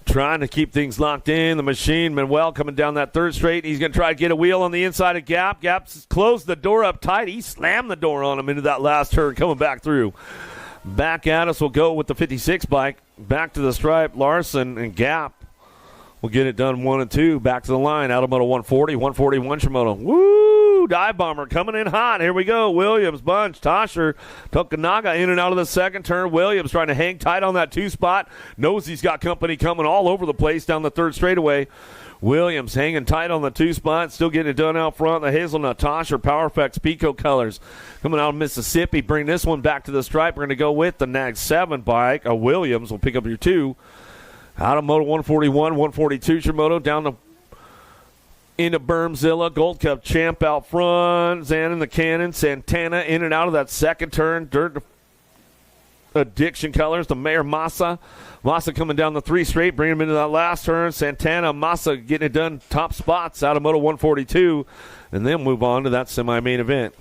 Trying to keep things locked in. The Machine, Manuel coming down that 3rd straight. He's going to try to get a wheel on the inside of Gap. Gap's closed the door up tight. He slammed the door on him into that last turn, coming back through. Back at us, we'll go with the 56 bike. Back to the stripe, Larson and Gap will get it done 1 and 2. Back to the line, out of moto 140, 141 Shimoto. Woo! Dive Bomber coming in hot. Here we go. Williams, Bunch, Tosher, Tokunaga in and out of the second turn. Williams trying to hang tight on that 2 spot. Knows he's got company coming all over the place down the 3rd straightaway. Williams hanging tight on the 2 spot, still getting it done out front. The Hazelnut, Tosher, Power Effects, Pico colors coming out of Mississippi. Bring this one back to the stripe. We're going to go with the Nag 7 bike. Williams will pick up your 2. Out of moto 141, 142 Shimoto down to into Bermzilla. Gold Cup champ out front. Zan in the cannon. Santana in and out of that second turn. Dirt Addiction colors. The Mayor Massa coming down the 3 straight, bringing him into that last turn. Santana, Massa getting it done, top spots out of moto 142, and then move on to that semi-main event.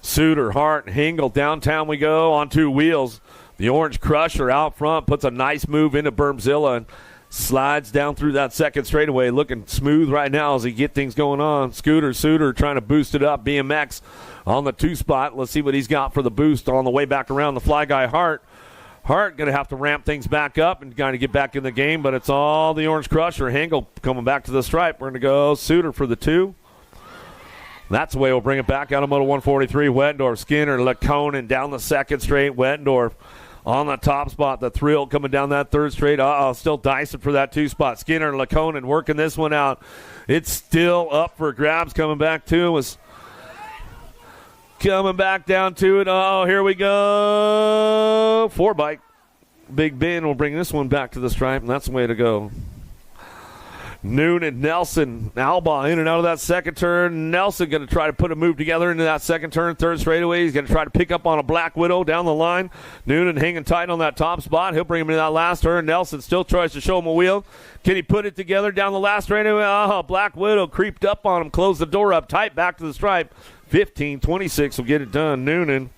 Suter, Hart, Hingle, downtown we go on 2 wheels. The Orange Crusher out front puts a nice move into Bermzilla and slides down through that second straightaway, looking smooth right now as he get things going on. Suter trying to boost it up. BMX on the 2 spot. Let's see what he's got for the boost on the way back around. The Fly Guy Hart going to have to ramp things back up and kind of get back in the game, but it's all the Orange Crusher. Hingle coming back to the stripe. We're going to go Suter for the 2. That's the way we'll bring it back out of moto 143. Wettendorf, Skinner, Laconin down the second straight. Wettendorf on the top spot. The Thrill coming down that 3rd straight. Still dicing for that 2 spot. Skinner and Laconin working this one out. It's still up for grabs. Coming back to us. Coming back down to it. Here we go. 4 bike. Big Ben will bring this one back to the stripe, and that's the way to go. Noon and Nelson. Alba in and out of that second turn. Nelson going to try to put a move together into that second turn, 3rd straightaway. He's going to try to pick up on a Black Widow down the line. Noonan hanging tight on that top spot. He'll bring him into that last turn. Nelson still tries to show him a wheel. Can he put it together down the last straightaway? Black Widow creeped up on him, closed the door up tight, back to the stripe. 15-26 will get it done. Noonan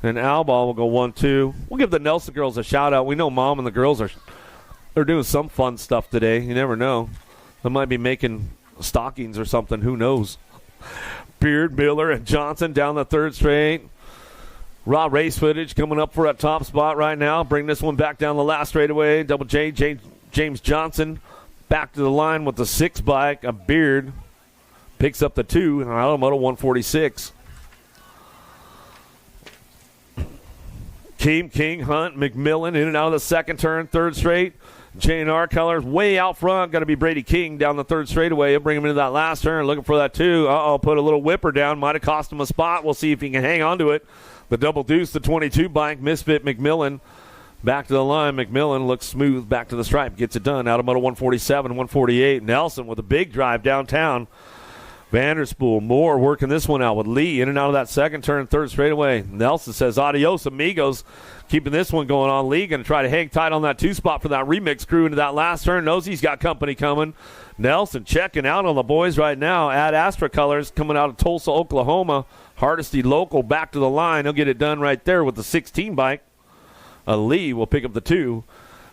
and Alba will go 1-2. We'll give the Nelson girls a shout-out. We know Mom and the girls they're doing some fun stuff today. You never know. They might be making stockings or something. Who knows? Beard, Miller, and Johnson down the 3rd straight. Raw race footage coming up for a top spot right now. Bring this one back down the last straightaway. Double J, James Johnson back to the line with the 6 bike. A Beard picks up the 2 out of moto 146. King, Hunt, McMillan in and out of the second turn, 3rd straight. J&R colors way out front. Got to be Brady King down the 3rd straightaway. He'll bring him into that last turn. Looking for that 2. Put a little whipper down. Might have cost him a spot. We'll see if he can hang on to it. The double deuce, the 22 bike. Misfit McMillan back to the line. McMillan looks smooth back to the stripe. Gets it done out of moto 147, 148. Nelson with a big drive downtown. Vanderspool, Moore working this one out with Lee in and out of that second turn, third straightaway. Nelson says, adios, amigos. Keeping this one going on. Lee going to try to hang tight on that two spot for that remix crew into that last turn. Knows he's got company coming. Nelson checking out on the boys right now. Ad Astra Colors coming out of Tulsa, Oklahoma. Hardesty local back to the line. He'll get it done right there with the 16 bike. Lee will pick up the 2.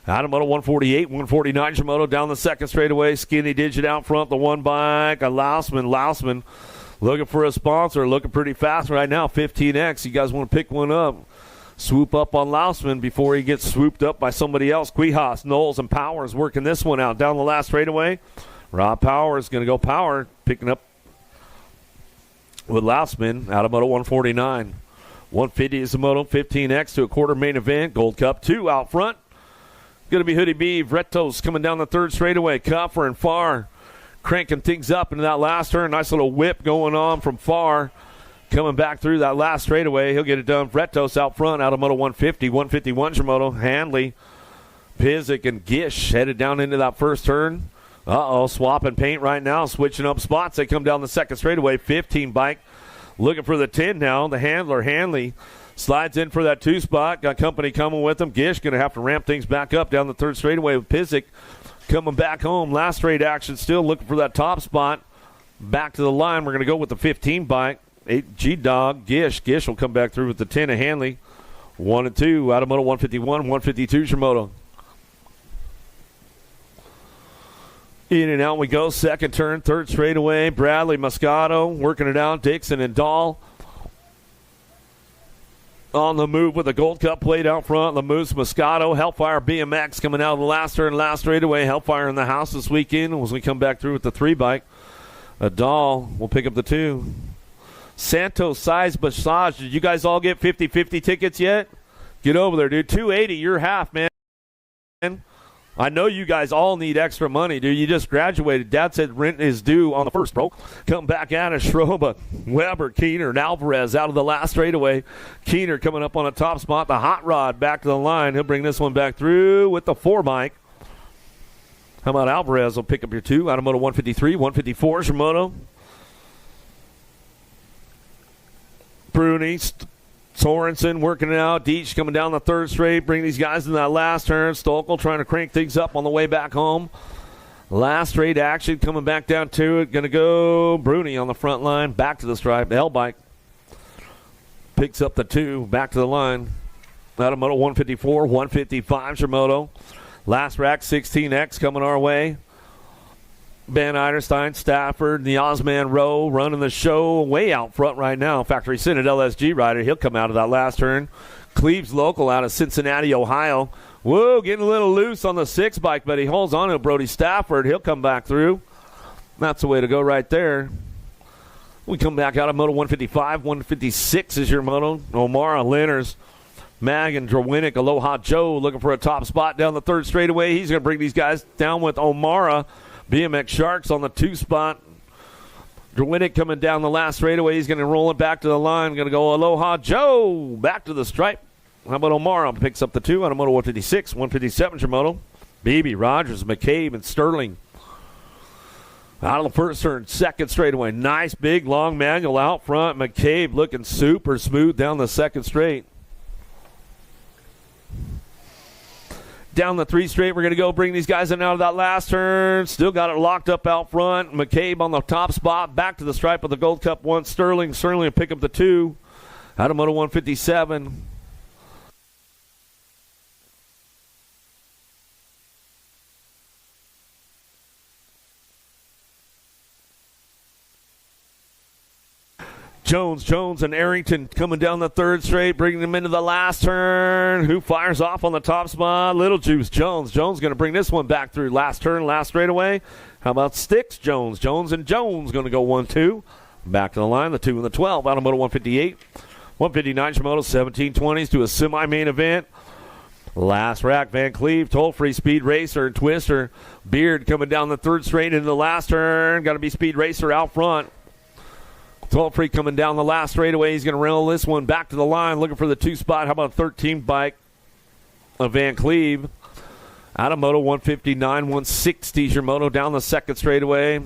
Out of moto 148, 149 Shimoto down the second straightaway. Skinny digit out front, the 1 bike. Lousman looking for a sponsor, looking pretty fast right now. 15X. You guys want to pick one up? Swoop up on Lousman before he gets swooped up by somebody else. Quijas, Knowles, and Powers working this one out down the last straightaway. Rob Powers going to go power, picking up with Lousman out of moto 149. 150 is the moto, 15X to a quarter main event. Gold Cup 2 out front. Going to be Hoodie B. Vretos coming down the third straightaway. Coffer and Farr cranking things up into that last turn. Nice little whip going on from Farr. Coming back through that last straightaway. He'll get it done. Vretos out front out of moto 150. 151 Shimoto. Handley, Pizik, and Gish headed down into that first turn. Swapping paint right now. Switching up spots. They come down the second straightaway. 15 bike. Looking for the 10 now. The handler, Handley, slides in for that 2 spot. Got company coming with him. Gish going to have to ramp things back up down the third straightaway with Pizik coming back home. Last straight action still looking for that top spot. Back to the line. We're going to go with the 15 bike. 8 G-Dog. Gish will come back through with the 10 of Handley. 1 and 2 out of moto 151, 152 Shimoto. In and out we go. Second turn, third straightaway. Bradley, Moscato working it out. Dixon and Dahl on the move with the Gold Cup plate out front. Lamoose, Moscato, Hellfire BMX coming out of the last turn, last straightaway. Hellfire in the house this weekend as we come back through with the 3 bike. Dahl will pick up the 2. Santos Size Massage. Did you guys all get 50-50 tickets yet? Get over there, dude. $280, you're half, man. I know you guys all need extra money, dude. You just graduated. Dad said rent is due on the first, bro. Come back out of Schroba, Weber, Keener, and Alvarez out of the last straightaway. Keener coming up on a top spot. The Hot Rod back to the line. He'll bring this one back through with the 4 bike. How about Alvarez will pick up your 2 out of moto 153, 154 Shimoto. Bruni, Sorensen working it out. Deitch coming down the third straight. Bring these guys in that last turn. Stokel trying to crank things up on the way back home. Last straight action coming back down to it. Going to go Bruni on the front line. Back to the stripe. The L-bike picks up the 2. Back to the line. Out of moto 154, 155 Shimoto. Last rack 16X coming our way. Ben Eiderstein, Stafford, the Ozman Rowe running the show way out front right now. Factory Senate LSG rider. He'll come out of that last turn. Cleves local out of Cincinnati, Ohio. Whoa, getting a little loose on the 6 bike, but he holds on to Brody Stafford. He'll come back through. That's the way to go right there. We come back out of moto 155. 156 is your moto. O'Mara, Lenners, Mag, and Drwinick. Aloha Joe looking for a top spot down the third straightaway. He's going to bring these guys down with O'Mara. BMX Sharks on the 2 spot. Drwinick coming down the last straightaway. He's going to roll it back to the line. Going to go Aloha Joe back to the stripe. How about O'Mara picks up the 2 out of moto 156, 157 Shimoto. Beebe, Rogers, McCabe, and Sterling. Out of the first turn, second straightaway. Nice big long manual out front. McCabe looking super smooth down the second straight. Down the 3 straight, we're going to go bring these guys in out of that last turn. Still got it locked up out front. McCabe on the top spot. Back to the stripe of the Gold Cup 1. Sterling will pick up the 2. Out of moto 157. Jones, and Arrington coming down the third straight, bringing them into the last turn. Who fires off on the top spot? Little Juice, Jones. Jones going to bring this one back through. Last turn, last straightaway. How about Sticks, Jones? Jones going to go 1-2. Back to the line, the 2 and the 12. Out of moto 158. 159 Shimoto, 1720s to a semi-main event. Last rack, Van Cleve, toll-free Speed Racer and Twister. Beard coming down the third straight into the last turn. Got to be Speed Racer out front. Toll-free coming down the last straightaway. He's going to roll this one back to the line, looking for the 2 spot. How about a 13 bike of Van Cleve? Out of moto 159, 160 is your moto down the second straightaway.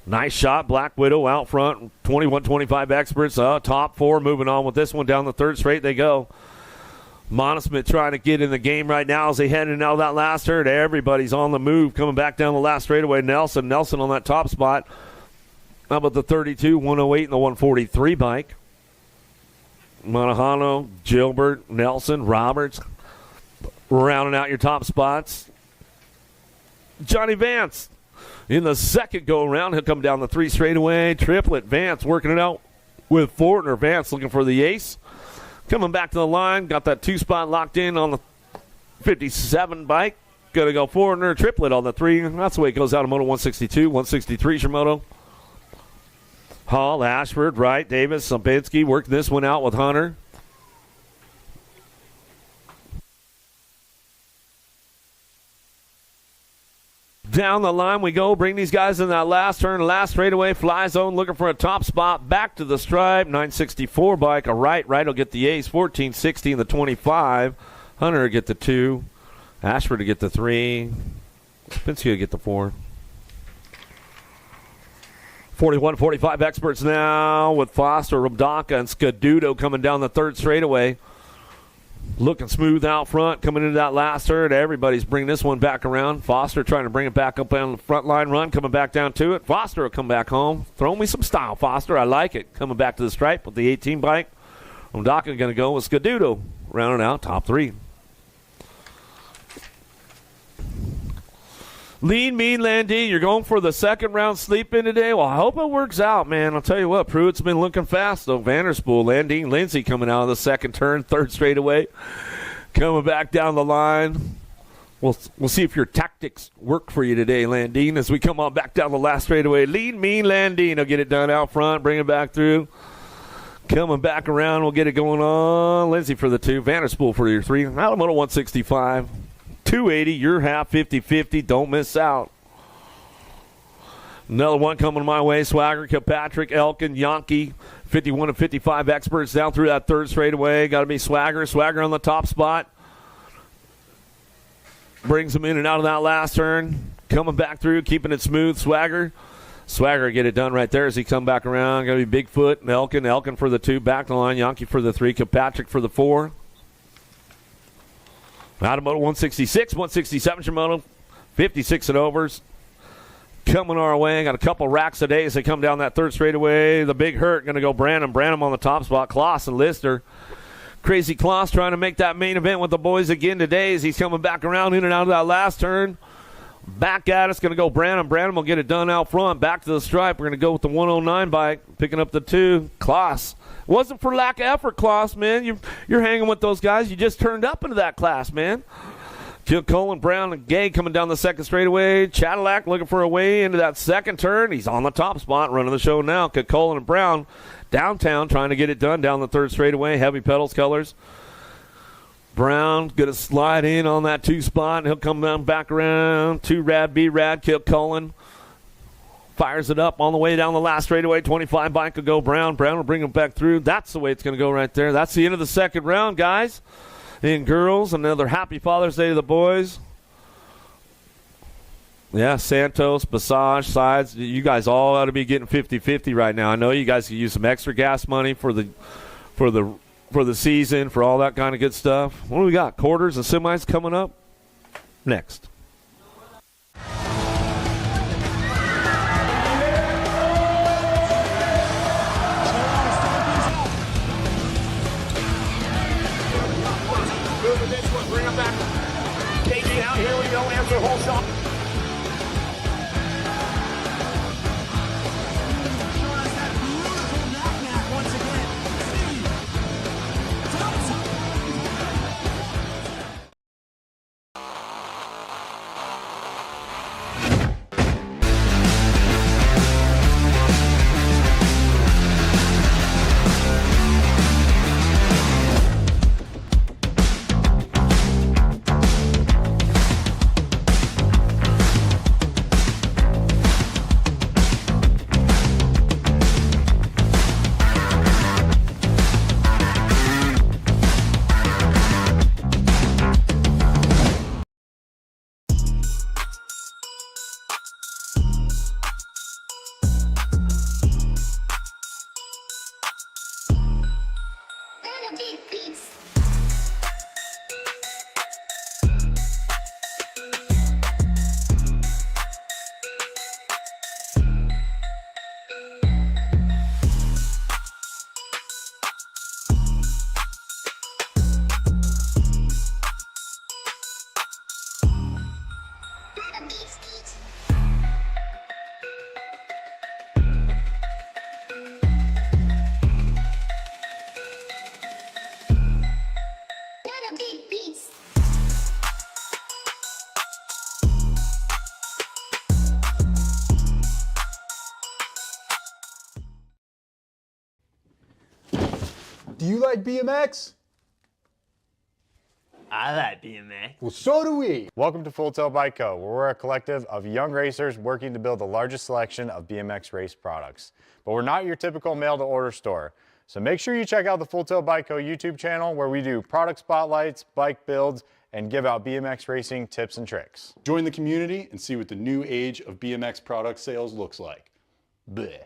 Nice shot. Black Widow out front. 21-25 experts. Top 4 moving on with this one. Down the third straight they go. Monosmith trying to get in the game right now as they head in out of that last turn. Everybody's on the move. Coming back down the last straightaway. Nelson on that top spot. How about the 32, 108, and the 143 bike? Monahano, Gilbert, Nelson, Roberts. Rounding out your top spots. Johnny Vance in the second go-around. He'll come down the 3 straightaway. Triplet. Vance working it out with Fortner. Vance looking for the ace. Coming back to the line. Got that 2-spot locked in on the 57 bike. Going to go Fortner. Triplet on the 3. That's the way it goes out of Moto 162. 163 is your Moto. Hall, Ashford, Wright, Davis, Sampinski working this one out with Hunter. Down the line we go. Bring these guys in that last turn. Last straightaway. Fly zone looking for a top spot. Back to the stripe. 964 bike. A right. Right will get the ace. 14-16 the 25. Hunter will get the 2. Ashford to get the 3. Sampinski will get the 4. 41-45 experts now with Foster, Rabdaka, and Scaduto coming down the third straightaway. Looking smooth out front, coming into that last third. Everybody's bringing this one back around. Foster trying to bring it back up on the front line run, coming back down to it. Foster will come back home. Throw me some style, Foster. I like it. Coming back to the stripe with the 18 bike. Rabdaka going to go with Scaduto. Rounding out top 3. Lean, mean, Landine, you're going for the second round sleep in today? Well, I hope it works out, man. I'll tell you what, Pruitt's been looking fast, though. Vanderspool, Landine, Lindsay coming out of the second turn, third straightaway. Coming back down the line. We'll see if your tactics work for you today, Landine, as we come on back down the last straightaway. Lean, mean, Landine will get it done out front, bring it back through. Coming back around, we'll get it going on. Lindsay for the 2, Vanderspool for your 3. Out of Moto 165. 280, your half, 50-50. Don't miss out. Another one coming my way. Swagger, Kilpatrick, Elkin, Yankee. 51-55 experts down through that third straightaway. Got to be Swagger. Swagger on the top spot. Brings him in and out of that last turn. Coming back through, keeping it smooth. Swagger get it done right there as he come back around. Got to be Bigfoot and Elkin. Elkin for the 2, back to the line. Yankee for the 3, Kilpatrick for the 4. Out of Moto 166, 167 Shimano, 56 and overs. Coming our way. Got a couple racks a day as they come down that third straightaway. The big hurt going to go Branham. Branham on the top spot. Kloss and Lister. Crazy Kloss trying to make that main event with the boys again today as he's coming back around in and out of that last turn. Back at us. Going to go Branham. Branham will get it done out front. Back to the stripe. We're going to go with the 109 bike. Picking up the 2. Kloss. Wasn't for lack of effort, Kloss, man. You're hanging with those guys. You just turned up into that class, man. Colin, Brown, and Gay coming down the second straightaway. Cadillac looking for a way into that second turn. He's on the top spot, running the show now. Colin and Brown downtown trying to get it done down the third straightaway. Heavy pedals colors. Brown going to slide in on that 2 spot, and he'll come down back around. 2 Rad, B-Rad, Colin. Fires it up on the way down the last straightaway. 25 bike will go Brown. Brown will bring him back through. That's the way it's going to go right there. That's the end of the second round, guys. And girls, another happy Father's Day to the boys. Yeah, Santos, Passage, Sides. You guys all ought to be getting 50-50 right now. I know you guys could use some extra gas money for the season, for all that kind of good stuff. What do we got? Quarters and semis coming up? Next. Bring him back. KJ out. Here we go. After whole shot. Do you like BMX? I like BMX. Well, so do we. Welcome to Full Tilt Bike Co., where we're a collective of young racers working to build the largest selection of BMX race products. But we're not your typical mail-to-order store. So make sure you check out the Full Tilt Bike Co. YouTube channel, where we do product spotlights, bike builds, and give out BMX racing tips and tricks. Join the community and see what the new age of BMX product sales looks like. Bleh.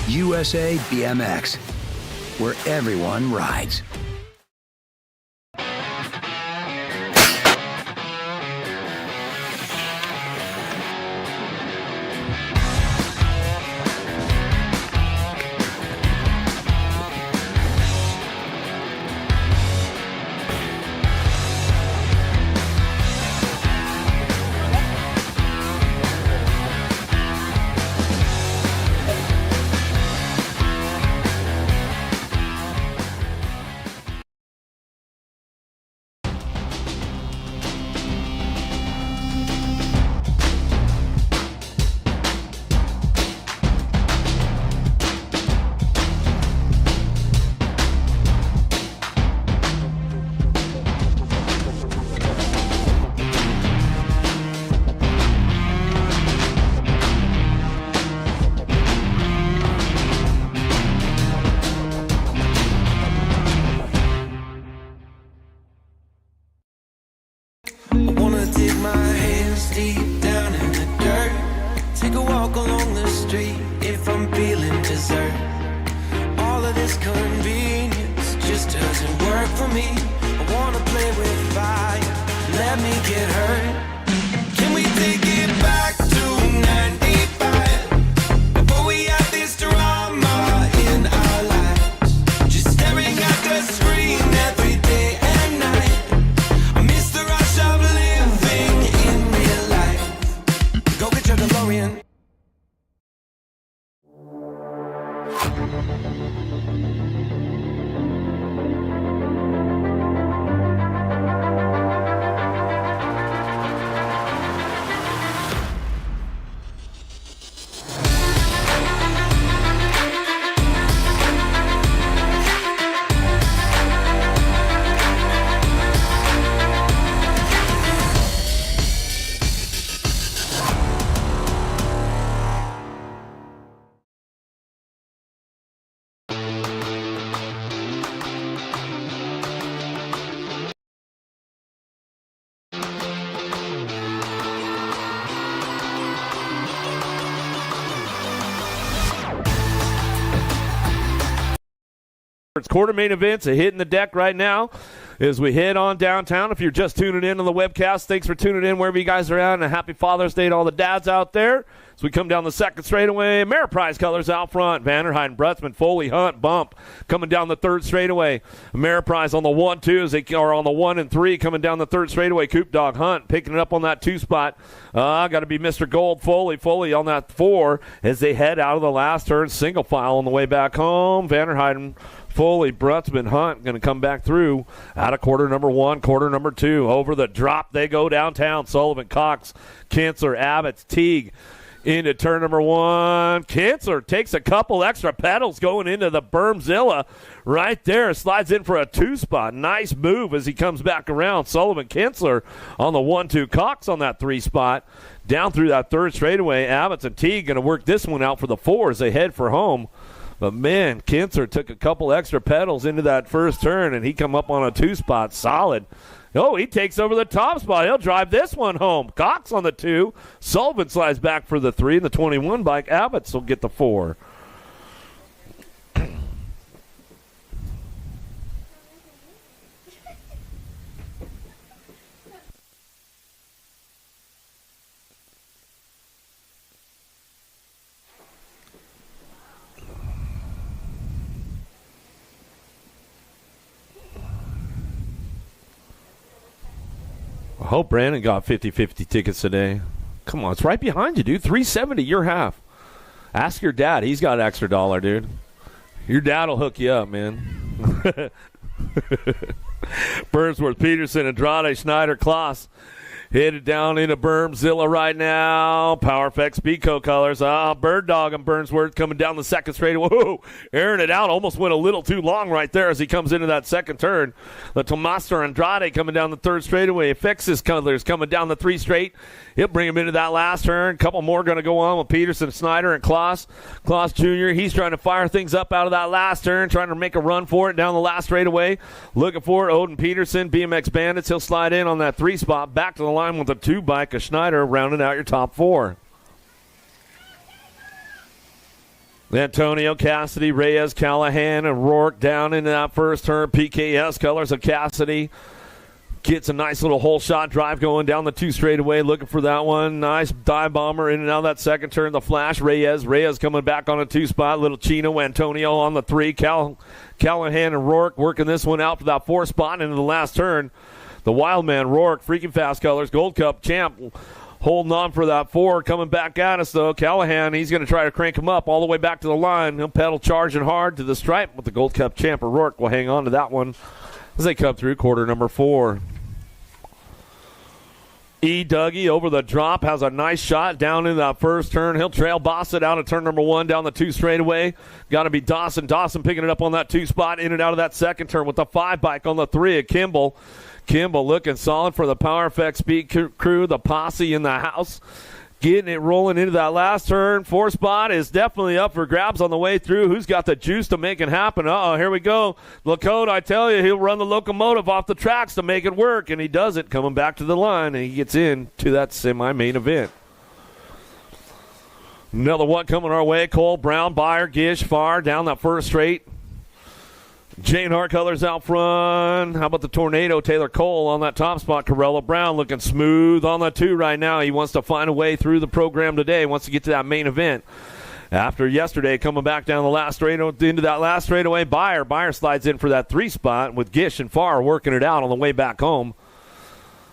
USA BMX, where everyone rides. Dig my hands deep down in the dirt. Take a walk along the street if I'm feeling dessert. All of this convenience just doesn't work for me. I wanna play with fire, let me get hurt. Can we take it back to 95? Before we had this drama in our lives, just staring at the screen every day and night. I miss the rush of living in real life. Go get your DeLorean. It's quarter main events hitting the deck right now as we head on downtown. If you're just tuning in on the webcast, thanks for tuning in wherever you guys are at, and a happy Father's Day to all the dads out there. As we come down the second straightaway, Ameriprise colors out front. Vanderheiden, Brutzman, Foley, Hunt, Bump coming down the third straightaway. Ameriprise on the 1-2 as they are on the 1 and 3 coming down the third straightaway. Coop Dog, Hunt picking it up on that 2 spot. Got to be Mr. Gold, Foley on that 4 as they head out of the last turn. Single file on the way back home. Vanderheiden, Foley, Brutzman, Hunt going to come back through out of quarter number 1, quarter number 2. Over the drop they go downtown. Sullivan, Cox, Kinsler, Abbott's, Teague into turn number 1. Kinsler takes a couple extra pedals going into the Bermzilla right there. Slides in for a 2 spot. Nice move as he comes back around. Sullivan, Kinsler on the 1-2. Cox on that 3 spot. Down through that third straightaway. Abbott's and Teague going to work this one out for the 4 as they head for home. But, man, Kinsler took a couple extra pedals into that first turn, and he come up on a 2 spot. Solid. Oh, he takes over the top spot. He'll drive this one home. Cox on the 2. Sullivan slides back for the 3. And the 21 bike, Abbott's will get the 4. I hope Brandon got 50-50 tickets today. Come on, it's right behind you, dude. $370 your half. Ask your dad. He's got an extra $1, dude. Your dad will hook you up, man. Burnsworth, Peterson, Andrade, Schneider, Kloss. Headed down into Bermzilla right now. Power Effects, Speedco colors. Bird Dog and Burnsworth coming down the second straight. Whoa, airing it out. Almost went a little too long right there as he comes into that second turn. The Tomaster Andrade coming down the third straightaway. Effects colors coming down the 3 straight. He'll bring him into that last turn. A couple more going to go on with Peterson, Snyder, and Kloss. Kloss Jr., he's trying to fire things up out of that last turn, trying to make a run for it down the last straightaway. Looking for it, Odin Peterson, BMX Bandits. He'll slide in on that 3 spot. Back to the line with a 2 bike of Schneider, rounding out your top 4. Antonio, Cassidy, Reyes, Callahan, and Rourke down into that first turn. PKS colors of Cassidy. Gets a nice little hole shot drive going down the 2 straightaway, looking for that one. Nice dive bomber in and out of that second turn. The flash, Reyes coming back on a 2 spot. Little Chino, Antonio on the 3. Callahan and Rourke working this one out for that 4 spot into the last turn. The wild man, Rourke, freaking fast colors. Gold Cup champ holding on for that 4. Coming back at us, though. Callahan, he's going to try to crank him up all the way back to the line. He'll pedal charging hard to the stripe, with the Gold Cup champ. Rourke will hang on to that one as they come through quarter number 4. Dougie over the drop has a nice shot down in that first turn. He'll trail Bossett out of turn number 1 down the 2 straightaway. Got to be Dawson. Dawson picking it up on that 2 spot in and out of that second turn with the 5 bike on the 3 of Kimball. Kimball looking solid for the Power Effect Speed crew, the posse in the house. Getting it rolling into that last turn. 4 spot is definitely up for grabs on the way through. Who's got the juice to make it happen? Here we go. Lakota, I tell you, he'll run the locomotive off the tracks to make it work, and he does it, coming back to the line, and he gets into that semi-main event. Another one coming our way. Cole, Brown, Beyer, Gish, Farr down that first straight. Jane Hart colors out front. How about the Tornado? Taylor Cole on that top spot. Corella Brown looking smooth on the 2 right now. He wants to find a way through the program today. Wants to get to that main event. After yesterday, coming back down the last straight into that last straightaway, Beyer slides in for that 3 spot with Gish and Farr working it out on the way back home.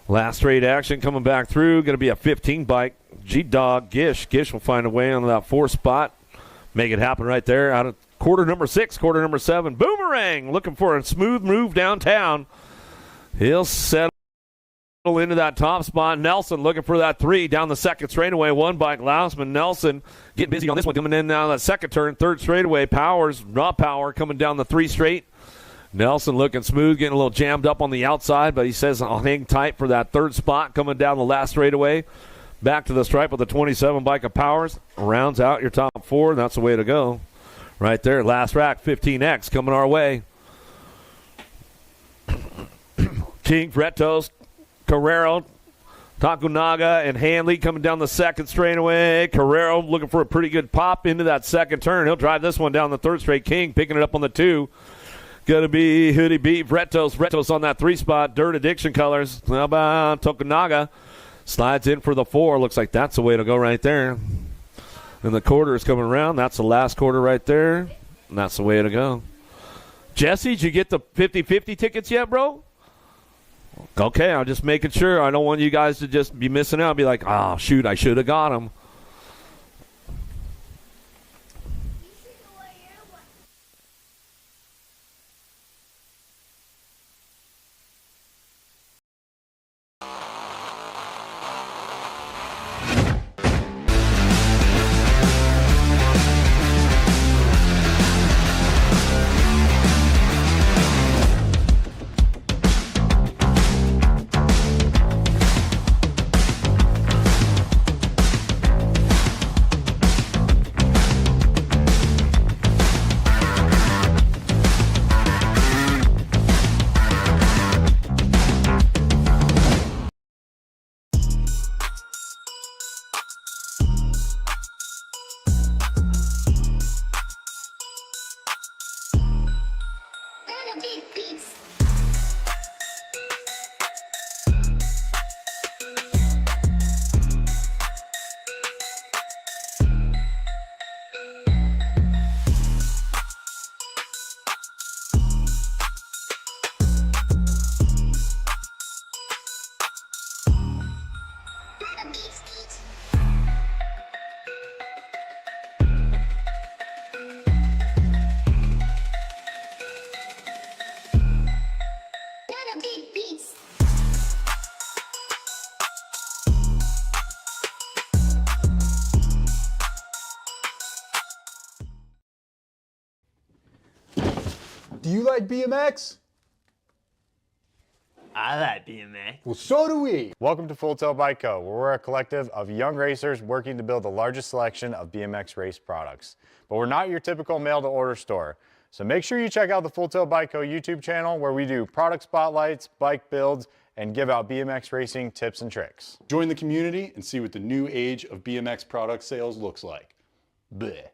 Last straight action coming back through. Going to be a 15 bike. G-Dog Gish. Gish will find a way on that 4 spot. Make it happen right there out of quarter number 6, quarter number 7. Boomerang looking for a smooth move downtown. He'll settle into that top spot. Nelson looking for that 3 down the second straightaway. 1 bike, Lausman. Nelson getting busy on this one, coming in now that second turn, 3rd straightaway. Powers, Raw Power coming down the 3 straight. Nelson looking smooth, getting a little jammed up on the outside, but he says I'll hang tight for that 3rd spot coming down the last straightaway. Back to the stripe with the 27 bike of Powers. Rounds out your top 4, and that's the way to go. Right there, last rack, 15X coming our way. King, Fretos, Carrero, Takunaga, and Hanley coming down the second straightaway. Carrero looking for a pretty good pop into that second turn. He'll drive this one down the 3rd straight. King picking it up on the 2. Gonna be Hoodie Beef, Retos on that 3 spot. Dirt Addiction colors. How about Tokunaga? Slides in for the 4. Looks like that's the way to go right there. And the quarter is coming around. That's the last quarter right there. And that's the way to go. Jesse, did you get the 50-50 tickets yet, bro? Okay, I'm just making sure. I don't want you guys to just be missing out and be like, oh, shoot, I should have got them. Do you like BMX? I like BMX. Well, so do we. Welcome to Full Tilt Bike Co., where we're a collective of young racers working to build the largest selection of BMX race products. But we're not your typical mail-to-order store. So make sure you check out the Full Tilt Bike Co. YouTube channel, where we do product spotlights, bike builds, and give out BMX racing tips and tricks. Join the community and see what the new age of BMX product sales looks like. Bleh.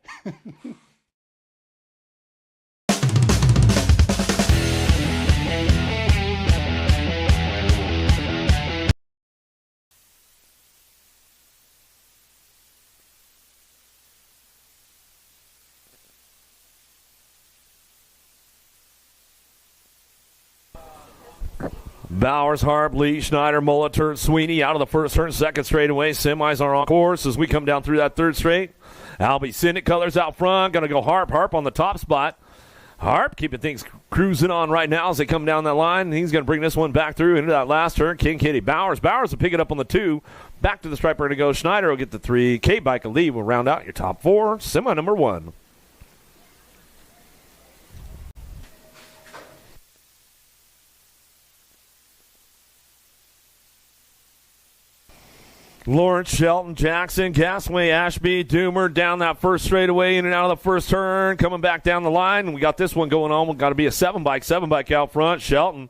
Bowers, Harp, Lee, Schneider, Molitor, Sweeney out of the first turn, second straightaway. Semis are on course as we come down through that third straight. Albie Cynic colors out front. Going to go Harp. Harp on the top spot. Harp keeping things cruising on right now as they come down that line. He's going to bring this one back through into that last turn. King Kitty Bowers. Bowers will pick it up on the 2. Back to the striper to go. Schneider will get the 3. K-Bike and Lee will round out your top 4. Semi number 1. Lawrence, Shelton, Jackson, Gasway, Ashby, Doomer down that first straightaway, in and out of the first turn, coming back down the line. We got this one going on. We've got to be a 7-bike out front. Shelton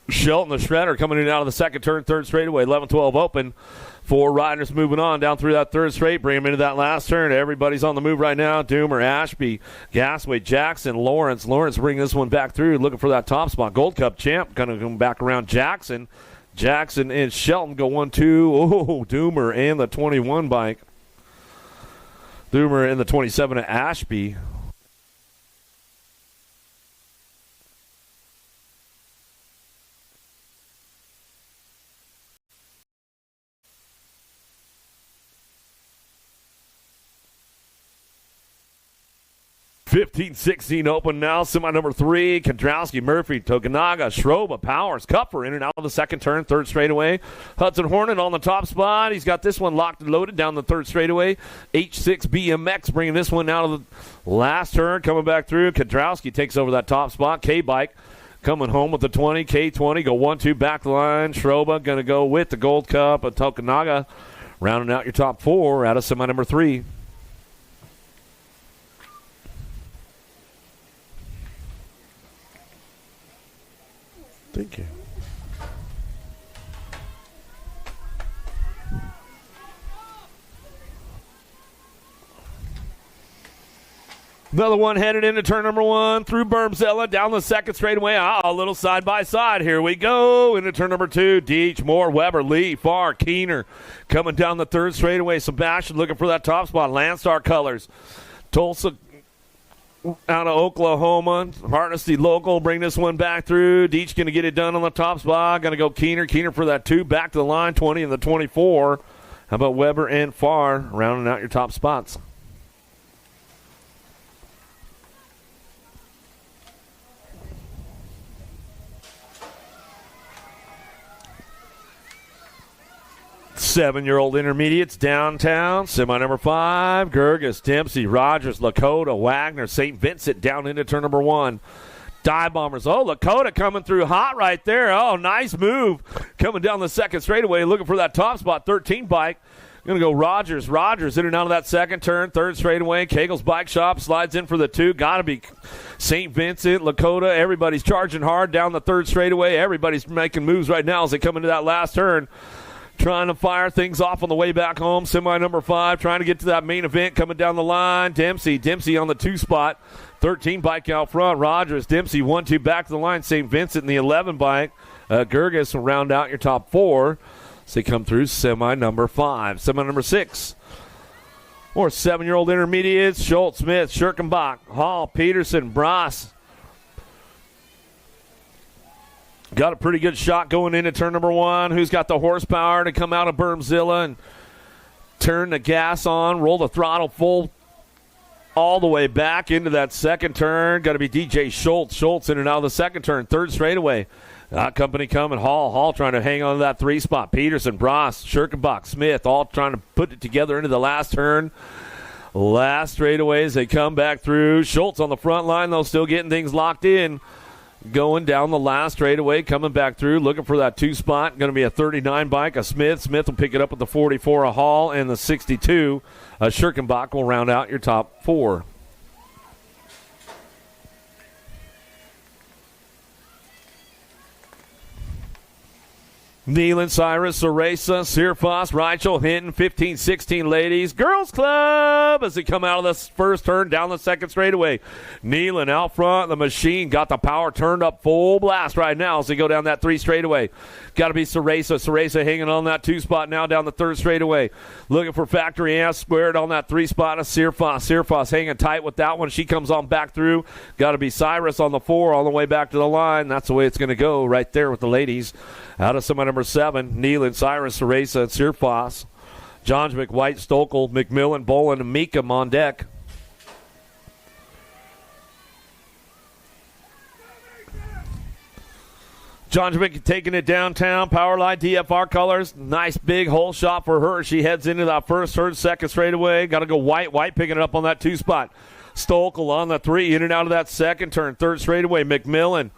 the Shredder coming in and out of the second turn, third straightaway, 11-12 open. 4 riders moving on down through that third straight, bring them into that last turn. Everybody's on the move right now. Doomer, Ashby, Gasway, Jackson, Lawrence. Lawrence bringing this one back through, looking for that top spot. Gold Cup champ going to come back around. Jackson and Shelton go 1-2. Oh, Doomer and the 21 bike. Doomer and the 27 at Ashby. $15-16 open now. Semi number 3. Kondrowski, Murphy, Tokunaga, Schroba, Powers, Kupfer in and out of the second turn, third straightaway. Hudson Hornet on the top spot. He's got this one locked and loaded down the third straightaway. H6 BMX bringing this one out of the last turn, coming back through. Kondrowski takes over that top spot. K-Bike coming home with the 20. K20 go 1-2 back line. Schroba going to go with the Gold Cup. And Tokunaga rounding out your top 4 out of semi number 3. Thank you. Another one headed into turn number 1 through Bermzilla down the second straightaway. A little side by side. Here we go into turn number 2. Deach, Moore, Weber, Lee, Farr, Keener coming down the third straightaway. Sebastian looking for that top spot. Landstar colors. Tulsa out of Oklahoma. Hardesty local. Bring this one back through. Deach going to get it done on the top spot. Going to go Keener. Keener for that 2. Back to the line. 20 and the 24. How about Weber and Farr rounding out your top spots? Seven-year-old intermediates downtown. Semi number 5. Gerges, Dempsey, Rogers, Lakota, Wagner, St. Vincent down into turn number 1. Dive Bombers. Oh, Lakota coming through hot right there. Oh, nice move. Coming down the second straightaway, looking for that top spot. 13 bike. Going to go Rogers. Rogers in and out of that second turn. Third straightaway. Kegel's Bike Shop slides in for the 2. Got to be St. Vincent, Lakota. Everybody's charging hard down the third straightaway. Everybody's making moves right now as they come into that last turn. Trying to fire things off on the way back home. Semi number 5 trying to get to that main event coming down the line. Dempsey on the 2 spot. 13 bike out front. Rogers, Dempsey 1-2 back to the line. St. Vincent in the 11 bike. Gerges will round out your top 4. So they come through semi number 5. Semi number 6. More 7-year-old intermediates. Schultz, Smith, Schirkenbach, Hall, Peterson, Brass. Got a pretty good shot going into turn number 1. Who's got the horsepower to come out of Bermzilla and turn the gas on, roll the throttle full all the way back into that second turn. Got to be DJ Schultz. Schultz in and out of the second turn. Third straightaway. Company coming. Hall trying to hang on to that 3 spot. Peterson, Brass, Schirkenbach, Smith all trying to put it together into the last turn. Last straightaway as they come back through. Schultz on the front line, though, still getting things locked in. Going down the last straightaway, coming back through, looking for that 2 spot. Going to be a 39 bike, a Smith. Smith will pick it up with the 44, a Hall, and the 62. A Schirkenbach will round out your top 4. Nealon, Cyrus, Ceresa, Searfoss, Reichel, Hinton, 15-16 ladies. Girls Club as they come out of the first turn down the second straightaway. Nealon out front. The machine got the power turned up full blast right now as they go down that 3 straightaway. Got to be Ceresa. Ceresa hanging on that 2 spot now down the third straightaway. Looking for Factory Ass squared on that 3 spot of Searfoss. Searfoss hanging tight with that one. She comes on back through. Got to be Cyrus on the 4 all the way back to the line. That's the way it's going to go right there with the ladies. Out of semi number 7, Nealon, Cyrus, Ceresa, and Searfoss. Johnswick, White, Stokel, McMillan, Bolin, and Meekum on deck. Johnswick taking it downtown. Powerline DFR colors. Nice big hole shot for her. She heads into that first turn, second straightaway. Got to go White. White picking it up on that 2 spot. Stokel on the 3, in and out of that second turn, third straightaway. McMillan.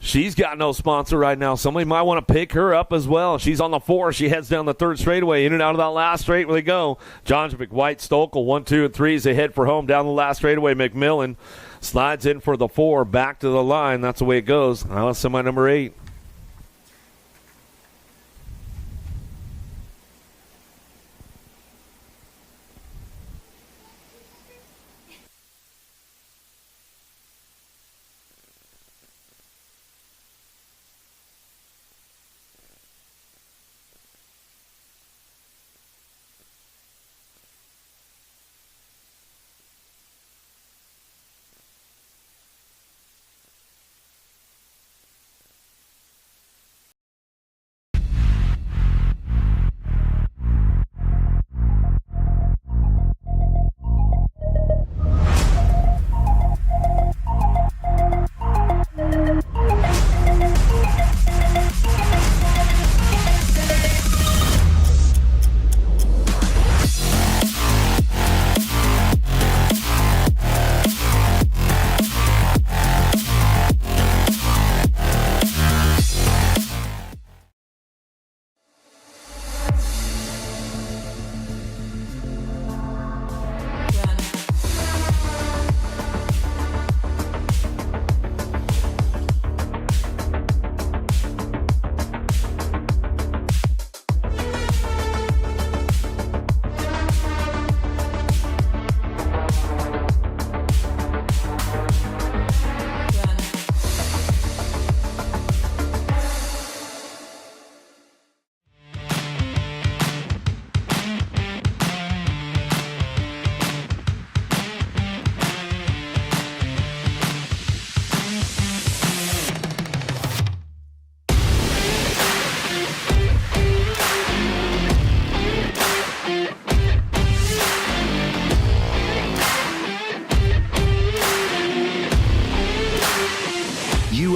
She's got no sponsor right now. Somebody might want to pick her up as well. She's on the 4. She heads down the third straightaway. In and out of that last straight where they go. Johnswick, White, Stokel, 1, 2, and 3 as they head for home down the last straightaway. McMillan slides in for the 4, back to the line. That's the way it goes. Now it's semi number 8.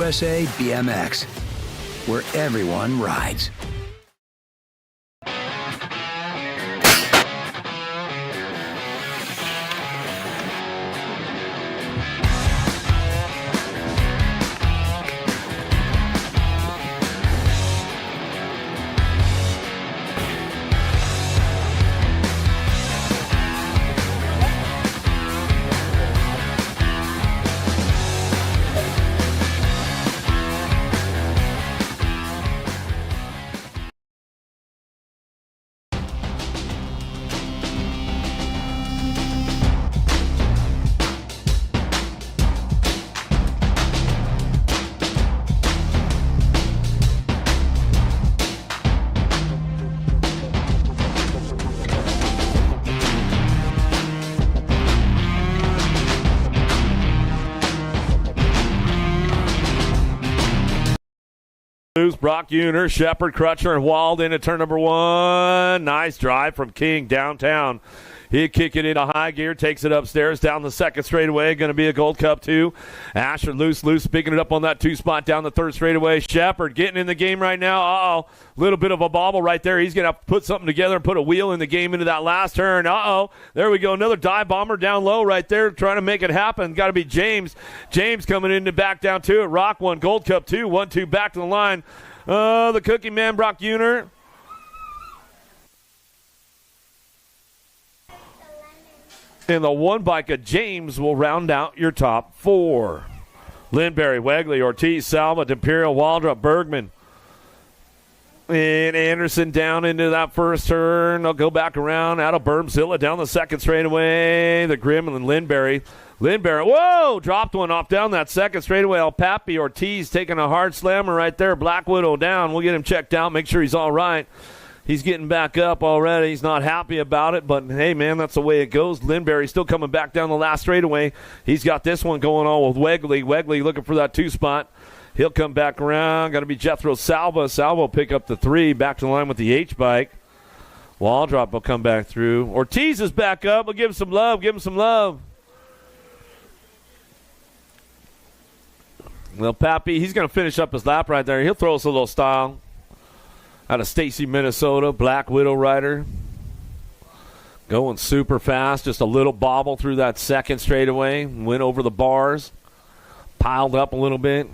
USA BMX, where everyone rides. Brock Uner, Shepard, Crutcher, and Wald into turn number one. Nice drive from King downtown. He'll kick it into high gear, takes it upstairs, down the second straightaway. Going to be a Gold Cup 2. Asher loose, picking it up on that 2 spot down the third straightaway. Shepard getting in the game right now. Uh-oh, little bit of a bobble right there. He's going to put something together and put a wheel in the game into that last turn. Uh-oh, there we go. Another dive bomber down low right there trying to make it happen. Got to be James. James coming in to back down to it. Rock 1, Gold Cup 2, 1-2 back to the line. The Cookie Man, Brock Uner. And the one bike of James will round out your top 4. Lindberry, Wegley, Ortiz, Salva, D'Imperio, Waldrop, Bergman. And Anderson down into that first turn. They'll go back around out of Bermzilla down the second straightaway. The Grimm and Lindberry. Lindberry, whoa, dropped one off down that second straightaway. El Papi, Ortiz taking a hard slammer right there. Black Widow down. We'll get him checked out, make sure he's all right. He's getting back up already. He's not happy about it, but, hey, man, that's the way it goes. Lindberry still coming back down the last straightaway. He's got this one going on with Wegley. Wegley looking for that 2 spot. He'll come back around. Got to be Jethro Salva. Salva will pick up the 3, back to the line with the H-bike. Waldrop will come back through. Ortiz is back up. We'll give him some love. Give him some love. Well, Pappy, he's going to finish up his lap right there. He'll throw us a little style. Out of Stacy, Minnesota, Black Widow rider. Going super fast. Just a little bobble through that second straightaway. Went over the bars. Piled up a little bit.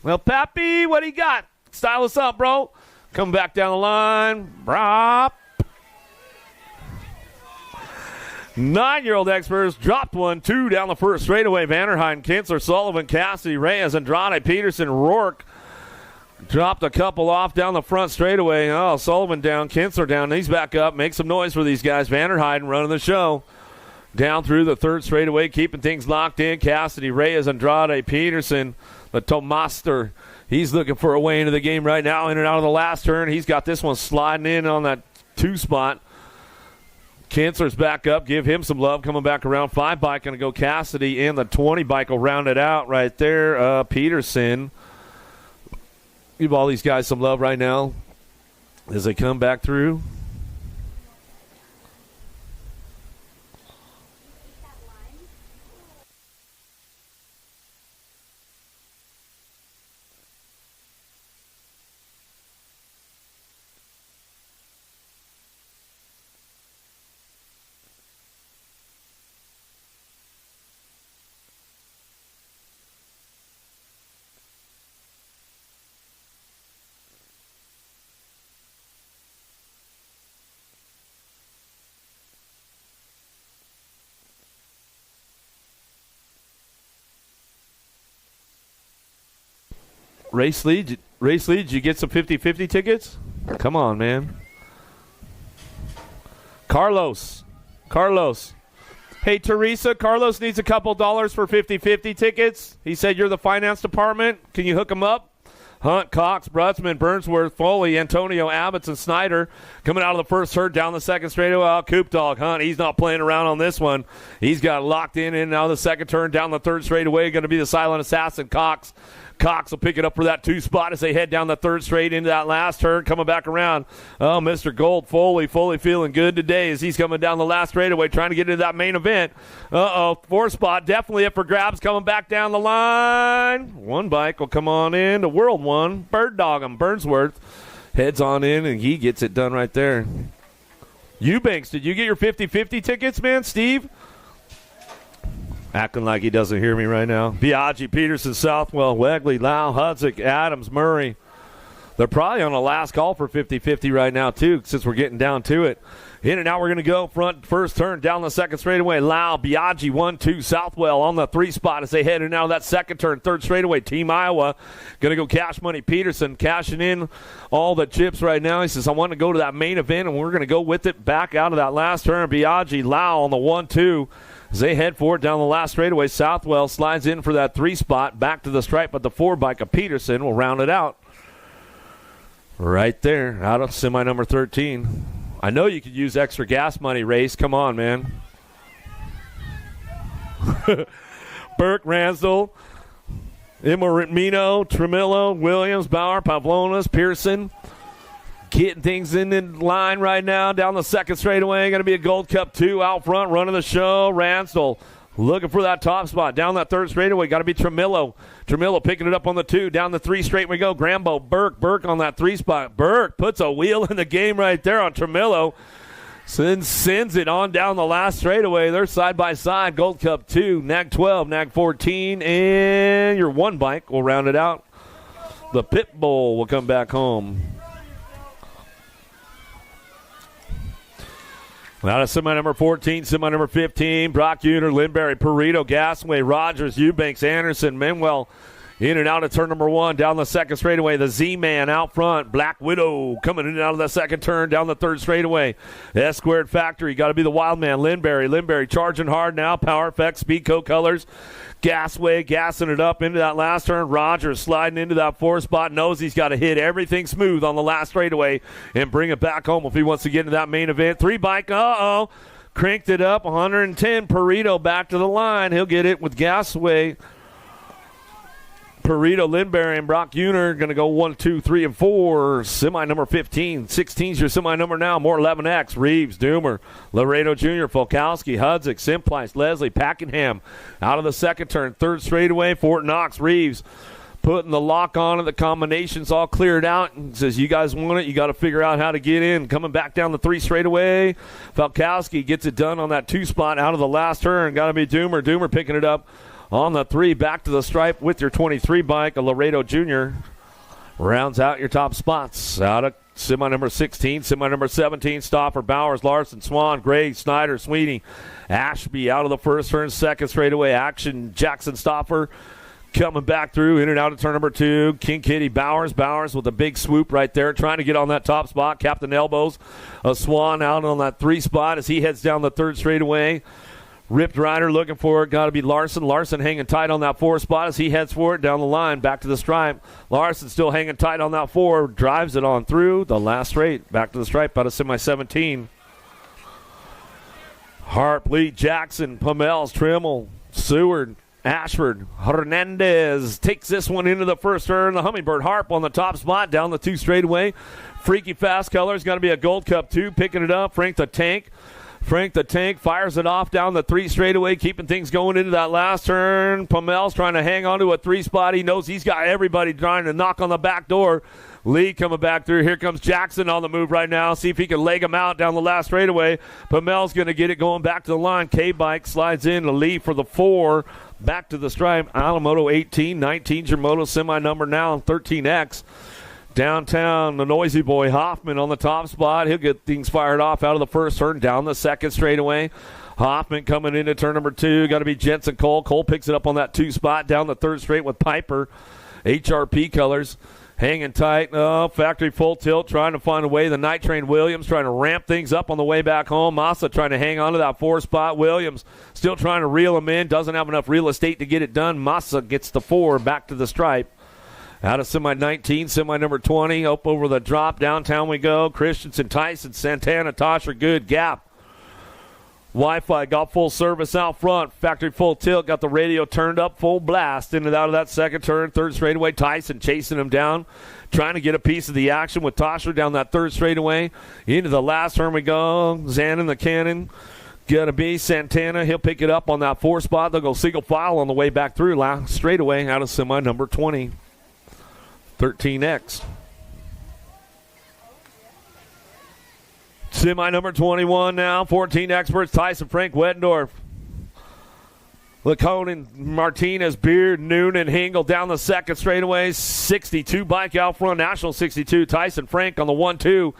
Well, Pappy, what do you got? Style us up, bro. Come back down the line. Brop. 9-year-old experts dropped 1, 2 down the first straightaway. Vanderheiden, Kinsler, Sullivan, Cassidy, Reyes, Andrade, Peterson, Rourke. Dropped a couple off down the front straightaway. Oh, Sullivan down, Kinsler down. He's back up. Make some noise for these guys. Vanderheiden running the show. Down through the third straightaway, keeping things locked in. Cassidy, Reyes, Andrade, Peterson, the Tomaster. He's looking for a way into the game right now. In and out of the last turn. He's got this one sliding in on that 2 spot. Kinsler's back up. Give him some love. Coming back around. 5 bike going to go Cassidy, and the 20 bike will round it out right there. Peterson. Give all these guys some love right now as they come back through. Race lead, you get some 50-50 tickets? Come on, man. Carlos. Hey, Teresa, Carlos needs a couple dollars for 50-50 tickets. He said you're the finance department. Can you hook him up? Hunt, Cox, Brutzman, Burnsworth, Foley, Antonio, Abbots, and Snyder coming out of the first herd down the second straightaway. Coop Dog, Hunt, he's not playing around on this one. He's got locked in and out of the second turn down the third straightaway. Going to be the silent assassin, Cox Cox will pick it up for that 2 spot as they head down the 3rd straight into that last turn, coming back around. Oh, Mr. Gold fully feeling good today as he's coming down the last straightaway, trying to get into that main event. 4th spot, definitely up for grabs, coming back down the line. One bike will come on in to World One. Bird Dog him, Burnsworth. Heads on in, and he gets it done right there. Eubanks, did you get your 50-50 tickets, man, Steve? Acting like he doesn't hear me right now. Biaggi, Peterson, Southwell, Wegley, Lau, Hudzik, Adams, Murray. They're probably on the last call for 50-50 right now, too, since we're getting down to it. In and out, we're going to go front first turn down the 2nd straightaway. Lau, Biaggi, 1-2, Southwell on the 3 spot as they head in and out of that 2nd turn. 3rd straightaway, Team Iowa. Going to go Cash Money Peterson, cashing in all the chips right now. He says, I want to go to that main event, and we're going to go with it back out of that last turn. Biaggi, Lau on the 1-2. As they head for it down the last straightaway, Southwell slides in for that 3 spot, back to the stripe, but the 4 bike of Peterson will round it out. Right there, out of semi number 13. I know you could use extra gas money, Race. Come on, man. Burke, Ransdell, Imorino, Tremillo, Williams, Bauer, Pavlonas, Pearson. Getting things in line right now down the 2nd straightaway. Going to be a Gold Cup 2 out front, running the show. Ransdell looking for that top spot. Down that 3rd straightaway, got to be Tremillo. Tremillo picking it up on the 2. Down the 3 straight we go. Grambo, Burke on that 3 spot. Burke puts a wheel in the game right there on Tremillo. Sends it on down the last straightaway. They're side by side. Gold Cup 2, NAG 12, NAG 14, and your 1 bike will round it out. The Pit Bull will come back home. Out of semi number 14, semi number 15, Brock Uner, Lindberry, Perito, Gasway, Rogers, Eubanks, Anderson, Manuel. In and out of turn number 1, down the 2nd straightaway. The Z-Man out front. Black Widow coming in and out of the 2nd turn, down the 3rd straightaway. S-Squared Factory, got to be the wild man. Lindberry charging hard now. Power Effects, Speedco colors. Gasway gassing it up into that last turn. Rogers sliding into that 4th spot. Knows he's got to hit everything smooth on the last straightaway and bring it back home if he wants to get into that main event. 3 bike, cranked it up, 110. Perito back to the line. He'll get it with Gasway. Perito, Lindberry, and Brock Uner going to go 1, 2, 3, and 4. Semi number 15. 16's your semi number now. More 11X. Reeves, Doomer, Laredo Jr., Folkowski, Hudzik, Simplice, Leslie, Packenham. Out of the 2nd turn. 3rd straightaway, Fort Knox. Reeves putting the lock on it. The combination's all cleared out. And says, you guys want it? You got to figure out how to get in. Coming back down the 3 straightaway. Folkowski gets it done on that 2 spot out of the last turn. Got to be Doomer. Doomer picking it up on the 3, back to the stripe with your 23 bike. A Laredo Jr. rounds out your top spots. Out of semi number 16, semi number 17, Stoffer, Bowers, Larson, Swan, Gray, Snyder, Sweeney, Ashby out of the 1st turn, 2nd straightaway action. Jackson, Stoffer coming back through, in and out of turn number 2. King Kitty, Bowers with a big swoop right there, trying to get on that top spot. Captain Elbows, a Swan out on that 3 spot as he heads down the 3rd straightaway. Ripped Rider looking for it. Got to be Larson. Larson hanging tight on that 4 spot as he heads for it down the line, back to the stripe. Larson still hanging tight on that 4. Drives it on through the last straight. Back to the stripe out of semi 17. Harp, Lee, Jackson, Pamels, Trimmel, Seward, Ashford, Hernandez takes this one into the 1st turn. The Hummingbird Harp on the top spot down the 2 straightaway. Freaky Fast Colors. Got to be a Gold Cup 2. Picking it up. Frank the Tank fires it off down the 3 straightaway, keeping things going into that last turn. Pamel's trying to hang on to a 3 spot. He knows he's got everybody trying to knock on the back door. Lee coming back through. Here comes Jackson on the move right now. See if he can leg him out down the last straightaway. Pamel's going to get it going back to the line. K-Bike slides in to Lee for the 4. Back to the stripe. Alamoto 18. 19's your moto semi number now. 13X. Downtown, the noisy boy Hoffman on the top spot. He'll get things fired off out of the 1st turn, down the 2nd straightaway. Hoffman coming into turn number 2. Got to be Jensen Cole. Cole picks it up on that 2 spot, down the 3rd straight with Piper. HRP colors. Hanging tight. Factory full tilt, trying to find a way. The Night Train Williams trying to ramp things up on the way back home. Massa trying to hang on to that 4 spot. Williams still trying to reel him in. Doesn't have enough real estate to get it done. Massa gets the 4 back to the stripe. Out of semi 19, semi number 20, up over the drop. Downtown we go. Christensen, Tyson, Santana, Tosher, good gap. Wi-Fi got full service out front. Factory full tilt. Got the radio turned up full blast. In and out of that second turn. Third straightaway. Tyson chasing him down. Trying to get a piece of the action with Tosher down that third straightaway. Into the last turn we go. Zanin the cannon. Gonna be Santana. He'll pick it up on that 4 spot. They'll go single file on the way back through. Last straightaway out of semi number 20. 13X. Semi number 21 now. 14 experts. Tyson, Frank, Wettendorf. Laconin, Martinez, Beard, Noonan, Hingle down the second straightaway. 62 bike out front. National 62. Tyson, Frank on the 1-2.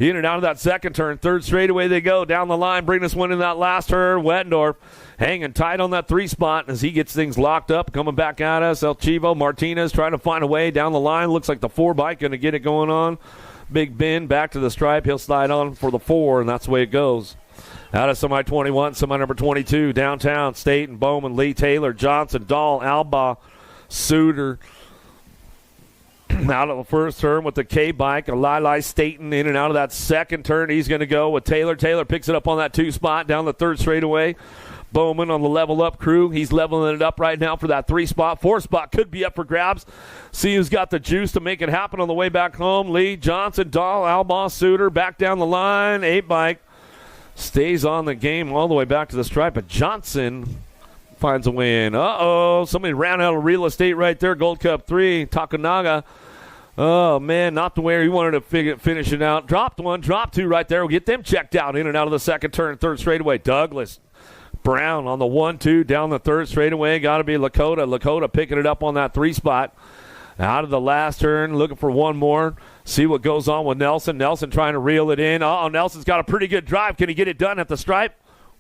In and out of that second turn. Third straightaway they go. Down the line. Bring this one in that last turn. Wettendorf hanging tight on that 3 spot as he gets things locked up. Coming back at us. El Chivo, Martinez trying to find a way down the line. Looks like the 4 bike going to get it going on. Big Ben back to the stripe. He'll slide on for the 4, and that's the way it goes. Out of semi 21, semi number 22, downtown, Staten, Bowman, Lee, Taylor, Johnson, Dahl, Alba, Suter. Out of the first turn with the K bike, a Lili Staten in and out of that second turn. He's going to go with Taylor. Taylor picks it up on that 2 spot down the third straightaway. Bowman on the level up crew. He's leveling it up right now for that 3 spot. 4 spot could be up for grabs. See who's got the juice to make it happen on the way back home. Lee, Johnson, Dahl, Alba, Suter back down the line. 8 bike stays on the game all the way back to the stripe. But Johnson finds a way in. Uh-oh. Somebody ran out of real estate right there. Gold Cup 3. Takunaga. Oh, man, not the way he wanted to finish it out. Dropped 1, dropped 2 right there. We'll get them checked out in and out of the second turn. Third straightaway. Douglas. Brown on the 1-2 down the third straightaway. Got to be Lakota. Lakota picking it up on that 3 spot. Out of the last turn, looking for one more. See what goes on with Nelson. Nelson trying to reel it in. Oh, Nelson's got a pretty good drive. Can he get it done at the stripe?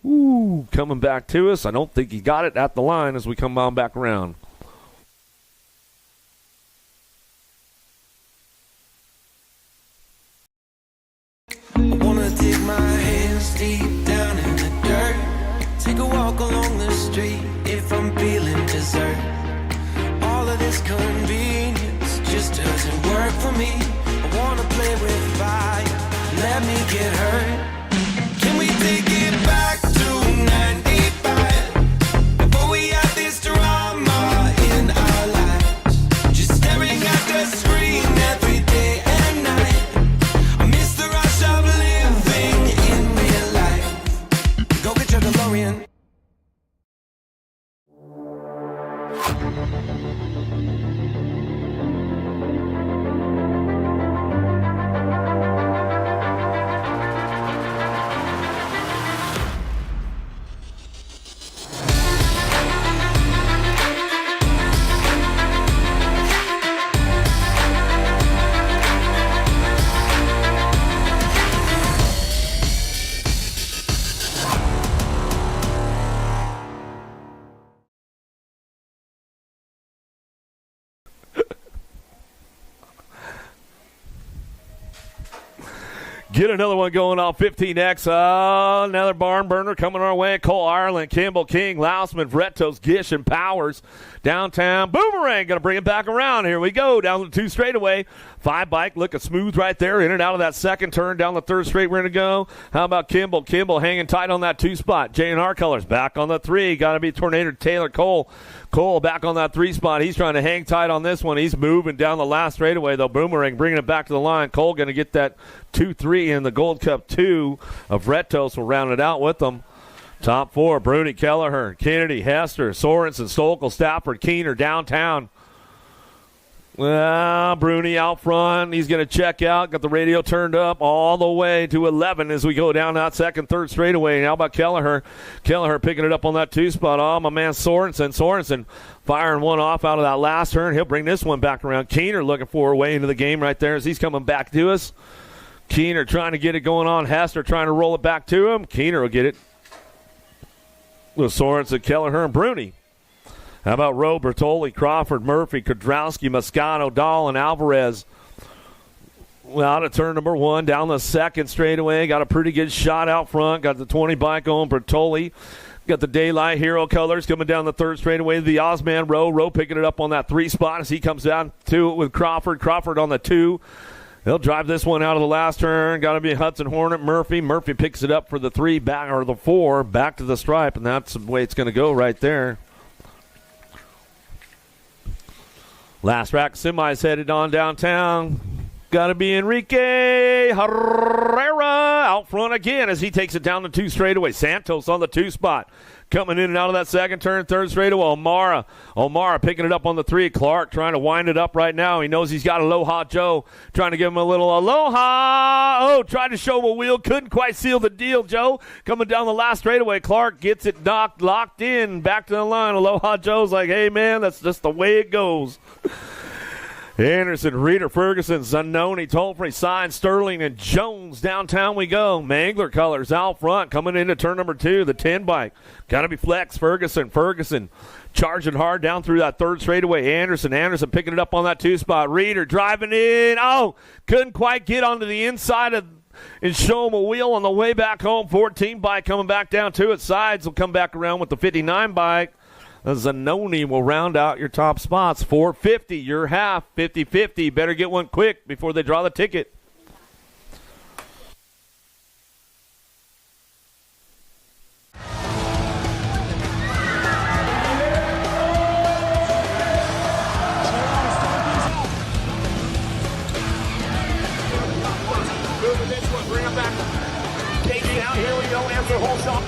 Ooh, coming back to us. I don't think he got it at the line as we come on back around. I wanna dig my hands deep down in the dirt. Take a walk along the street if I'm feeling dessert. All of this convenience just doesn't work for me. I wanna play with fire, let me get hurt. Can we take it back to 95? Before we had this drama in our lives. Just staring at the screen every day and night. I miss the rush of living in real life. Go get your DeLorean. Get another one going on 15X. Another barn burner coming our way. Cole Ireland, Campbell King, Lausman, Vretos, Gish, and Powers. Downtown, Boomerang going to bring it back around. Here we go. Down the 2 straightaway. 5 bike looking smooth right there. In and out of that second turn. Down the third straight we're going to go. How about Kimball? Kimball hanging tight on that 2 spot. J&R colors back on the 3. Got to be Tornado Taylor Cole. Cole back on that 3 spot. He's trying to hang tight on this one. He's moving down the last straightaway, though. Boomerang bringing it back to the line. Cole going to get that 2-3 in the Gold Cup 2 of Retos. Will round it out with them. Top 4, Bruni, Kelleher, Kennedy, Hester, Sorensen, Stokel, Stafford, Keener, downtown. Well, Bruni out front. He's going to check out. Got the radio turned up all the way to 11 as we go down that second, third straightaway. How about Kelleher? Kelleher picking it up on that 2 spot. Oh, my man Sorensen. Sorensen firing one off out of that last turn. He'll bring this one back around. Keener looking for a way into the game right there as he's coming back to us. Keener trying to get it going on. Hester trying to roll it back to him. Keener will get it. With Sorensen, Kelleher, and Bruni. How about Rowe, Bertoli, Crawford, Murphy, Kodrowski, Moscato, Dahl, and Alvarez? Well, out of turn number 1, down the second straightaway. Got a pretty good shot out front. Got the 20 bike on Bertoli. Got the Daylight Hero colors coming down the third straightaway. The Ozman Rowe. Rowe picking it up on that 3 spot as he comes down to it with Crawford. Crawford on the 2. He'll drive this one out of the last turn. Got to be Hudson Hornet Murphy. Murphy picks it up for the 3 back, or the 4 back to the stripe, and that's the way it's going to go right there. Last rack semis headed on downtown. Got to be Enrique Herrera out front again as he takes it down the 2 straightaway. Santos on the 2 spot. Coming in and out of that second turn, 3rd straightaway. O'Mara picking it up on the 3. Clark trying to wind it up right now. He knows he's got Aloha Joe trying to give him a little aloha. Oh, tried to show him a wheel. Couldn't quite seal the deal, Joe. Coming down the last straightaway. Clark gets it locked in. Back to the line. Aloha Joe's like, hey, man, that's just the way it goes. Anderson, Reeder, Ferguson, Zanoni, Tolfrey, Sign, Sterling, and Jones. Downtown we go. Mangler colors out front. Coming into turn number 2, the 10 bike. Got to be Flex, Ferguson charging hard down through that 3rd straightaway. Anderson picking it up on that 2 spot. Reeder driving in. Oh, couldn't quite get onto the inside and show him a wheel on the way back home. 14 bike coming back down to it. Sides will come back around with the 59 bike. Zanoni will round out your top spots. 450, your half, 50-50. Better get one quick before they draw the ticket. Bring him back. Take it out. Here we go. Answer whole shot.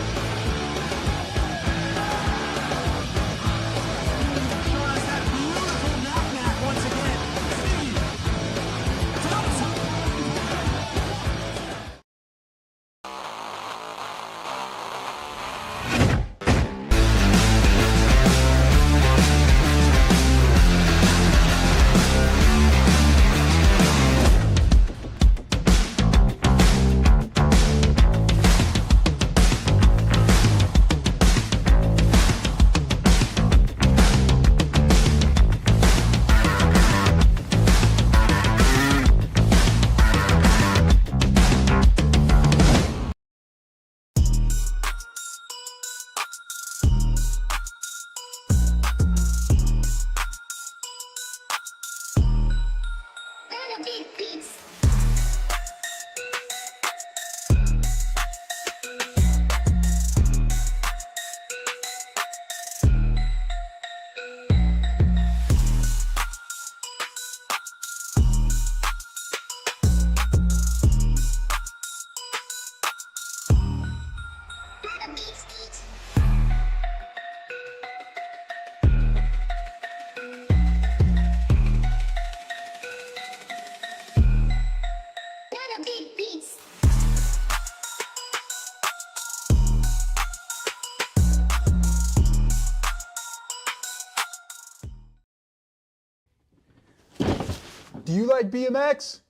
Do you like BMX?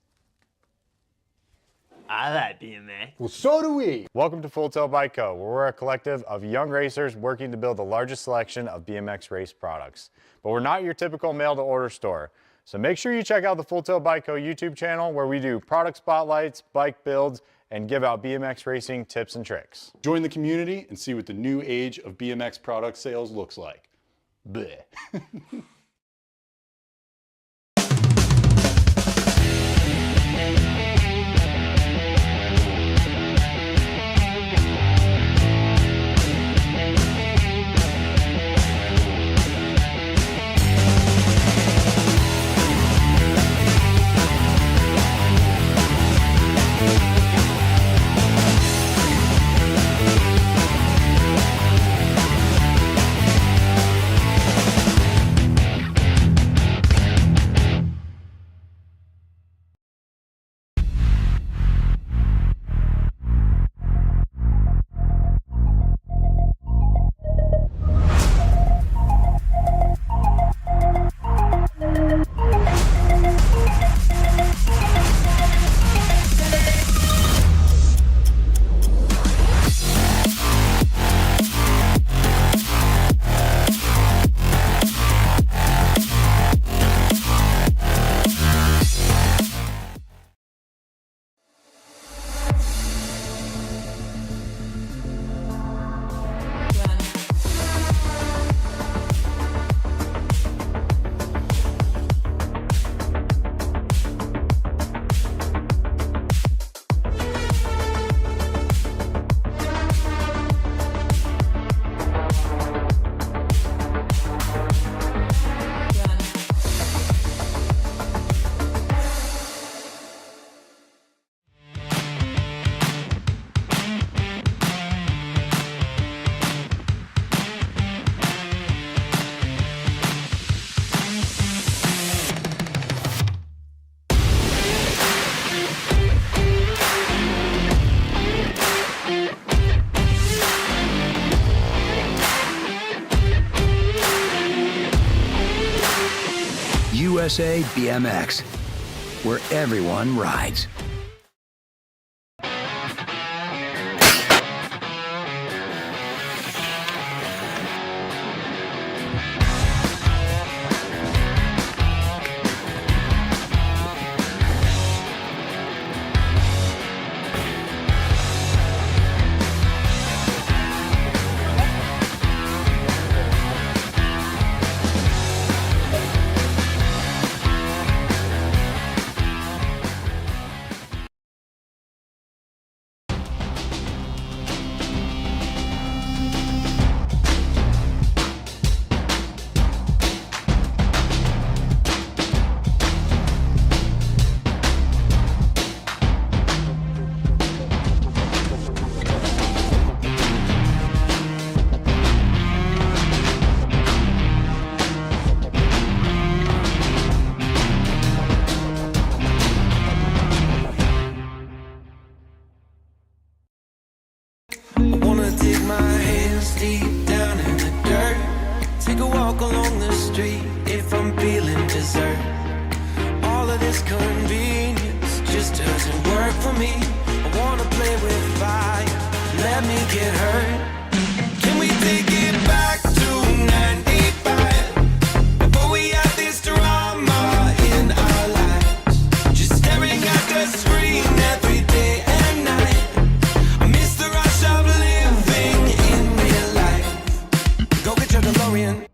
I like BMX. Well, so do we. Welcome to Full Tilt Bike Co., where we're a collective of young racers working to build the largest selection of BMX race products. But we're not your typical mail-to-order store. So make sure you check out the Full Tilt Bike Co. YouTube channel, where we do product spotlights, bike builds, and give out BMX racing tips and tricks. Join the community and see what the new age of BMX product sales looks like. Bleh. USA BMX, where everyone rides. I wanna dig my hands deep down in the dirt. Take a walk along the street if I'm feeling dessert. All of this convenience just doesn't work for me. I wanna play with fire, let me get hurt. Can we take it back to 95? Before we had this drama in our lives, just staring at the screen every day and night. I miss the rush of living in real life. Go get your DeLorean.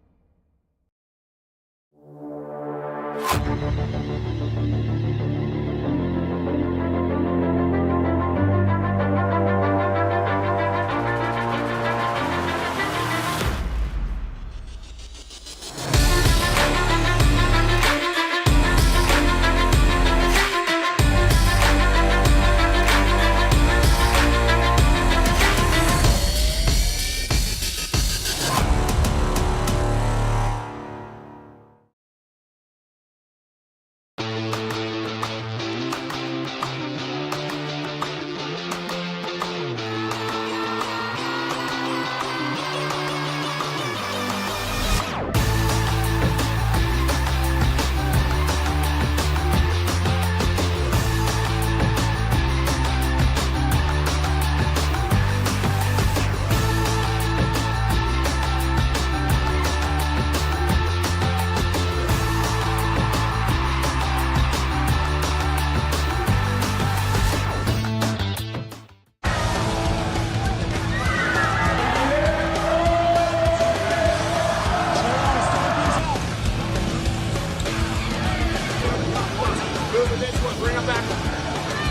Bring him back.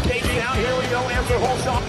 KG out, here we go, answer whole shot.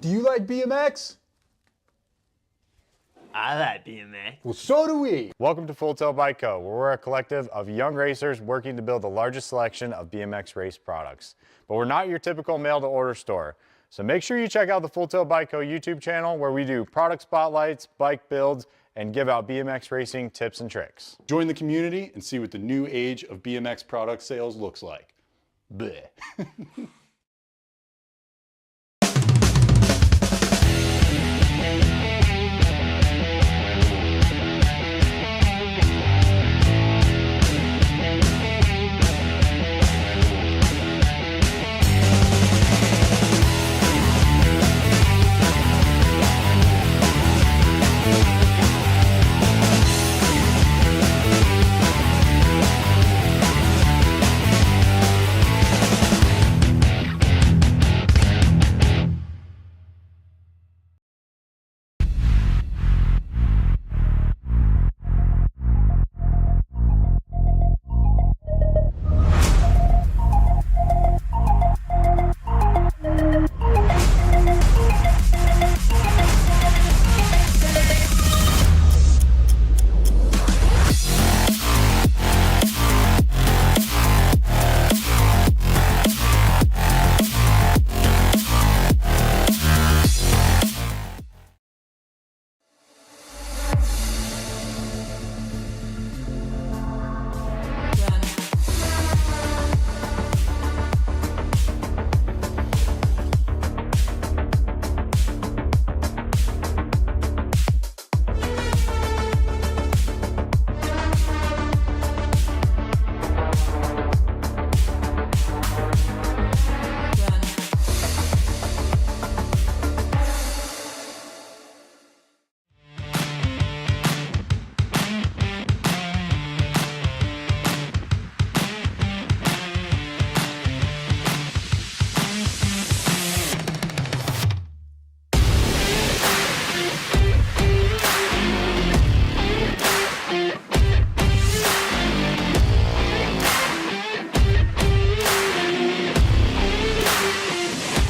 Do you like BMX? I like BMX. Well, so do we. Welcome to Full Tilt Bike Co., where we're a collective of young racers working to build the largest selection of BMX race products. But we're not your typical mail-to-order store. So make sure you check out the Full Tilt Bike Co. YouTube channel where we do product spotlights, bike builds, and give out BMX racing tips and tricks. Join the community and see what the new age of BMX product sales looks like. Bleh.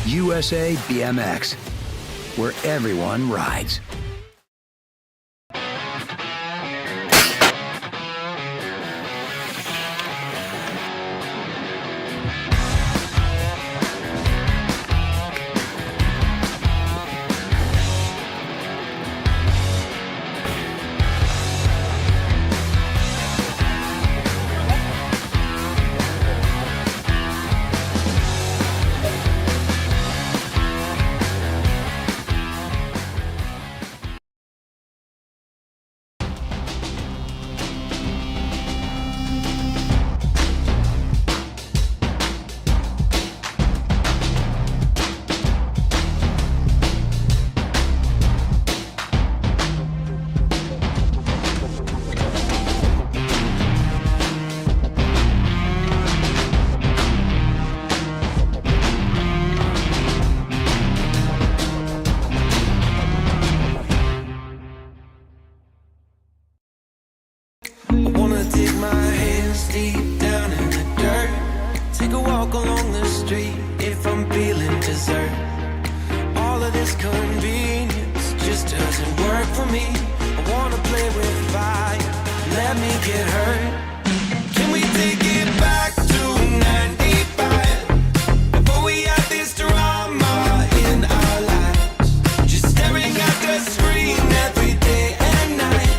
USA BMX, where everyone rides. I wanna dig my hands deep down in the dirt. Take a walk along the street if I'm feeling dessert. All of this convenience just doesn't work for me. I wanna play with fire, let me get hurt. Can we take it back to 95? Before we had this drama in our lives, just staring at the screen every day and night.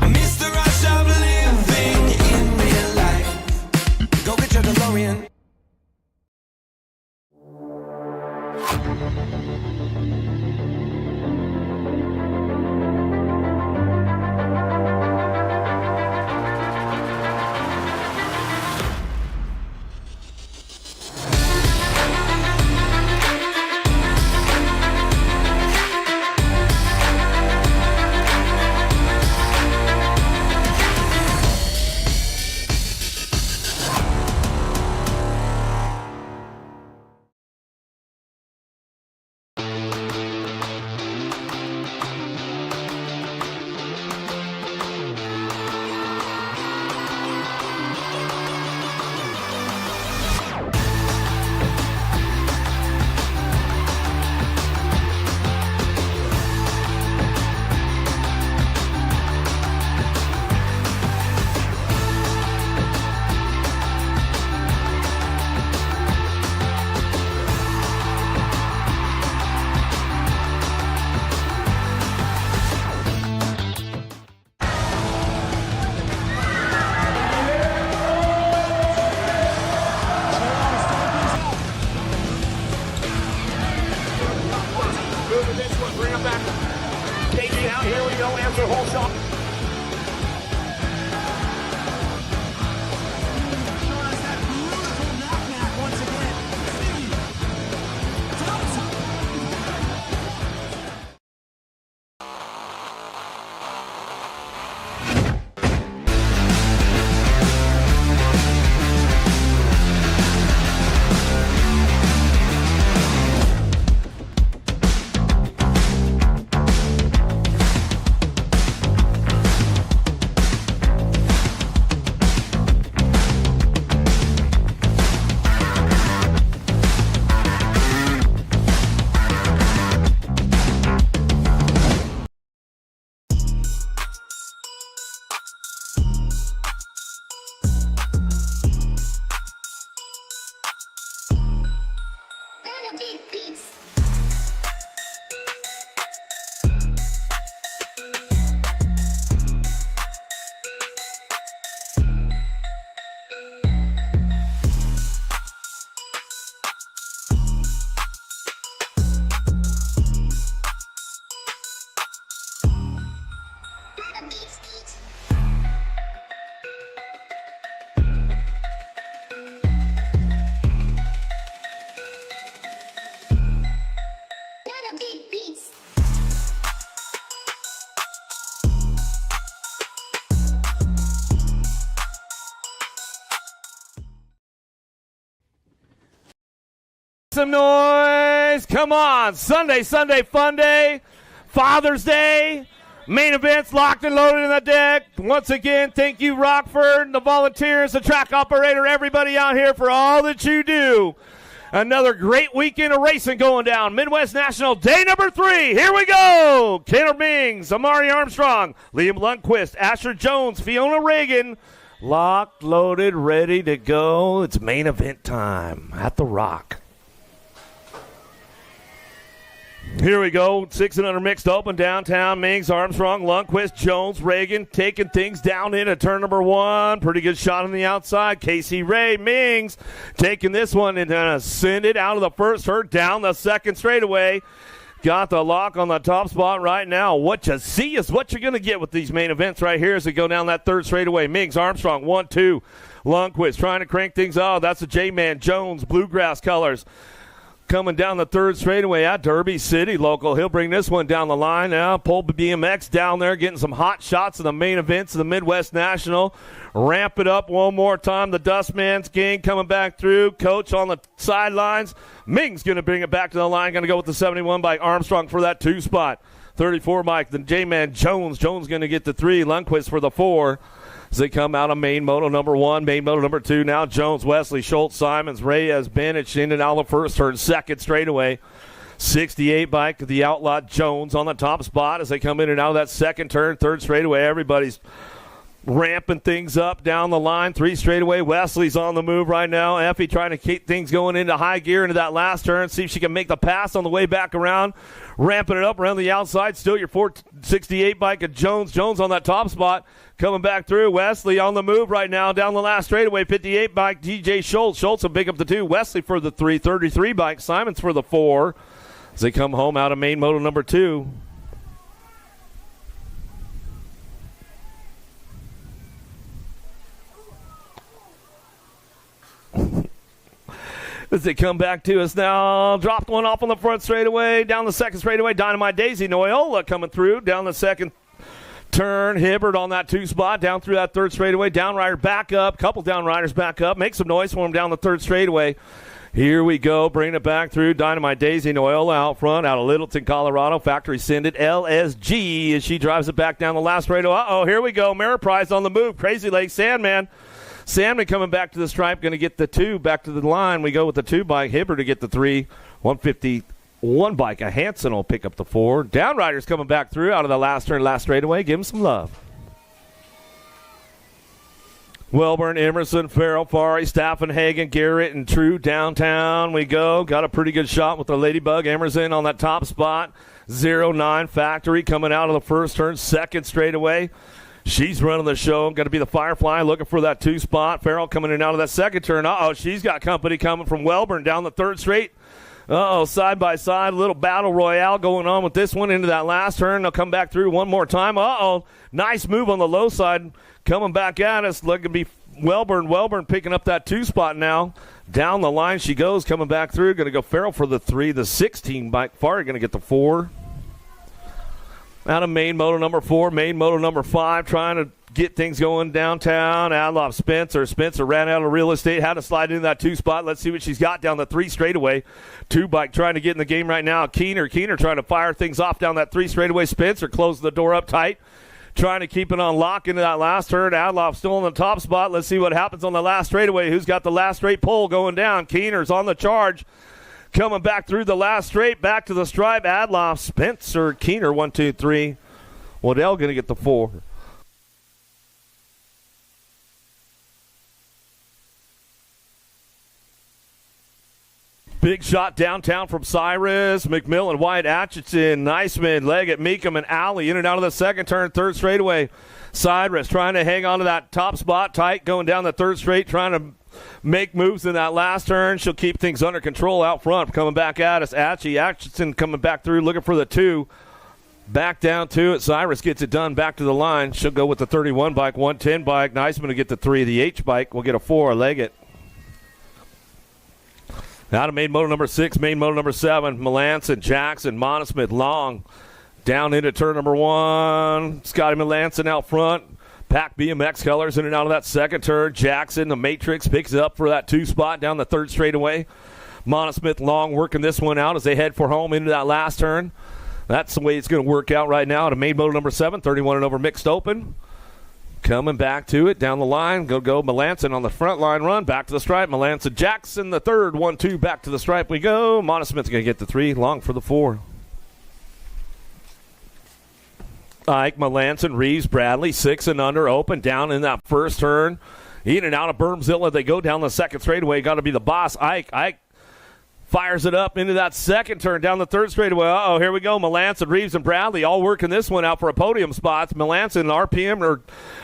I miss the rush of living in real life. Go get your DeLorean. bring him back. Casey out, here we go, answer whole shot. Some noise. Come on. Sunday fun day. Father's Day. Main events locked and loaded in the deck. Once again, thank you, Rockford, the volunteers, the track operator, everybody out here for all that you do. Another great weekend of racing going down. Midwest National Day number 3. Here we go. Tanner Mings, Amari Armstrong, Liam Lundquist, Asher Jones, Fiona Reagan. Locked, loaded, ready to go. It's main event time at the Rock. Here we go, 600 mixed open downtown. Mings, Armstrong, Lundquist, Jones, Reagan taking things down into turn number 1. Pretty good shot on the outside. Casey Ray, Mings taking this one and send it out of the first hurt down the second straightaway. Got the lock on the top spot right now. What you see is what you're going to get with these main events right here as they go down that third straightaway. Mings, Armstrong, 1-2. Lundquist trying to crank things out. That's a J-Man Jones, bluegrass colors. Coming down the third straightaway at Derby City local. He'll bring this one down the line now. Pole BMX down there getting some hot shots in the main events of the Midwest National. Ramp it up one more time. The Dustman's King coming back through. Coach on the sidelines. Ming's going to bring it back to the line. Going to go with the 71 by Armstrong for that 2 spot. 34 by the J-Man Jones. Jones going to get the 3. Lundquist for the 4. As they come out of main moto number 1, main moto number 2. Now Jones, Wesley, Schultz, Simons, Reyes, Bennett in and out of the first turn, second straightaway. 68 bike, the Outlaw Jones on the top spot as they come in and out of that second turn, third straightaway. Everybody's ramping things up down the line. 3 straightaway. Wesley's on the move right now. Effie trying to keep things going into high gear into that last turn. See if she can make the pass on the way back around. Ramping it up around the outside. Still your 468 bike of Jones. Jones on that top spot. Coming back through. Wesley on the move right now down the last straightaway. 58 bike DJ Schultz. Schultz will pick up the 2. Wesley for the 3. 33 bike. Simons for the 4. As they come home out of main moto number 2. As they come back to us now, dropped one off on the front straightaway, down the second straightaway, Dynamite Daisy Noyola coming through, down the second turn, Hibbert on that 2 spot, down through that third straightaway, downrider back up, couple downriders back up, make some noise for him down the third straightaway. Here we go, bringing it back through, Dynamite Daisy Noyola out front, out of Littleton, Colorado, factory send it, LSG, as she drives it back down the last straightaway. Uh-oh, here we go, Ameriprise on the move, Crazy Lake Sandman. Sandman coming back to the stripe, going to get the 2 back to the line. We go with the 2 bike. Hibbert to get the 3. 151 bike. A Hanson will pick up the 4. Downriders coming back through out of the last turn, last straightaway. Give him some love. Welburn, Emerson, Farrell, Fari, Staffenhagen, Garrett, and True downtown. We go. Got a pretty good shot with the Ladybug. Emerson on that top spot. 09 Factory coming out of the first turn, second straightaway. She's running the show. Going to be the Firefly looking for that 2 spot. Farrell coming in and out of that second turn. Uh-oh, she's got company coming from Welburn down the third straight. Side by side, a little battle royale going on with this one into that last turn. They'll come back through one more time. Nice move on the low side. Coming back at us. Looking to be Welburn. Welburn picking up that 2 spot now. Down the line she goes, coming back through. Going to go Farrell for the 3. The 16 bike Far going to get the 4. Out of main moto number 4, main moto number 5, trying to get things going downtown. Adloff Spencer. Spencer ran out of real estate, had to slide into that 2 spot. Let's see what she's got down the 3 straightaway. 2 bike trying to get in the game right now. Keener trying to fire things off down that 3 straightaway. Spencer closing the door up tight, trying to keep it on lock into that last turn. Adloff still in the top spot. Let's see what happens on the last straightaway. Who's got the last straight pole going down? Keener's on the charge. Coming back through the last straight, back to the stripe. Adloff, Spencer, Keener, 1, 2, 3. Waddell going to get the 4. Big shot downtown from Cyrus, McMillan, White, Atchison, Niceman, Leggett, Meekum, and Alley in and out of the second turn, 3rd straightaway. Cyrus trying to hang on to that top spot tight, going down the 3rd straight, trying to make moves in that last turn. She'll keep things under control out front. Coming back at us, Atchison coming back through, looking for the 2. Back down to it. Cyrus gets it done. Back to the line. She'll go with the 31 bike, 110 bike. Niceman will get the 3. The H bike will get a 4. Leggett. Out of main moto number 6, main moto number 7. Melanson, Jackson, Monosmith, Long. Down into turn number 1. Scotty Melanson out front. Pack BMX colors in and out of that second turn. Jackson, the Matrix, picks it up for that 2 spot down the 3rd straightaway. Monosmith, Long working this one out as they head for home into that last turn. That's the way it's going to work out right now. To main moto number 7, 31 and over mixed open. Coming back to it down the line. Go Melanson on the front line run. Back to the stripe. Melanson Jackson the 3rd. 1, 2. Back to the stripe we go. Monosmith's going to get the 3. Long for the 4. Ike, Melanson, Reeves, Bradley, 6 and under. Open down in that first turn. In and out of Bermzilla. They go down the second straightaway. Got to be the boss. Ike fires it up into that second turn down the 3rd straightaway. Here we go. Melanson, Reeves, and Bradley all working this one out for a podium spot. Melanson,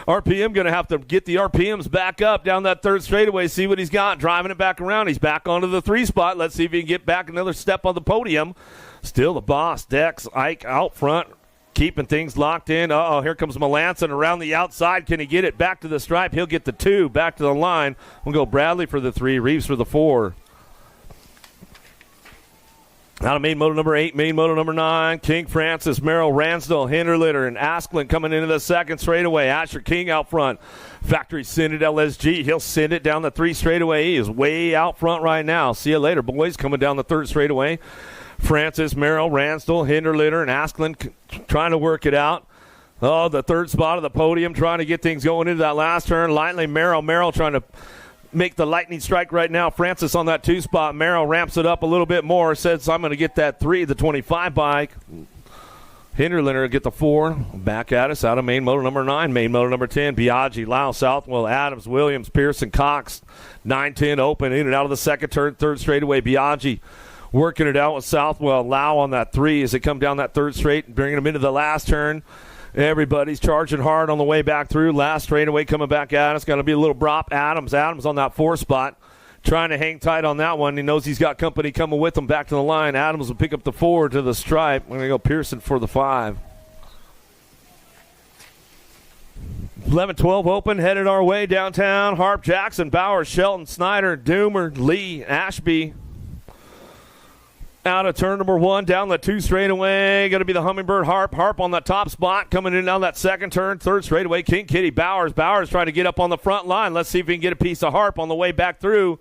RPM going to have to get the RPMs back up down that 3rd straightaway, see what he's got. Driving it back around. He's back onto the 3 spot. Let's see if he can get back another step on the podium. Still the boss. Dex, Ike out front, keeping things locked in. Here comes Melanson around the outside. Can he get it back to the stripe? He'll get the 2. Back to the line. We'll go Bradley for the 3, Reeves for the 4. Out of main moto number 8, main moto number 9, King Francis, Merrill, Ransdell, Hinderlitter, and Asklin coming into the second straightaway. Asher King out front. Factory send it LSG. He'll send it down the 3 straightaway. He is way out front right now. See you later, boys. Coming down the 3rd straightaway. Francis, Merrill, Ransdell, Hinderlitter, and Asklin trying to work it out. The 3rd spot of the podium, trying to get things going into that last turn. Lightly, Merrill trying to make the lightning strike right now. Francis on that 2 spot. Merrill ramps it up a little bit more. Says, I'm going to get that 3, the 25 bike. Hinderlitter will get the 4. Back at us out of main moto number 9. Main moto number 10. Biaggi, Lyle, Southwell, Adams, Williams, Pearson, Cox. 9-10 open in and out of the second turn. 3rd straightaway. Biaggi working it out with Southwell. Lau on that 3 as they come down that 3rd straight, bringing them into the last turn. Everybody's charging hard on the way back through. Last straightaway coming back at us. Got to be a little drop. Adams on that 4 spot. Trying to hang tight on that one. He knows he's got company coming with him back to the line. Adams will pick up the 4 to the stripe. We're going to go Pearson for the 5. 11-12 open. Headed our way downtown. Harp, Jackson, Bauer, Shelton, Snyder, Doomer, Lee, Ashby. Out of turn number 1, down the 2 straightaway. Going to be the Hummingbird Harp. Harp on the top spot. Coming in down that second turn. 3rd straightaway. King Kitty Bowers. Bowers trying to get up on the front line. Let's see if we can get a piece of Harp on the way back through.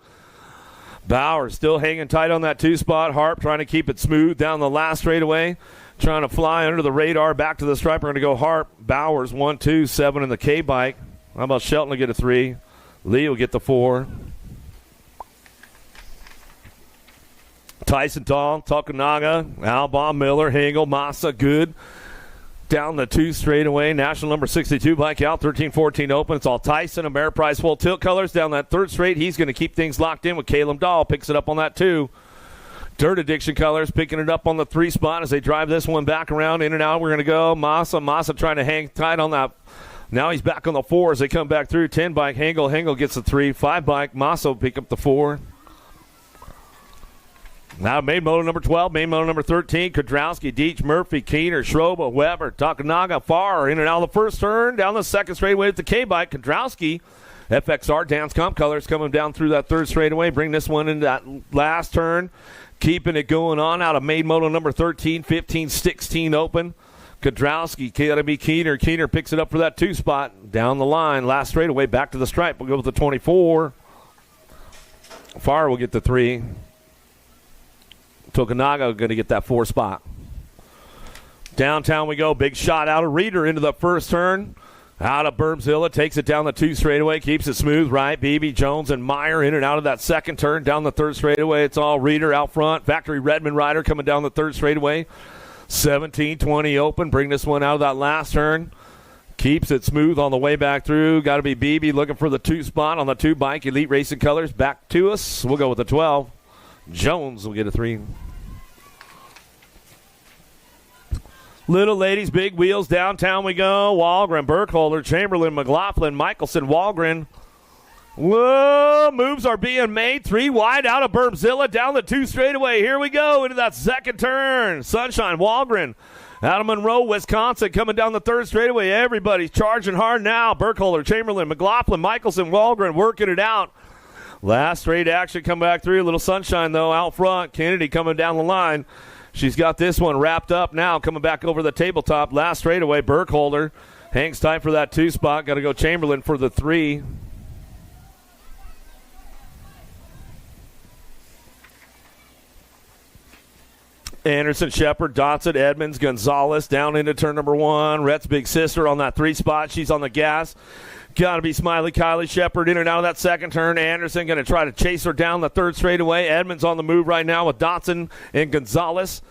Bowers still hanging tight on that 2 spot. Harp trying to keep it smooth down the last straightaway. Trying to fly under the radar. Back to the stripe. We're going to go Harp. Bowers 1, 2, 7 in the K bike. How about Shelton will get a 3. Lee will get the 4. Tyson Tall, Tokunaga, Albaugh, Miller, Hengel, Massa, good. Down the 2 straightaway. National number 62 bike out, 13-14 open. It's all Tyson, Ameriprise full tilt colors. Down that 3rd straight, he's going to keep things locked in with Caleb Dahl. Picks it up on that 2. Dirt Addiction colors picking it up on the 3 spot as they drive this one back around in and out. We're going to go Massa trying to hang tight on that. Now he's back on the 4 as they come back through. 10 bike, Hengel gets the 3. 5 bike, Massa will pick up the 4. Now main moto number 12, main moto number 13, Kudrowski, Deech, Murphy, Keener, Schroba, Weber, Takanaga, Farr, in and out of the first turn, down the second straightaway at the K-bike. Kudrowski, FXR, Dance Comp Colors coming down through that third straightaway, bring this one into that last turn, keeping it going on out of main moto number 13, 15, 16 open. Kudrowski, got to be Keener. Keener picks it up for that 2 spot. Down the line, last straightaway, back to the stripe. We'll go with the 24. Farr will get the 3. Tokunaga going to get that 4 spot. Downtown we go. Big shot out of Reeder into the first turn. Out of Bermzilla. Takes it down the 2 straightaway. Keeps it smooth. Right. Beebe, Jones, and Meyer in and out of that second turn. Down the 3rd straightaway. It's all Reeder out front. Factory Redmond rider coming down the 3rd straightaway. 17-20 open. Bring this one out of that last turn. Keeps it smooth on the way back through. Got to be Beebe looking for the 2 spot on the 2 bike. Elite Racing Colors back to us. We'll go with the 12. Jones will get a 3. Little ladies, big wheels, downtown we go. Walgren, Burkholder, Chamberlain, McLaughlin, Michelson, Walgren. Whoa, moves are being made. 3 wide out of Bermzilla, down the 2 straightaway. Here we go into that second turn. Sunshine, Walgren. Out of Monroe, Wisconsin, coming down the 3rd straightaway. Everybody's charging hard now. Burkholder, Chamberlain, McLaughlin, Michelson, Walgren working it out. Last straight action come back through. A little sunshine, though, out front. Kennedy coming down the line. She's got this one wrapped up now, coming back over the tabletop. Last straightaway, Burkholder hangs tight for that 2 spot. Got to go Chamberlain for the 3. Anderson, Shepard, Dotson, Edmonds, Gonzalez down into turn number 1. Rhett's big sister on that 3 spot. She's on the gas. Got to be Smiley, Kylie, Shepard in and out of that second turn. Anderson going to try to chase her down the 3rd straightaway. Edmonds on the move right now with Dotson and Gonzalez.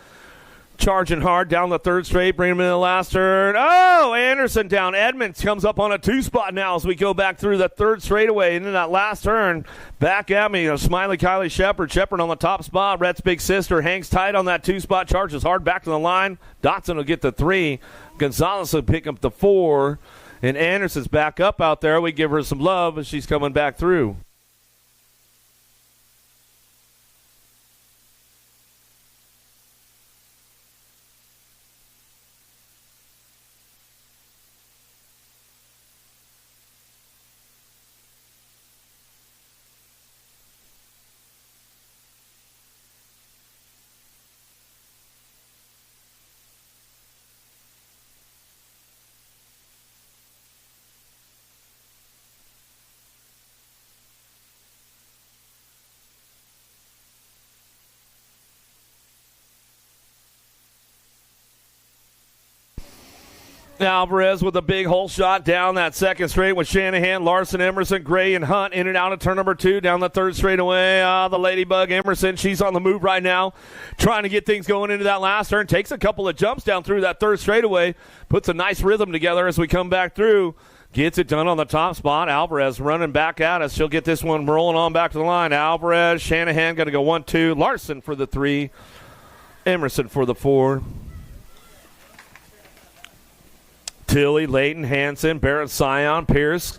Charging hard down the 3rd straight, bring him in the last turn. Oh, Anderson down. Edmonds comes up on a 2 spot now as we go back through the 3rd straightaway into that last turn. Back at me, Smiley, Kylie, Shepard. Shepard on the top spot. Rhett's big sister hangs tight on that 2 spot, charges hard back to the line. Dotson will get the 3. Gonzalez will pick up the 4. And Anderson's back up out there. We give her some love as she's coming back through. Alvarez with a big hole shot down that 2nd straight with Shanahan, Larson, Emerson, Gray, and Hunt in and out of turn number 2 down the 3rd straightaway. The Ladybug Emerson, she's on the move right now, trying to get things going into that last turn. Takes a couple of jumps down through that 3rd straightaway, puts a nice rhythm together as we come back through. Gets it done on the top spot. Alvarez running back at us. She'll get this one rolling on back to the line. Alvarez, Shanahan going to go 1-2. Larson for the 3. Emerson for the 4. Tilly, Layton, Hansen, Barrett, Scion, Pierce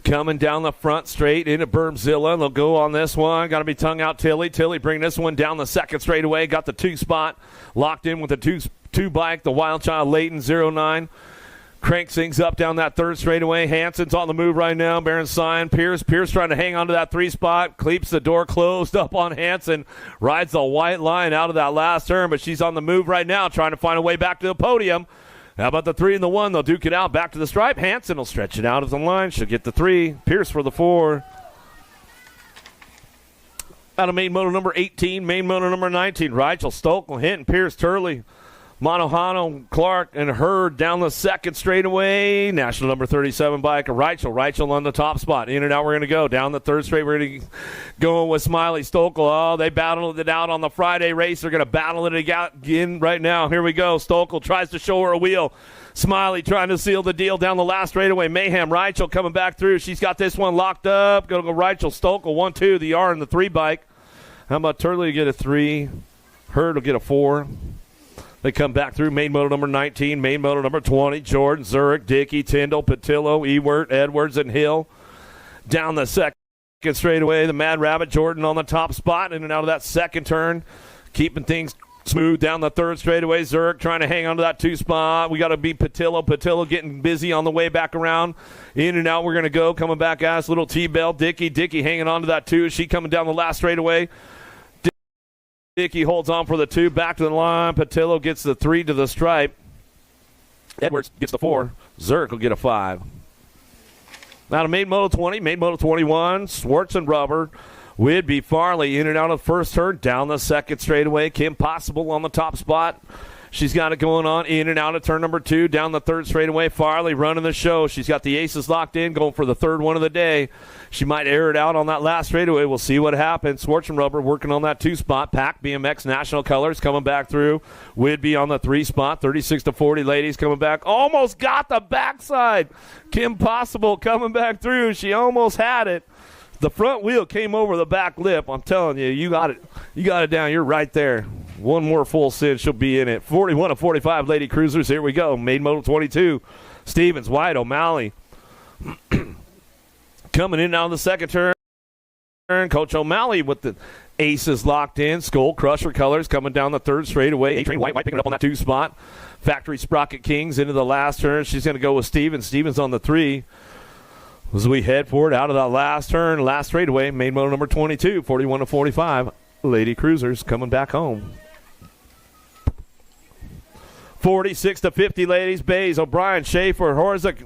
coming down the front straight into Bermzilla. They'll go on this one. Got to be tongue out Tilly. Tilly bring this one down the 2nd straightaway. Got the 2 spot locked in with the 2 bike. The Wild Child Layton 09. Cranks things up down that 3rd straightaway. Hansen's on the move right now. Barron Scion, Pierce trying to hang on to that 3 spot. Keeps the door closed up on Hansen. Rides the white line out of that last turn, but she's on the move right now trying to find a way back to the podium. How about the 3 and the 1? They'll duke it out. Back to the stripe. Hansen will stretch it out of the line. She'll get the 3. Pierce for the 4. Out of main moto number 18, main moto number 19. Reichel, Stokel, Hinton, Pierce, Turley, Monohano, Clark, and Hurd down the 2nd straightaway. National number 37 bike, Reichel on the top spot. In and out we're going to go. Down the 3rd straight, we're going to go with Smiley, Stokel. Oh, they battled it out on the Friday race. They're going to battle it again right now. Here we go. Stokel tries to show her a wheel. Smiley trying to seal the deal down the last straightaway. Mayhem, Reichel coming back through. She's got this one locked up. Going to go Reichel, Stokel, 1-2. The R and the 3 bike. How about Turley get a 3? Hurd will get a 4. They come back through main moto number 19, main moto number 20, Jordan, Zurich, Dickey, Tyndall, Patillo, Ewert, Edwards, and Hill. Down the 2nd straightaway, the Mad Rabbit, Jordan on the top spot, in and out of that 2nd turn. keeping things smooth down the third straightaway. Zurich trying to hang on to that 2 spot. We got to beat Patillo. Patillo getting busy on the way back around. In and out we're going to go. Coming back at us, little T-Bell. Dickey hanging on to that 2. She coming down the last straightaway. Dickey holds on for the 2. Back to the line. Patillo gets the 3 to the stripe. Edwards gets the 4. Zurich will get a 5. Now to Maid Moto 20, Maid Moto 21, Swartz and Rubber. Whidbey Farley in and out of the first turn, down the second straightaway. Kim Possible on the top spot. She's got it going on in and out of turn number 2, down the third straightaway. Farley running the show. She's got the aces locked in, going for the third one of the day. She might air it out on that last straightaway. We'll see what happens. Swartz and Rubber working on that 2 spot. Pack BMX National Colors coming back through. Whidbey on the 3 spot. 36-40 ladies coming back. Almost got the backside. Kim Possible coming back through. She almost had it. The front wheel came over the back lip. I'm telling you, you got it down. You're right there. One more full send, she'll be in it. 41 of 45 lady cruisers. Here we go. Maid Moto 22. Stevens, White, O'Malley. Coming in on the second turn. Coach O'Malley with the aces locked in. Skull Crusher colors coming down the third straightaway. A-Train White picking it up on that 2 spot. Factory Sprocket Kings into the last turn. She's going to go with Stevens. Stevens on the 3. As we head forward out of that last turn, last straightaway, Maid Moto number 22, 41 of 45. Lady Cruisers coming back home. 46-50 ladies. Bays, O'Brien, Schaefer, Horzik.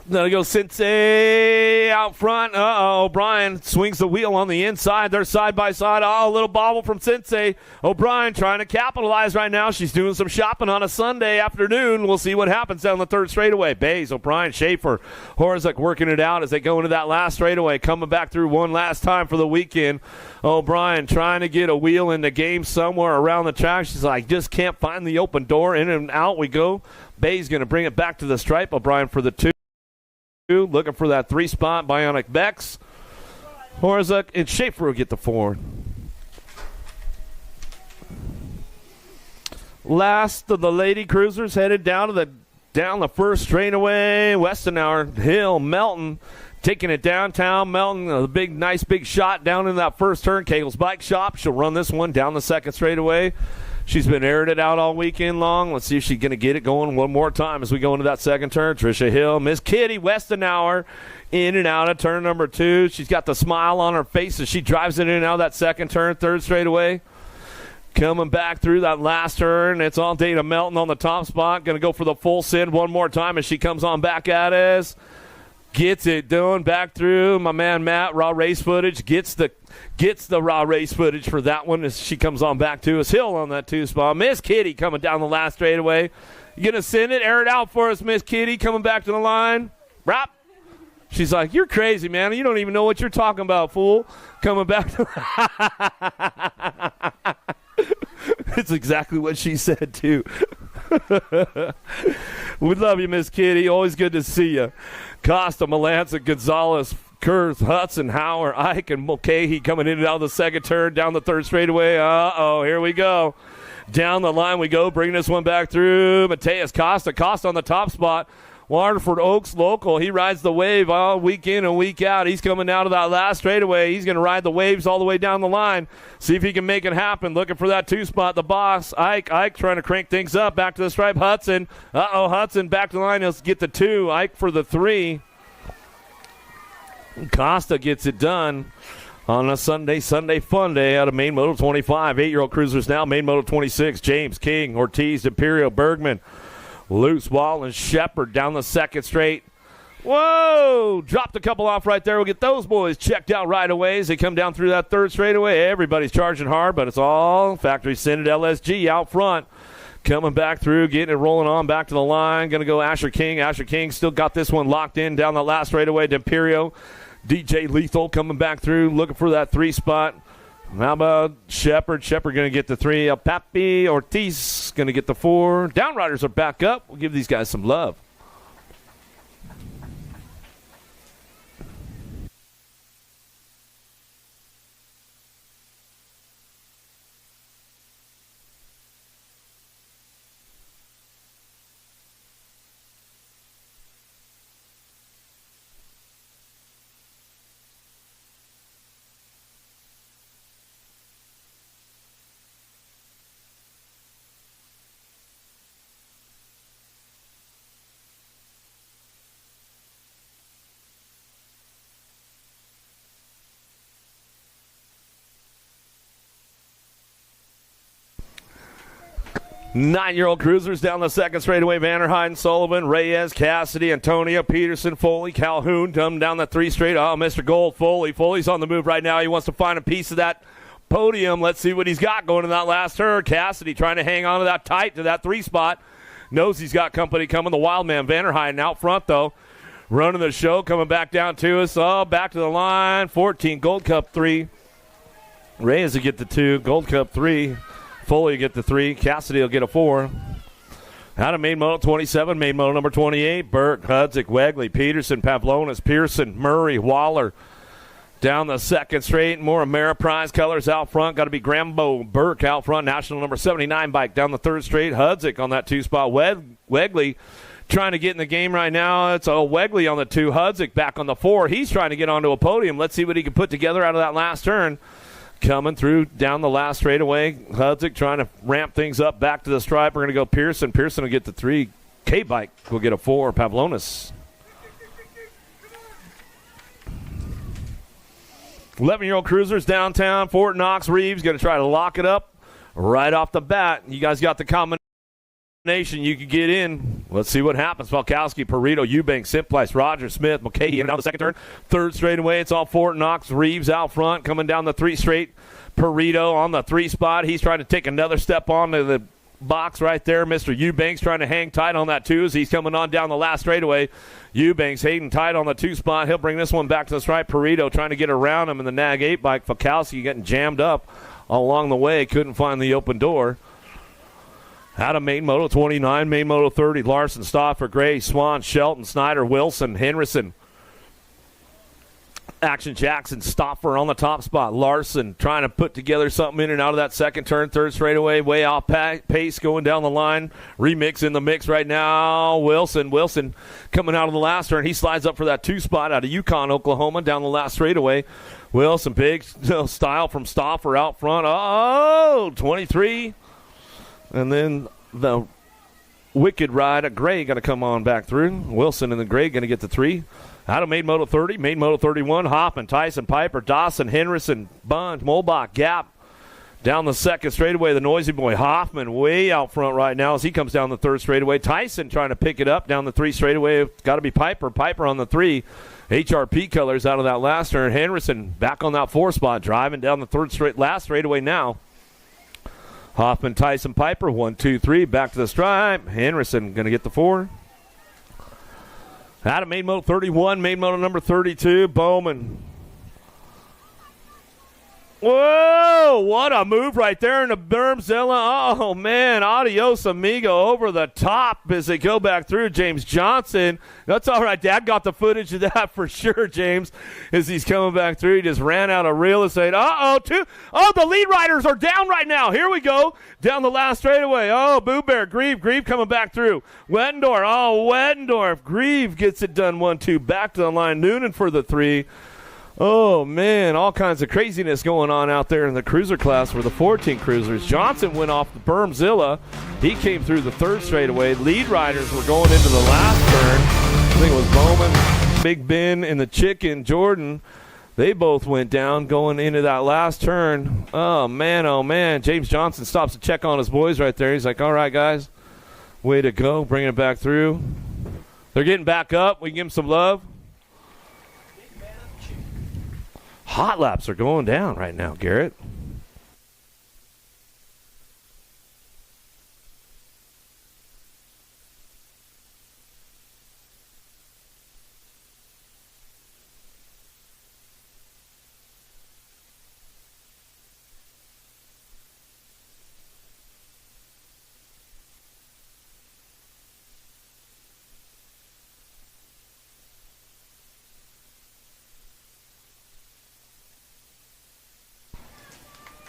There goes Sensei out front. O'Brien swings the wheel on the inside. They're side by side. A little bobble from Sensei. O'Brien trying to capitalize right now. She's doing some shopping on a Sunday afternoon. We'll see what happens down the third straightaway. Bays, O'Brien, Schaefer, Horzik working it out as they go into that last straightaway. Coming back through one last time for the weekend. O'Brien trying to get a wheel in the game somewhere around the track. She's like, just can't find the open door. In and out we go. Bays going to bring it back to the stripe. O'Brien for the 2. Looking for that 3 spot. Bionic Bex, Horzik, and Schaefer will get the 4. Last of the lady cruisers headed down the first straightaway. Westenauer, Hill, Melton taking it downtown. Melton, a nice big shot down in that first turn. Cagle's Bike Shop. She'll run this one down the second straightaway. She's been airing it out all weekend long. Let's see if she's going to get it going one more time as we go into that second turn. Trisha Hill, Miss Kitty Westenauer in and out of turn number 2. She's got the smile on her face as she drives it in and out of that second turn, third straightaway. Coming back through that last turn. It's all Dana Melton on the top spot. Going to go for the full send one more time as she comes on back at us. Gets it done back through. My man Matt, raw race footage, gets the raw race footage for that one as she comes on back to us. Hill on that 2 spot. Miss Kitty coming down the last straightaway. You going to send it? Air it out for us, Miss Kitty, coming back to the line. Rap. She's like, you're crazy, man. You don't even know what you're talking about, fool. Coming back to It's exactly what she said, too. We love you, Miss Kitty. Always good to see you. Costa, Melanza, Gonzalez, Kurth, Hudson, Hauer, Ike, and Mulcahy coming in and out of the second turn, down the third straightaway. Here we go. Down the line we go, bringing this one back through. Mateus Costa. Costa on the top spot. Waterford Oaks local. He rides the wave all week in and week out. He's coming out of that last straightaway. He's going to ride the waves all the way down the line. See if he can make it happen. Looking for that 2 spot. The boss, Ike trying to crank things up. Back to the stripe. Hudson. Hudson back to the line. He'll get the 2. Ike for the 3. Costa gets it done on a Sunday fun day out of Main Moto 25. 8-year-old cruisers now. Main Moto 26. James, King, Ortiz, Imperial, Bergman, Luce, Wall, and Shepard down the second straight. Whoa! Dropped a couple off right there. We'll get those boys checked out right away as they come down through that third straightaway. Everybody's charging hard, but it's all factory scented LSG out front. Coming back through, getting it rolling on back to the line. Going to go Asher King. Asher King still got this one locked in down the last straightaway. D'Imperio, DJ Lethal coming back through, looking for that 3 spot. How about Shepard? Shepard going to get the 3. El Papi Ortiz going to get the 4. Downriders are back up. We'll give these guys some love. 9-year-old cruisers down the second straightaway. Vanderheiden, Sullivan, Reyes, Cassidy, Antonio, Peterson, Foley, Calhoun come down the 3 straight. Oh, Mr. Gold, Foley. Foley's on the move right now. He wants to find a piece of that podium. Let's see what he's got going in that last turn. Cassidy trying to hang on to that tight to that 3 spot. Knows he's got company coming. The wild man Vanderheiden out front, though. Running the show, coming back down to us. Oh, back to the line. 14, Gold Cup 3. Reyes will get the 2. Gold Cup 3. Foley will get the 3. Cassidy will get a 4. Out of main moto 27, main moto number 28. Burke, Hudzik, Wegley, Peterson, Pavlonis, Pearson, Murray, Waller. Down the second straight. More Ameriprise colors out front. Got to be Grambo, Burke out front. National number 79 bike down the third straight. Hudzik on that 2 spot. Wegley trying to get in the game right now. It's a Wegley on the 2. Hudzik back on the 4. He's trying to get onto a podium. Let's see what he can put together out of that last turn. Coming through down the last straightaway. Hudzik trying to ramp things up back to the stripe. We're going to go Pearson. Pearson will get the 3. K-Bike will get a 4. Pavlonis. 11-year-old cruisers downtown. Fort Knox. Reeves going to try to lock it up right off the bat. You guys got the combination. You can get in. Let's see what happens. Falkowski, Perito, Eubanks, Simplice, Roger, Smith, McKay in down the second turn. Third straightaway, it's all Fort Knox. Reeves out front, coming down the 3 straight. Perito on the 3 spot. He's trying to take another step onto the box right there. Mr. Eubanks trying to hang tight on that 2 as he's coming on down the last straightaway. Eubanks hanging tight on the 2 spot. He'll bring this one back to the stripe. Perito trying to get around him in the Nag 8 bike. Falkowski getting jammed up along the way. Couldn't find the open door. Out of main moto 29, main moto 30, Larson, Stauffer, Gray, Swan, Shelton, Snyder, Wilson, Henderson, Action Jackson, Stauffer on the top spot. Larson trying to put together something in and out of that second turn, third straightaway, way off pace going down the line. Remix in the mix right now. Wilson coming out of the last turn. He slides up for that 2 spot out of Yukon, Oklahoma, down the last straightaway. Wilson, big style from Stauffer out front. Oh, 23. And then the wicked ride of Gray going to come on back through. Wilson and the Gray going to get the 3. Out of main moto 30, main moto 31, Hoffman, Tyson, Piper, Dawson, Henderson, Bunch, Molbach, Gap. Down the second straightaway, the noisy boy Hoffman way out front right now as he comes down the third straightaway. Tyson trying to pick it up down the 3 straightaway. It's got to be Piper on the 3. HRP colors out of that last turn. Henderson back on that 4 spot, driving down the last straightaway now. Hoffman, Tyson, Piper, 1, 2, 3, back to the stripe. Henderson going to get the 4. Out of main moto 31, main moto number 32, Bowman. Whoa, what a move right there in the Bermzilla. Oh, man, adios, amigo, over the top as they go back through. James Johnson. That's all right. Dad got the footage of that for sure, James, as he's coming back through. He just ran out of real estate. The lead riders are down right now. Here we go. Down the last straightaway. Oh, Boo Bear, Grieve coming back through. Weddendorf. Grieve gets it done 1-2. Back to the line. Noonan for the 3. Oh, man, all kinds of craziness going on out there in the cruiser class for the 14 cruisers. Johnson went off the Bermzilla. He came through the third straightaway. Lead riders were going into the last turn. I think it was Bowman, Big Ben, and the Chicken, Jordan. They both went down going into that last turn. Oh, man. James Johnson stops to check on his boys right there. He's like, all right, guys, way to go, bringing it back through. They're getting back up. We can give them some love. Hot laps are going down right now, Garrett.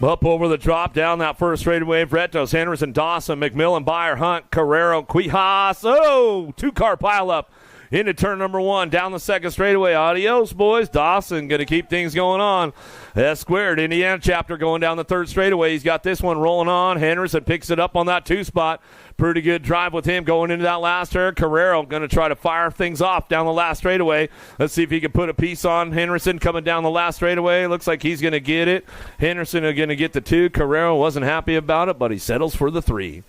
Up over the drop, down that first straightaway. Vretos, Henderson, Dawson, McMillan, Beyer, Hunt, Carrero, Quijas. Oh, 2-car pileup into turn number 1. Down the second straightaway. Adios, boys. Dawson going to keep things going on. S squared, Indiana chapter going down the third straightaway. He's got this one rolling on. Henderson picks it up on that 2 spot. Pretty good drive with him going into that last turn. Carrero going to try to fire things off down the last straightaway. Let's see if he can put a piece on Henderson coming down the last straightaway. Looks like he's going to get it. Henderson is going to get the 2. Carrero wasn't happy about it, but he settles for the 3.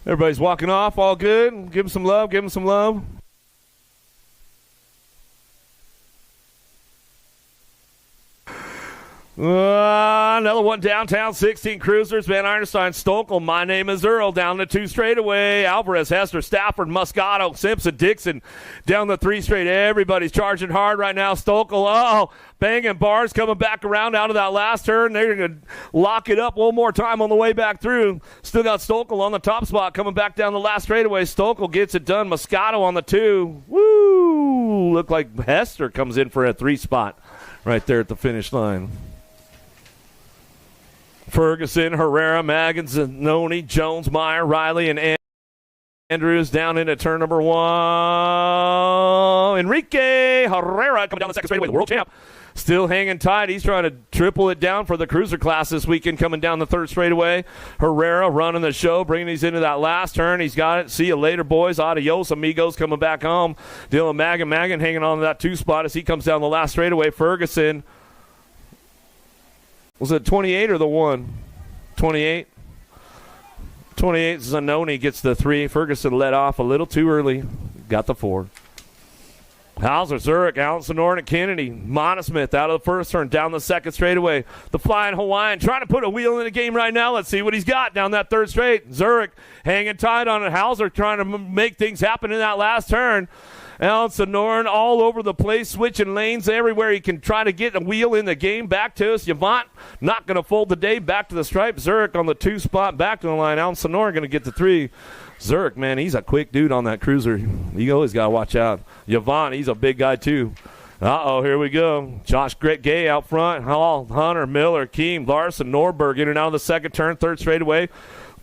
Everybody's walking off. All good. Give them some love. Give them some love. Another one downtown, 16 cruisers, Van Einstein, Stokel, My Name is Earl, down the 2 straightaway, Alvarez, Hester, Stafford, Moscato, Simpson, Dixon, down the 3 straight. Everybody's charging hard right now. Stokel, banging bars, coming back around out of that last turn. They're going to lock it up one more time on the way back through. Still got Stokel on the top spot, coming back down the last straightaway. Stokel gets it done. Moscato on the 2. Woo! Look like Hester comes in for a 3 spot right there at the finish line. Ferguson, Herrera, Maggins, Zanoni, Jones, Meyer, Riley, and Andrews down into turn number 1. Enrique Herrera coming down the second straightaway, the world champ. Still hanging tight. He's trying to triple it down for the cruiser class this weekend, coming down the 3rd straightaway. Herrera running the show, bringing these into that last turn. He's got it. See you later, boys. Adios, amigos, coming back home. Dylan Maggin hanging on to that 2 spot as he comes down the last straightaway. Ferguson. Was it 28 or the 1? 28. 28, Zanoni gets the 3. Ferguson let off a little too early. Got the 4. Hauser, Zurich, Allen Sonoran, and Kennedy. Monosmith out of the 1st turn, down the 2nd straightaway. The Flying Hawaiian trying to put a wheel in the game right now. Let's see what he's got down that 3rd straight. Zurich hanging tight on it. Hauser trying to make things happen in that last turn. Allen Sonoran all over the place, switching lanes everywhere he can try to get a wheel in the game. Back to us. Yvonne not going to fold the day. Back to the stripe. Zurich on the 2 spot. Back to the line. Allen Sonoran going to get the 3. Zurich, man, he's a quick dude on that cruiser. You always got to watch out. Yvonne, he's a big guy too. Here we go. Josh Gay out front. Hall, Hunter, Miller, Keem, Larson, Norberg in and out of the 2nd turn, 3rd straightaway.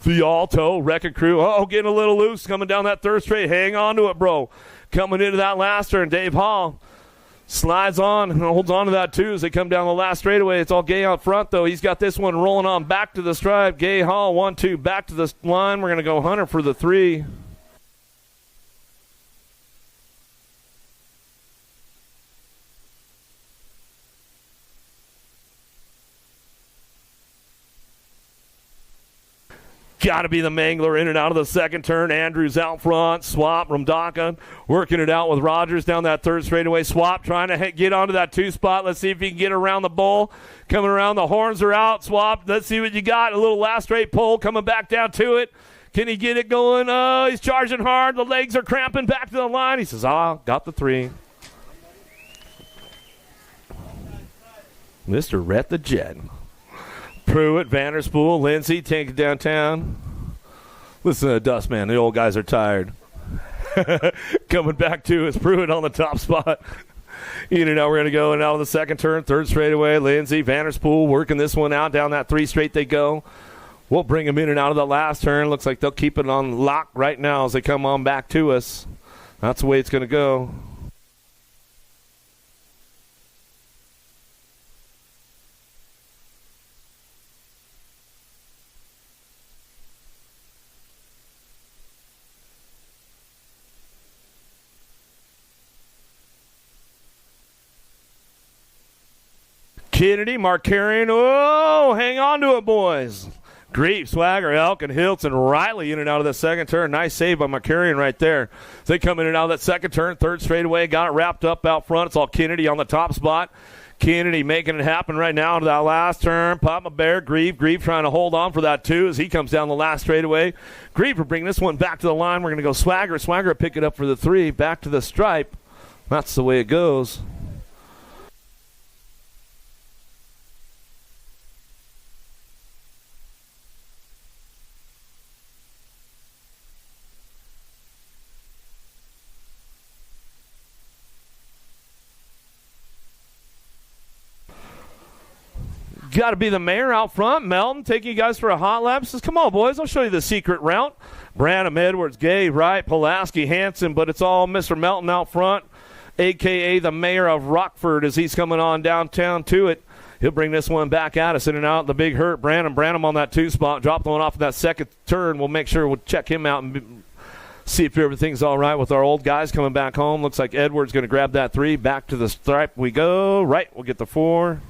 Fialto, Wrecking Crew. Getting a little loose coming down that 3rd straight. Hang on to it, bro. Coming into that last turn, Dave Hall slides on and holds on to that too as they come down the last straightaway. It's all Gay out front, though. He's got this one rolling on back to the stripe. Gay, Hall, 1-2, back to the line. We're going to go Hunter for the 3. Got to be the Mangler in and out of the 2nd turn. Andrews out front. Swap, Ramdaka working it out with Rogers down that 3rd straightaway. Swap trying to get onto that 2 spot. Let's see if he can get around the bull. Coming around, the horns are out. Swap, let's see what you got. A little last straight pull coming back down to it. Can he get it going? He's charging hard. The legs are cramping back to the line. He says, got the 3. Mr. Rhett the Jet. Pruitt, Vanderspool, Lindsay, take it downtown. Listen to the dust, man. The old guys are tired. Coming back to us, Pruitt on the top spot. In and out, we're going to go and out of the 2nd turn, 3rd straightaway. Lindsay, Vanderspool working this one out. Down that 3 straight they go. We'll bring them in and out of the last turn. Looks like they'll keep it on lock right now as they come on back to us. That's the way it's going to go. Kennedy, Markarian. Hang on to it, boys. Grief, Swagger, Elkin, Hilton, Riley in and out of the 2nd turn. Nice save by Markarian right there. They come in and out of that 2nd turn, 3rd straightaway. Got it wrapped up out front. It's all Kennedy on the top spot. Kennedy making it happen right now to that last turn. Papa Bear, Grief trying to hold on for that 2 as he comes down the last straightaway. Grief will bring this one back to the line. We're going to go Swagger. Swagger pick it up for the 3. Back to the stripe. That's the way it goes. Got to be the mayor out front. Melton taking you guys for a hot lap. Says, come on, boys. I'll show you the secret route. Branham, Edwards, Gay, Wright, Pulaski, Hanson, but it's all Mr. Melton out front, a.k.a. the mayor of Rockford as he's coming on downtown to it. He'll bring this one back at us in and out. The big hurt, Branham on that 2 spot. Dropped the one off in that 2nd turn. We'll make sure we'll check him out and see if everything's all right with our old guys coming back home. Looks like Edwards going to grab that 3. Back to the stripe we go. Right, we'll get the 4.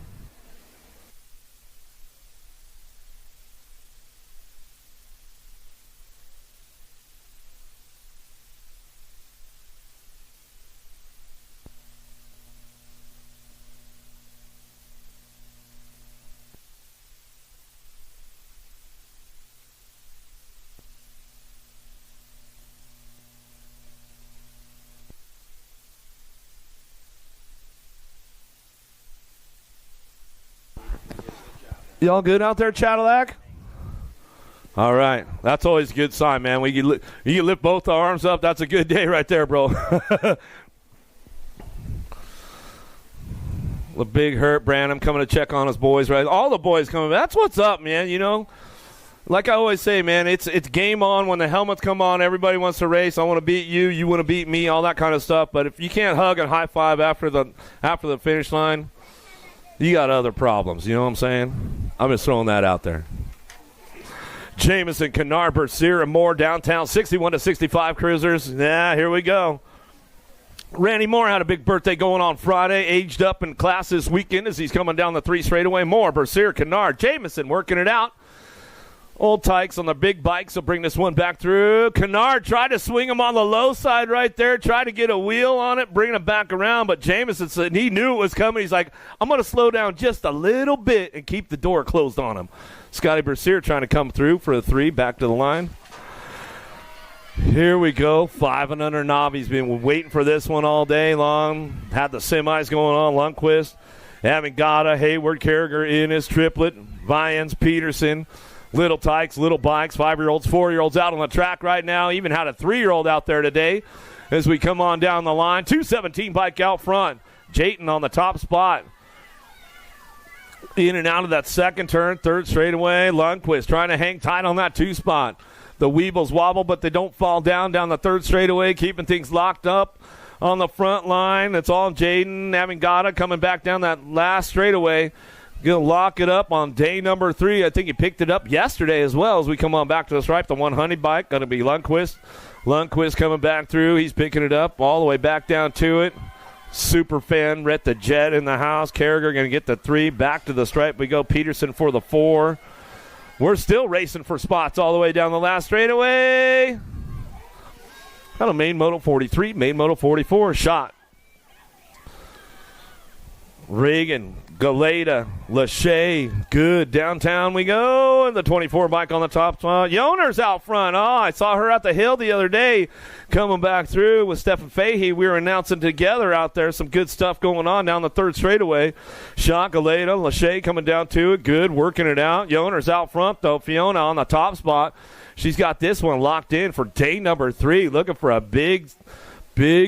Y'all good out there, Cadillac? All right. That's always a good sign, man. You can lift both arms up. That's a good day right there, bro. The big hurt Branham coming to check on his boys, right? All the boys coming. That's what's up, man, you know. Like I always say, man, it's game on when the helmets come on. Everybody wants to race. I want to beat you. You want to beat me, all that kind of stuff. But if you can't hug and high five after the finish line, you got other problems. You know what I'm saying? I'm just throwing that out there. Jamison, Kennard, Bercier, and Moore downtown, 61-65 cruisers. Yeah, here we go. Randy Moore had a big birthday going on Friday, aged up in class this weekend as he's coming down the 3 straightaway. Moore, Bercier, Kennard, Jamison working it out. Old Tykes on the big bikes will bring this one back through. Kennard tried to swing him on the low side right there, tried to get a wheel on it, bring him back around, but Jamison said he knew it was coming. He's like, I'm going to slow down just a little bit and keep the door closed on him. Scotty Bercier trying to come through for a 3, back to the line. Here we go, 5 and under novice. Been waiting for this one all day long. Had the semis going on. Lundqvist, Avengada, Hayward, Carragher in his triplet. Vians, Peterson, little Tykes, little bikes, 5-year-olds, 4-year-olds out on the track right now. Even had a 3-year-old out there today as we come on down the line. 217 bike out front. Jayton on the top spot. In and out of that second turn, 3rd straightaway. Lundqvist trying to hang tight on that 2 spot. The Weebles wobble, but they don't fall down the 3rd straightaway, keeping things locked up on the front line. It's all Jaden Avengada coming back down that last straightaway. Going to lock it up on day number 3. I think he picked it up yesterday as well as we come on back to the stripe. The 100 bike, going to be Lundqvist. Lundqvist coming back through. He's picking it up all the way back down to it. Super fan, Rhett the Jet in the house. Carragher going to get the 3. Back to the stripe we go. Peterson for the 4. We're still racing for spots all the way down the last straightaway. Out of main moto 43, main moto 44, shot. Reagan, Galeta, Lachey, good. Downtown we go, and the 24 bike on the top spot. Yoner's out front. Oh, I saw her at the hill the other day coming back through with Stephen Fahey. We were announcing together out there. Some good stuff going on down the 3rd straightaway. Shot, Galeta, Lachey coming down to it. Good, working it out. Yoner's out front, though. Fiona on the top spot. She's got this one locked in for day number 3. Looking for a big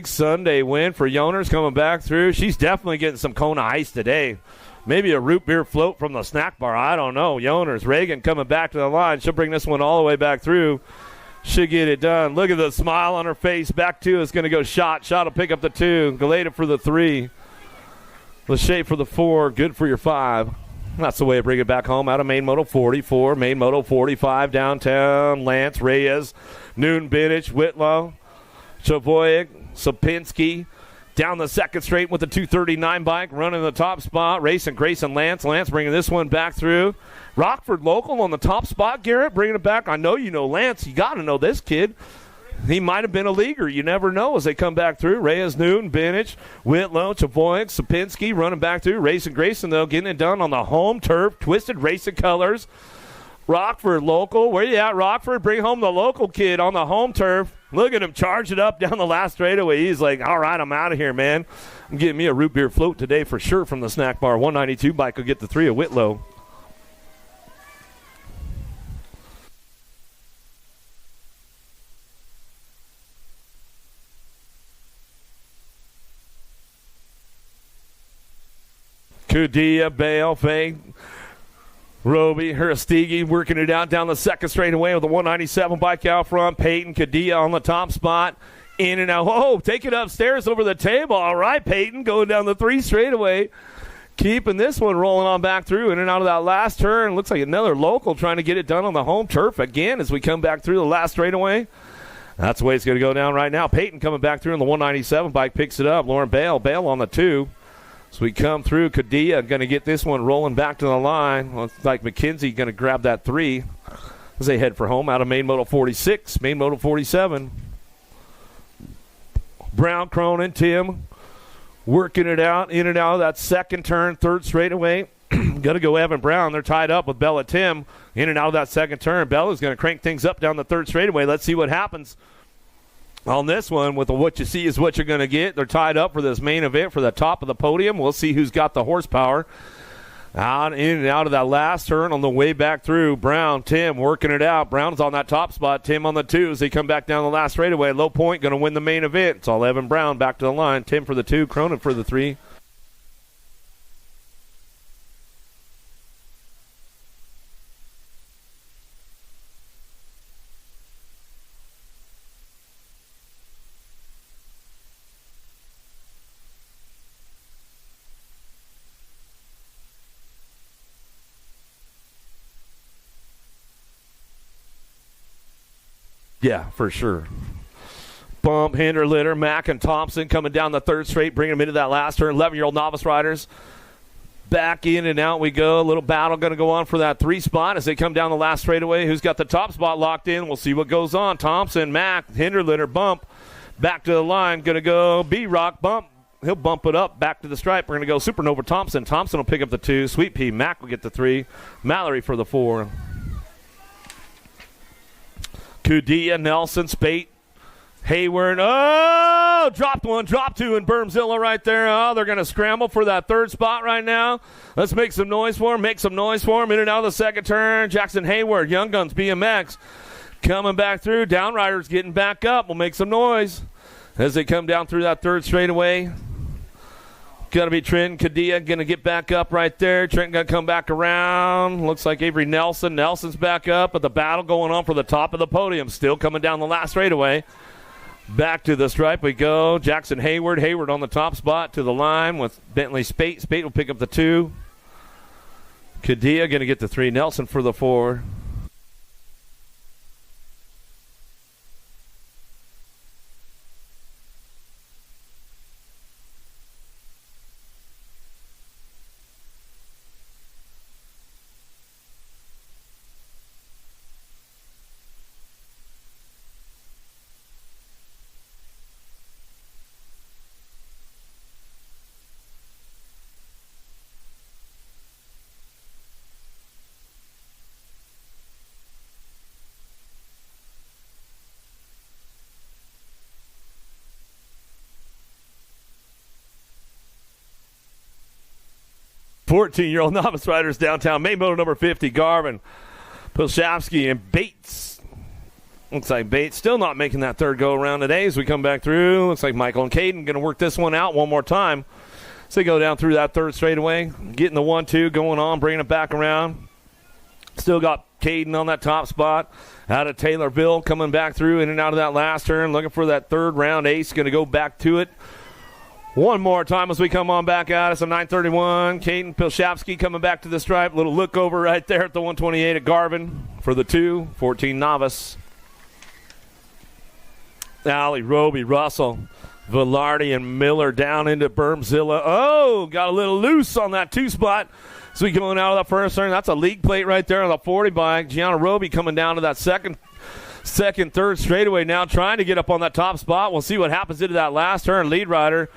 Sunday win for Yoner's coming back through. She's definitely getting some Kona Ice today. Maybe a root beer float from the snack bar. I don't know. Yoner's. Reagan coming back to the line. She'll bring this one all the way back through. Should get it done. Look at the smile on her face. Back 2 is going to go shot. Shot will pick up the 2. Galeta for the 3. Lachey for the 4. Good for your 5. That's the way to bring it back home. Out of main moto 44. Main moto 45 downtown. Lance, Reyes, Noon, Bennett, Whitlow, Chavoyek, Sapinski. Down the 2nd straight with the 239 bike, running the top spot. Racing Grayson Lance. Lance bringing this one back through. Rockford local on the top spot, Garrett, bringing it back. I know you know Lance. You got to know this kid. He might have been a leaguer. You never know as they come back through. Reyes, Newton, Bennett, Whitlow, Chavoyek, Sapinski running back through. Racing Grayson, though, getting it done on the home turf. Twisted Racing colors. Rockford local. Where you at, Rockford? Bring home the local kid on the home turf. Look at him charge it up down the last straightaway. He's like, all right, I'm out of here, man. I'm getting me a root beer float today for sure from the snack bar. 192 bike will get the 3 of Whitlow. Kudia, Bale, Fay, Roby, Herstigi working it out down the 2nd straightaway with the 197 bike out front. Peyton, Kadia on the top spot. In and out. Oh, take it upstairs over the table. All right, Peyton going down the 3 straightaway. Keeping this one rolling on back through in and out of that last turn. Looks like another local trying to get it done on the home turf again as we come back through the last straightaway. That's the way it's going to go down right now. Peyton coming back through in the 197 bike picks it up. Lauren Bale on the 2. So we come through. Kadia going to get this one rolling back to the line. Looks like McKenzie going to grab that 3 as they head for home out of main moto 46, main moto 47. Brown, Cronin, Tim working it out, in and out of that 2nd turn, 3rd straightaway. Going to go Evan Brown. They're tied up with Bella Tim in and out of that 2nd turn. Bella's going to crank things up down the 3rd straightaway. Let's see what happens on this one with the what you see is what you're going to get. They're tied up for this main event for the top of the podium. We'll see who's got the horsepower Out, in and out of that last turn on the way back through. Brown, Tim working it out. Brown's on that top spot. Tim on the 2 as they come back down the last straightaway. Low point, going to win the main event. It's all Evan Brown back to the line. Tim for the 2, Cronin for the 3. Yeah, for sure. Bump, hinder, litter, Mack and Thompson coming down the third straight, bringing them into that last turn. 11-year-old novice riders. Back in and out we go. A little battle going to go on for that 3 spot as they come down the last straightaway. Who's got the top spot locked in? We'll see what goes on. Thompson, Mack, hinder, litter, bump. Back to the line. Going to go B-Rock, bump. He'll bump it up back to the stripe. We're going to go Supernova Thompson. Thompson will pick up the 2. Sweet Pea, Mack will get the 3. Mallory for the 4. Kudia, Nelson, Spate, Hayward. Oh, dropped 1, dropped 2 in Bermzilla right there. Oh, they're going to scramble for that 3rd spot right now. Let's make some noise for him. Make some noise for him. In and out of the second turn. Jackson Hayward, Young Guns BMX, coming back through. Downriders getting back up. We'll make some noise as they come down through that 3rd straightaway. Going to be Trent Kadia going to get back up right there. Trent going to come back around. Looks like Avery Nelson. Nelson's back up, but the battle going on for the top of the podium. Still coming down the last straightaway. Back to the stripe we go. Jackson Hayward. Hayward on the top spot to the line with Bentley Spate. Spate will pick up the 2. Kadia going to get the 3. Nelson for the 4. Fourteen-year-old novice riders downtown. Main moto number 50, Garvin, Pilshavsky, and Bates. Looks like Bates still not making that 3rd go-around today as we come back through. Looks like Michael and Caden going to work this one out one more time. So they go down through that 3rd straightaway, getting the 1-2 going on, bringing it back around. Still got Caden on that top spot. Out of Taylorville coming back through in and out of that last turn, looking for that 3rd round ace. Going to go back to it. One more time as we come on back at us. A 9:31. Caden Pilshavsky coming back to the stripe. Little look over right there at the 128 at Garvin for the 2. 14 novice. Alley, Roby, Russell, Velarde, and Miller down into Bermzilla. Oh, got a little loose on that 2 spot. So we going out of the first turn. That's a league plate right there on the 40 bike. Gianna Roby coming down to that second, 3rd straightaway now, trying to get up on that top spot. We'll see what happens into that last turn. Lead rider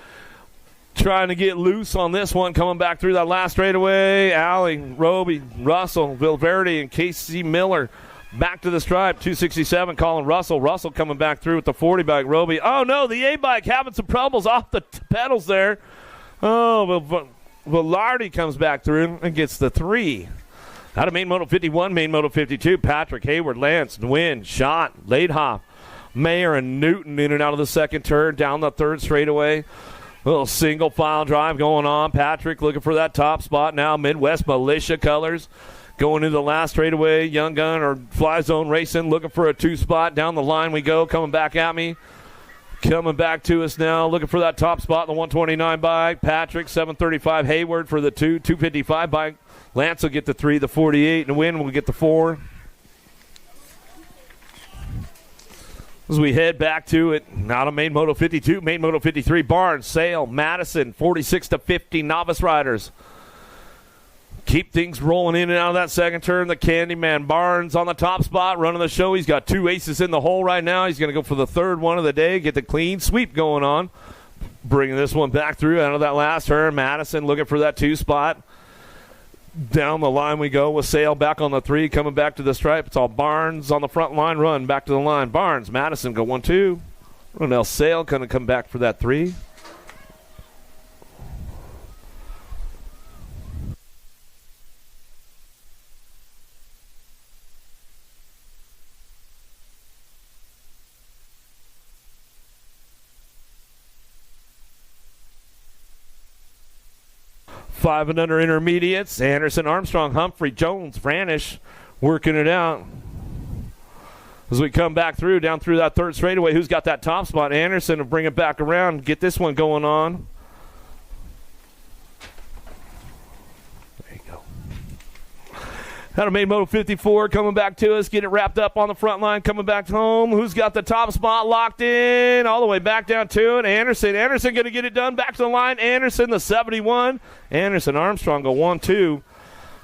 trying to get loose on this one, coming back through that last straightaway. Alley, Roby, Russell, Vilverde, and Casey Miller back to the stripe. 267, Colin Russell. Russell coming back through with the 40 bike. Roby. Oh, no, the A-bike having some troubles off the pedals there. Oh, Velarde comes back through and gets the 3. Out of main moto 51, main moto 52, Patrick, Hayward, Lance, Nguyen, Schott, Laidhoff, Mayer, and Newton in and out of the second turn, down the 3rd straightaway. Little single file drive going on. Patrick looking for that top spot now. Midwest Militia colors going into the last straightaway. Young Gun or Fly Zone Racing looking for a 2 spot. Down the line we go. Coming back at me. Coming back to us now. Looking for that top spot in the 129 bike. Patrick, 735. Hayward for the 2. 255 bike. Lance will get the 3. The 48. And Win will get the 4. As we head back to it, out of main moto 52, main moto 53, Barnes, Sale, Madison, 46-50 novice riders. Keep things rolling in and out of that second turn. The Candyman Barnes on the top spot, running the show. He's got 2 aces in the hole right now. He's going to go for the 3rd one of the day, get the clean sweep going on. Bringing this one back through out of that last turn. Madison looking for that 2 spot. Down the line we go with Sale back on the 3, coming back to the stripe. It's all Barnes on the front line run, back to the line. Barnes, Madison go 1-2. Ronell Sale going to come back for that 3. 5 and under intermediates. Anderson, Armstrong, Humphrey, Jones, Vranish working it out. As we come back through, down through that third straightaway, who's got that top spot? Anderson will bring it back around, get this one going on. There you go. Out of main moto 54 coming back to us, get it wrapped up on the front line, coming back home. Who's got the top spot locked in? All the way back down to it. Anderson going to get it done. Back to the line. Anderson, the 71. Anderson, Armstrong go 1-2.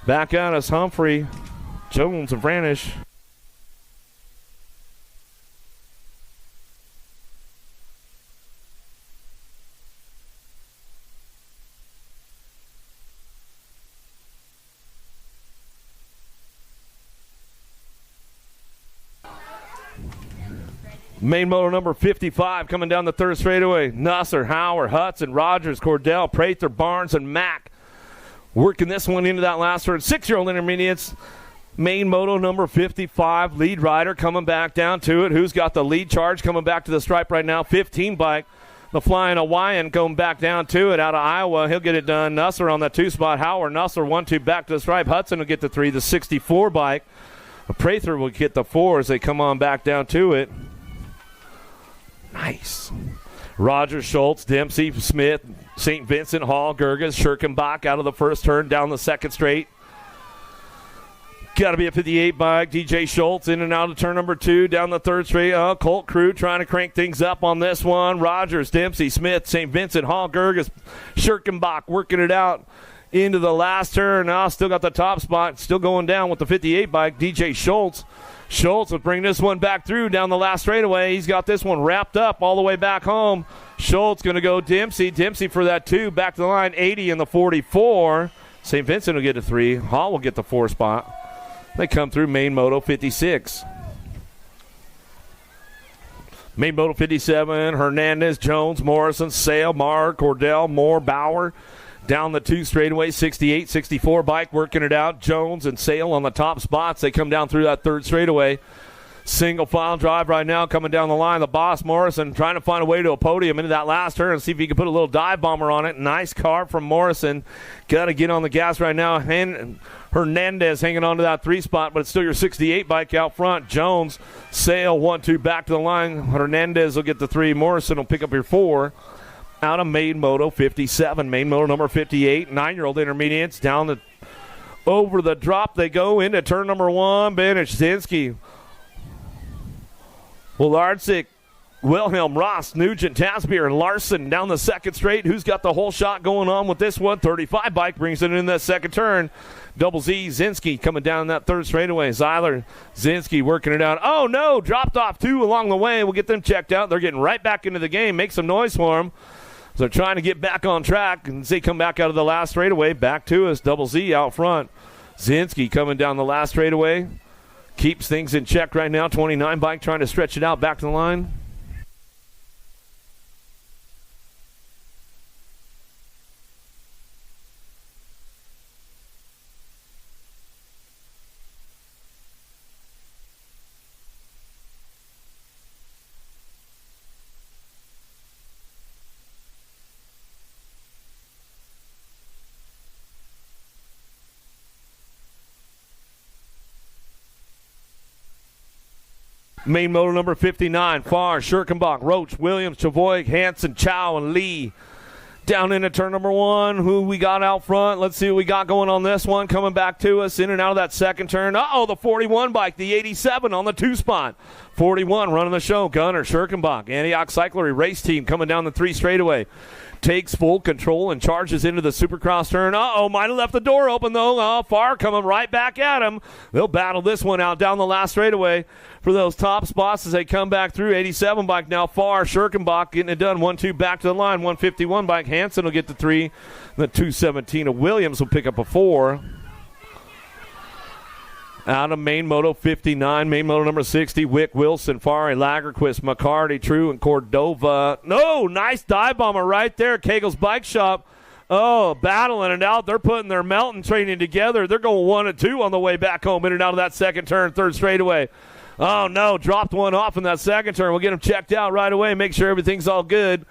Back out is Humphrey, Jones, and Vranish. Main moto number 55 coming down the third straightaway. Nusser, Howard, Hudson, Rogers, Cordell, Prather, Barnes, and Mack working this one into that last turn. 6-year-old intermediates. Main moto number 55. Lead rider coming back down to it. Who's got the lead charge coming back to the stripe right now? 15 bike. The Flying Hawaiian going back down to it out of Iowa. He'll get it done. Nusser on the 2 spot. Howard, Nusser 1-2 back to the stripe. Hudson will get the 3. The 64 bike. Prather will get the 4 as they come on back down to it. Nice. Rogers, Schultz, Dempsey, Smith, St. Vincent, Hall, Gerges, Schirkenbach out of the first turn, down the second straight. Got to be a 58 bike. DJ Schultz in and out of turn number 2, down the third straight. Colt Crew trying to crank things up on this one. Rogers, Dempsey, Smith, St. Vincent, Hall, Gerges, Schirkenbach working it out into the last turn. Now still got the top spot, still going down with the 58 bike. DJ Schultz. Schultz will bring this one back through down the last straightaway. He's got this one wrapped up all the way back home. Schultz going to go Dempsey. Dempsey for that 2. Back to the line, 80 in the 44. St. Vincent will get a 3. Hall will get the 4 spot. They come through main moto 56. Main moto 57, Hernandez, Jones, Morrison, Sale, Marr, Cordell, Moore, Bauer. Down the 2 straightaway, 68, 64 bike working it out. Jones and Sale on the top spots. They come down through that 3rd straightaway. Single file drive right now coming down the line. The boss, Morrison, trying to find a way to a podium into that last turn and see if he can put a little dive bomber on it. Nice car from Morrison. Got to get on the gas right now. And Hernandez hanging on to that 3 spot, but it's still your 68 bike out front. Jones, Sale, 1-2 back to the line. Hernandez will get the 3. Morrison will pick up your 4. Out of main moto 57. Main moto number 58. 9-year-old intermediates down the over the drop. They go into turn number 1. Benish, Zinski, Wolarczyk, Wilhelm, Ross, Nugent, Tasbier, and Larson down the 2nd straight. Who's got the whole shot going on with this one? 35 bike brings it in that 2nd turn. Double Z, Zinski coming down that 3rd straightaway. Zeiler, Zinski working it out. Oh, no, dropped off 2 along the way. We'll get them checked out. They're getting right back into the game. Make some noise for them. So they're trying to get back on track, and they come back out of the last straightaway. Back to us, Double Z out front. Zinski coming down the last straightaway. Keeps things in check right now. 29 bike trying to stretch it out back to the line. Main motor number 59, Farr, Schirkenbach, Roach, Williams, Chavoy, Hansen, Chow, and Lee. Down into turn number 1. Who we got out front? Let's see what we got going on this one. Coming back to us, in and out of that 2nd turn. Uh-oh, the 41 bike, the 87 on the 2 spot. 41 running the show. Gunner, Schirkenbach, Antioch Cyclery race team coming down the 3 straightaway. Takes full control and charges into the Supercross turn. Uh-oh, might have left the door open, though. Oh, Farr coming right back at him. They'll battle this one out down the last straightaway for those top spots as they come back through. 87 bike now. Farr, Schirkenbach getting it done. 1-2 back to the line. 151 bike. Hansen will get the 3. The 217 of Williams will pick up a 4. Out of main moto 59, main moto number 60, Wick, Wilson, Fari, Lagerquist, McCarty, True, and Cordova. No, nice dive bomber right there. Kegel's Bike Shop. Oh, battling it out. They're putting their mountain training together. They're going 1-2 on the way back home, in and out of that 2nd turn, 3rd straightaway. Oh, no, dropped one off in that second turn. We'll get him checked out right away, make sure everything's all good.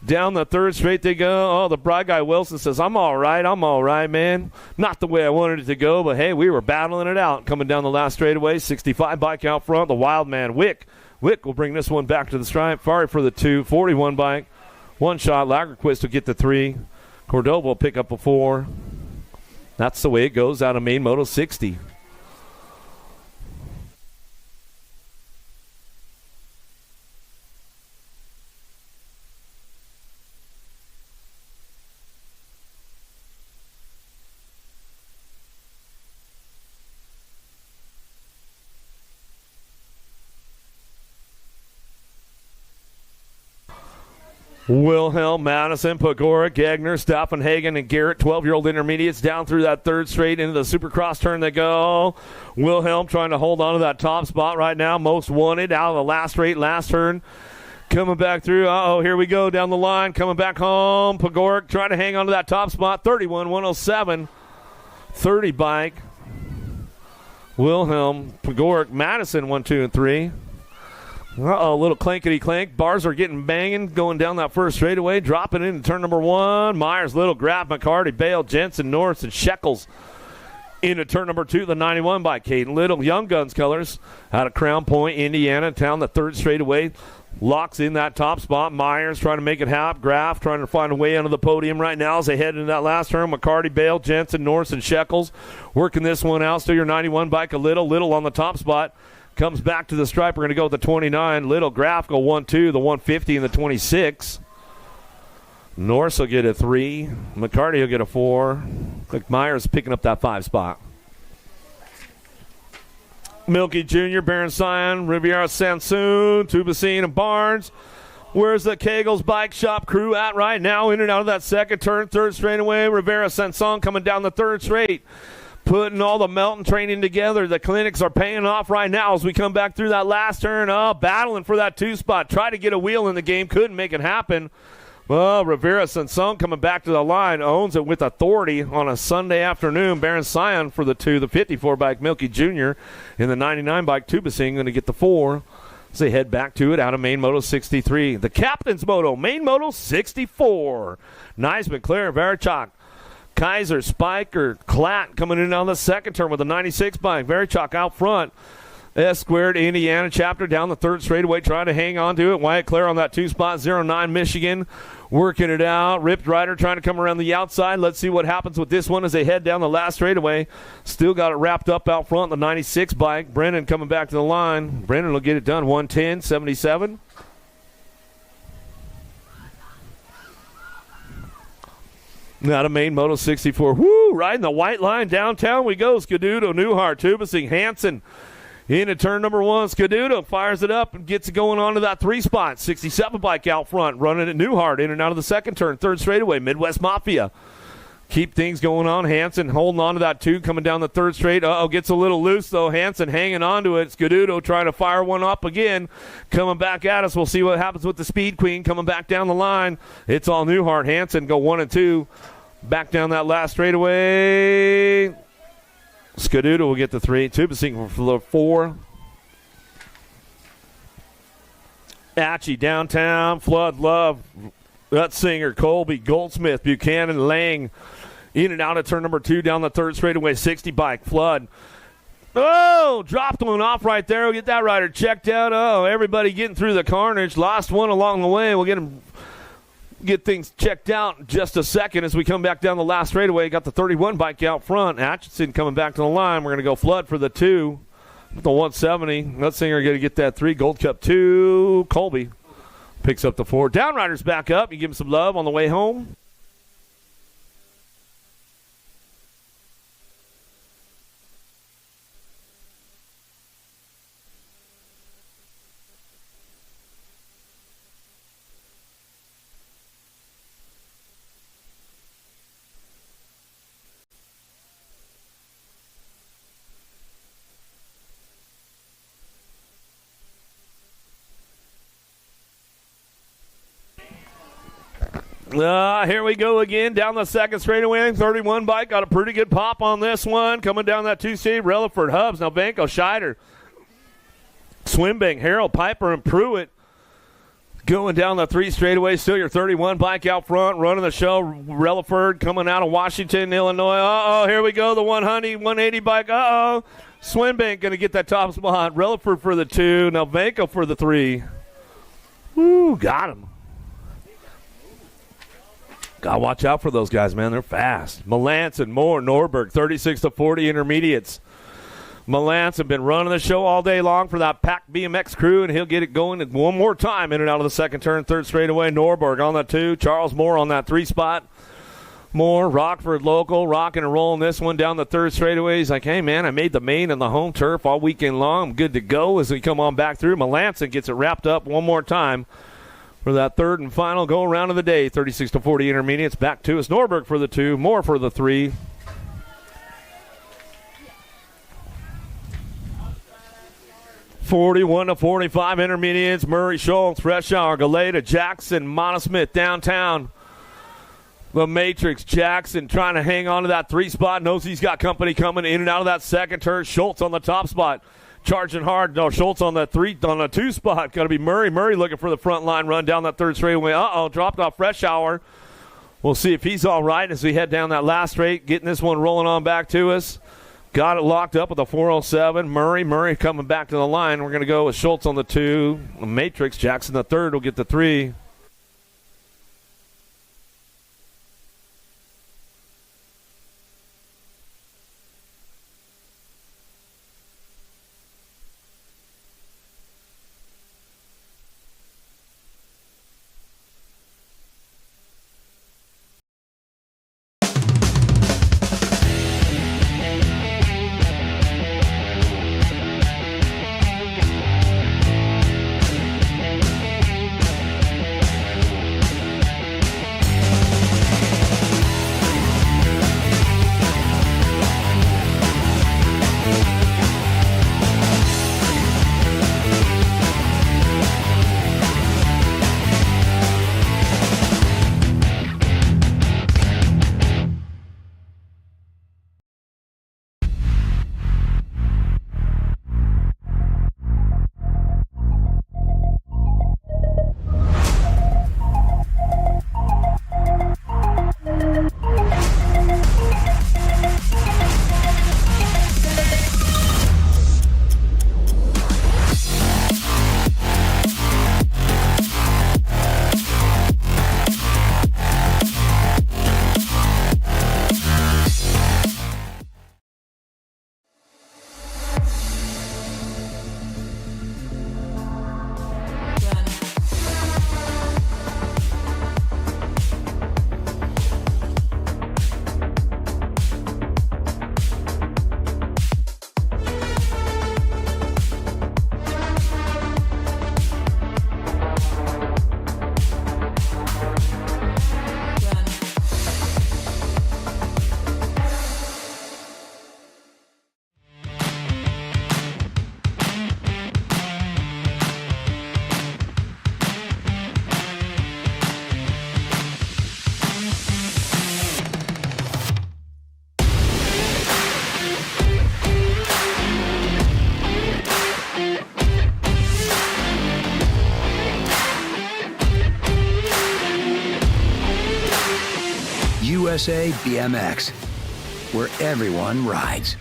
Down the third straight they go. Oh, the bright guy Wilson says, I'm all right, man. Not the way I wanted it to go, but, hey, we were battling it out. Coming down the last straightaway, 65 bike out front, the wild man, Wick. Wick will bring this one back to the stripe. Fari for the 2, 41 bike. One shot. Lagerquist will get the 3. Cordova will pick up a 4. That's the way it goes out of main Moto 60. Wilhelm, Madison, Pagora, Gagner, Staffenhagen, and Garrett, 12-year-old intermediates, down through that third straight into the Supercross turn they go. Wilhelm trying to hold on to that top spot right now. Most wanted out of the last straight, last turn. Coming back through. Here we go down the line. Coming back home. Pagoric trying to hang on to that top spot. 31-107. 30 bike. Wilhelm, Pagoric, Madison, 1, 2, and 3. Little clankety-clank. Bars are getting banging, going down that first straightaway, dropping into turn number 1. Myers, Little, Graff, McCarty, Bale, Jensen, Norris, and Shekels into turn number 2, the 91 by Caden Little. Young Guns colors out of Crown Point, Indiana, down the third straightaway. Locks in that top spot. Myers trying to make it happen. Graff trying to find a way onto the podium right now as they head into that last turn. McCarty, Bale, Jensen, Norris, and Shekels working this one out. Still your 91 bike, a Little on the top spot. Comes back to the stripe. We're going to go with the 29. Little, Graff go 1, 2, the 150 and the 26. Norris will get a 3. McCarty will get a 4. Click Myers picking up that 5 spot. Milky Jr., Baron Sion, Riviera Sansoon, Tubacine, and Barnes. Where's the Kegels Bike Shop crew at right now? In and out of that second turn, third straightaway. Rivera Sanson coming down the third straight. Putting all the Melton training together. The clinics are paying off right now as we come back through that last turn. Battling for that 2 spot. Try to get a wheel in the game. Couldn't make it happen. Well, Rivera Sanson coming back to the line. Owns it with authority on a Sunday afternoon. Baron Sion for the 2. The 54 bike Milky Jr. And the 99 bike Tubasing going to get the 4. As they head back to it out of main Moto 63. The Captain's Moto, main Moto 64. Nice McLaren, Verichok. Kaiser, Spiker, Klatt coming in on the second turn with a 96 bike. Verichok out front. S-squared Indiana chapter down the third straightaway trying to hang on to it. Wyatt Clare on that 2 spot. 09 Michigan working it out. Ripped Rider trying to come around the outside. Let's see what happens with this one as they head down the last straightaway. Still got it wrapped up out front. The 96 bike. Brennan coming back to the line. Brennan will get it done. 110.77. Out of main Moto 64. Woo! Riding the white line downtown we go. Scaduto, Newhart, Tubasing, Hansen into turn number 1. Scaduto fires it up and gets it going on to that 3 spot. 67 bike out front. Running at Newhart in and out of the second turn. Third straightaway. Midwest Mafia. Keep things going on. Hansen holding on to that 2 coming down the third straight. Gets a little loose though. Hansen hanging on to it. Scaduto trying to fire one up again. Coming back at us. We'll see what happens with the Speed Queen coming back down the line. It's all Newhart. Hansen go 1 and 2. Back down that last straightaway. Scaduto will get the 3. Tubasing for the 4. Atchie downtown. Flood, Love, Singer, Colby, Goldsmith, Buchanan, Lang. In and out of turn number 2 down the third straightaway. 60 bike. Flood. Dropped one off right there. We'll get that rider checked out. Everybody getting through the carnage. Lost one along the way. We'll get things checked out in just a second as we come back down the last straightaway. Got the 31 bike out front. Atchison coming back to the line. We're going to go Flood for the 2. With the 170. Nutsinger going to get that 3. Gold Cup 2. Colby picks up the 4. Downriders back up. You give him some love on the way home. Here we go again down the second straightaway. 31 bike got a pretty good pop on this one. Coming down that 2C, Relaford, Hubs, Novenko, Scheider. Swinbank, Harold, Piper, and Pruitt going down the 3 straightaway. Still your 31 bike out front, running the show. Relaford coming out of Washington, Illinois. Uh-oh, here we go, the 180 bike. Uh-oh. Swinbank going to get that top spot. Relaford for the 2. Nelvenko for the 3. Woo, got him. Got to watch out for those guys, man. They're fast. Melanson, Moore, Norberg, 36-40 intermediates. Melanson been running the show all day long for that Pack BMX crew, and he'll get it going one more time in and out of the second turn, 3rd straightaway. Norberg on that 2. Charles Moore on that 3 spot. Moore, Rockford local, rocking and rolling this one down the 3rd straightaway. He's like, hey, man, I made the main and the home turf all weekend long. I'm good to go as we come on back through. Melanson gets it wrapped up one more time for that 3rd and final go around of the day. 36-40 intermediates. Back to us. Norberg for the 2. Moore for the 3. (41-45) intermediates. Murray, Schultz, Freshour, Galeta, Jackson, Monosmith downtown. The Matrix, Jackson trying to hang on to that 3 spot. Knows he's got company coming in and out of that second turn. Schultz on the top spot. Charging hard. No, Schultz on the 2 spot. Got to be Murray. Murray looking for the front line run down that 3rd straightaway. Dropped off Freshour. We'll see if he's all right as we head down that last straight. Getting this one rolling on back to us. Got it locked up with a 407. Murray coming back to the line. We're going to go with Schultz on the 2. The Matrix, Jackson the 3rd will get the 3. USA BMX, where everyone rides.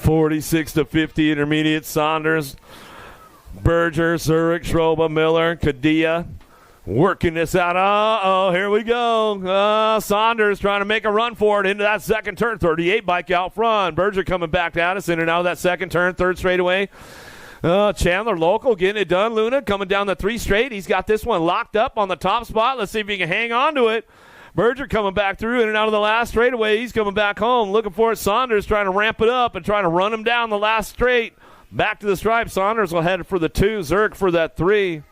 46-50 intermediate. Saunders, Berger, Zurich, Schroba, Miller, Kadia working this out. Uh-oh, here we go. Saunders trying to make a run for it into that second turn. 38 bike out front. Berger coming back at us in and out of that second turn, third straightaway. Chandler local getting it done. Luna coming down the 3 straight. He's got this one locked up on the top spot. Let's see if he can hang on to it. Berger coming back through in and out of the last straightaway. He's coming back home. Looking for it. Saunders trying to ramp it up and trying to run him down the last straight. Back to the stripe. Saunders will head for the 2. Zurich for that 3.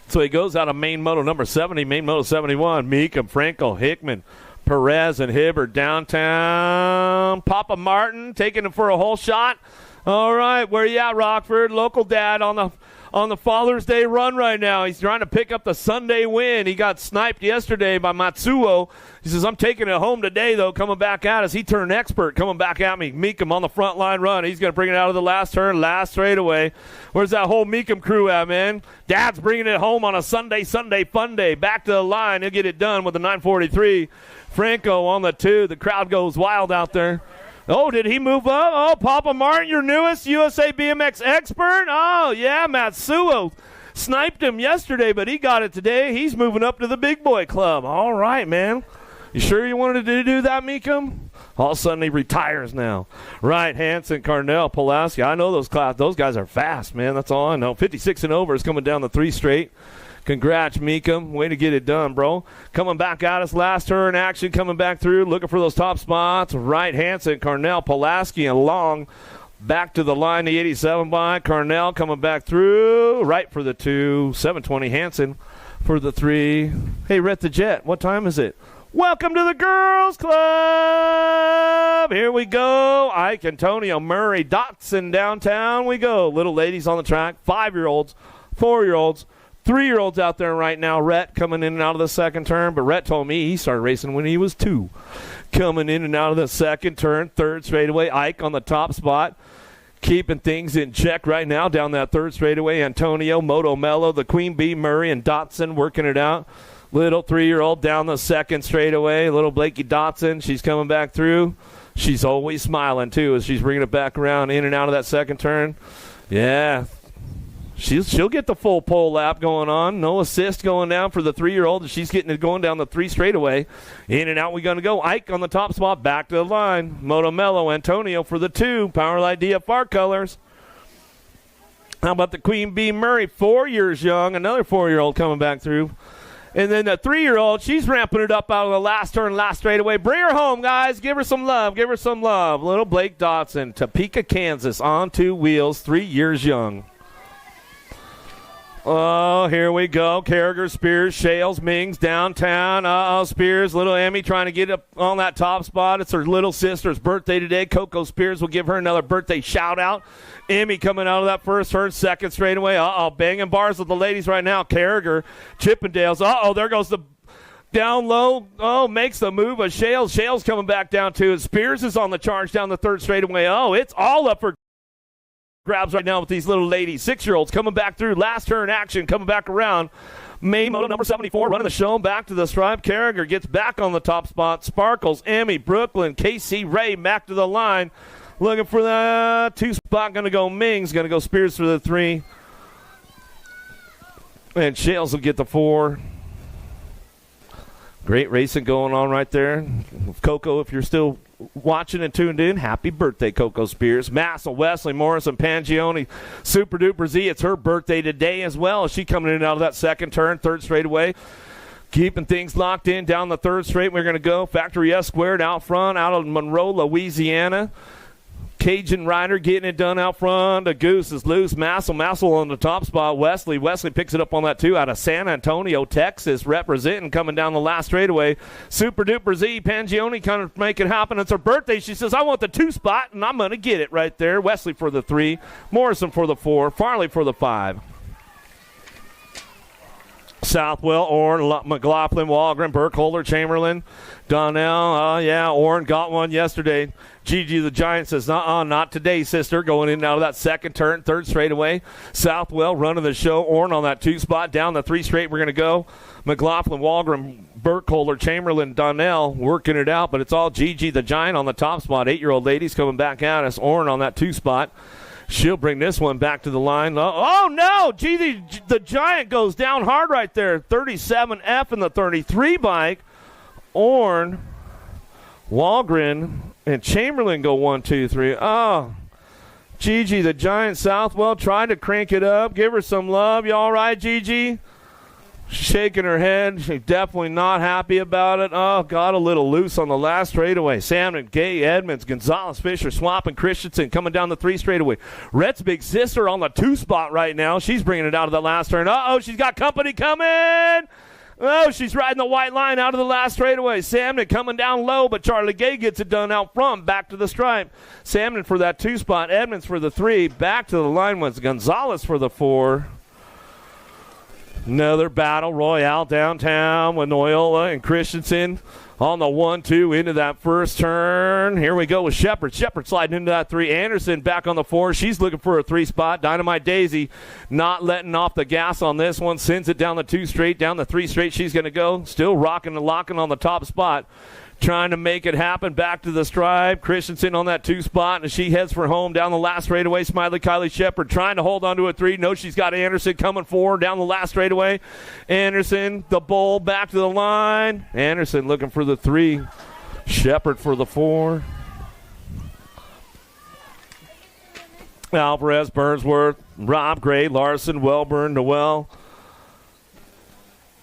So he goes out of main moto number 70, main moto 71. Meekum, Frankel, Hickman, Perez, and Hibbert downtown. Papa Martin taking him for a whole shot. All right, where you at, Rockford? Local dad on the Father's Day run right now. He's trying to pick up the Sunday win. He got sniped yesterday by Matsuo. He says, I'm taking it home today, though, coming back at us. He turned expert, coming back at me. Meekum on the front line run. He's going to bring it out of the last turn, last straightaway. Where's that whole Meekum crew at, man? Dad's bringing it home on a Sunday fun day. Back to the line. He'll get it done with the 943. Franco on the 2. The crowd goes wild out there. Oh, did he move up? Oh, Papa Martin, your newest USA BMX expert? Oh, yeah, Matsuo sniped him yesterday, but he got it today. He's moving up to the big boy club. All right, man. You sure you wanted to do that, Meekum? All of a sudden, he retires now. Right, Hansen, Carnell, Pulaski. I know those guys are fast, man. That's all I know. 56 and over is coming down the 3 straight. Congrats, Meekum. Way to get it done, bro. Coming back at us, last turn action, coming back through, looking for those top spots. Right, Hansen, Carnell, Pulaski, and Long. Back to the line, the 87 by Carnell coming back through. Right for the 2. 720 Hansen for the 3. Hey, Rhett the Jet, what time is it? Welcome to the Girls Club. Here we go. Ike, Antonio, Murray, Dotson downtown. We go. Little ladies on the track. 5-year-olds, 4-year-olds. 3-year-olds out there right now. Rhett coming in and out of the second turn, but Rhett told me he started racing when he was 2. Coming in and out of the second turn, third straightaway. Ike on the top spot, keeping things in check right now down that third straightaway. Antonio, Moto Mello, the Queen Bee, Murray, and Dotson working it out. Little 3-year-old down the second straightaway. Little Blakey Dotson, she's coming back through. She's always smiling, too, as she's bringing it back around in and out of that second turn. Yeah. She'll get the full pole lap going on. No assist going down for the 3-year-old. She's getting it going down the 3 straightaway. In and out we're going to go. Ike on the top spot. Back to the line. Moto Mello, Antonio for the 2. Powerlight DFR colors. How about the Queen Bee Murray? 4 years young. Another 4-year-old coming back through. And then the 3-year-old, she's ramping it up out of the last turn, last straightaway. Bring her home, guys. Give her some love. Give her some love. Little Blake Dotson, Topeka, Kansas, on 2 wheels, 3 years young. Oh, here we go. Carragher, Spears, Shales, Mings, downtown. Spears, little Emmy trying to get up on that top spot. It's her little sister's birthday today. Coco Spears will give her another birthday shout-out. Emmy coming out of that first turn, second straightaway. Banging bars with the ladies right now. Carragher, Chippendales. There goes the down low. Makes the move. But Shales coming back down to it. Spears is on the charge down the third straightaway. It's all up for grabs right now with these little ladies. 6-year-olds coming back through. Last turn action coming back around. Main moto number 74 running the show. Back to the stripe. Carragher gets back on the top spot. Sparkles, Emmy, Brooklyn, KC Ray back to the line. Looking for the 2 spot. Going to go Mings. Going to go Spears for the 3. And Shales will get the 4. Great racing going on right there. Coco, if you're still watching and tuned in, happy birthday, Coco Spears. Massel, Wesley, Morrison, Pangione, Super Duper Z. It's her birthday today as well. She coming in and out of that second turn, third straightaway. Keeping things locked in down the third straight. We're going to go Factory S squared out front, out of Monroe, Louisiana. Cajun Rider getting it done out front. A Goose is loose. Massel on the top spot. Wesley picks it up on that 2 out of San Antonio, Texas, representing coming down the last straightaway. Super Duper Z, Pangione kind of make it happen. It's her birthday. She says, I want the 2 spot, and I'm going to get it right there. Wesley for the 3. Morrison for the 4. Farley for the 5. Southwell, Orn, McLaughlin, Walgren, Burkholder, Chamberlain, Donnell. Orn got one yesterday. Gigi the Giant says, not today, sister. Going in and out of that second turn, third straightaway. Southwell running the show. Orn on that 2 spot. Down the 3 straight we're going to go. McLaughlin, Walgren, Burkholder, Chamberlain, Donnell working it out, but it's all Gigi the Giant on the top spot. 8-year-old ladies coming back at us. Orn on that 2 spot. She'll bring this one back to the line. Oh, no! Gigi the Giant goes down hard right there. 37F in the 33 bike. Orn, Walgren, and Chamberlain go 1, 2, 3. Oh, Gigi the Giant Southwell trying to crank it up. Give her some love. You all right, Gigi? Shaking her head. She's definitely not happy about it. Oh, got a little loose on the last straightaway. Salmon, Gay, Edmonds, Gonzalez, Fisher, Swap, and Christensen coming down the 3 straightaway. Rhett's big sister on the 2 spot right now. She's bringing it out of the last turn. Uh-oh, she's got company coming. Oh, she's riding the white line out of the last straightaway. Salmon coming down low, but Charlie Gay gets it done out front, back to the stripe. Salmon for that 2 spot. Edmonds for the 3. Back to the line was Gonzalez for the 4. Another battle royale downtown with Noyola and Christensen on the 1-2 into that first turn. Here we go with Shepard. Shepard sliding into that 3. Anderson back on the 4. She's looking for a 3 spot. Dynamite Daisy not letting off the gas on this one. Sends it down the 2 straight, down the 3 straight. She's going to go. Still rocking and locking on the top spot. Trying to make it happen. Back to the stripe. Christensen on that 2 spot, and she heads for home down the last straightaway. Smiley Kylie Shepard trying to hold on to a 3. No, she's got Anderson coming forward down the last straightaway. Anderson, the bull, back to the line. Anderson looking for the 3. Shepard for the 4. Alvarez, Burnsworth, Rob Gray, Larson, Wellburn, Noel.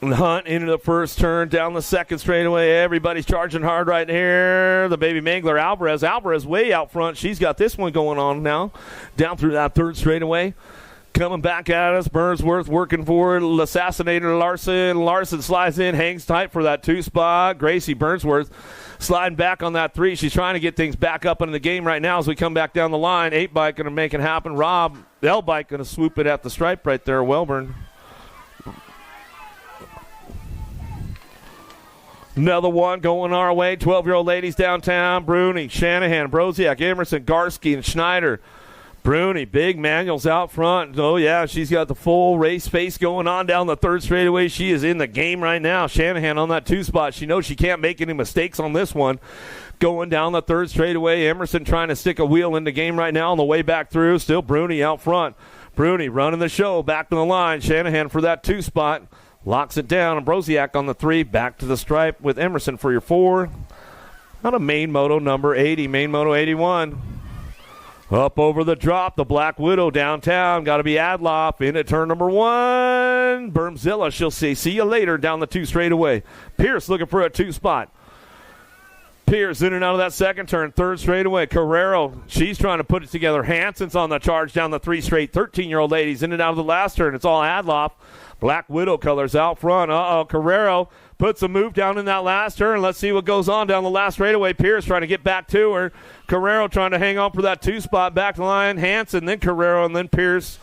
Hunt into the first turn, down the second straightaway. Everybody's charging hard right here. The baby Mangler, Alvarez. Alvarez way out front. She's got this one going on now. Down through that third straightaway. Coming back at us. Burnsworth working forward. Assassinator Larson. Larson slides in, hangs tight for that 2 spot. Gracie Burnsworth sliding back on that 3. She's trying to get things back up into the game right now as we come back down the line. 8 bike going to make it happen. Rob, L bike going to swoop it at the stripe right there. Wellburn. Another one going our way. 12-year-old ladies downtown. Bruni, Shanahan, Broziak, Emerson, Garski, and Schneider. Bruni, big manuals out front. Oh, yeah, she's got the full race face going on down the third straightaway. She is in the game right now. Shanahan on that 2 spot. She knows she can't make any mistakes on this one. Going down the third straightaway. Emerson trying to stick a wheel in the game right now on the way back through. Still Bruni out front. Bruni running the show. Back to the line. Shanahan for that 2 spot. Locks it down, and Broziak on the 3, back to the stripe with Emerson for your 4. On a main moto number 80, main moto 81. Up over the drop, the Black Widow downtown. Got to be Adloff into turn number 1. Bermzilla, she'll see you later down the 2 straightaway. Pierce looking for a 2 spot. Pierce in and out of that second turn, third straightaway. Carrero, she's trying to put it together. Hansen's on the charge down the 3 straight. 13-year-old ladies in and out of the last turn. It's all Adloff. Black Widow colors out front. Carrero puts a move down in that last turn. Let's see what goes on down the last straightaway. Pierce trying to get back to her. Carrero trying to hang on for that 2 spot. Back to the line. Hansen, then Carrero, and then Pierce.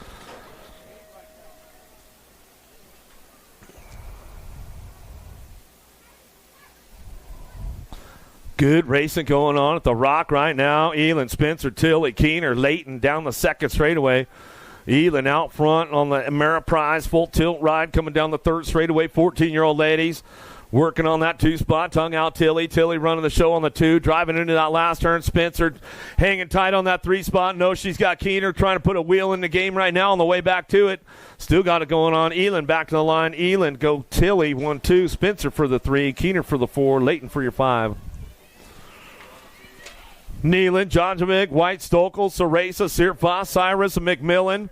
Good racing going on at the Rock right now. Elin, Spencer, Tilly, Keener, Leighton down the second straightaway. Elin out front on the Ameriprise full tilt ride coming down the third straightaway. 14-year-old ladies working on that 2 spot. Tongue out Tilly. Tilly running the show on the 2. Driving into that last turn. Spencer hanging tight on that 3 spot. No, she's got Keener trying to put a wheel in the game right now on the way back to it. Still got it going on. Elin back to the line. Elin go Tilly 1-2. Spencer for the 3. Keener for the 4. Leighton for your 5. Nealon, Jonjovic, White, Stokel, Ceresa, Sirfa, Cyrus, and McMillan.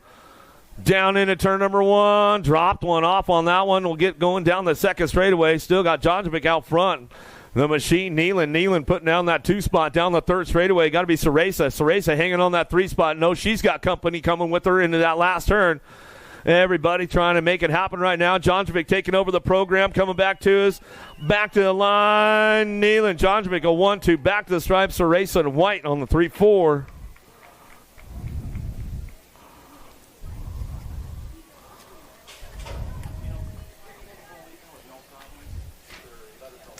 Down into turn number 1. Dropped one off on that one. We'll get going down the second straightaway. Still got Jonjovic out front. The machine, Nealon putting down that 2 spot down the third straightaway. Got to be Ceresa. Ceresa hanging on that 3 spot. No, she's got company coming with her into that last turn. Everybody trying to make it happen right now. Jonjovic taking over the program, coming back to us. Back to the line. Nealon, Jonjovic, a 1-2. Back to the stripe. Ceresa and White on the 3-4.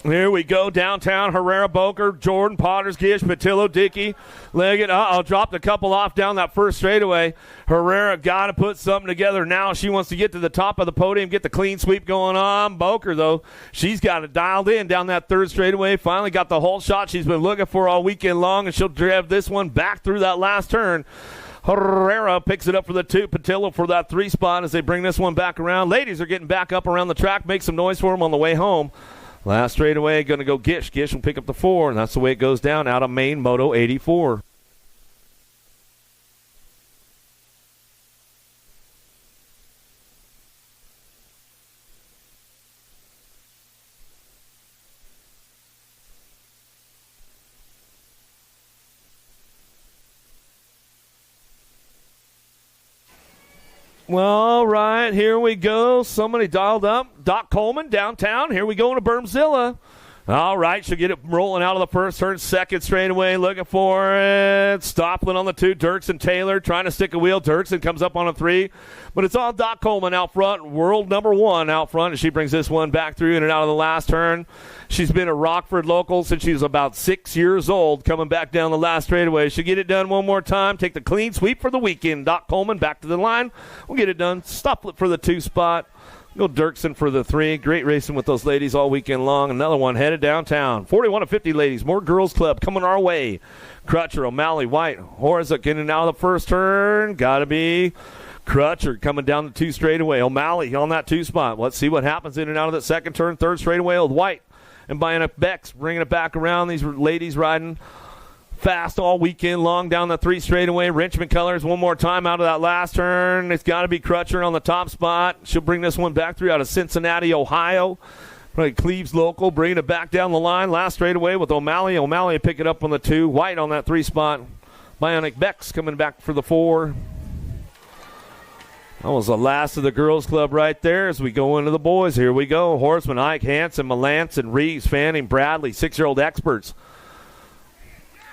Here we go downtown. Herrera, Boker, Jordan, Potters, Gish, Patillo, Dickey, Leggett. Dropped a couple off down that first straightaway. Herrera got to put something together now. She wants to get to the top of the podium, get the clean sweep going on. Boker, though, she's got it dialed in down that third straightaway. Finally got the hole shot she's been looking for all weekend long, and she'll drive this one back through that last turn. Herrera picks it up for the 2. Patillo for that 3 spot as they bring this one back around. Ladies are getting back up around the track. Make some noise for them on the way home. Last straightaway, going to go Gish. Gish will pick up the 4, and that's the way it goes down out of main Moto 84. Well, all right, here we go. Somebody dialed up. Doc Coleman downtown. Here we go into Bermzilla. All right, she'll get it rolling out of the first turn. Second straightaway, looking for it. Stoplin on the 2. Dirksen Taylor trying to stick a wheel. Dirksen comes up on a 3. But it's all Doc Coleman out front. World number 1 out front. And she brings this one back through in and out of the last turn. She's been a Rockford local since she was about 6 years old. Coming back down the last straightaway. She'll get it done one more time. Take the clean sweep for the weekend. Doc Coleman back to the line. We'll get it done. Stoplin for the 2 spot. Go Dirksen for the 3. Great racing with those ladies all weekend long. Another one headed downtown. 41 to 50 ladies. More girls club coming our way. Crutcher, O'Malley, White, Horzik in and out of the first turn. Got to be Crutcher coming down the 2 straightaway. O'Malley on that 2 spot. Let's see what happens in and out of that second turn. Third straightaway with White and Bionic Bex bringing it back around. These ladies riding fast all weekend long down the 3 straightaway. Richmond colors one more time out of that last turn. It's got to be Crutcher on the top spot. She'll bring this one back through out of Cincinnati, Ohio. Probably Cleves local, bringing it back down the line. Last straightaway with O'Malley. O'Malley pick it up on the 2. White on that 3 spot. Bionic Bex coming back for the 4. That was the last of the girls club right there as we go into the boys. Here we go. Horseman, Ike, Hansen, Melanson, Reeves, Fanning, Bradley, 6-year-old experts.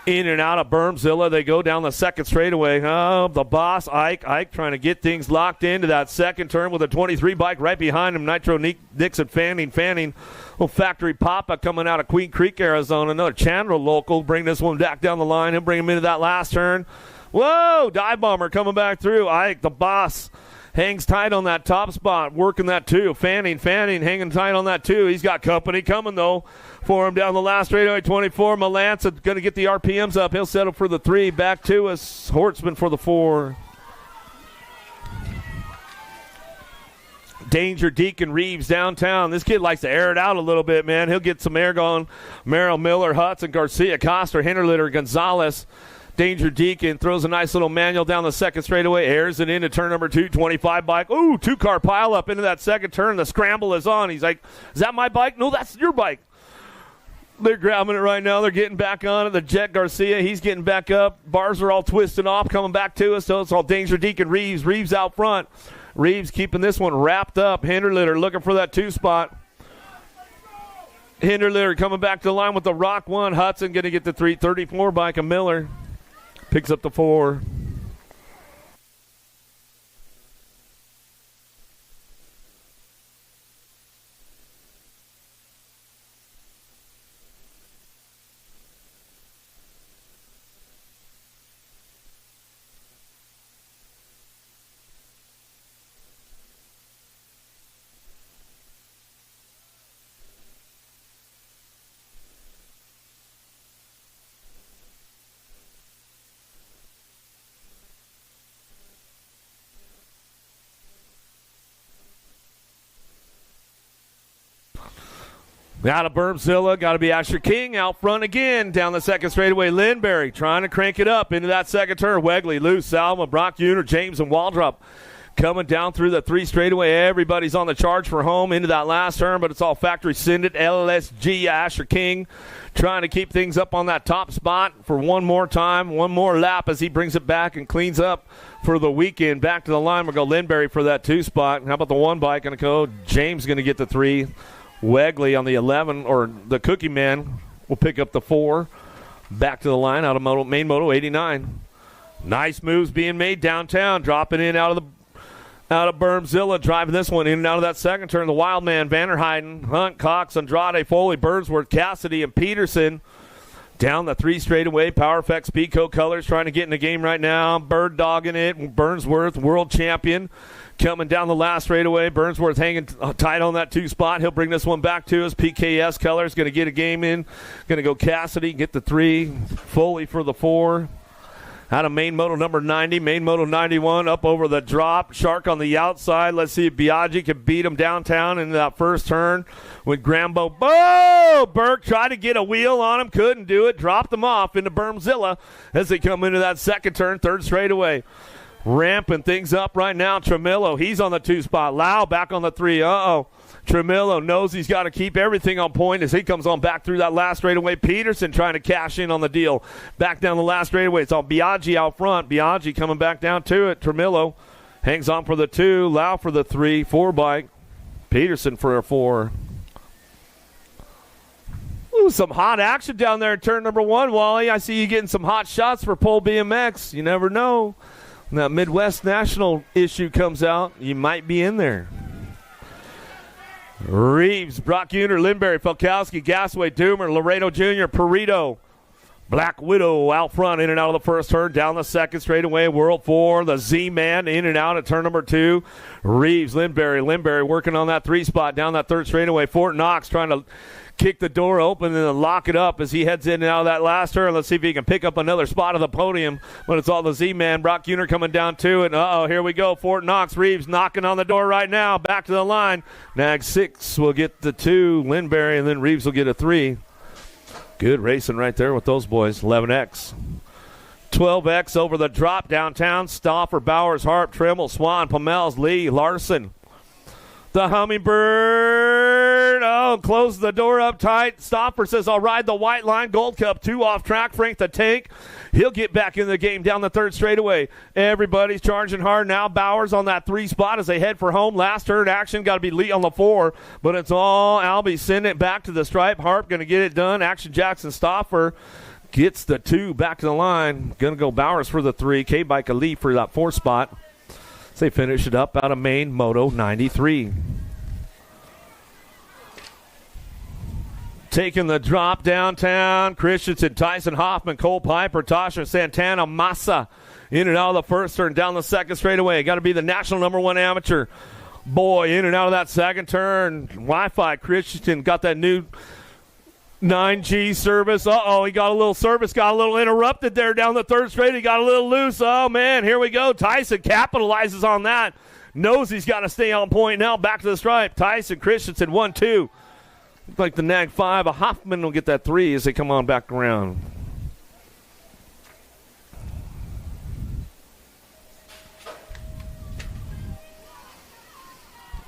In and out of Bermzilla. They go down the second straightaway. Oh, the boss, Ike. Ike trying to get things locked into that second turn with a 23 bike right behind him. Nitro Nixon, Fanning. Little factory Papa coming out of Queen Creek, Arizona. Another Chandler local. Bring this one back down the line. He'll bring him into that last turn. Whoa, dive bomber coming back through. Ike, the boss, hangs tight on that top spot, working that 2. Fanning hanging tight on that 2. He's got company coming, though, for him down the last straightaway. 24. Melanson going to get the RPMs up. He'll settle for the 3. Back to us. Hortzman for the 4. Danger Deacon Reeves downtown. This kid likes to air it out a little bit, man. He'll get some air going. Merrill, Miller, Hudson, Garcia, Coster, Hinterlitter, Gonzalez. Danger Deacon throws a nice little manual down the second straightaway, airs it into turn number 2, 25 bike. Ooh, 2-car pile up into that second turn. The scramble is on. He's like, is that my bike? No, that's your bike. They're grabbing it right now. They're getting back on it. The Jet Garcia, he's getting back up. Bars are all twisted off, coming back to us. So it's all Danger Deacon Reeves. Reeves out front. Reeves keeping this one wrapped up. Hinterlitter looking for that 2 spot. Hinterlitter coming back to the line with the Rock 1. Hudson going to get the 334 bike of Miller. Picks up the 4. Out of Bermzilla, got to be Asher King out front again. Down the second straightaway, Lindberry trying to crank it up into that second turn. Wegley, Luce, Salma, Brock Uner, James, and Waldrop coming down through the 3 straightaway. Everybody's on the charge for home into that last turn, but it's all factory Syndit, LSG, Asher King trying to keep things up on that top spot for one more time, one more lap as he brings it back and cleans up for the weekend. Back to the line, we'll go Lindberry for that 2 spot. How about the 1 bike going to go? James going to get the 3. Wegley on the 11, or the Cookie Man, will pick up the 4. Back to the line out of main Moto 89. Nice moves being made downtown, dropping in out of out of Bermzilla, driving this one in and out of that second turn. The Wildman, Vanderheiden, Hunt, Cox, Andrade, Foley, Burnsworth, Cassidy, and Peterson. Down the 3 straightaway. Power Effects, Speedco Colors trying to get in the game right now. Bird dogging it. Burnsworth, world champion, coming down the last straightaway. Burnsworth hanging tight on that 2 spot. He'll bring this one back to us. PKS Colors going to get a game in. Going to go Cassidy, get the 3. Foley for the 4. Out of main moto number 90, main moto 91, up over the drop. Shark on the outside. Let's see if Biaggi can beat him downtown in that first turn with Grambo. Oh, Burke tried to get a wheel on him, couldn't do it. Dropped him off into Bermzilla as they come into that second turn, 3rd straightaway. Ramping things up right now. Tremillo, he's on the 2 spot. Lau back on the 3. Tremillo knows he's got to keep everything on point as he comes on back through that last straightaway. Peterson trying to cash in on the deal. Back down the last straightaway. It's all Biaggi out front. Biaggi coming back down to it. Tremillo hangs on for the 2. Lau for the 3. 4 bike. Peterson for a 4. Ooh, some hot action down there in turn number 1, Wally. I see you getting some hot shots for Pole BMX. You never know. When that Midwest National issue comes out, you might be in there. Reeves, Brock Uner, Lindberry, Felkowski, Gasway, Doomer, Laredo Jr., Perito, Black Widow out front, in and out of the first turn, down the second straightaway. World 4, the Z-Man in and out at turn number 2. Reeves, Lindberry working on that 3 spot, down that 3rd straightaway. Fort Knox trying to kick the door open and then lock it up as he heads in and out of that last turn. Let's see if he can pick up another spot on the podium, but it's all the Z-Man. Brock Uner coming down to it. Here we go. Fort Knox, Reeves knocking on the door right now. Back to the line. Nag 6 will get the 2, Lindberry, and then Reeves will get a 3. Good racing right there with those boys. 11X. 12X over the drop downtown. Stauffer, Bowers, Harp, Trimmel, Swan, Pomels, Lee, Larson. The Hummingbird, close the door up tight. Stopper says, I'll ride the white line. Gold Cup, 2 off track. Frank the Tank, he'll get back in the game down the 3rd straightaway. Everybody's charging hard now. Bowers on that 3 spot as they head for home. Last turn action, got to be Lee on the 4, but it's all Albie sending it back to the stripe. Harp going to get it done. Action Jackson Stoffer gets the 2 back to the line. Going to go Bowers for the 3. K-Bike a Lee for that 4 spot. They finish it up out of main moto 93. Taking the drop downtown, Christensen, Tyson Hoffman, Cole Piper, Tasha Santana, Massa in and out of the first turn, down the second straightaway. Got to be the national number 1 amateur. Boy, in and out of that second turn. Wi-Fi, Christensen got that new 9G service. He got a little service, got a little interrupted there down the 3rd straight. He got a little loose. Oh, man, here we go. Tyson capitalizes on that. Knows he's got to stay on point now. Back to the stripe. Tyson, Christensen, 1-2. Looks like the Nag 5. Hoffman will get that 3 as they come on back around.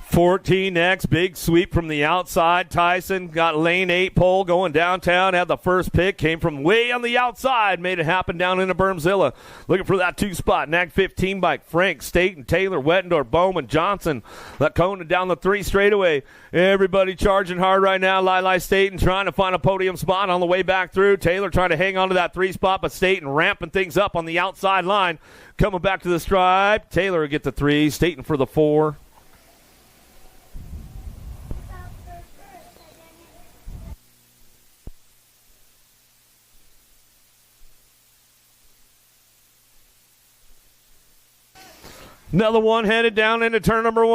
$14X, big sweep from the outside. Tyson got lane 8 pole going downtown, had the first pick, came from way on the outside, made it happen down into Bermzilla. Looking for that 2 spot. Nag 15 bike, Frank, Staten, Taylor, Wettendorf, Bowman, Johnson, Lacona down the 3 straightaway. Everybody charging hard right now. Lili Staten trying to find a podium spot on the way back through. Taylor trying to hang on to that 3 spot, but Staten ramping things up on the outside line. Coming back to the stripe. Taylor will get the 3, Staten for the 4. Another one headed down into turn number 1.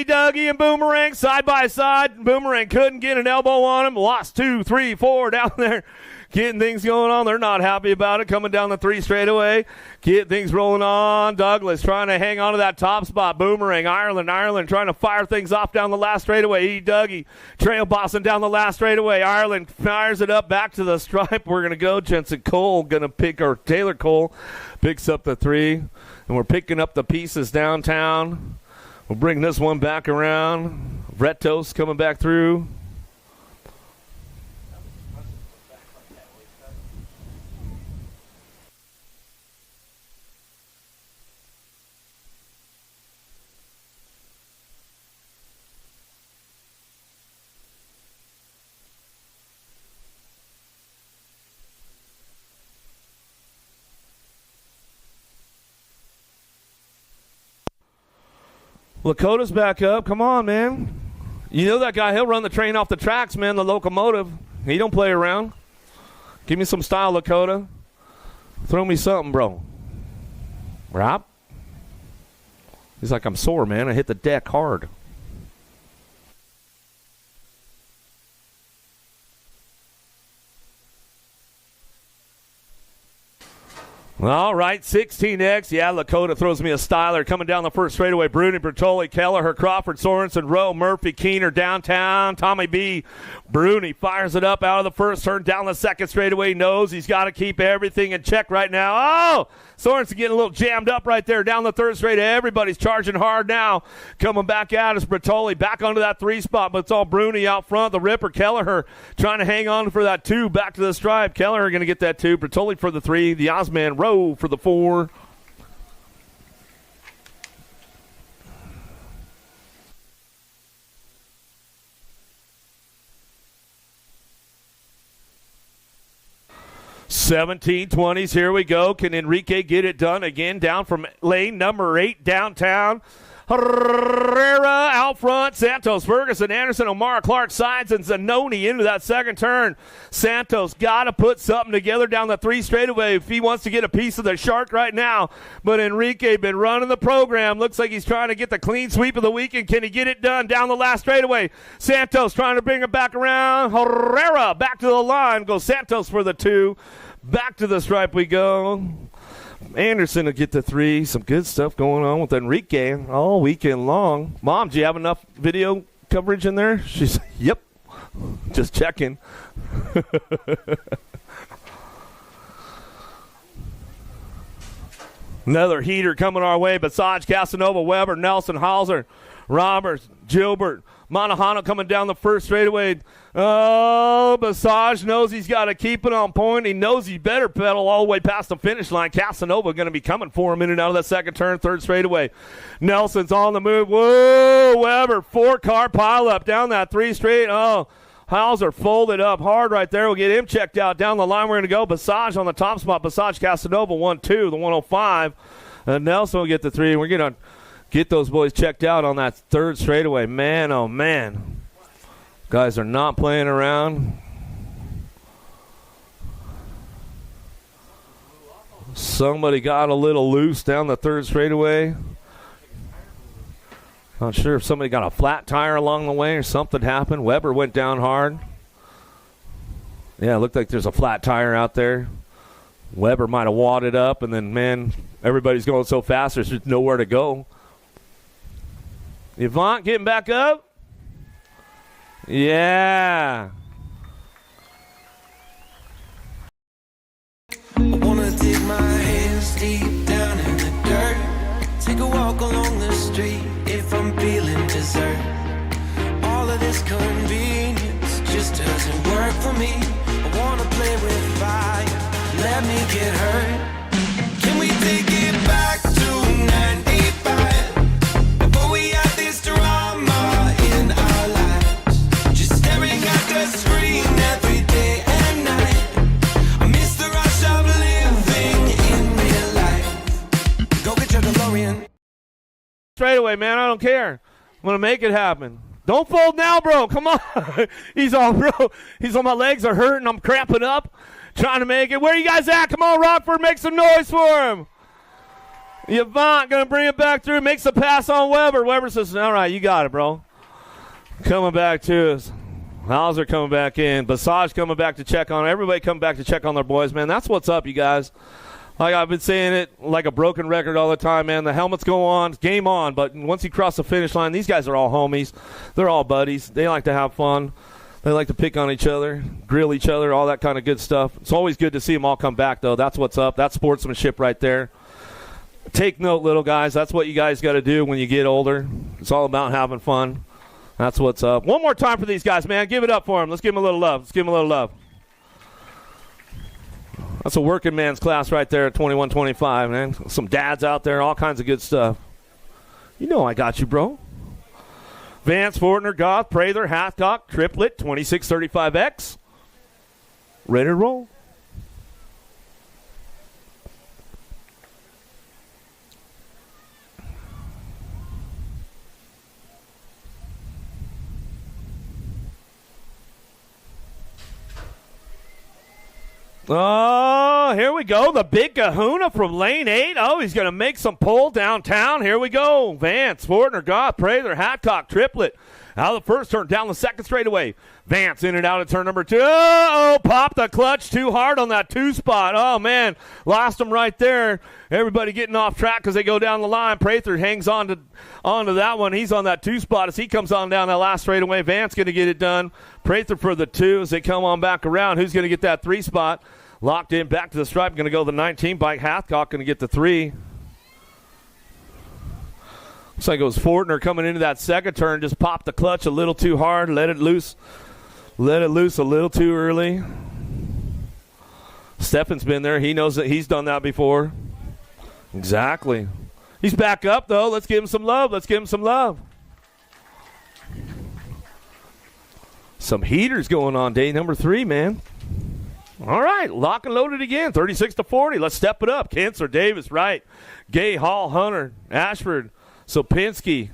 Dougie and Boomerang side by side. Boomerang couldn't get an elbow on him. Lost 2, 3, 4 down there. Getting things going on. They're not happy about it. Coming down the 3 straightaway. Get things rolling on. Douglas trying to hang on to that top spot. Boomerang. Ireland trying to fire things off down the last straightaway. Dougie trail bossing down the last straightaway. Ireland fires it up back to the stripe. We're going to go. Jensen Cole going to pick, or Taylor Cole picks up the 3. And we're picking up the pieces downtown. We'll bring this one back around. Retos coming back through. Lakota's back up. Come on, man. You know that guy, he'll run the train off the tracks, man, the locomotive. He don't play around. Give me some style, Lakota. Throw me something, bro. Rob? He's like, I'm sore, man. I hit the deck hard. All right, 16X. Yeah, Lakota throws me a styler. Coming down the first straightaway, Bruni, Bertoli, Kelleher, Crawford, Sorensen, Rowe, Murphy, Keener, downtown. Tommy B. Bruni fires it up out of the first turn, down the second straightaway. Knows he's got to keep everything in check right now. Oh, Sorensen getting a little jammed up right there down the third straight. Everybody's charging hard now. Coming back out is Bertoli back onto that 3 spot, but it's all Bruni out front. The Ripper, Kelleher trying to hang on for that 2. Back to the stripe. Kelleher going to get that 2. Bertoli for the 3. The Osman Rowe for the 4. $17.20s. Here we go. Can Enrique get it done again? Down from lane number 8 downtown. Herrera out front. Santos, Ferguson, Anderson, O'Mara, Clark, Sides, and Zanoni into that second turn. Santos got to put something together down the 3 straightaway if he wants to get a piece of the shark right now. But Enrique been running the program. Looks like he's trying to get the clean sweep of the weekend. Can he get it done down the last straightaway? Santos trying to bring it back around. Herrera back to the line. Goes Santos for the 2. Back to the stripe we go. Anderson will get the 3. Some good stuff going on with Enrique all weekend long. Mom, do you have enough video coverage in there? She's, yep. Just checking. Another heater coming our way. Basage, Casanova, Weber, Nelson, Hauser, Roberts, Gilbert, Monahano coming down the first straightaway. Oh, Basage knows he's got to keep it on point. He knows he better pedal all the way past the finish line. Casanova going to be coming for him in and out of that second turn, third straightaway. Nelson's on the move. Whoa, Weber, 4-car pileup down that 3 straight. Oh, Hauser folded up hard right there. We'll get him checked out down the line. We're going to go. Basage on the top spot. Basage, Casanova, 1-2, the 105. Nelson will get the 3. We're going to get those boys checked out on that third straightaway. Man, oh, man. Guys are not playing around. Somebody got a little loose down the third straightaway. Not sure if somebody got a flat tire along the way or something happened. Weber went down hard. Yeah, it looked like there's a flat tire out there. Weber might have wadded up, and then, man, everybody's going so fast there's just nowhere to go. Yvonne getting back up. Yeah. I wanna dig my hands deep down in the dirt. Take a walk along the street if I'm feeling dessert. All of this convenience just doesn't work for me. I wanna play with fire. Let me get hurt. Can we take it back to 95? Before we had this drama in our lives. Just staring at the screen every day and night. I miss the rush of living in real life. Go get your DeLorean. Straight away, man. I don't care. I'm going to make it happen. Don't fold now, bro. Come on. He's on, bro. He's on. My legs are hurting. I'm cramping up. Trying to make it. Where you guys at? Come on, Rockford. Make some noise for him. Yvonne going to bring it back through. Makes the pass on Weber. Weber says, all right, you got it, bro. Coming back to us. Hauser coming back in. Basage coming back to check on. Everybody coming back to check on their boys, man. That's what's up, you guys. Like I've been saying it like a broken record all the time, man. The helmets go on, game on. But once you cross the finish line, these guys are all homies. They're all buddies. They like to have fun. They like to pick on each other, grill each other, all that kind of good stuff. It's always good to see them all come back, though. That's what's up. That's sportsmanship right there. Take note, little guys. That's what you guys got to do when you get older. It's all about having fun. That's what's up. One more time for these guys, man. Give it up for them. Let's give them a little love. Let's give them a little love. That's a working man's class right there at 21-25, man. Some dads out there, all kinds of good stuff. You know I got you, bro. Vance, Fortner, Goff, Prather, Hathcock, Triplet, 2635X. Ready to roll. Oh, here we go. The big kahuna from lane 8. Oh, he's going to make some pull downtown. Here we go. Vance, Fortner, Goff, Prather, Hadcock, triplet. Out of the first turn, down the second straightaway. Vance in and out of turn number 2. Oh, popped the clutch too hard on that 2 spot. Oh, man, lost him right there. Everybody getting off track because they go down the line. Prather hangs on to that one. He's on that 2 spot as he comes on down that last straightaway. Vance going to get it done. Prather for the 2 as they come on back around. Who's going to get that 3 spot? Locked in, back to the stripe. Going to go the 19 bike. Hathcock going to get the 3. Looks like it was Fortner coming into that second turn. Just popped the clutch a little too hard. Let it loose a little too early. Steffen's been there. He knows that he's done that before. Exactly. He's back up, though. Let's give him some love. Some heaters going on day number 3, man. All right, lock and loaded again, 36-40. Let's step it up. Kensler, Davis, Wright, Gay, Hall, Hunter, Ashford, Sopinski.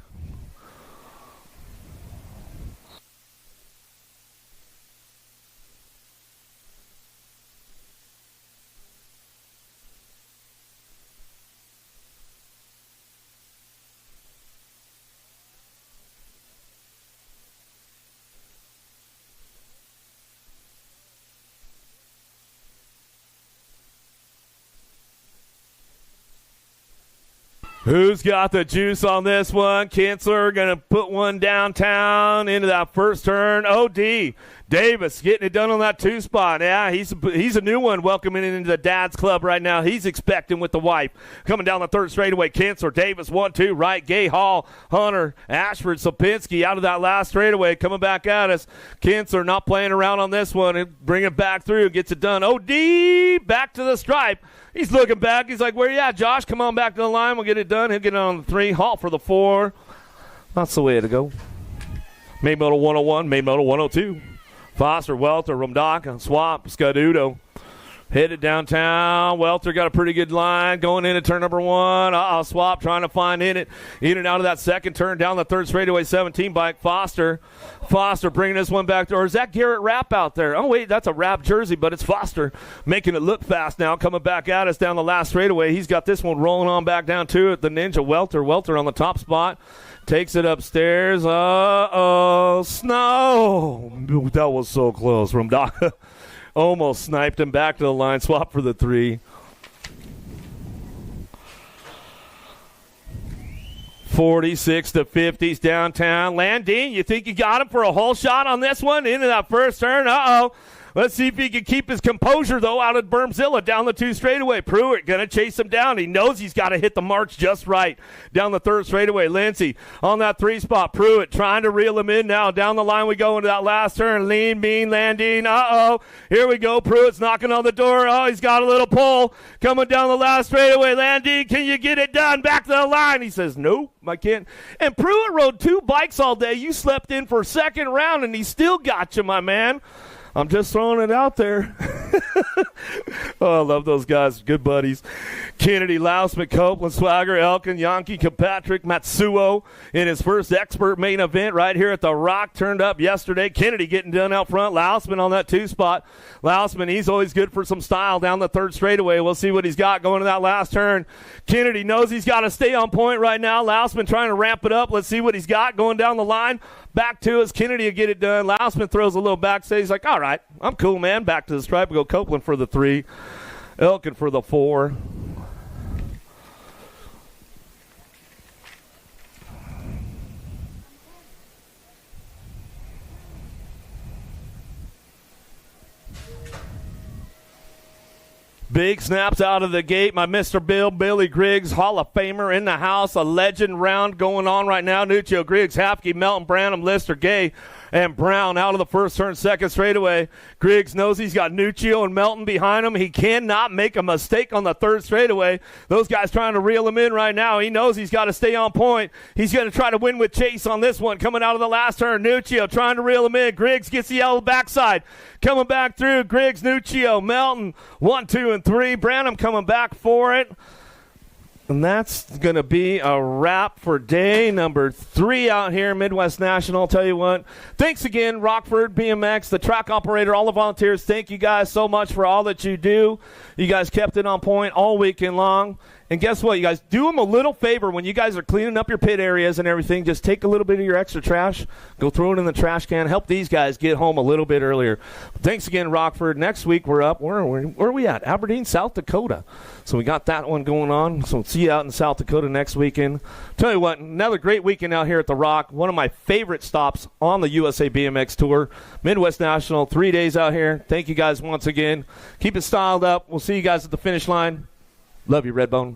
Who's got the juice on this one? Kinsler going to put one downtown into that first turn. OD. Davis getting it done on that 2 spot. Yeah, he's a new one welcoming into the dad's club right now. He's expecting with the wife. Coming down the third straightaway, Kinsler, Davis, 1-2, right, Gay, Hall, Hunter, Ashford, Sopinski out of that last straightaway. Coming back at us. Kinsler not playing around on this one and bring it back through. Gets it done. OD back to the stripe. He's looking back. He's like, where you at, Josh? Come on back to the line. We'll get it done. He'll get it on the 3. Halt for the 4. That's the way to go. Main Moto 101, Main Moto 102. Foster, Welter, Rumdaka, Swap, Scadudo. Headed downtown. Welter got a pretty good line going into turn number 1. Swap trying to find in and out of that second turn down the third straightaway 17 bike. Foster bringing this one back. Or is that Garrett Rapp out there? Oh, wait, that's a Rapp jersey, but it's Foster making it look fast now. Coming back at us down the last straightaway. He's got this one rolling on back down to it. The Ninja Welter on the top spot. Takes it upstairs. Snow. That was so close from Doc. Almost sniped him back to the line. Swap for the 3. 46-50s downtown. Landine, you think you got him for a whole shot on this one? Into that first turn. Let's see if he can keep his composure, though, out of Bermzilla down the 2 straightaway. Pruitt going to chase him down. He knows he's got to hit the marks just right. Down the 3rd straightaway, Lindsay on that 3 spot. Pruitt trying to reel him in now. Down the line we go into that last turn. Lean, mean, Landine. Here we go. Pruitt's knocking on the door. He's got a little pull. Coming down the last straightaway. Landine, can you get it done? Back to the line. He says, nope, I can't. And Pruitt rode 2 bikes all day. You slept in for 2nd round, and he still got you, my man. I'm just throwing it out there. I love those guys. Good buddies. Kennedy, Lausman, Copeland, Swagger, Elkin, Yankee, Kilpatrick, Matsuo in his first expert main event right here at the Rock. Turned up yesterday. Kennedy getting done out front. Lausman on that 2 spot. Lausman, he's always good for some style down the 3rd straightaway. We'll see what he's got going to that last turn. Kennedy knows he's got to stay on point right now. Lausman trying to ramp it up. Let's see what he's got going down the line. Back to us. Kennedy will get it done. Lausman throws a little back. He's like, all right, I'm cool, man. Back to the stripe. We go Copeland for the 3. Elkin for the 4. Big snaps out of the gate. My Mr. Billy Griggs, Hall of Famer in the house. A legend round going on right now. Nuccio, Griggs, Hapke, Melton, Branham, Lister, Gay, and Brown out of the first turn, 2nd straightaway. Griggs knows he's got Nuccio and Melton behind him. He cannot make a mistake on the 3rd straightaway. Those guys trying to reel him in right now. He knows he's got to stay on point. He's going to try to win with Chase on this one. Coming out of the last turn, Nuccio trying to reel him in. Griggs gets the yellow backside. Coming back through, Griggs, Nuccio, Melton, 1, 2, and 3. Branham coming back for it. And that's going to be a wrap for day number 3 out here, Midwest National. I'll tell you what, thanks again, Rockford BMX, the track operator, all the volunteers. Thank you guys so much for all that you do. You guys kept it on point all weekend long. And guess what, you guys, do them a little favor when you guys are cleaning up your pit areas and everything. Just take a little bit of your extra trash, go throw it in the trash can, help these guys get home a little bit earlier. Thanks again, Rockford. Next week we're up. Where are we at? Aberdeen, South Dakota. So we got that one going on. So we'll see you out in South Dakota next weekend. Tell you what, another great weekend out here at the Rock. One of my favorite stops on the USA BMX Tour. Midwest National, 3 days out here. Thank you guys once again. Keep it styled up. We'll see you guys at the finish line. Love you, Redbone.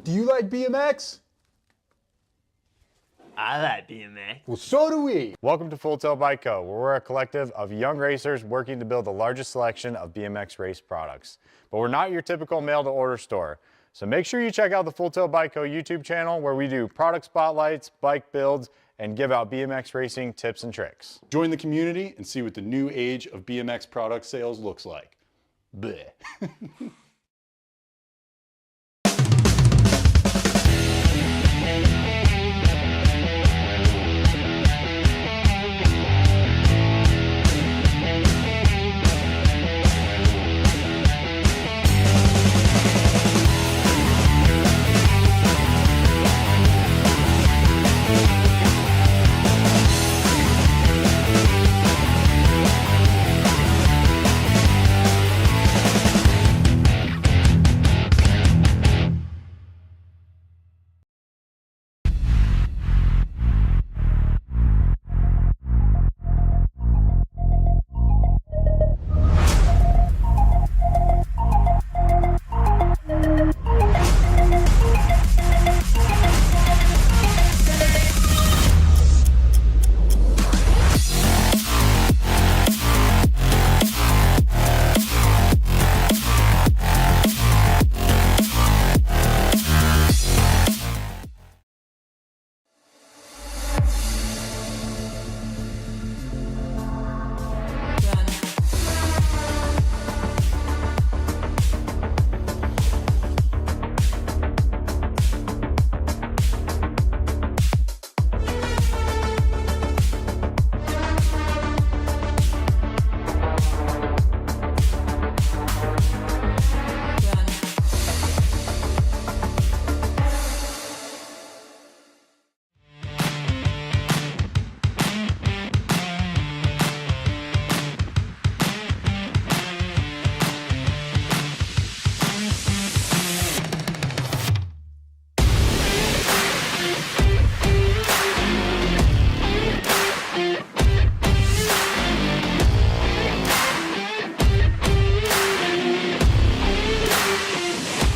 Do you like BMX? I like BMX. Well, so do we. Welcome to Full Tilt Bike Co., where we're a collective of young racers working to build the largest selection of BMX race products. But we're not your typical mail-to-order store. So make sure you check out the Full Tilt Bike Co. YouTube channel, where we do product spotlights, bike builds, and give out BMX racing tips and tricks. Join the community and see what the new age of BMX product sales looks like. Bleh.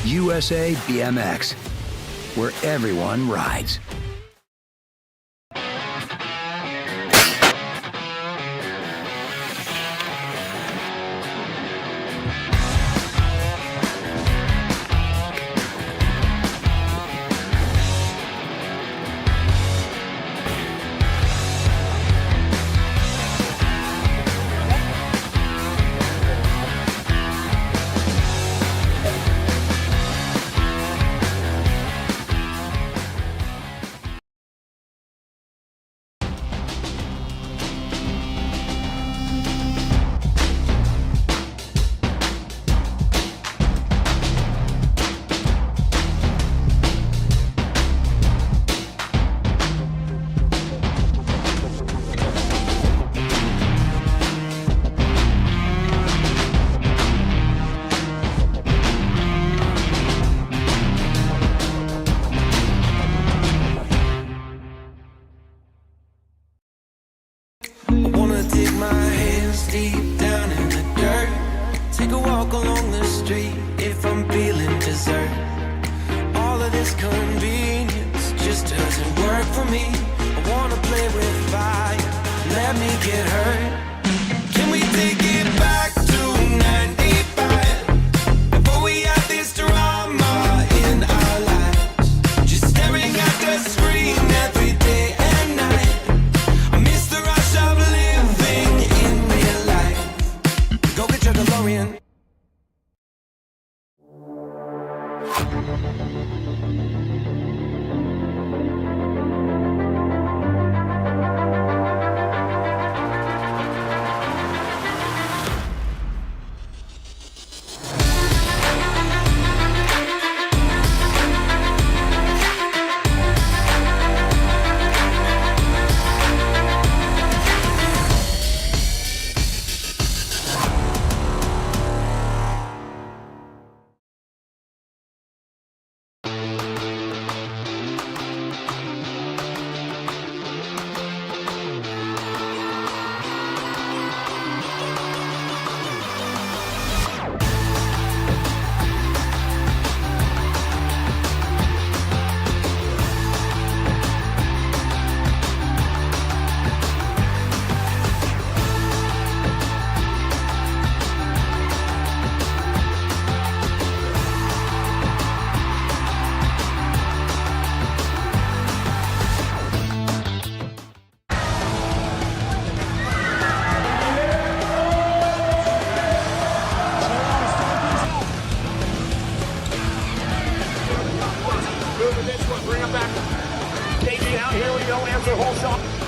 USA BMX, where everyone rides. I wanna dig my hands deep down in the dirt. Take a walk along the street if I'm feeling dessert. All of this convenience just doesn't work for me. I wanna play with fire, let me get hurt. Can we take it back to 95? Before we had this drama in our lives, just staring at the screen every day and night. I miss the rush of living in real life. Go get your DeLorean. Bring him back. KG out. Here we go. Answer whole shot.